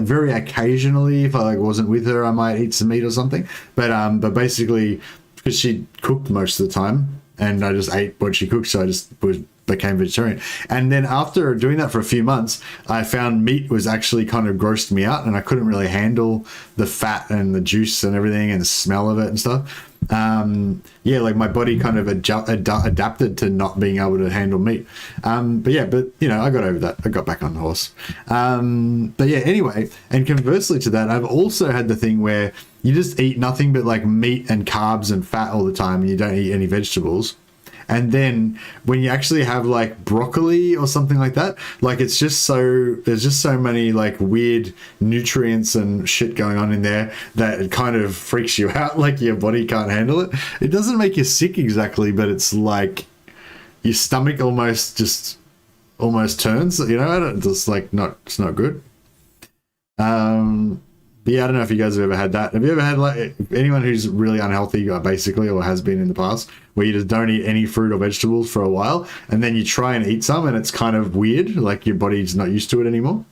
very occasionally, if I wasn't with her, I might eat some meat or something. But basically, because she cooked most of the time, and I just ate what she cooked, so I just became vegetarian. And then after doing that for a few months, I found meat was actually kind of grossed me out, and I couldn't really handle the fat and the juice and everything and the smell of it and stuff. Yeah, like my body kind of adapted to not being able to handle meat. But you know, I got over that. I got back on the horse. But yeah, anyway, and conversely to that, I've also had the thing where you just eat nothing but like meat and carbs and fat all the time, and you don't eat any vegetables. And then when you actually have like broccoli or something like that, like there's just so many like weird nutrients and shit going on in there that it kind of freaks you out. Like your body can't handle it. It doesn't make you sick exactly, but it's like your stomach almost turns, you know, it's like it's not good. But yeah, I don't know if you guys have ever had that. Have you ever had, like, anyone who's really unhealthy, basically, or has been in the past, where you just don't eat any fruit or vegetables for a while, and then you try and eat some, and it's kind of weird, like your body's not used to it anymore?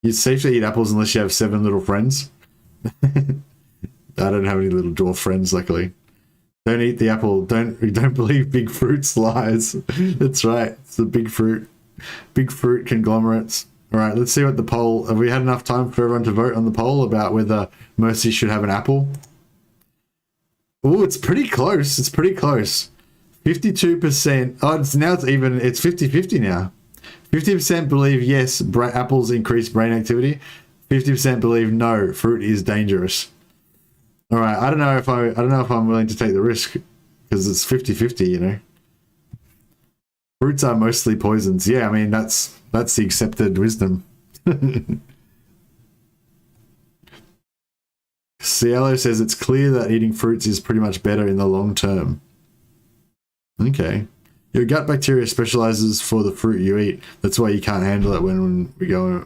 It's safe to eat apples unless you have 7 little friends. I don't have any little dwarf friends, luckily. Don't eat the apple. Don't believe big fruit's lies. That's right. It's the big fruit conglomerates. All right, let's see what the poll... Have we had enough time for everyone to vote on the poll about whether Mercy should have an apple? Oh, it's pretty close. It's pretty close. 52%. Oh, it's 50-50 now. 50% believe yes, apples increase brain activity. 50% believe no, fruit is dangerous. All right, I don't know if I'm willing to take the risk, because it's 50-50, you know. Fruits are mostly poisons. Yeah, I mean that's the accepted wisdom. Cielo says it's clear that eating fruits is pretty much better in the long term. Okay. Your gut bacteria specializes for the fruit you eat. That's why you can't handle it when we go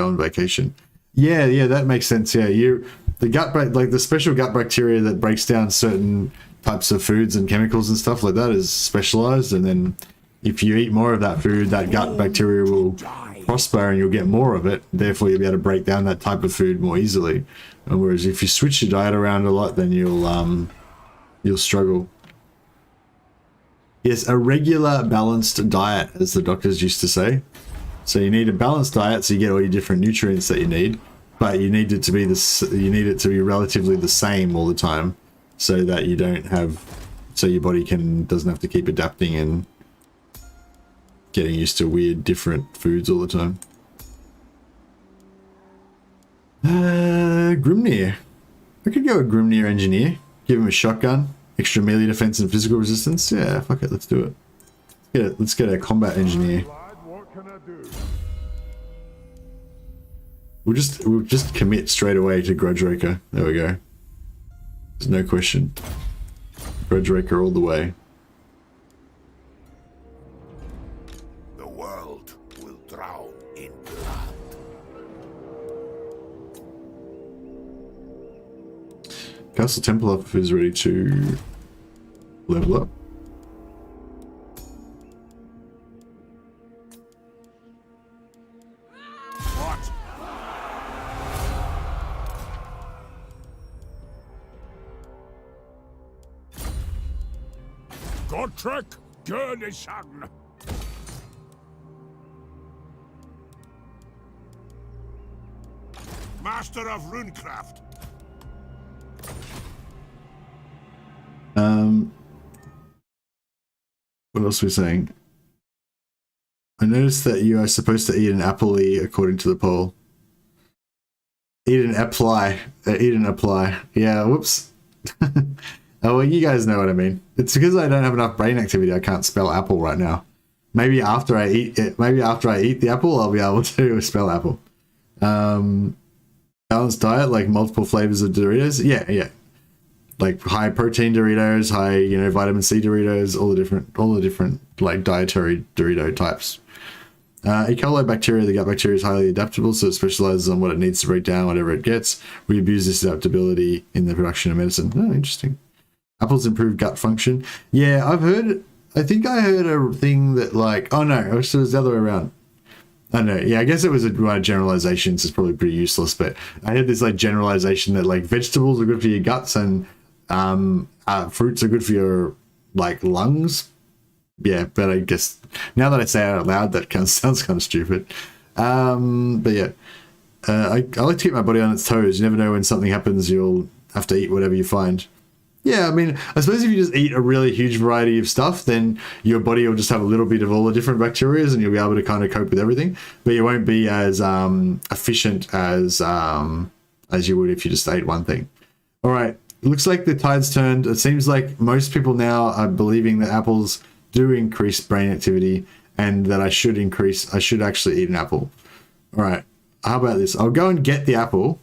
on vacation. Yeah, that makes sense. Yeah, the special gut bacteria that breaks down certain types of foods and chemicals and stuff like that is specialized, and then if you eat more of that food, that gut bacteria will prosper and you'll get more of it. Therefore, you'll be able to break down that type of food more easily. Whereas if you switch your diet around a lot, then you'll struggle. Yes, a regular balanced diet, as the doctors used to say. So you need a balanced diet so you get all your different nutrients that you need, but you need it to be relatively the same all the time, so that you don't have, so your body doesn't have to keep adapting and getting used to weird different foods all the time. Grimnir. I could go with Grimnir Engineer. Give him a shotgun, extra melee defense and physical resistance. Yeah, fuck it, let's do it. Let's get a combat engineer. What can I do? We'll just commit straight away to Grudge Raker. There we go. There's no question. Grudge Raker all the way. The world will drown in blood. Castle Templar is ready to level up. What? Godtrek Gurnison. Master of Runecraft. What else are we saying? I noticed that you are supposed to eat an apple-y according to the poll. Eat an apply. Eat an apply. Yeah, whoops. Oh, well, you guys know what I mean. It's because I don't have enough brain activity. I can't spell apple right now. Maybe after I eat it, the apple, I'll be able to spell apple. Balanced diet, like multiple flavors of Doritos. Yeah. Like high protein Doritos, high, vitamin C Doritos, all the different like dietary Dorito types. E. coli bacteria, the gut bacteria, is highly adaptable, so it specializes on what it needs to break down whatever it gets. We abuse this adaptability in the production of medicine. Oh, interesting. Apples improve gut function. Yeah, I think I heard a thing that like, oh no, it was the other way around. I don't know. Yeah, I guess it was a generalization, so it's probably pretty useless, but I had this like generalization that like vegetables are good for your guts and fruits are good for your like lungs. Yeah, but I guess now that I say it out loud, that kind of sounds kind of stupid. But yeah, I like to keep my body on its toes. You never know when something happens, you'll have to eat whatever you find. Yeah, I mean, I suppose if you just eat a really huge variety of stuff, then your body will just have a little bit of all the different bacteria and you'll be able to kind of cope with everything. But you won't be as efficient as you would if you just ate one thing. All right, it looks like the tide's turned. It seems like most people now are believing that apples do increase brain activity and that I should actually eat an apple. All right, how about this? I'll go and get the apple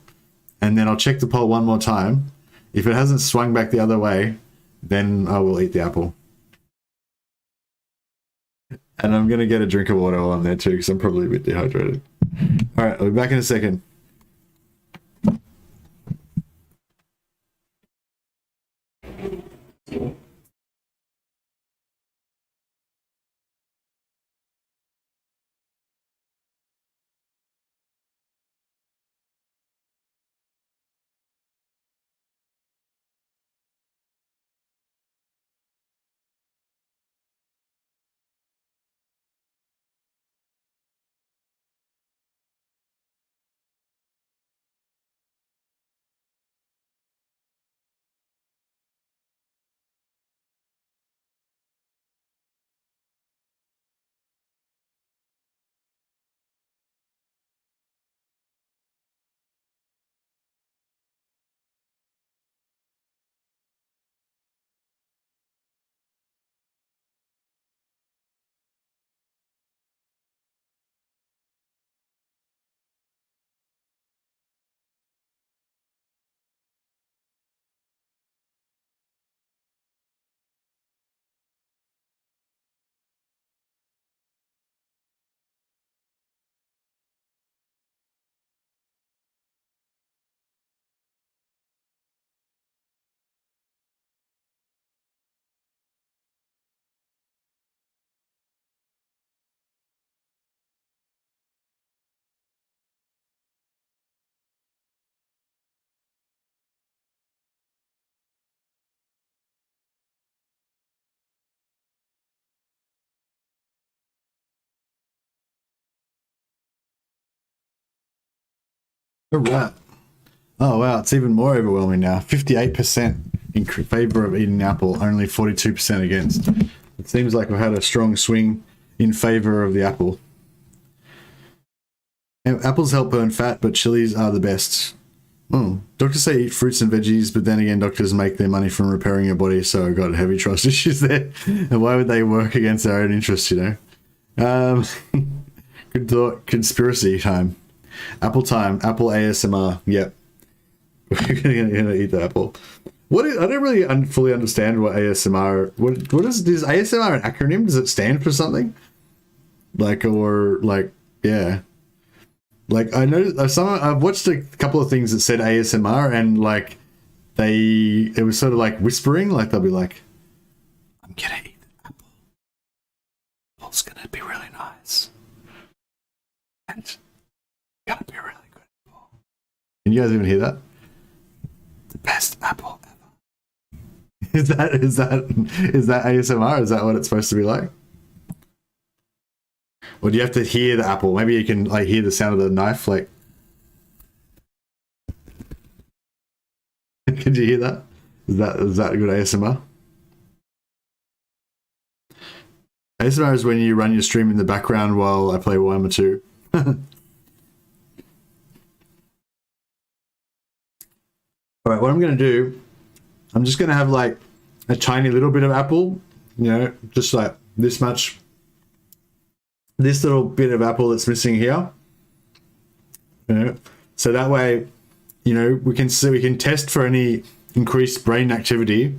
and then I'll check the poll one more time. If it hasn't swung back the other way, then I will eat the apple. And I'm going to get a drink of water while I'm there too, because I'm probably a bit dehydrated. Alright, I'll be back in a second. Alright. Oh wow, it's even more overwhelming now. 58% in favor of eating apple, only 42% against. It seems like we've had a strong swing in favor of the apple. Apples help burn fat, but chilies are the best. Oh, doctors say eat fruits and veggies, but then again, doctors make their money from repairing your body, so I've got heavy trust issues there. And why would they work against their own interests, you know? Good thought. Conspiracy time. Apple time. Apple ASMR. Yep. We're gonna eat the apple. I don't really fully understand what ASMR. What is ASMR an acronym? Does it stand for something? Yeah. Like I know I've watched a couple of things that said ASMR and like it was sort of like whispering, like they'll be like, "I'm gonna eat the apple. Apple's gonna be really nice. And it's gonna be really good apple." Can you guys even hear that? The best apple ever. Is that ASMR? Is that what it's supposed to be like? Or do you have to hear the apple? Maybe you can like hear the sound of the knife, like. Could you hear that? Is that a good ASMR? ASMR is when you run your stream in the background while I play Warhammer 2. Alright, what I'm gonna do, I'm just gonna have like a tiny little bit of apple, you know, just like this much. This little bit of apple that's missing here, you know, so that way, you know, we can test for any increased brain activity,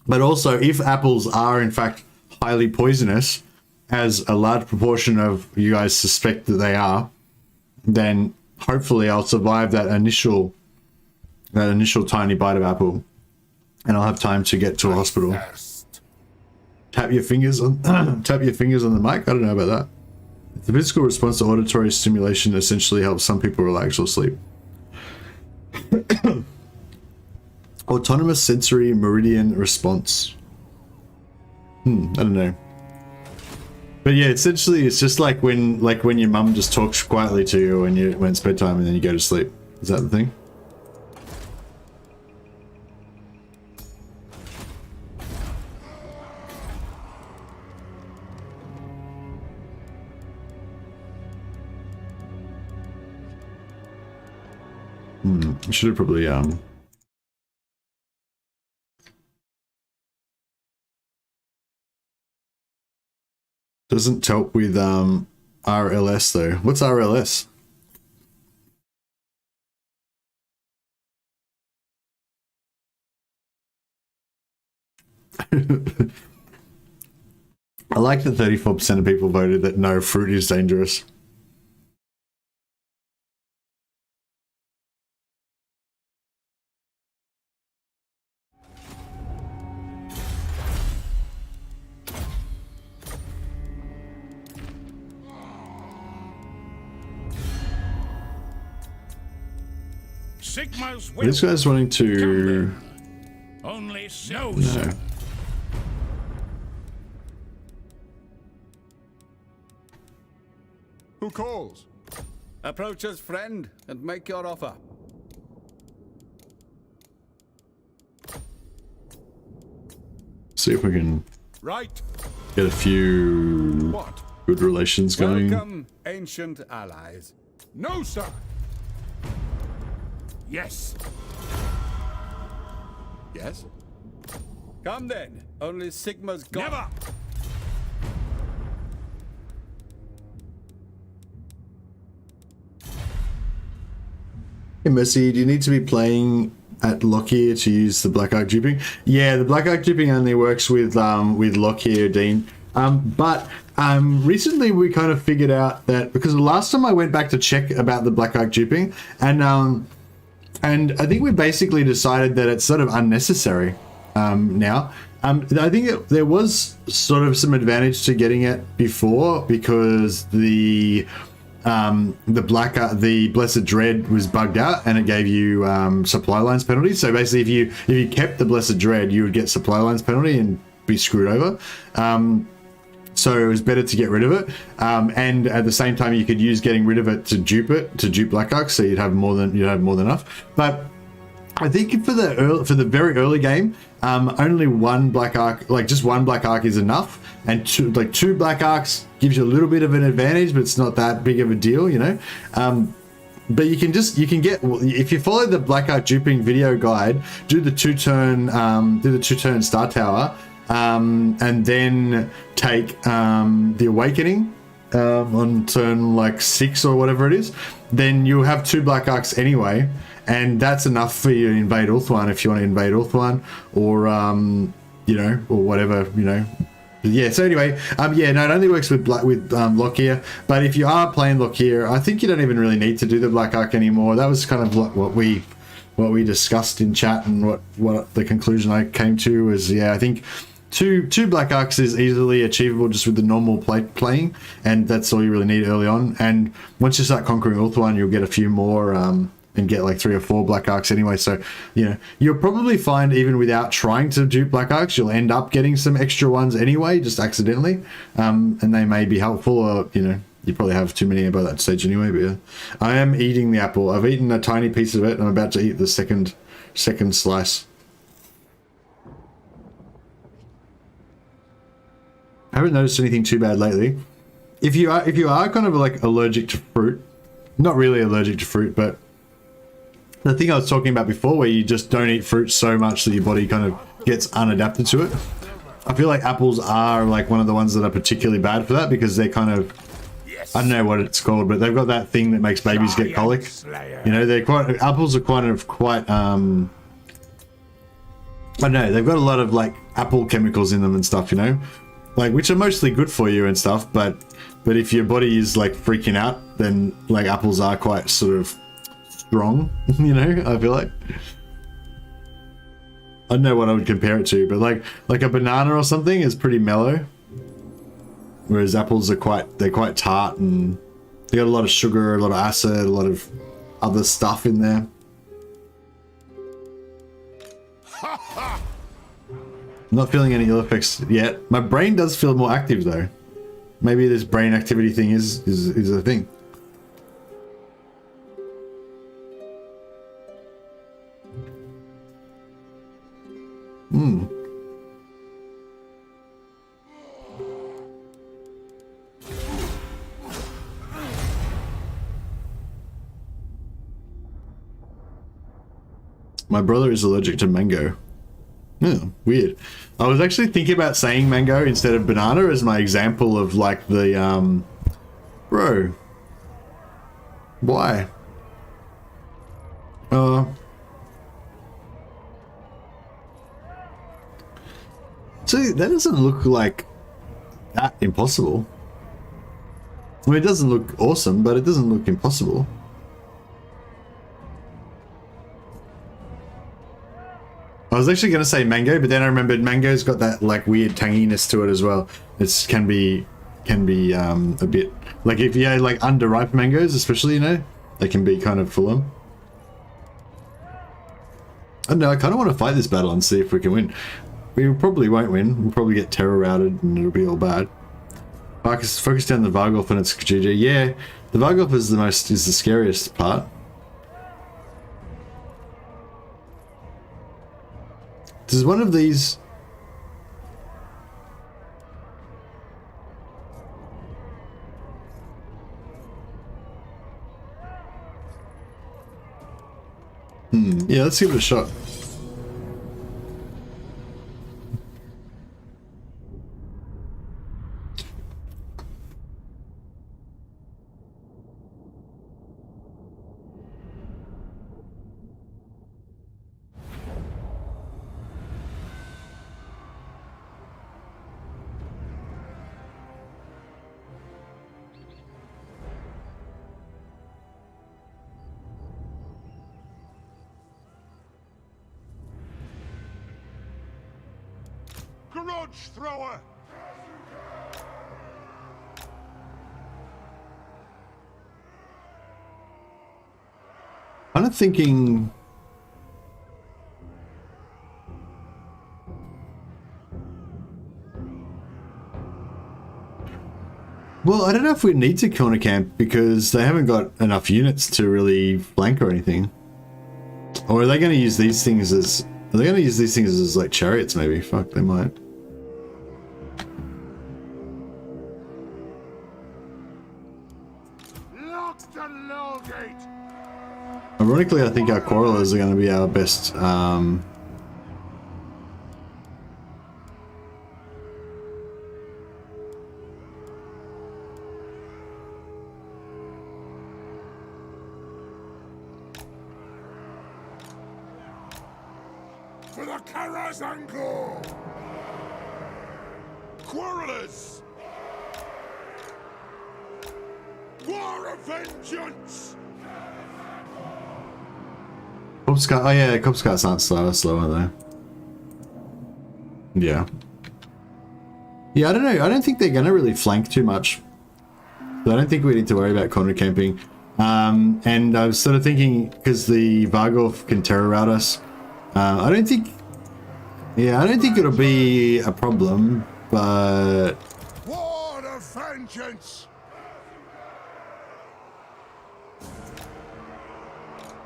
but also if apples are in fact highly poisonous, as a large proportion of you guys suspect that they are, then hopefully I'll survive that initial tiny bite of apple, and I'll have time to get to a hospital. Tap your fingers on the mic. I don't know about that. The physical response to auditory stimulation essentially helps some people relax or sleep. Autonomous sensory meridian response. I don't know. But yeah, essentially it's just like when your mum just talks quietly to you when it's bedtime and then you go to sleep. Is that the thing? I should have probably doesn't help with RLS though. What's RLS? I like that 34% of people voted that no, fruit is dangerous. Sigma's Are will. these guys wanting to... Only no, No. sir. Who calls? Approach us, friend, and make your offer. See if we can Right. get a few What? good relations going. Welcome, ancient allies. No, sir. Yes. Yes? Come then. Only Sigma's gone. Never. Hey Mercy, do you need to be playing at Lockyer to use the Black Arc duping? Yeah, the Black Arc duping only works with Lockyer, Dean. But recently we kind of figured out that, because the last time I went back to check about the Black Arc duping, and I think we basically decided that it's sort of unnecessary now. I think there was sort of some advantage to getting it before, because the Blessed Dread was bugged out and it gave you supply lines penalty. So basically, if you kept the Blessed Dread, you would get supply lines penalty and be screwed over. So it was better to get rid of it, and at the same time, you could use getting rid of it to dupe Black Arc, so you'd have more than enough. But I think for the very early game, only one Black Arc, like just one Black Arc, is enough, and two Black Arcs gives you a little bit of an advantage, but it's not that big of a deal, you know. But you can get, if you follow the Black Arc duping video guide, do the two turn Star Tower. And then take the Awakening on turn like 6 or whatever it is, then you'll have 2 Black Arcs anyway, and that's enough for you to invade Ulthuan if you want to invade Ulthuan, or or whatever, Yeah, so anyway, it only works with Lockyer, but if you are playing Lockyer, I think you don't even really need to do the Black Arc anymore. That was kind of what we discussed in chat, and what the conclusion I came to was, I think two Black Arcs is easily achievable just with the normal playing, and that's all you really need early on. And once you start conquering Ulthuan, you'll get a few more and get like 3 or 4 Black Arcs anyway. So you'll probably find, even without trying to dupe Black Arcs, you'll end up getting some extra ones anyway, just accidentally, and they may be helpful, or you probably have too many by that stage anyway. But yeah, I am eating the apple. I've eaten a tiny piece of it, and I'm about to eat the second slice. I haven't noticed anything too bad lately. If you are kind of like allergic to fruit, not really allergic to fruit, but the thing I was talking about before, where you just don't eat fruit so much that your body kind of gets unadapted to it, I feel like apples are like one of the ones that are particularly bad for that, because they're kind of, I don't know what it's called, but they've got that thing that makes babies get colic. Apples are quite I don't know, they've got a lot of like apple chemicals in them and stuff, like, which are mostly good for you and stuff, but if your body is like freaking out, then like apples are quite sort of strong, I feel like. I don't know what I would compare it to, but like a banana or something is pretty mellow, whereas apples are quite tart, and they got a lot of sugar, a lot of acid, a lot of other stuff in there. I'm not feeling any ill effects yet. My brain does feel more active though. Maybe this brain activity thing is a thing. My brother is allergic to mango. Yeah, weird. I was actually thinking about saying mango instead of banana as my example of like the bro. Why? See, that doesn't look like that impossible. I mean, it doesn't look awesome, but it doesn't look impossible. I was actually going to say mango, but then I remembered mango's got that like weird tanginess to it as well. It can be a bit like, if you had like underripe mangoes, especially, they can be kind of full on. I don't know, I kind of want to fight this battle and see if we can win. We probably won't win. We'll probably get terror routed and it'll be all bad. Focus down the Vargolf and it's GG. Yeah, the Vargolf is the scariest part. Does one of these... Yeah, let's give it a shot. Grudge thrower! Kind of thinking... Well, I don't know if we need to corner camp because they haven't got enough units to really flank or anything. Or are they going to use these things as... Are they going to use these things as like chariots maybe? Fuck, they might. Locked and loaded! Ironically, I think our quarrelers are going to be our best... For the Karazanko! Quarrelers! War of vengeance! Copscar, oh yeah, Copscars aren't slow, are they? Yeah. Yeah, I don't know. I don't think they're going to really flank too much. So I don't think we need to worry about corner camping. And I was sort of thinking, because the Vargolf can terror route us, I don't think... Yeah, I don't think it'll be a problem, but... War of vengeance!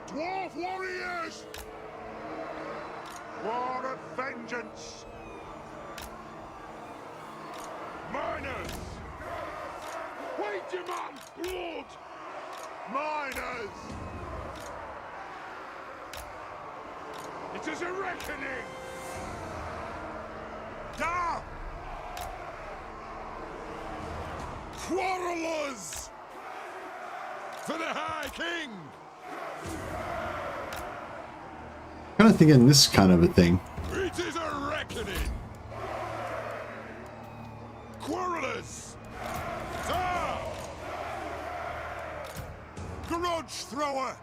Dwarf warriors! War of vengeance! Miners! We demand blood! Miners! It is a reckoning! Da! Quarrelers! For the High King! Kind of thinking this kind of a thing. It is a reckoning! Quarrelers! Da! Grudge thrower!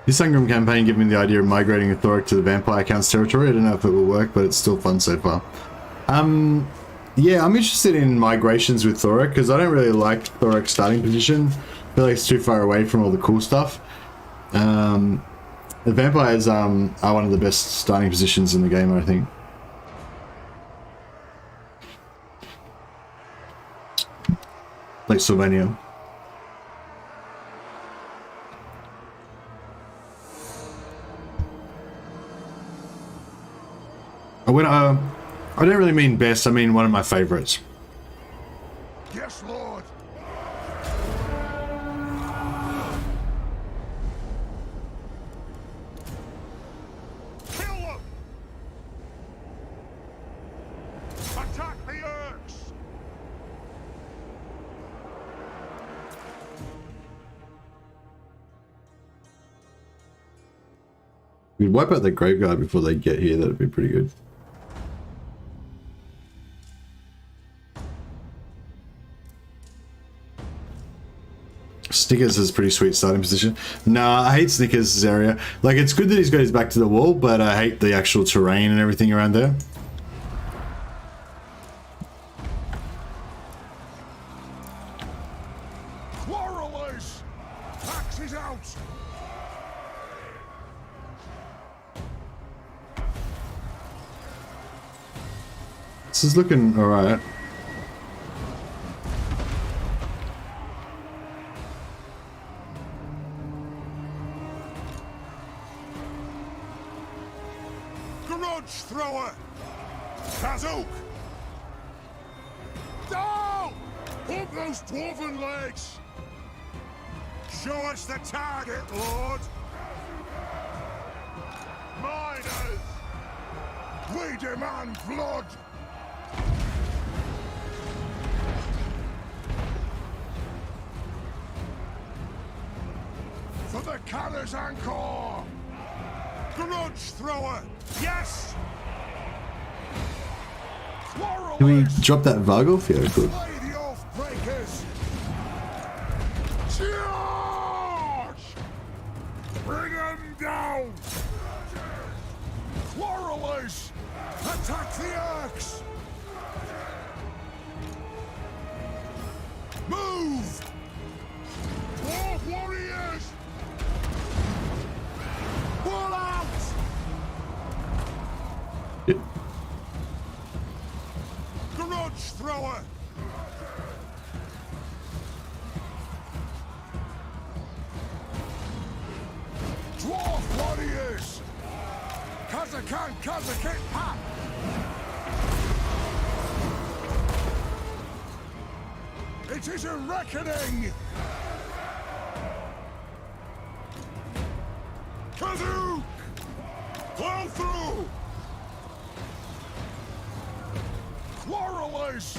This Ungrim campaign gave me the idea of migrating a Thoric to the Vampire Count's territory. I don't know if it will work, but it's still fun so far. Yeah, I'm interested in migrations with Thoric, because I don't really like Thoric's starting position. I feel like it's too far away from all the cool stuff. The Vampires are one of the best starting positions in the game, I think. Like Sylvanian. I don't really mean best, I mean one of my favorites. Yes, Lord! Kill them! Attack the Urks! We'd wipe out the Graveguard before they get here, that'd be pretty good. Snickers is a pretty sweet starting position. Nah, I hate Snickers' area. Like, it's good that he's got his back to the wall, but I hate the actual terrain and everything around there. Quarrelers! Axes This is looking alright. Grudge thrower! Kazook! Down! Pump those dwarven legs! Show us the target, Lord! Miners! We demand blood! For the Karak's Anchor! Grudge thrower! Yes! Can we drop that Vargulf? Yeah, good. Play the oath breakers! Charge! Bring them down! Quarrelers! Attack the Orcs! Move! Dwarf warriors! Pull out! Yeah. Grudge thrower! Dwarf warriors! Kazakan, Kazakit, pop! It is a reckoning! Kazook! Plow through! Quarrelers!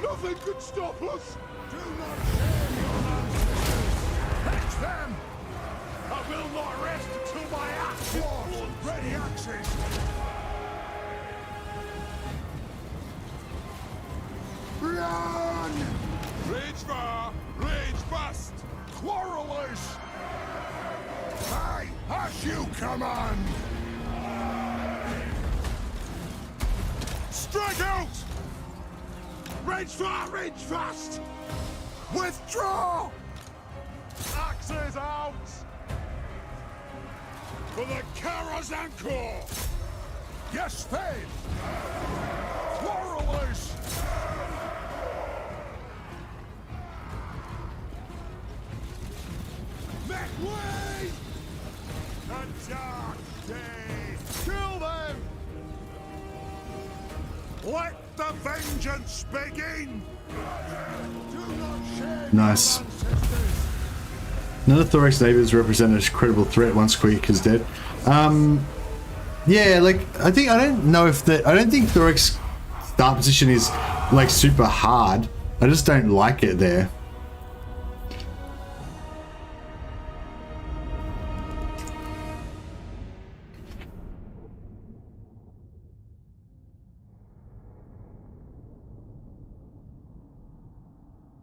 Nothing could stop us! Do not share your ancestors! Catch them! I will not rest until my axe is blood. Ready axes! Run! Rage far! Rage fast! Quarrelers! Aye, as you command! Strike out! Rage far! Rage fast! Withdraw! Axes out! For the Karak's Anchor! Yes, Fade! Quarrelers! Make way! The dark day! Kill them! Let the vengeance begin! Do not share Nice. your ancestors! None of Thoric's neighbors represent a credible threat once Queek is dead. Yeah, like I don't think Thoric's start position is like super hard. I just don't like it there.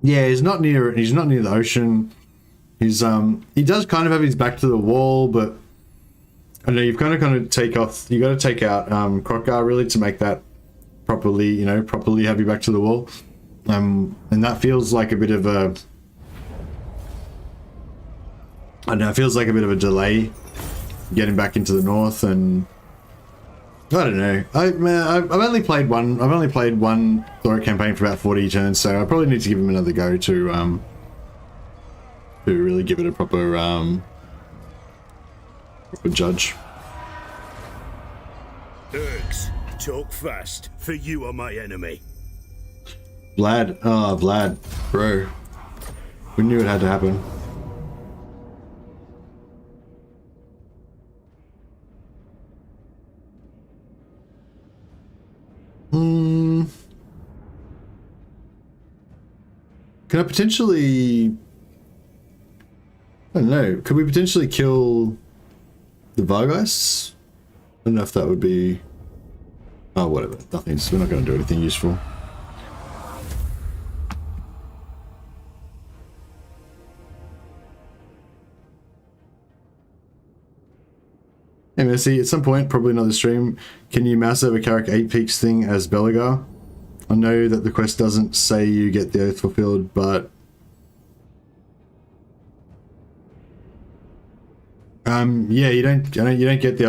Yeah, he's not near the ocean. He's he does kind of have his back to the wall, but I know you've kind of take off. You got to take out Krokkar really to make that properly have your back to the wall. And that feels like a bit of a, I don't know, it feels like a bit of a delay getting back into the north, and I don't know. I've only played one Thoric campaign for about 40 turns, so I probably need to give him another go to really give it a proper judge. Urks, talk fast, for you are my enemy. Vlad, Vlad, bro, we knew it had to happen. Can I potentially, I don't know, could we potentially kill the Vargeists? I don't know if that would be, oh whatever, nothing's, we're not going to do anything useful. Hey Mercy, at some point, probably another stream, can you mouse over Karak 8 Peaks thing as Belagar? I know that the quest doesn't say you get the oath fulfilled, but yeah, you don't get the,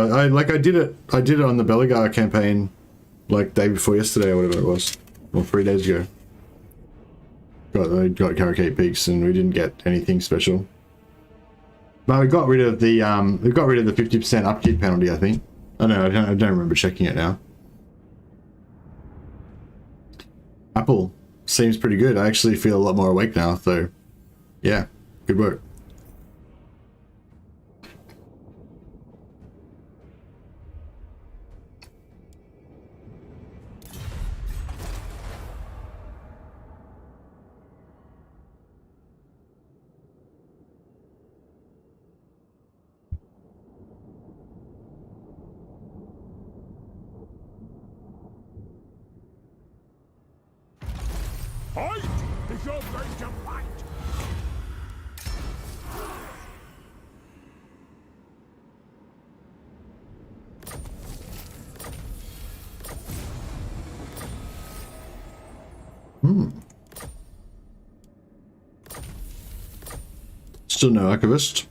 I did it on the Belagar campaign like day before yesterday or whatever it was, or 3 days ago. Got Karak 8 Peaks, and we didn't get anything special. But we got rid of the 50% upkeep penalty, I think. I don't remember checking it now. Apple seems pretty good. I actually feel a lot more awake now, so yeah, good work. Fight! If you're going to fight! Still no archivist.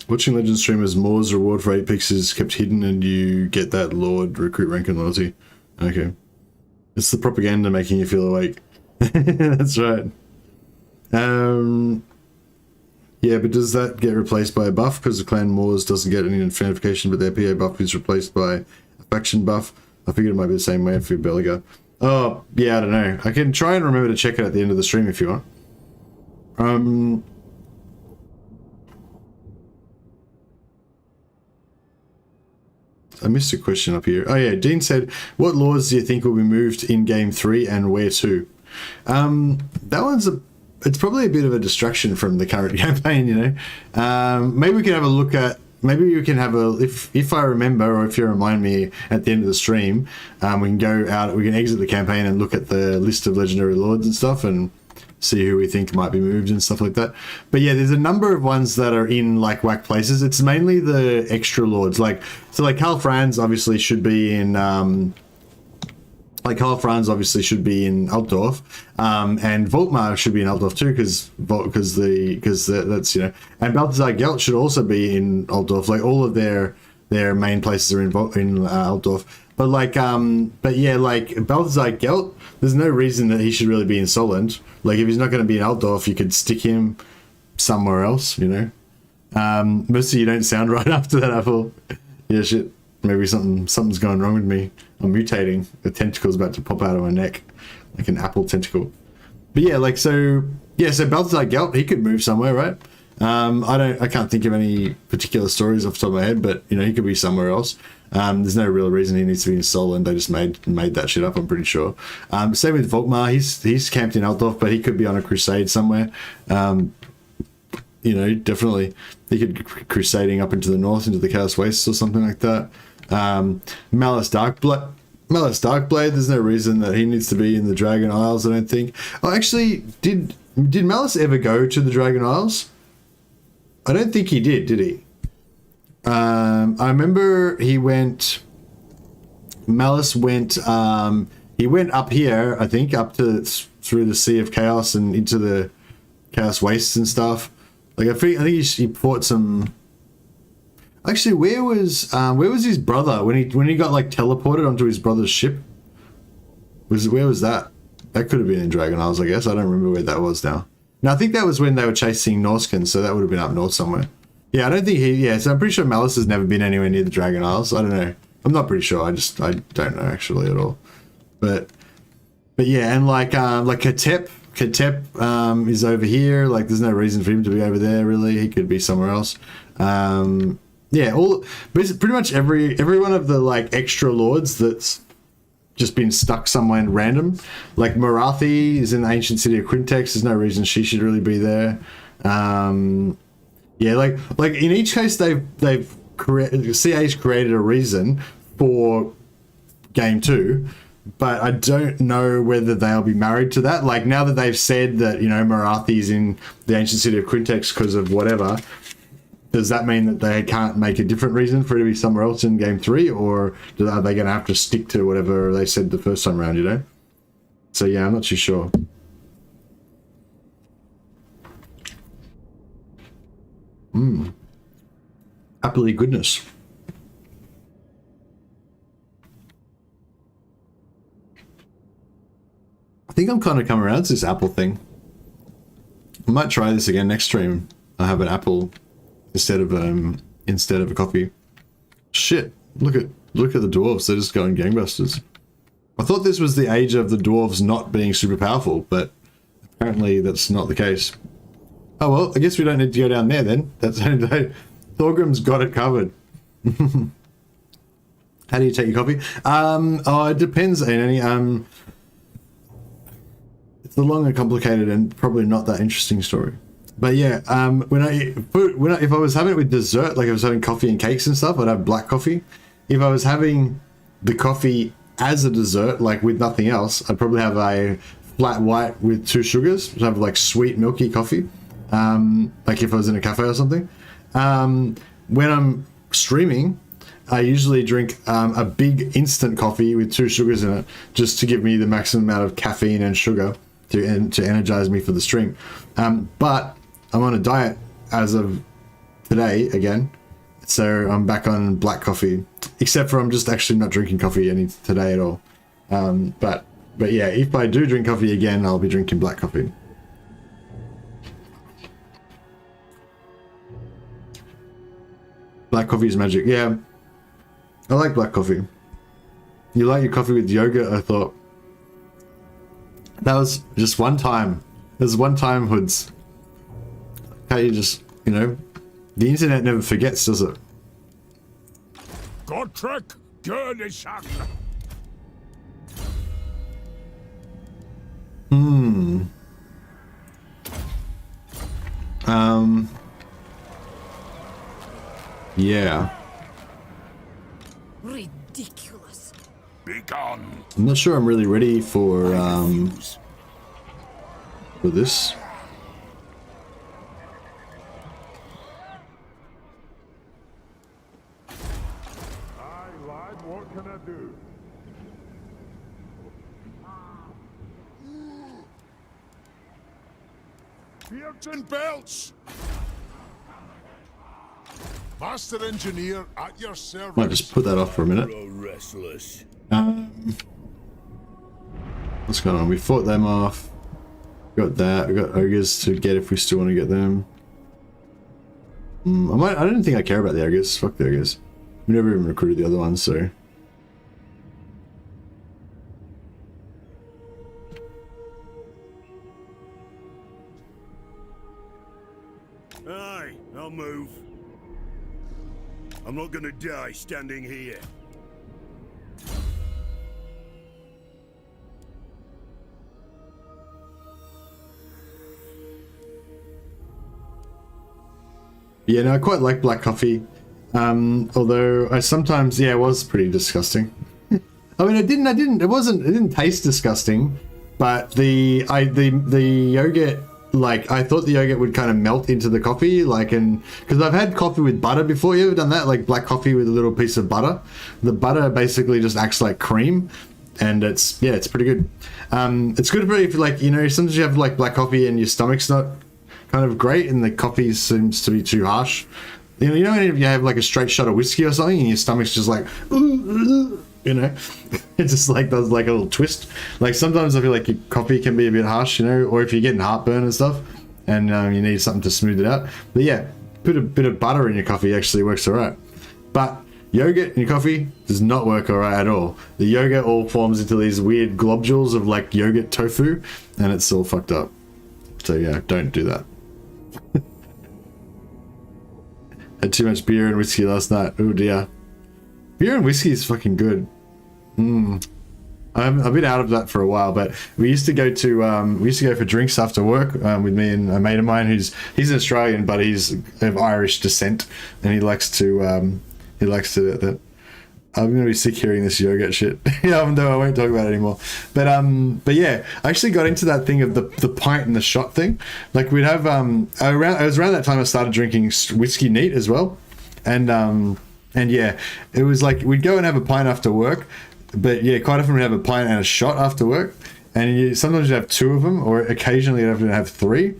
Watching Legend streamers, Moore's reward for 8 picks is kept hidden and you get that Lord recruit rank and loyalty. Okay. It's the propaganda making you feel awake. That's right. Yeah, but does that get replaced by a buff? Because the clan Moors doesn't get any notification, but their PA buff is replaced by a faction buff. I figured it might be the same way for Beliga. Oh, yeah, I don't know. I can try and remember to check it at the end of the stream if you want. I missed a question up here. Oh yeah, Dean said, what lords do you think will be moved in game 3 and where to? That one's it's probably a bit of a distraction from the current campaign, you know. Maybe we can have a look at, maybe you can have a, if I remember, or if you remind me at the end of the stream, we can go out, we can exit the campaign and look at the list of legendary lords and stuff and see who we think might be moved and stuff like that. But yeah, there's a number of ones that are in like whack places. It's mainly the extra lords, like Karl Franz obviously should be in Altdorf, and Volkmar should be in Altdorf too, because that's, you know, and Balthazar Gelt should also be in Altdorf. Like all of their main places are in Altdorf. But like, but yeah, like Balthazar Gelt, there's no reason that he should really be in Solent. Like if he's not going to be in Altdorf, you could stick him somewhere else, you know. Mostly you don't sound right after that, Apple. Yeah, shit. Maybe something's going wrong with me. I'm mutating. The tentacle's about to pop out of my neck, like an apple tentacle. But yeah, like so Balthazar Gelt, he could move somewhere, right? I can't think of any particular stories off the top of my head, but you know, he could be somewhere else. There's no real reason he needs to be in Solent. They just made that shit up, I'm pretty sure. Same with Volkmar. He's camped in Altdorf, but he could be on a crusade somewhere. You know, definitely he could be crusading up into the north, into the Chaos Wastes or something like that. Malice Darkblade, there's no reason that he needs to be in the Dragon Isles, I don't think. Oh, actually, did Malice ever go to the Dragon Isles? I don't think he did he? I remember Malice went he went up here, I think, up to through the Sea of Chaos and into the Chaos Wastes and stuff. Like I think he fought some. Actually, where was his brother when he got like teleported onto his brother's ship? Where was that? That could have been in Dragon Isles, I guess. I don't remember where that was now. No, I think that was when they were chasing Norskin, so that would have been up north somewhere. Yeah, I don't think so I'm pretty sure Malice has never been anywhere near the Dragon Isles. I don't know. I'm not pretty sure. I don't know actually at all. But yeah, and like Katep is over here. Like there's no reason for him to be over there really. He could be somewhere else. Yeah, pretty much every one of the like extra lords that's just been stuck somewhere in random. Like Marathi is in the ancient city of Quintex. There's no reason she should really be there. Yeah, like in each case CA's created a reason for game 2, but I don't know whether they'll be married to that. Like now that they've said that, you know, Marathi's in the ancient city of Quintex because of whatever, does that mean that they can't make a different reason for it to be somewhere else in game 3, or are they going to have to stick to whatever they said the first time around, you know? So yeah, I'm not too sure. Happily goodness. think I'm kind of coming around to this apple thing. I might try this again next stream. I have an apple instead of a coffee. Shit! Look at the dwarves. They're just going gangbusters. I thought this was the age of the dwarves not being super powerful, but apparently that's not the case. Oh well, I guess we don't need to go down there then. That's Thorgrim's got it covered. How do you take your coffee? Oh, it depends, Annie. It's a long and complicated and probably not that interesting story. But yeah, if I was having it with dessert, like if I was having coffee and cakes and stuff, I'd have black coffee. If I was having the coffee as a dessert, like with nothing else, I'd probably have a flat white with 2 sugars. So have like sweet milky coffee. Like if I was in a cafe or something. When I'm streaming, I usually drink a big instant coffee with 2 sugars in it, just to give me the maximum amount of caffeine and sugar to energize me for the stream. But I'm on a diet as of today again, so I'm back on black coffee. Except for I'm just actually not drinking coffee today at all. But yeah, if I do drink coffee again, I'll be drinking black coffee. Black coffee is magic. Yeah, I like black coffee. You like your coffee with yogurt, I thought. That was just one time. There's one time, hoods. Can't you just, you know, the internet never forgets, does it? Gotrek, Gurnishan. Yeah. Ridiculous. Begone. I'm not sure I'm really ready for this. Aye, lad, what can I do? Beards and belts! Master engineer at your service. Might just put that off for a minute. Grow restless. What's going on? We fought them off. Got that. We got ogres to get if we still want to get them. I don't think I care about the ogres. Fuck the ogres. We never even recruited the other ones, so. Aye, I'll move. I'm not gonna die standing here. Yeah, no, I quite like black coffee. Although I sometimes, yeah, it was pretty disgusting. I mean, it didn't taste disgusting, but the yogurt, like, I thought the yogurt would kind of melt into the coffee, like, and because I've had coffee with butter before. You ever done that? Like black coffee with a little piece of butter. The butter basically just acts like cream, and it's pretty good. It's good for if, like, you know, sometimes you have like black coffee and your stomach's not kind of great and the coffee seems to be too harsh. You know if you have like a straight shot of whiskey or something and your stomach's just like, you know, it just like does like a little twist. Like sometimes I feel like your coffee can be a bit harsh, you know, or if you're getting heartburn and stuff and you need something to smooth it out. But yeah, put a bit of butter in your coffee actually works alright. But yogurt in your coffee does not work alright at all. The yogurt all forms into these weird globules of like yogurt tofu and it's all fucked up. So yeah, don't do that. Had too much beer and whiskey last night. Oh dear. Beer and whiskey is fucking good. I've been out of that for a while, but we used to go for drinks after work with me and a mate of mine he's an Australian, but he's of Irish descent, and he likes to I'm gonna be sick hearing this yogurt shit. Even though I won't talk about it anymore. But yeah, I actually got into that thing of the pint and the shot thing. Like we'd have it was around that time I started drinking whiskey neat as well, and yeah, it was like we'd go and have a pint after work, but yeah, quite often we'd have a pint and a shot after work, and sometimes you'd have 2 of them, or occasionally you'd have 3.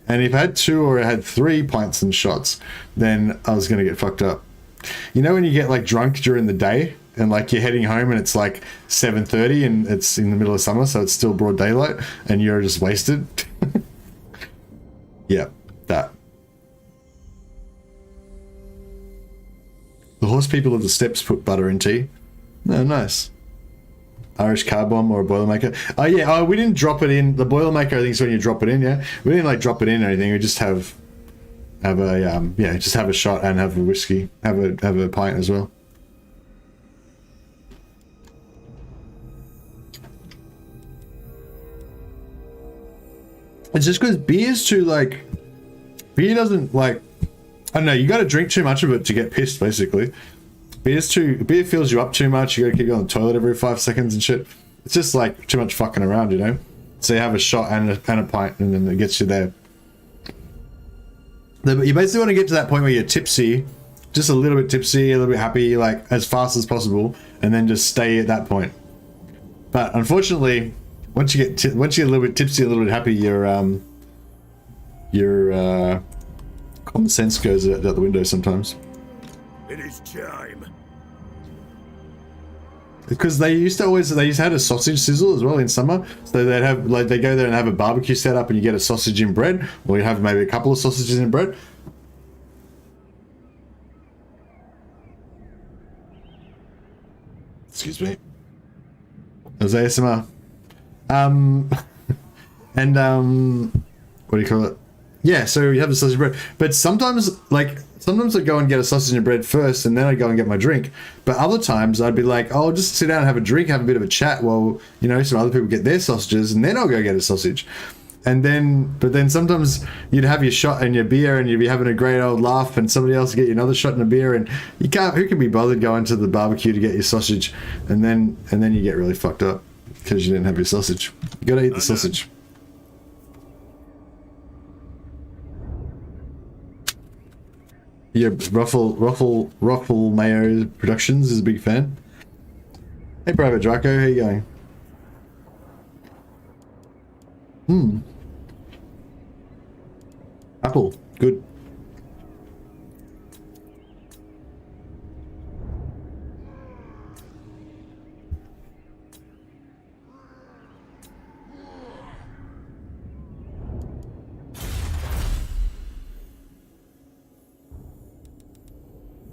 And if I had 2 or I had 3 pints and shots, then I was gonna get fucked up. you know when you get like drunk during the day and like you're heading home and it's like 7:30 and it's in the middle of summer, so it's still broad daylight and you're just wasted. Yeah, that. The horse people of the steppes put butter in tea. Oh, nice. Irish car bomb or a Boilermaker. Oh yeah, oh we didn't drop it in. The Boilermaker I think is when you drop it in, yeah. We didn't like drop it in or anything, we just have a yeah, just have a shot and have a whiskey. Have a pint as well. It's just because beer's too like beer doesn't like I don't know, you gotta drink too much of it to get pissed basically. Beer fills you up too much, you gotta keep going to the toilet every 5 seconds and shit. It's just like too much fucking around, you know? So you have a shot and a pint and then it gets you there. But you basically want to get to that point where you're tipsy, just a little bit tipsy, a little bit happy, like as fast as possible, and then just stay at that point. But unfortunately, once you get a little bit tipsy, a little bit happy, your common sense goes out the window sometimes. It is time. Because they used to have a sausage sizzle as well in summer, so they'd have like they go there and have a barbecue set up and you get a sausage in bread, or you have maybe a couple of sausages in bread. Excuse me. It was ASMR. And what do you call it? Yeah, so you have the sausage bread, but sometimes I'd go and get a sausage and bread first, and then I'd go and get my drink. But other times I'd be like, oh, I'll just sit down and have a drink, have a bit of a chat while, you know, some other people get their sausages, and then I'll go get a sausage. But then sometimes you'd have your shot and your beer, and you'd be having a great old laugh, and somebody else would get you another shot and a beer, and who can be bothered going to the barbecue to get your sausage, and then you get really fucked up because you didn't have your sausage. You gotta eat the sausage. Yeah, Ruffle Mayo Productions is a big fan. Hey, Private Draco, how you going? Apple, good.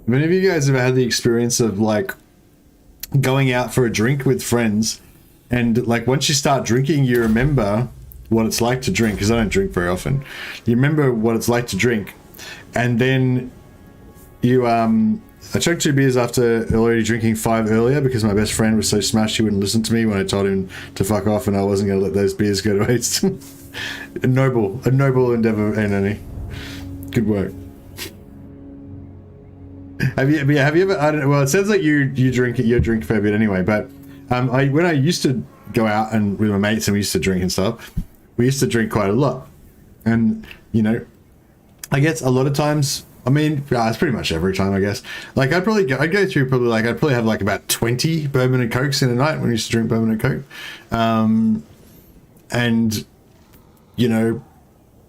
Have any of you guys ever had the experience of like going out for a drink with friends, and like once you start drinking, you remember what it's like to drink? Because I don't drink very often. You remember what it's like to drink, and then you I chugged 2 beers after already drinking 5 earlier because my best friend was so smashed he wouldn't listen to me when I told him to fuck off, and I wasn't going to let those beers go to waste. a noble endeavor, Anthony. Good work. Have you ever? I don't know. Well, it sounds like you drink a fair bit anyway. But when I used to go out and with my mates and we used to drink and stuff, we used to drink quite a lot. And you know, I guess a lot of times. I mean, it's pretty much every time. I guess. Like I'd probably have like about 20 bourbon and cokes in a night when I used to drink bourbon and coke. And you know,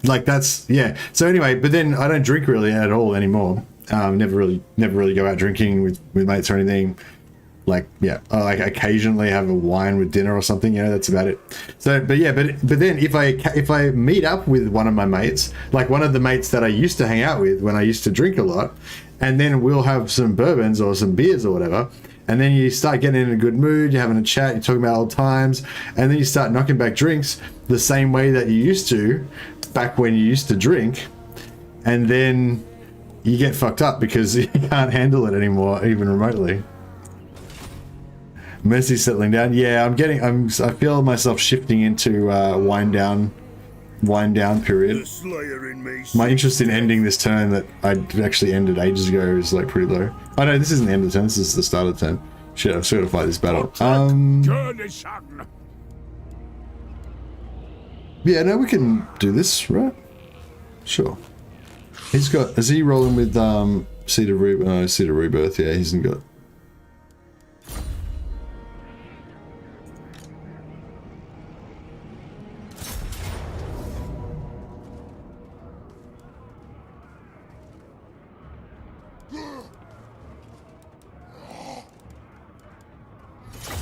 like that's yeah. So anyway, but then I don't drink really at all anymore. Never really go out drinking with mates or anything. Like yeah, I like occasionally have a wine with dinner or something. You know, that's about it. So, but then if I meet up with one of my mates, like one of the mates that I used to hang out with when I used to drink a lot, and then we'll have some bourbons or some beers or whatever, and then you start getting in a good mood, you're having a chat, you're talking about old times, and then you start knocking back drinks the same way that you used to back when you used to drink, and then you get fucked up because you can't handle it anymore, even remotely. Mercy's settling down. Yeah, I feel myself shifting into wind down period. My interest in ending this turn that I actually ended ages ago is like pretty low. Oh no, this isn't the end of the turn, this is the start of the turn. Shit, I've sort of fight this battle. Yeah, no, we can do this, right? Sure. Is he rolling with Seed of Rebirth? Yeah, he hasn't got.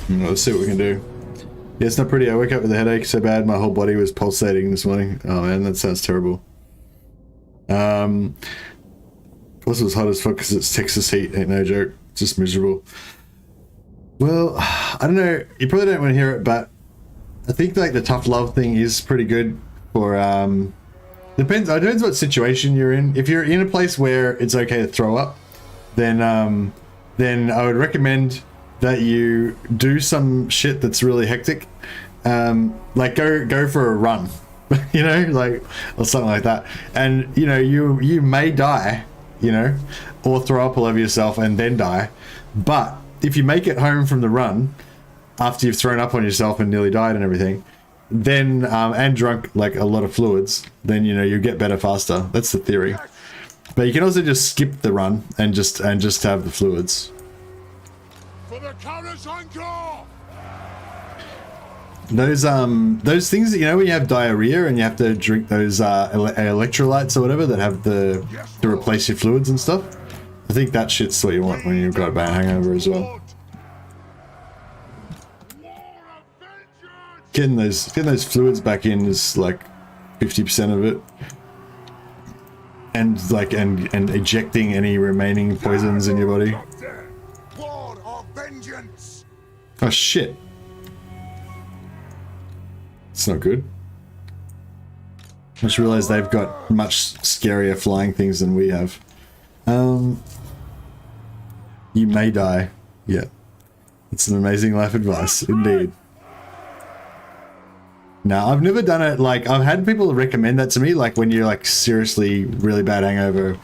Let's see what we can do. Yeah, it's not pretty. I woke up with a headache so bad my whole body was pulsating this morning. Oh man, that sounds terrible. Also, it's hot as fuck because it's Texas heat. Ain't no joke. It's just miserable. Well, I don't know. You probably don't want to hear it, but I think like the tough love thing is pretty good for depends what situation you're in. If you're in a place where it's okay to throw up, then I would recommend that you do some shit that's really hectic. Like go for a run, you know, like, or something like that. And you know, you may die, you know, or throw up all over yourself and then die. But if you make it home from the run after you've thrown up on yourself and nearly died and everything, then and drunk like a lot of fluids, then you know you get better faster. That's the theory. But you can also just skip the run and just have the fluids. For the Karak anchor! Those things that, you know, when you have diarrhea and you have to drink those electrolytes or whatever that have to replace your fluids and stuff. I think that shit's what you want when you've got a bad hangover as well. Getting those fluids back in is like 50% of it, and like and ejecting any remaining poisons in your body. Oh shit! It's not good. I just realized they've got much scarier flying things than we have. You may die. Yeah. It's an amazing life advice, indeed. Now, I've never done it, like, I've had people recommend that to me, like, when you're, like, seriously really bad hangover,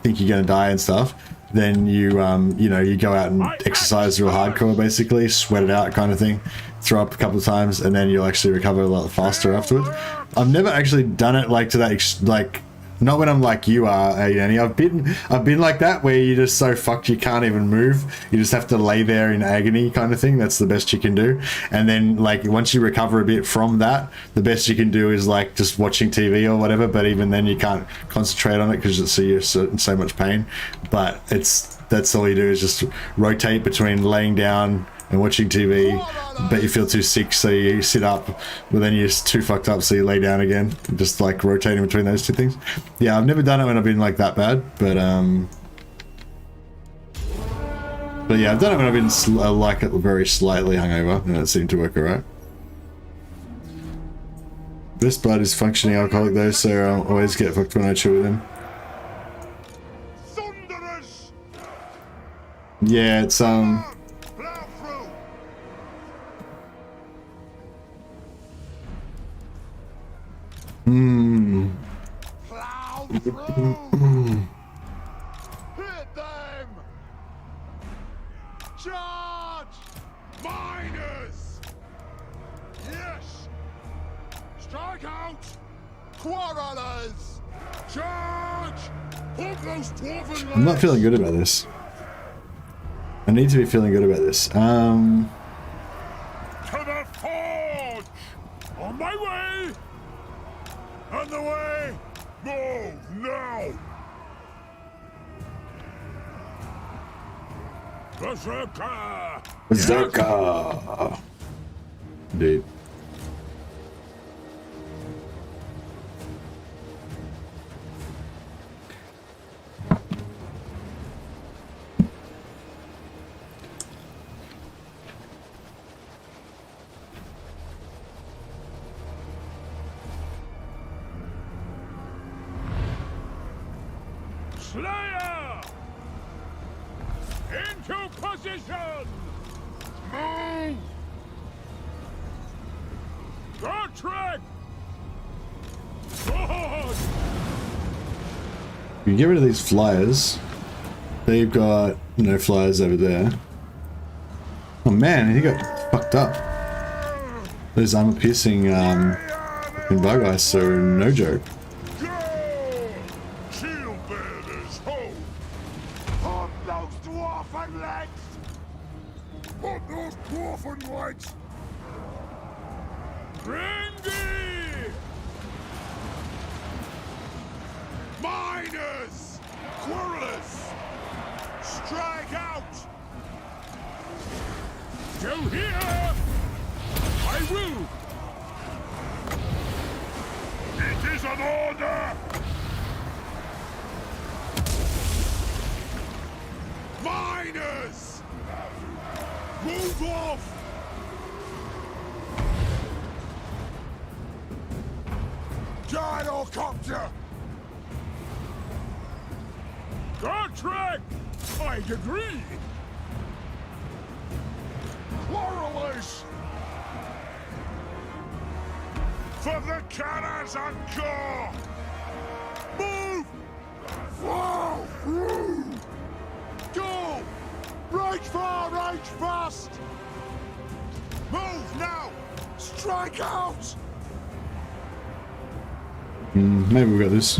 think you're gonna die and stuff, then you, you know, you go out and exercise real hardcore, basically, sweat it out kind of thing, throw up a couple of times, and then you'll actually recover a lot faster afterwards. I've never actually done it, like, to that, like, not when I'm like you are, Annie. I've been like that, where you're just so fucked you can't even move. You just have to lay there in agony kind of thing. That's the best you can do. And then like once you recover a bit from that, the best you can do is like just watching TV or whatever. But even then you can't concentrate on it because you're in so much pain. But that's all you do is just rotate between laying down and watching TV, but you feel too sick, so you sit up, but then you're just too fucked up, so you lay down again, just like rotating between those two things. Yeah, I've never done it when I've been like that bad, but yeah, I've done it when I've been like very slightly hungover, and it seemed to work alright. Best bud is functioning alcoholic though, so I'll always get fucked when I chill with him. Yeah, it's Plow through! Hit them! Charge! Miners! Yes! Strike out! Quarrelers! Charge! Put those dwarven I'm not feeling good about this. I need to be feeling good about this. To the forge! On my way! On the way! Move now! Berserker! Berserker! Indeed. Slayer! Into position! Move! Gotrek! Sword! You can get rid of these flyers. They've got no flyers over there. Oh man, he got fucked up. Those armor-piercing bug eyes are no joke. Dwarfen legs! Grindy! Miners! Quarrelers! Strike out! Still here! I will! It is an order! Miners! Move off! Gyrocopter! Karak! I agree! Quarrelers! For the cannons and core! Move! Whoa! Through! Go! Right far, right fast! Move now! Strike out! Maybe we got this.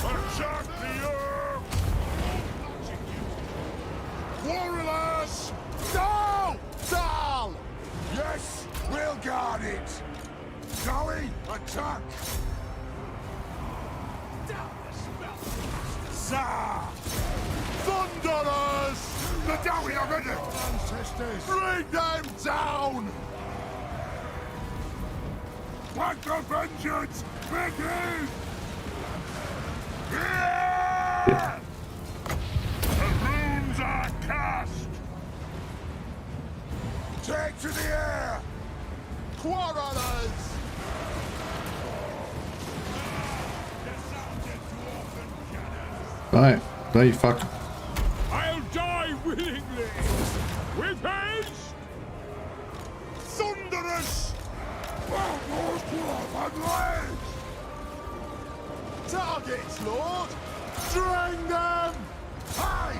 Attack the earth! Warriors! No! Down! Yes, we'll guard it! Zoe, attack! Zah! Thunderers! The Dowie are ready! Ancestors! Bring them down! Let the vengeance begin! Yeah! The runes are cast! Take to the air! Quarrelers! Alright, there you fuck. I'll die willingly! With haste! Thunderous! And legs! Targets, Lord! Drain them! Hey!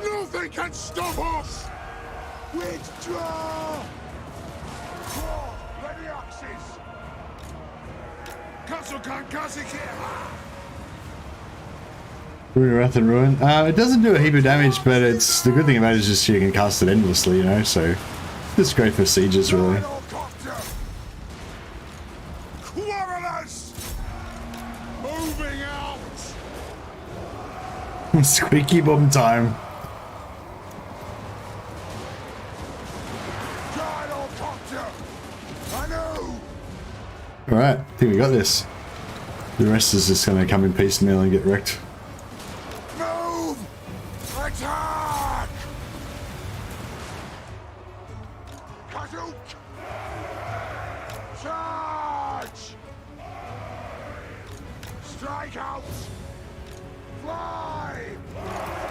Nothing can stop us! Withdraw! Claw, ready axes! Kasukan Kazikira! Ruin, Wrath and Ruin. It doesn't do a heap of damage, but it's the good thing about it is just you can cast it endlessly, you know, so it's great for sieges, really. Quarrelers! Moving out! Squeaky bum time. Gyrocopter! I know! Alright, I think we got this. The rest is just gonna come in piecemeal and get wrecked. Move! Attack! Kazook! Charge! Strike out! Fly!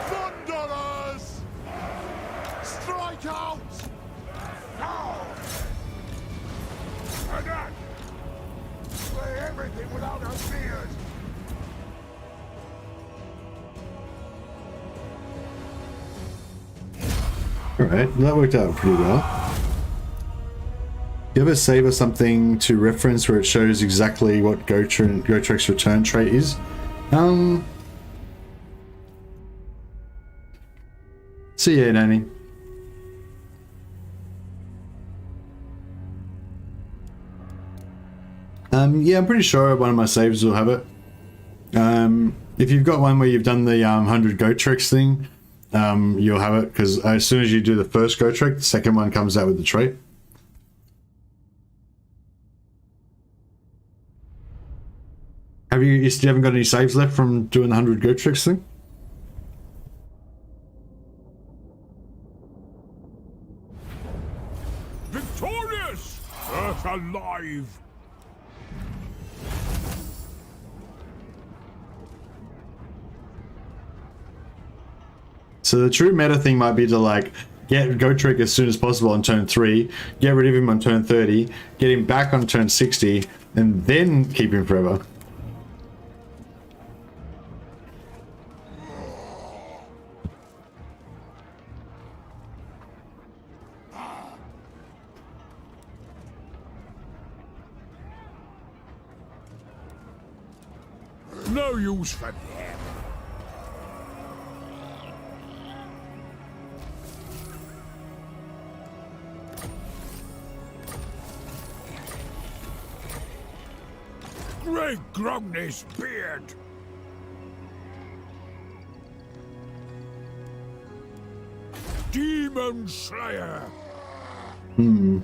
Thunderers! Strike out! Now! Attack! Slay everything without a beard! Alright, that worked out pretty well. Do you ever save us something to reference where it shows exactly what Gotrek's return trait is? See ya, Danny. Yeah, I'm pretty sure one of my saves will have it. If you've got one where you've done the 100 Gotrex thing, you'll have it, because as soon as you do the first Gotrek, the second one comes out with the trait. You haven't got any saves left from doing the 100 Gotreks thing? Victorious! Earth alive! So the true meta thing might be to like get Gotrek as soon as possible on turn 3, get rid of him on turn 30, get him back on turn 60, and then keep him forever. No use for them. Great Grogny's beard! Demon Slayer. Did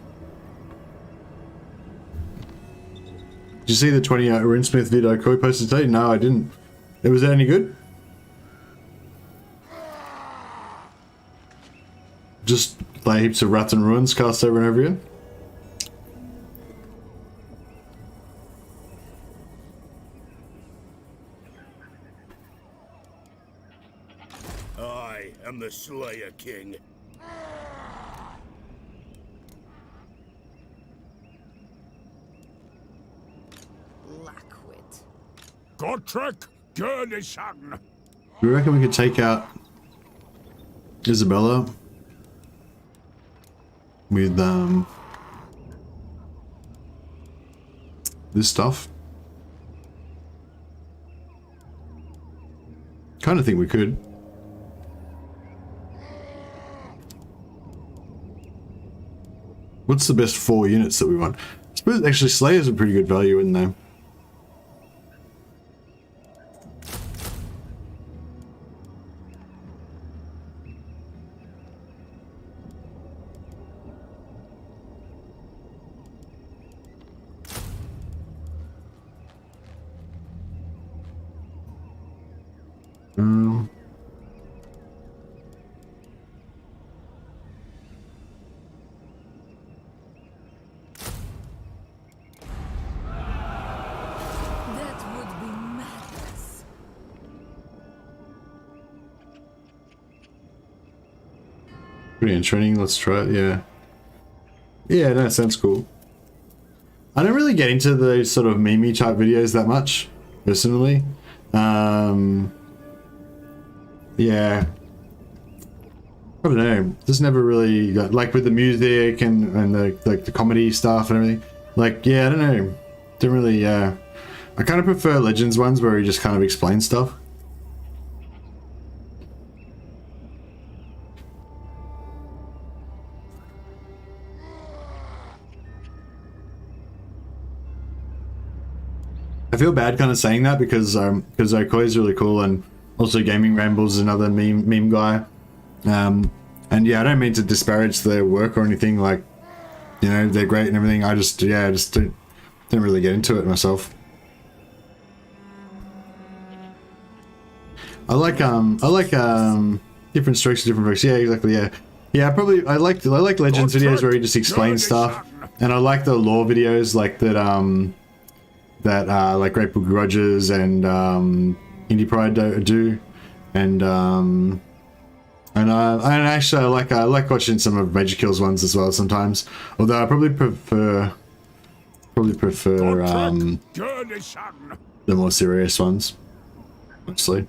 you see the 20-hour Rinsmith video Koi posted today? No, I didn't. Was that any good? Just like heaps of Wrath and Ruins cast over and over again? I am the Slayer King. Lackwit. Gotrek Gurnison. Do you reckon we could take out Isabella with this stuff? Kind of think we could. What's the best 4 units that we want? I suppose actually Slayer's a pretty good value in there. That would be madness. Pretty in training, let's try it, yeah. Yeah, that sounds cool. I don't really get into those sort of meme type videos that much, personally. Yeah. I don't know. Just never really got, like with the music and the comedy stuff and everything. Like, yeah, I don't know. Don't really, I kind of prefer Legends ones where he just kind of explains stuff. I feel bad kind of saying that because Okoi is really cool, and also Gaming Rambles is another meme guy. And yeah, I don't mean to disparage their work or anything, like, you know, they're great and everything. I just don't really get into it myself. I like different strokes, different folks. Yeah, exactly. Yeah, yeah. I like Legends videos where he just explains stuff, and I like the lore videos like that. Like Grateful Grudges and Indie Pride do, and actually I like watching some of Major Kills ones as well sometimes. Although I probably prefer the more serious ones, mostly.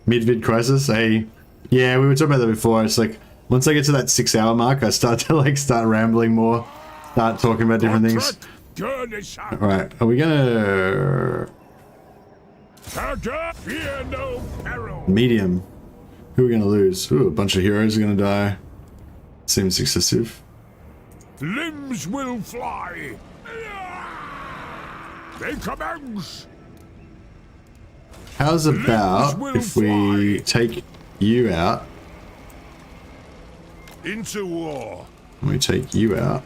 Mid-vid Crisis. Hey, yeah, we were talking about that before. It's like once I get to that 6-hour mark, I start rambling more, start talking about different things. Alright, are we gonna... Medium. Who are we gonna lose? Ooh, a bunch of heroes are gonna die. Seems excessive. Limbs will fly. They commence. How's about if we take you out? Into war. We take you out.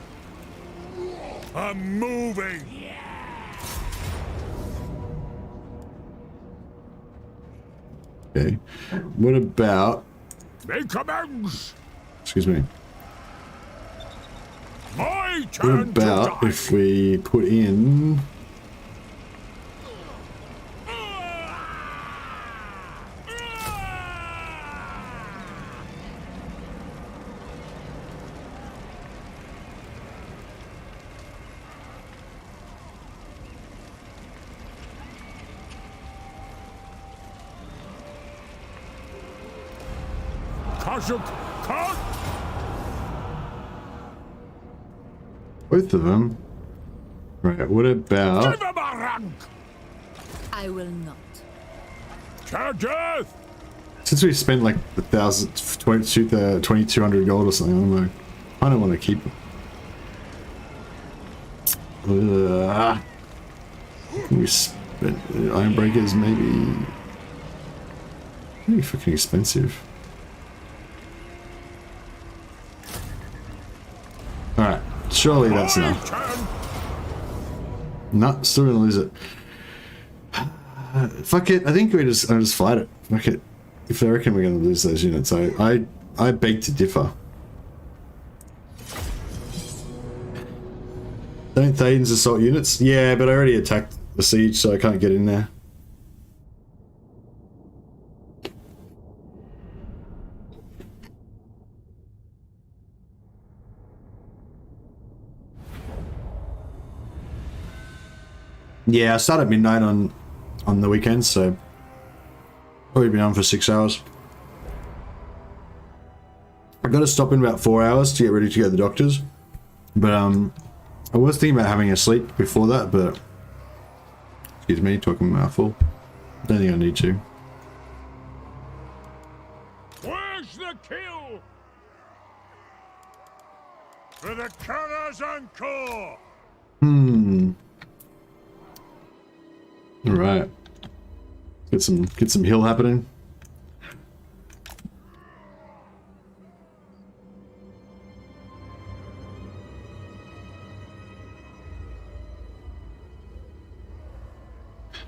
I'm moving. Okay. What about... They commence. Excuse me. My What turn about to die. if we put in... both of them. Right, what about... Give him a rank. I will not. To death. Since we spent like 2200 gold or something, I don't know. I don't want to keep it. We spent Ironbreakers, maybe fucking expensive. Surely that's enough. No, still gonna lose it. Fuck it. I think I'll just fight it. Fuck it. If they reckon we're gonna lose those units, I beg to differ. Don't Thaden's assault units? Yeah, but I already attacked the siege, so I can't get in there. Yeah, I start at midnight on the weekends, so probably been on for 6 hours. I got to stop in about 4 hours to get ready to go to the doctors, but I was thinking about having a sleep before that, but excuse me, talking mouthful. Don't think I need to. Where's the kill? For the Karazhan Corps! Alright. Get some heal happening.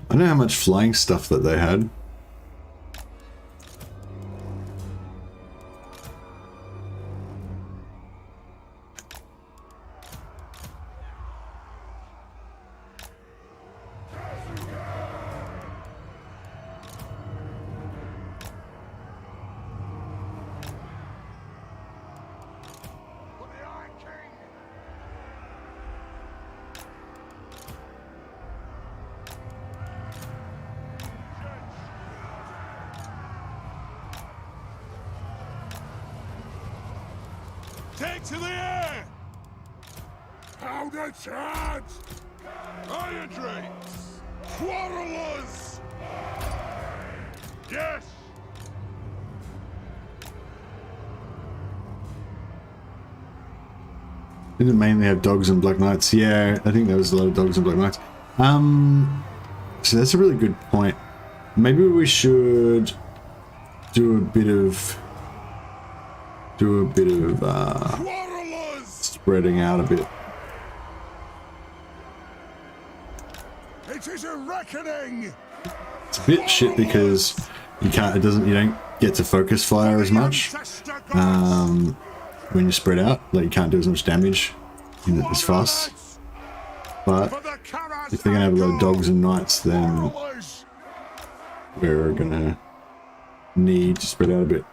I know how much flying stuff that they had. Take to the air! Powder charge! Iron drakes! Quarrelers! Yes! Didn't it mainly have dogs and black knights? Yeah, I think there was a lot of dogs and black knights. So that's a really good point. Maybe we should do a bit of spreading out a bit. It is a reckoning! It's a bit shit because you don't get to focus fire as much when you spread out. Like, you can't do as much damage as fast. But if they're gonna have a lot of dogs and knights, then we're gonna need to spread out a bit.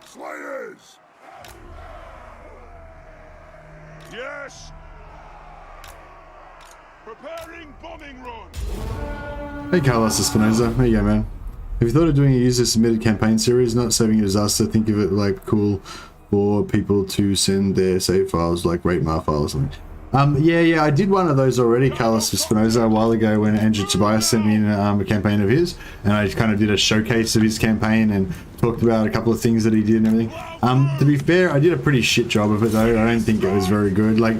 Slayers! Yes! Preparing bombing run! Hey Carlos Espinoza, how you go, man? Have you thought of doing a user submitted campaign series? Not saving a disaster, think of it like cool for people to send their save files, like RateMar files or something. Yeah, I did one of those already, Carlos Espinoza, a while ago when Andrew Tobias sent me in a campaign of his, and I kind of did a showcase of his campaign and talked about a couple of things that he did and everything. To be fair, I did a pretty shit job of it though. I don't think it was very good. Like,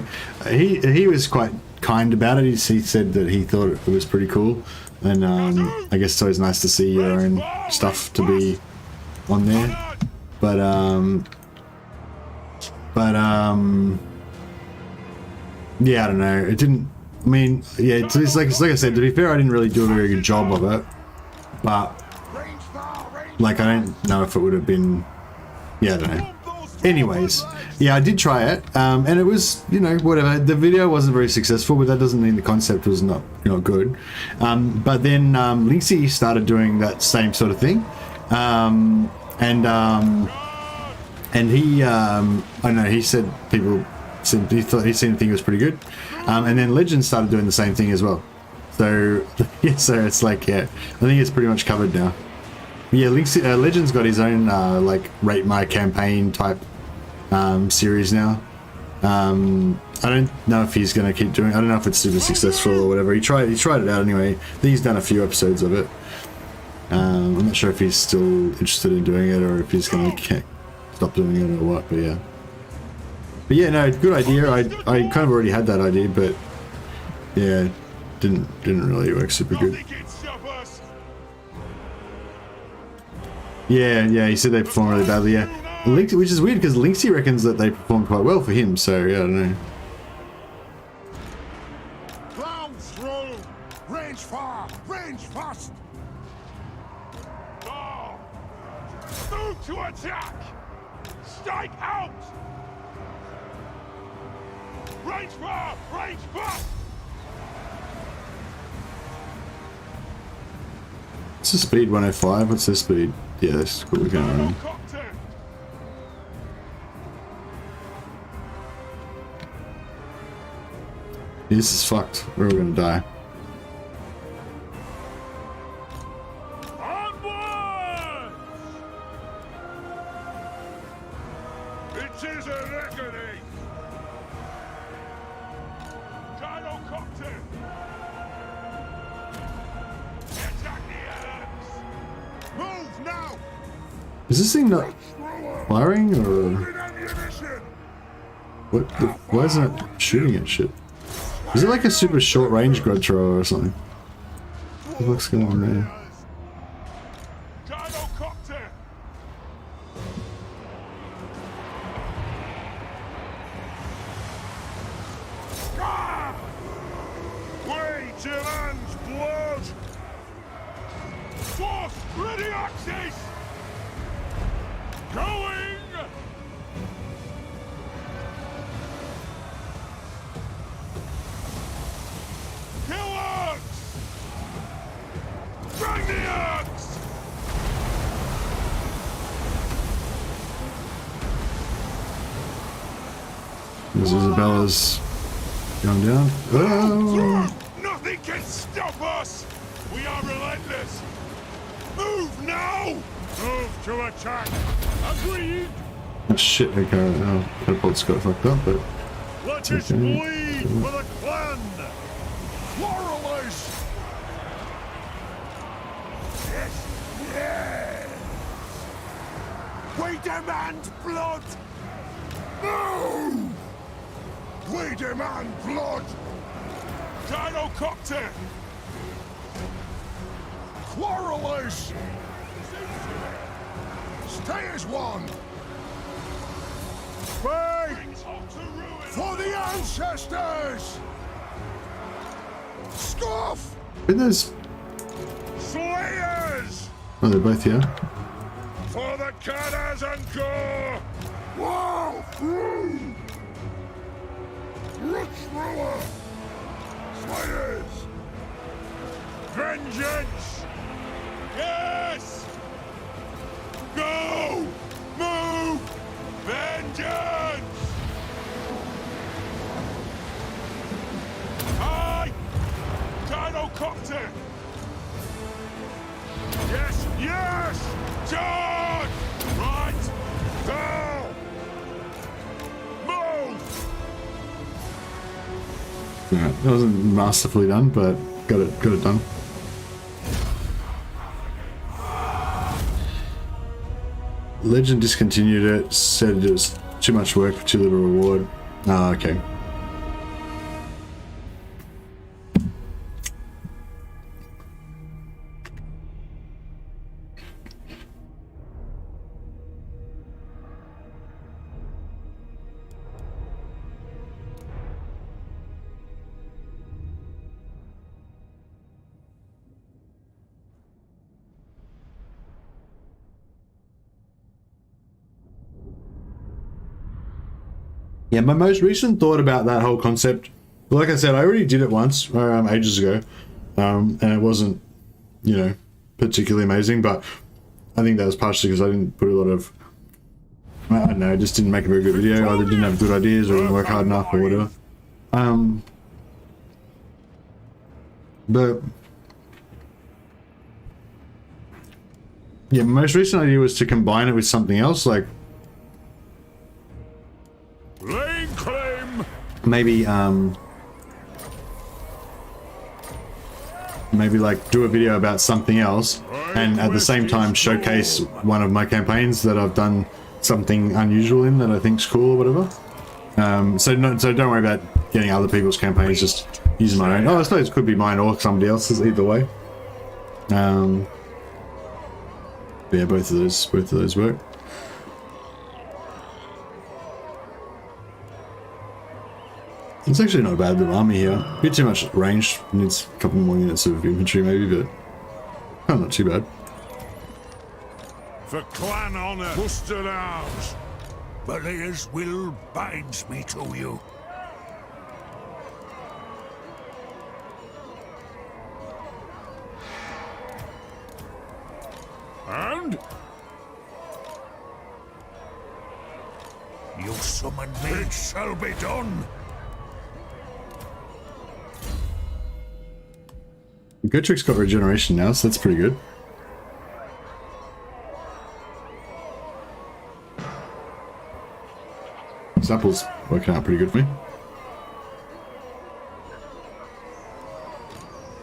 he was quite kind about it. He said that he thought it was pretty cool, and I guess it's always nice to see your own stuff to be on there. But yeah, I don't know. It didn't. I mean, yeah. It's like I said. To be fair, I didn't really do a very good job of it. But like, I don't know if it would have been. Yeah, I don't know. Anyways, yeah, I did try it, and it was, you know, whatever. The video wasn't very successful, but that doesn't mean the concept was not good. But then Linksy started doing that same sort of thing, and he, I don't know. He said people. He thought he seemed to think it was pretty good, and then Legends started doing the same thing as well. So yeah, so it's like, yeah, I think it's pretty much covered now. Yeah, Legends got his own like Rate My Campaign type series now. I don't know if he's gonna keep doing. I don't know if it's super successful or whatever. He tried it out anyway. I think he's done a few episodes of it. I'm not sure if he's still interested in doing it or if he's gonna stop doing it or what. But yeah. But yeah, no, good idea. I kind of already had that idea, but yeah, didn't really work super good. Yeah, he said they performed really badly. Yeah, which is weird because Linksy reckons that they performed quite well for him. So yeah, I don't know. Move to attack! Strike out! Range fire! Range fire! What's the speed? 105? What's the speed? Yeah, that's cool. We're going around. Helicopter! This is fucked. We're all gonna die. Onwards! It is a reckoning! Gyrocopter! Attack the Arabs! Move now! Is this thing not firing or Moving ammunition! what? Why is it not shooting at shit? Is it like a super short range grudge thrower or something? What's going on there? Gyrocopter! Ah! Wage your man's blood! Force ready axis! Going! Kill axe! Bring the axe! This Isabella's going down. Oh! Nothing can stop us! We are relentless! Move now! Move to attack! Agreed! Oh, shit, okay. Oh, catapult's got fucked up, but Let it's us okay. bleed for the clan! Quarrelers! Yes! Yes! We demand blood! Move! We demand blood! Gyrocopter! Quarrelers! Stay as one! Pray for the ancestors! Scoff! Wait, there's... Slayers! Oh, they're both here. For the Karas and Gore! Wow! Through! Root thrower! Slayers! Vengeance! Yes! Go! Move! Vengeance! Aye! Gyrocopter! Yes! Yes! Charge! Right! Down! Move! Yeah, that wasn't masterfully done, but got it done. Legend discontinued it, said it was too much work for too little reward. Ah, okay. Yeah, my most recent thought about that whole concept, like I said, I already did it once, ages ago, and it wasn't, you know, particularly amazing, but I think that was partially because I didn't put a lot of, I don't know, I just didn't make a very good video, either didn't have good ideas or didn't work hard enough or whatever. But yeah, my most recent idea was to combine it with something else, like Laying claim! maybe maybe like do a video about something else and at the same time showcase one of my campaigns that I've done something unusual in that I think's cool or whatever. So don't worry about getting other people's campaigns, just using my own. Oh, I suppose it could be mine or somebody else's, either way. But yeah, both of those work. It's actually not a bad little army here. A bit too much range. Needs a couple more units of infantry maybe, but not too bad. For clan honor, muster arms. Balea's will binds me to you. And? You summon me. It shall be done. Gotrik's got regeneration now, so that's pretty good. This apple's working out pretty good for me.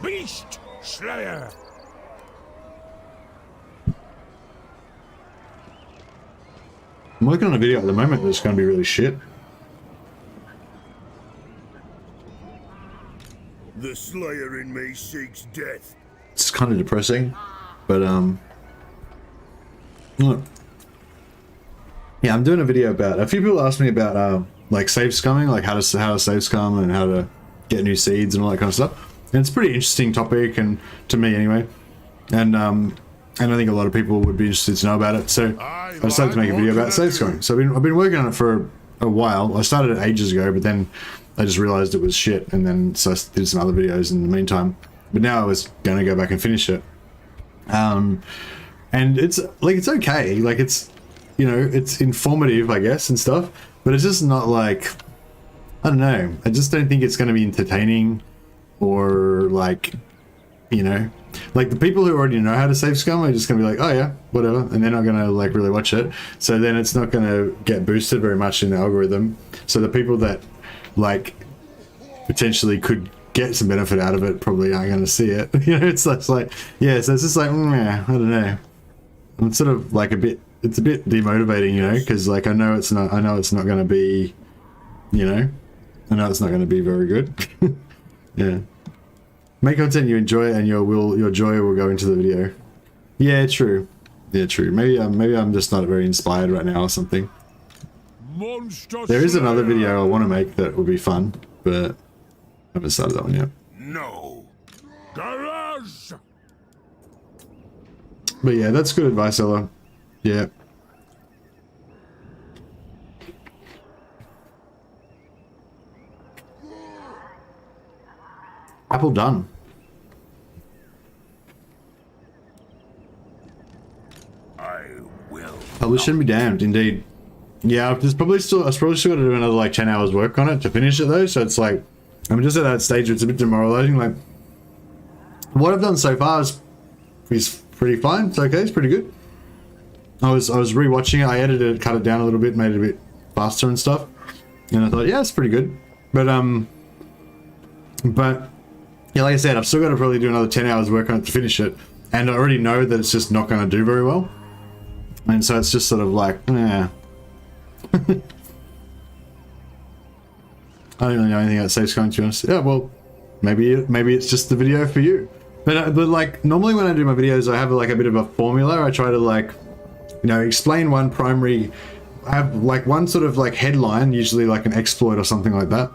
Beast Slayer. I'm working on a video at the moment that's going to be really shit. The Slayer in me seeks death. It's kind of depressing, but look. Yeah, I'm doing a video about. A few people asked me about like save scumming, like how to save scum and how to get new seeds and all that kind of stuff. And it's a pretty interesting topic, and to me anyway. And I think a lot of people would be interested to know about it. So I decided to make a video about save scumming. So I've been working on it for a while. I started it ages ago, but then I just realized it was shit, and then so I did some other videos in the meantime. But now I was going to go back and finish it. And it's like, it's okay. Like, it's, you know, it's informative, I guess, and stuff. But it's just not like, I don't know. I just don't think it's going to be entertaining or like, you know, like the people who already know how to save scum are just going to be like, oh yeah, whatever. And they're not going to like really watch it. So then it's not going to get boosted very much in the algorithm. So the people that like potentially could get some benefit out of it probably aren't going to see it. You know, it's like, yeah, so it's just like, I don't know. I'm sort of like it's a bit demotivating, you know, because like I know it's not going to be, you know, I know it's not going to be very good. Yeah, make content you enjoy, and your joy will go into the video. Yeah, true. Yeah, true. Maybe I'm just not very inspired right now or something. Monster There is Slayer. another video I want to make that will be fun, but I haven't started that one yet. No. Garage. But yeah, that's good advice, Ella. Yeah. Apple done. I will. Publishing be damned, indeed. Yeah, I was probably still got to do another like 10 hours work on it to finish it though, so it's like, I'm just at that stage where it's a bit demoralizing. Like, what I've done so far is pretty fine. It's okay, it's pretty good. I was rewatching it, I edited it, cut it down a little bit, made it a bit faster and stuff. And I thought, yeah, it's pretty good. But yeah, like I said, I've still got to probably do another 10 hours work on it to finish it. And I already know that it's just not going to do very well. And so it's just sort of like, I don't really know anything about safe scoring, to be honest. Yeah, well, maybe it's just the video for you. But like normally when I do my videos, I have like a bit of a formula. I try to like, you know, explain one primary. I have like one sort of like headline, usually like an exploit or something like that,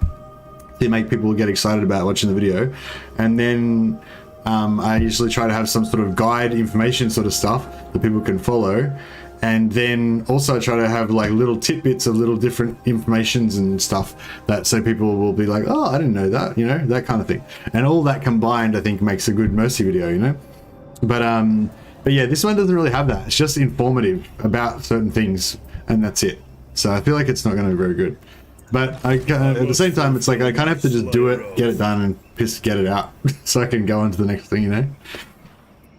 to make people get excited about watching the video, and then I usually try to have some sort of guide information sort of stuff that people can follow. And then also I try to have like little tidbits of little different informations and stuff that so people will be like, oh, I didn't know that, you know, that kind of thing. And all that combined, I think, makes a good Mercy video, you know. But yeah, this one doesn't really have that. It's just informative about certain things, and that's it. So I feel like it's not going to be very good. But at the same time, it's like I kind of have to just do it, get it done, and get it out, so I can go on to the next thing, you know.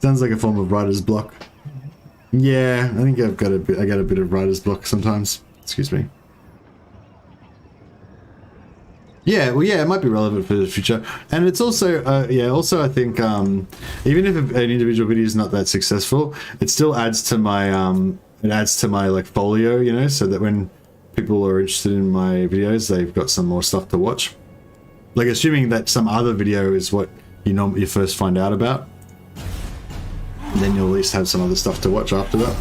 Sounds like a form of writer's block. Yeah, I think I get a bit of writer's block sometimes. Excuse me. Yeah, well, yeah, it might be relevant for the future, and it's also, yeah, also I think even if an individual video is not that successful, it still adds to my like folio, you know, so that when people are interested in my videos, they've got some more stuff to watch. Like assuming that some other video is what you first find out about. And then you'll at least have some other stuff to watch after that.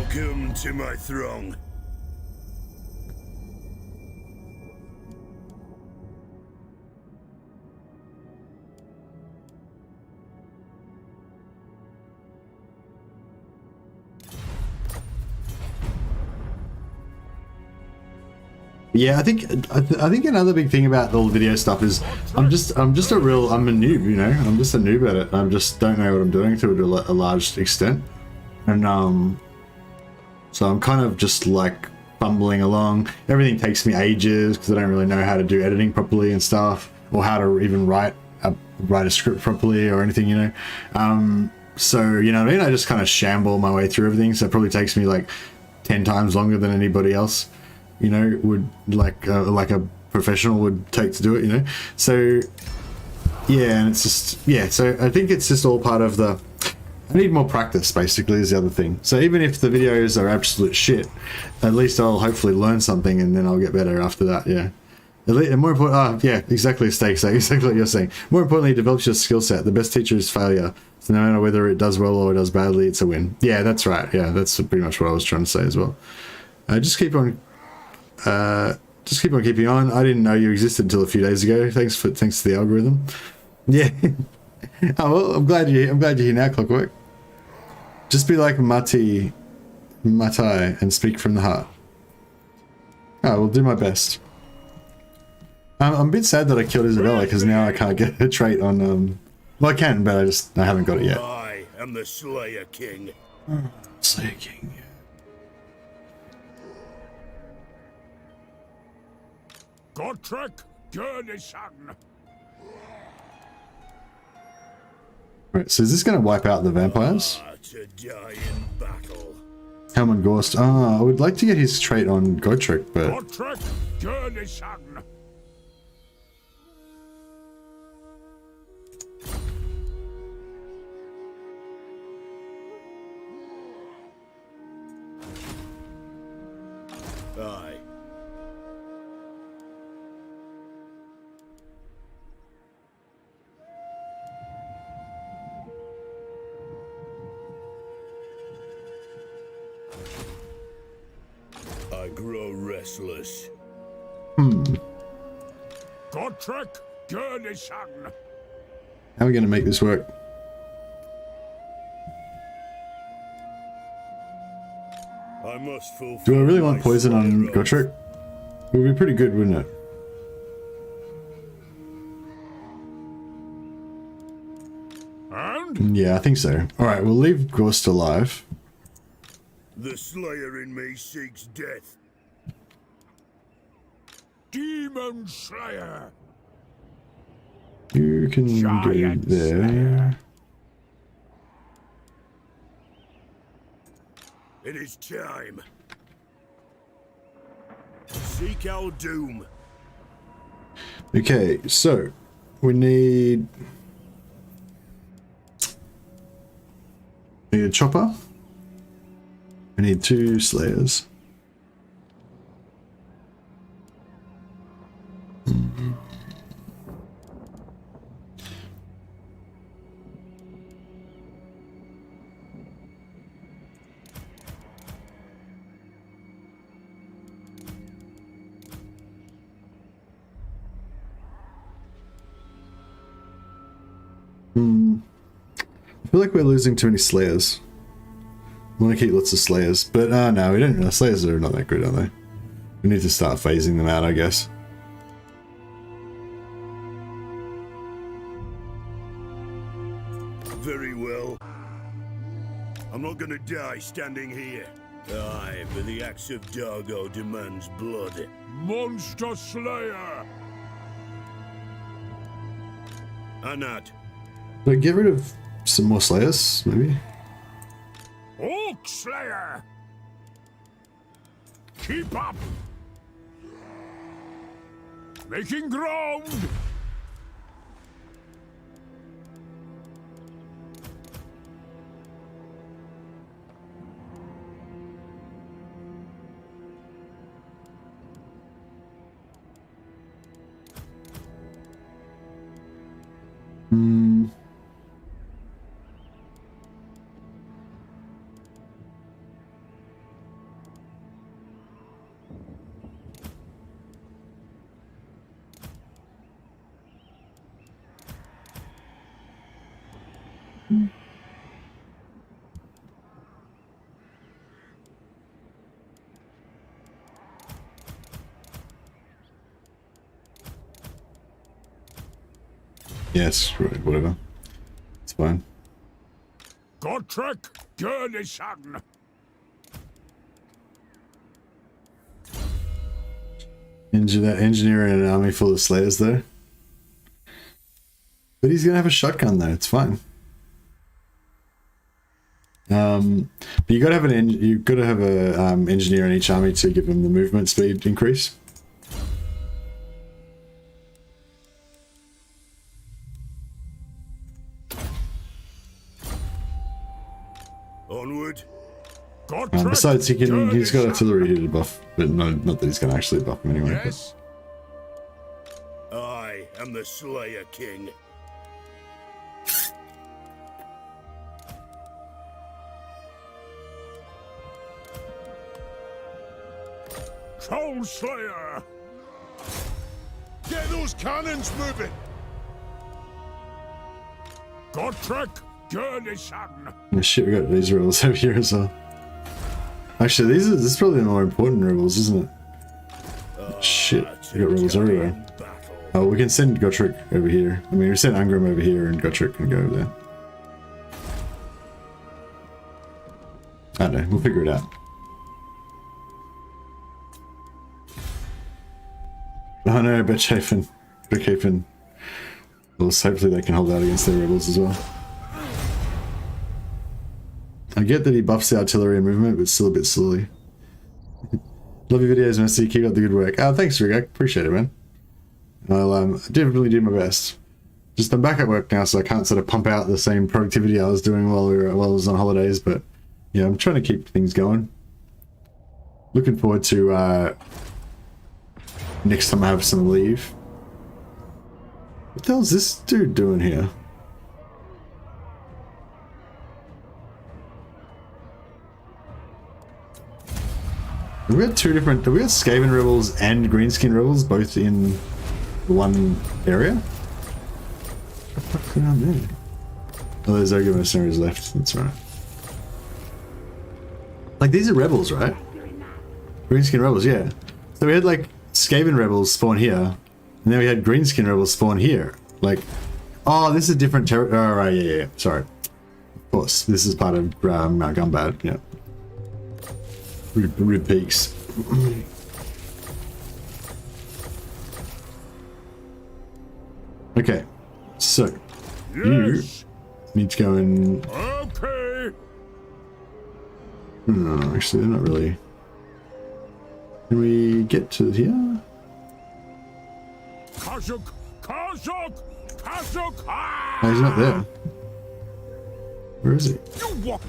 Welcome to my throng. Yeah, I think another big thing about all the video stuff is I'm a noob, you know. I'm just a noob at it. I just don't know what I'm doing to a large extent, and so I'm kind of just like fumbling along. Everything takes me ages because I don't really know how to do editing properly and stuff, or how to even write a script properly or anything, you know. So you know what I mean. I just kind of shamble my way through everything. So it probably takes me like 10 times longer than anybody else, you know, would like a professional would take to do it, you know. So yeah, and it's just, yeah, so I think it's just all part of the, I need more practice basically is the other thing. So even if the videos are absolute shit, at least I'll hopefully learn something and then I'll get better after that. Yeah, and more important, yeah, exactly, Steak, so exactly what you're saying. More importantly, develops your skill set. The best teacher is failure, so no matter whether it does well or it does badly, it's a win. Yeah, that's right. Yeah, that's pretty much what I was trying to say as well. Just keep on keeping on. I didn't know you existed until a few days ago. Thanks to the algorithm. Yeah. Oh well, I'm glad you're here now, Clockwork. Just be like Matai and speak from the heart. Oh, we'll do my best. I'm a bit sad that I killed Isabella because now I can't get a trait on well, I can, but I haven't got it yet. I am the Slayer King. Slayer King. Gotrek Gurnison. Right, so is this going to wipe out the vampires? To die in battle. Helman Gorst. I would like to get his trait on Gotrek, but Gotrek Gurnison. Aye. I grow restless. Gotrek Gurnison. how are we going to make this work? I must fulfill. Do I really want my poison on Slayer oath. Gotrek? It would be pretty good, wouldn't it? And Yeah, I think so. Alright, we'll leave Gorst alive. The Slayer in me seeks death. Demon Slayer. You can go Giant there. Slayer. It is time. Seek our doom. Okay, so we need a chopper. We need 2 slayers. I feel like we're losing too many slayers. I want to keep lots of slayers, but no, we don't. Slayers are not that good, are they? We need to start phasing them out, I guess. Very well. I'm not gonna die standing here. Aye, but the axe of Dargo demands blood. Monster Slayer. Anat, But get rid of some more slayers, maybe. Oak Slayer. Keep up. Making ground. Yes, right, whatever. It's fine. Gotrek Gurnishan. Engineering an army full of slayers though. But he's gonna have a shotgun though, it's fine. But you gotta have a engineer in each army to give him the movement speed increase. Onward. Besides, he's got artillery here to buff, but not that he's gonna actually buff him anyway. Yes. I am the Slayer King. Troll Slayer. Get those cannons moving. Gotrek Gurnishan. Oh, shit, we got these rebels over here as well. Actually, this is probably the more important rebels, isn't it? Shit, we got rebels everywhere. Oh, we can send Gotrek over here. I mean, we send Ungrim over here and Gotrek can go over there. I don't know, we'll figure it out. Oh no, Betchafen. Well, hopefully they can hold out against their rebels as well. I get that he buffs the artillery and movement, but still a bit slowly. Love your videos, Messi. Keep up the good work. Oh, thanks, Rick. I appreciate it, man. I'll definitely do my best. Just I'm back at work now, so I can't sort of pump out the same productivity I was doing while I was on holidays. But yeah, I'm trying to keep things going. Looking forward to next time I have some leave. What the hell is this dude doing here? We got two different. We got Skaven rebels and Greenskin rebels both in one area. What the fuck's going on there? Oh, there's Ogre mercenaries left. That's right. Like these are rebels, right? Greenskin rebels, yeah. So we had like Skaven rebels spawn here, and then we had Greenskin rebels spawn here. Like, oh, this is a different territory. Oh, right, yeah. Sorry. Of course, this is part of Mount Gumbad. Yeah. Rib Peaks. Okay, so Yes. you need to go and. Okay. No, actually, they're not really. Can we get to here? Kazuk. Oh, he's not there. Where is he? You walk.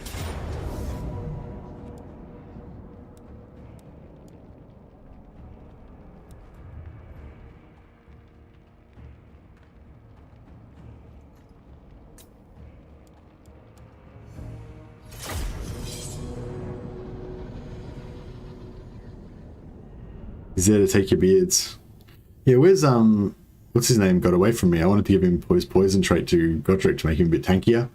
He's there to take your beards. Yeah, where's what's his name got away from me? I wanted to give him his poison trait to Gotrek to make him a bit tankier.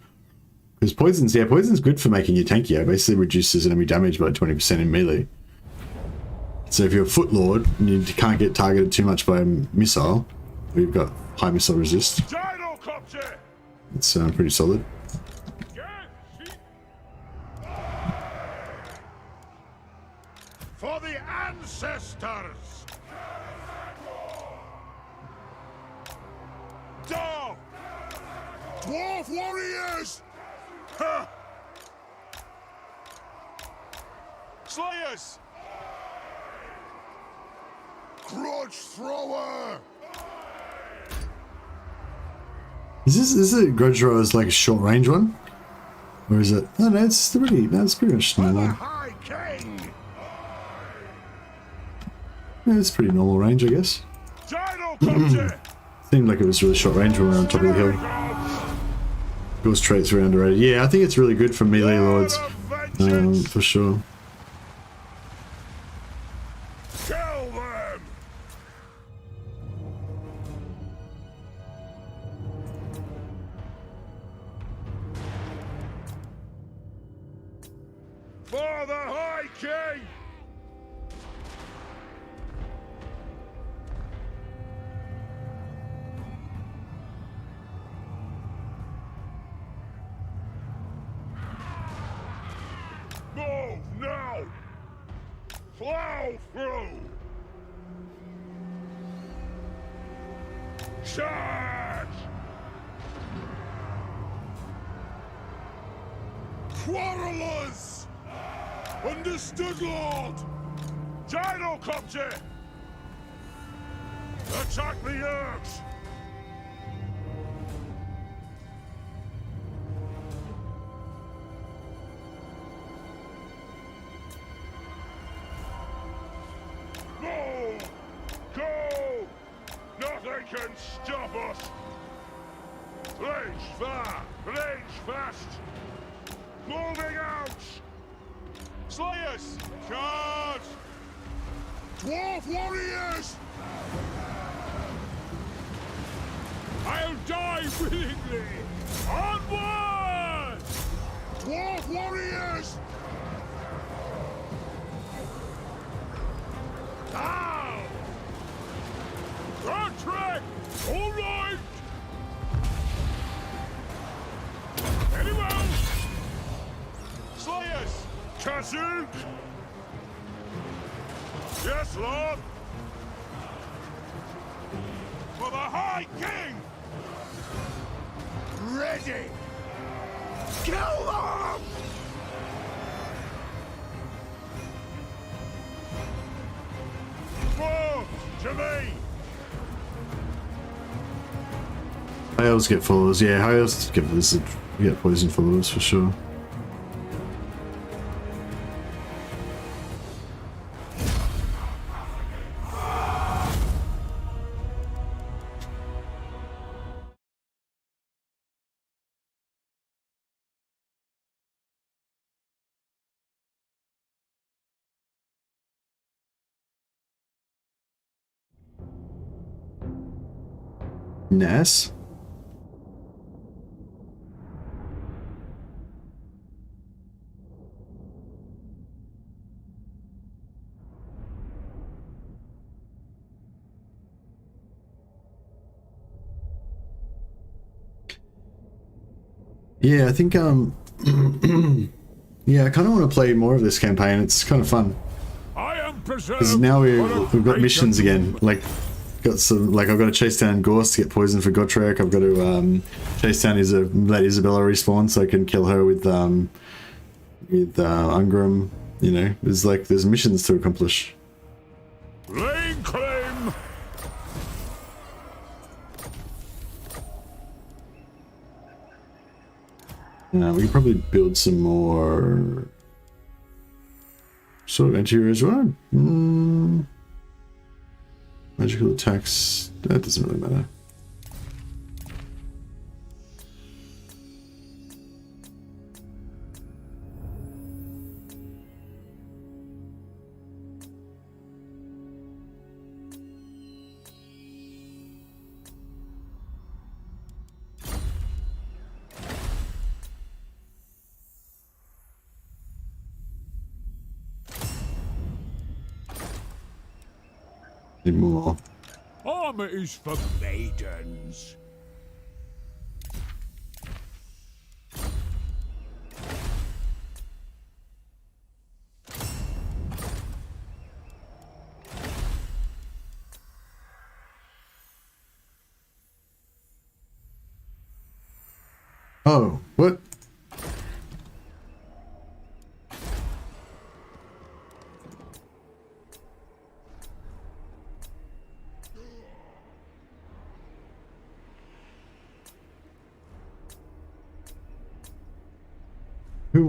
Because poison's good for making you tankier. It basically reduces enemy damage by 20% in melee. So if you're a foot lord and you can't get targeted too much by a missile, or you've got high missile resist, it's pretty solid. For the ancestors! Dog! Dwarf warriors! Ha! Slayers! Grudge thrower! Is this a grudge thrower as like a short range one? Or is it? Oh no, it's pretty much normal. High King! Yeah, it's pretty normal range, I guess. Seemed like it was really short range when we were on top of the hill. Those traits were underrated. Yeah, I think it's really good for melee lords, for sure. Kill them! For the High King! Move now! Plow through! Charge! Quarrelers! Understood, Lord! Gyrocopter! Attack the Urks! Move! Go! Nothing can stop us! Rage far! Rage fast! Moving out! Slayers! Charge! Dwarf warriors! I'll die willingly! Onward! Dwarf warriors! Now! On track! All right! Very well! Slayers! Kazook! Yes, Lord! For the High King! Ready! Kill them! Move! To me! I always get followers. Yeah, I always get poison followers for sure. Ness? Yeah, I think yeah, I kind of want to play more of this campaign. It's kind of fun. I am preserved. Because now we've got missions again. Like, got some, like, I've got to chase down Gorse to get poison for Gotrek. I've got to chase down let Isabella respawn so I can kill her with Ungrim. You know, there's missions to accomplish. Laying claim. We can probably build some more sort of anti-hero as well. Magical attacks, that doesn't really matter. Need more. Armor is for maidens. Oh, what?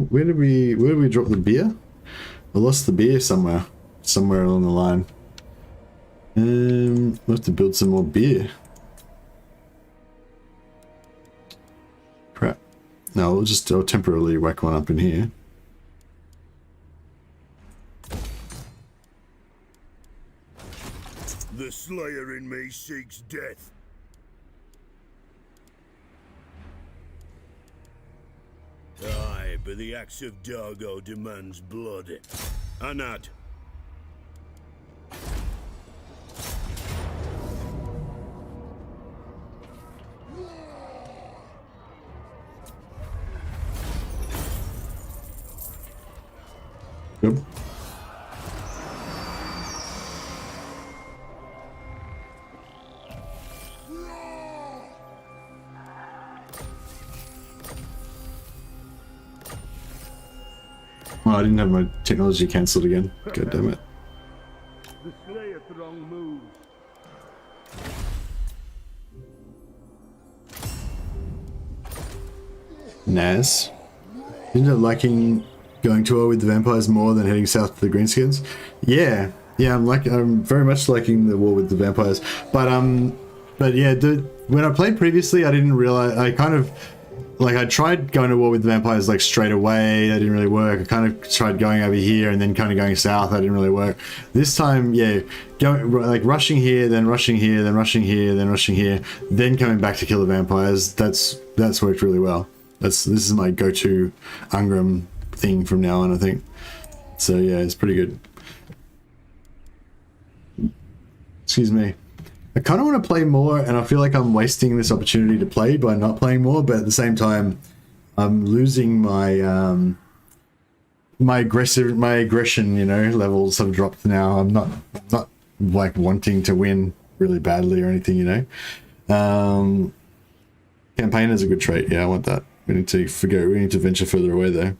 Where did we drop the beer? I lost the beer somewhere along the line. We'll have to build some more beer. Crap. No, I'll temporarily whack one up in here. The Slayer in me seeks death. Aye, but the axe of Dargo demands blood. Anad. Yep. Oh, I didn't have my technology cancelled again. God damn it. The Slayer throng moves. Naz. Ended up liking going to war with the vampires more than heading south to the greenskins. Yeah, I'm very much liking the war with the vampires. But yeah, when I played previously, I didn't realize. I kind of I tried going to war with the vampires like straight away. That didn't really work. I kind of tried going over here and then kind of going south. That didn't really work. This time, yeah, going rushing here, then rushing here, then rushing here, then rushing here, then coming back to kill the vampires. That's worked really well. This is my go-to Ungrim thing from now on, I think. So yeah, it's pretty good. Excuse me. I kind of want to play more, and I feel like I'm wasting this opportunity to play by not playing more. But at the same time, I'm losing my my aggression. You know, levels have dropped now. I'm not like wanting to win really badly or anything. You know, campaign is a good trait. Yeah, I want that. We need to we need to venture further away though.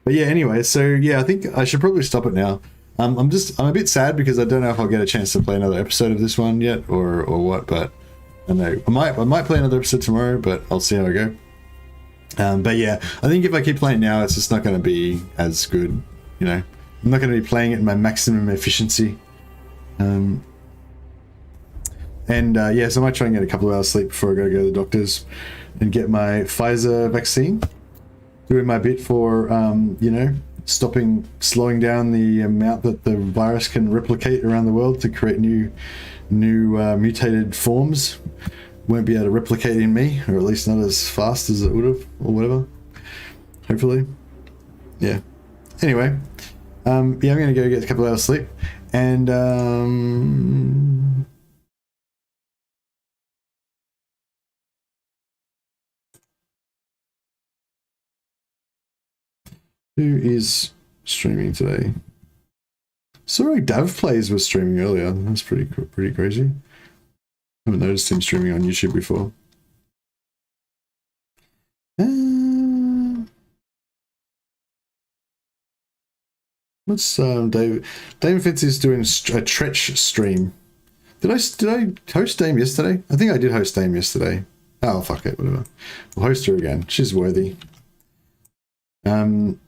But yeah, anyway, so yeah, I think I should probably stop it now. I'm a bit sad because I don't know if I'll get a chance to play another episode of this one yet or what, but I know I might play another episode tomorrow, but I'll see how I go. But yeah, I think if I keep playing now, it's just not going to be as good, you know. I'm not going to be playing it in my maximum efficiency. Yeah, so I might try and get a couple of hours sleep before I go to the doctors and get my Pfizer vaccine. Doing my bit for, you know, slowing down the amount that the virus can replicate around the world to create new mutated forms. Won't be able to replicate in me, or at least not as fast as it would have, or whatever. Hopefully. Yeah. Anyway, yeah, I'm going to go get a couple of hours sleep. And, who is streaming today? Sorry, Dav Plays was streaming earlier. That's pretty crazy. I haven't noticed him streaming on YouTube before. What's Dave Fitz is doing a Tretch stream. Did I host Dame yesterday? I think I did host Dame yesterday. Oh fuck it, whatever. We'll host her again. She's worthy.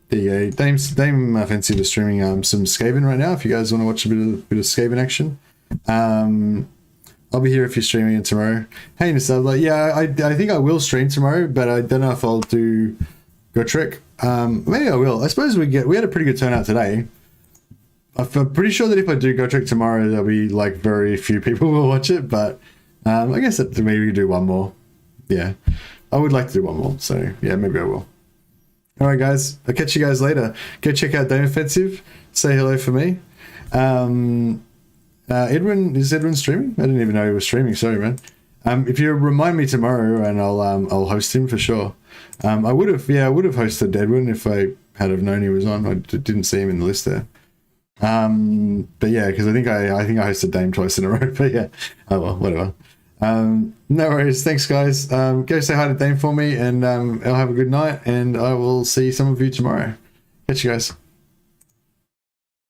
Yeah, Dame Offensive is streaming some Skaven right now. If you guys want to watch a bit of Skaven action, I'll be here if you're streaming it tomorrow. Hey, Nasab, yeah, I think I will stream tomorrow, but I don't know if I'll do Gotrek. Maybe I will. I suppose we had a pretty good turnout today. I'm pretty sure that if I do Gotrek tomorrow, there'll be like very few people will watch it, but I guess that maybe we do one more. Yeah, I would like to do one more, so yeah, maybe I will. Alright guys, I'll catch you guys later. Go check out Dame Offensive. Say hello for me. Edwin, is Edwin streaming? I didn't even know he was streaming, sorry man. If you remind me tomorrow and I'll host him for sure. I would have hosted Edwin if I had have known he was on. I didn't see him in the list there. But yeah, because I think I hosted Dame twice in a row, but yeah. Oh well, whatever. No worries, thanks guys. Go say hi to Dame for me, and I'll have a good night, and I will see some of you tomorrow. Catch you guys.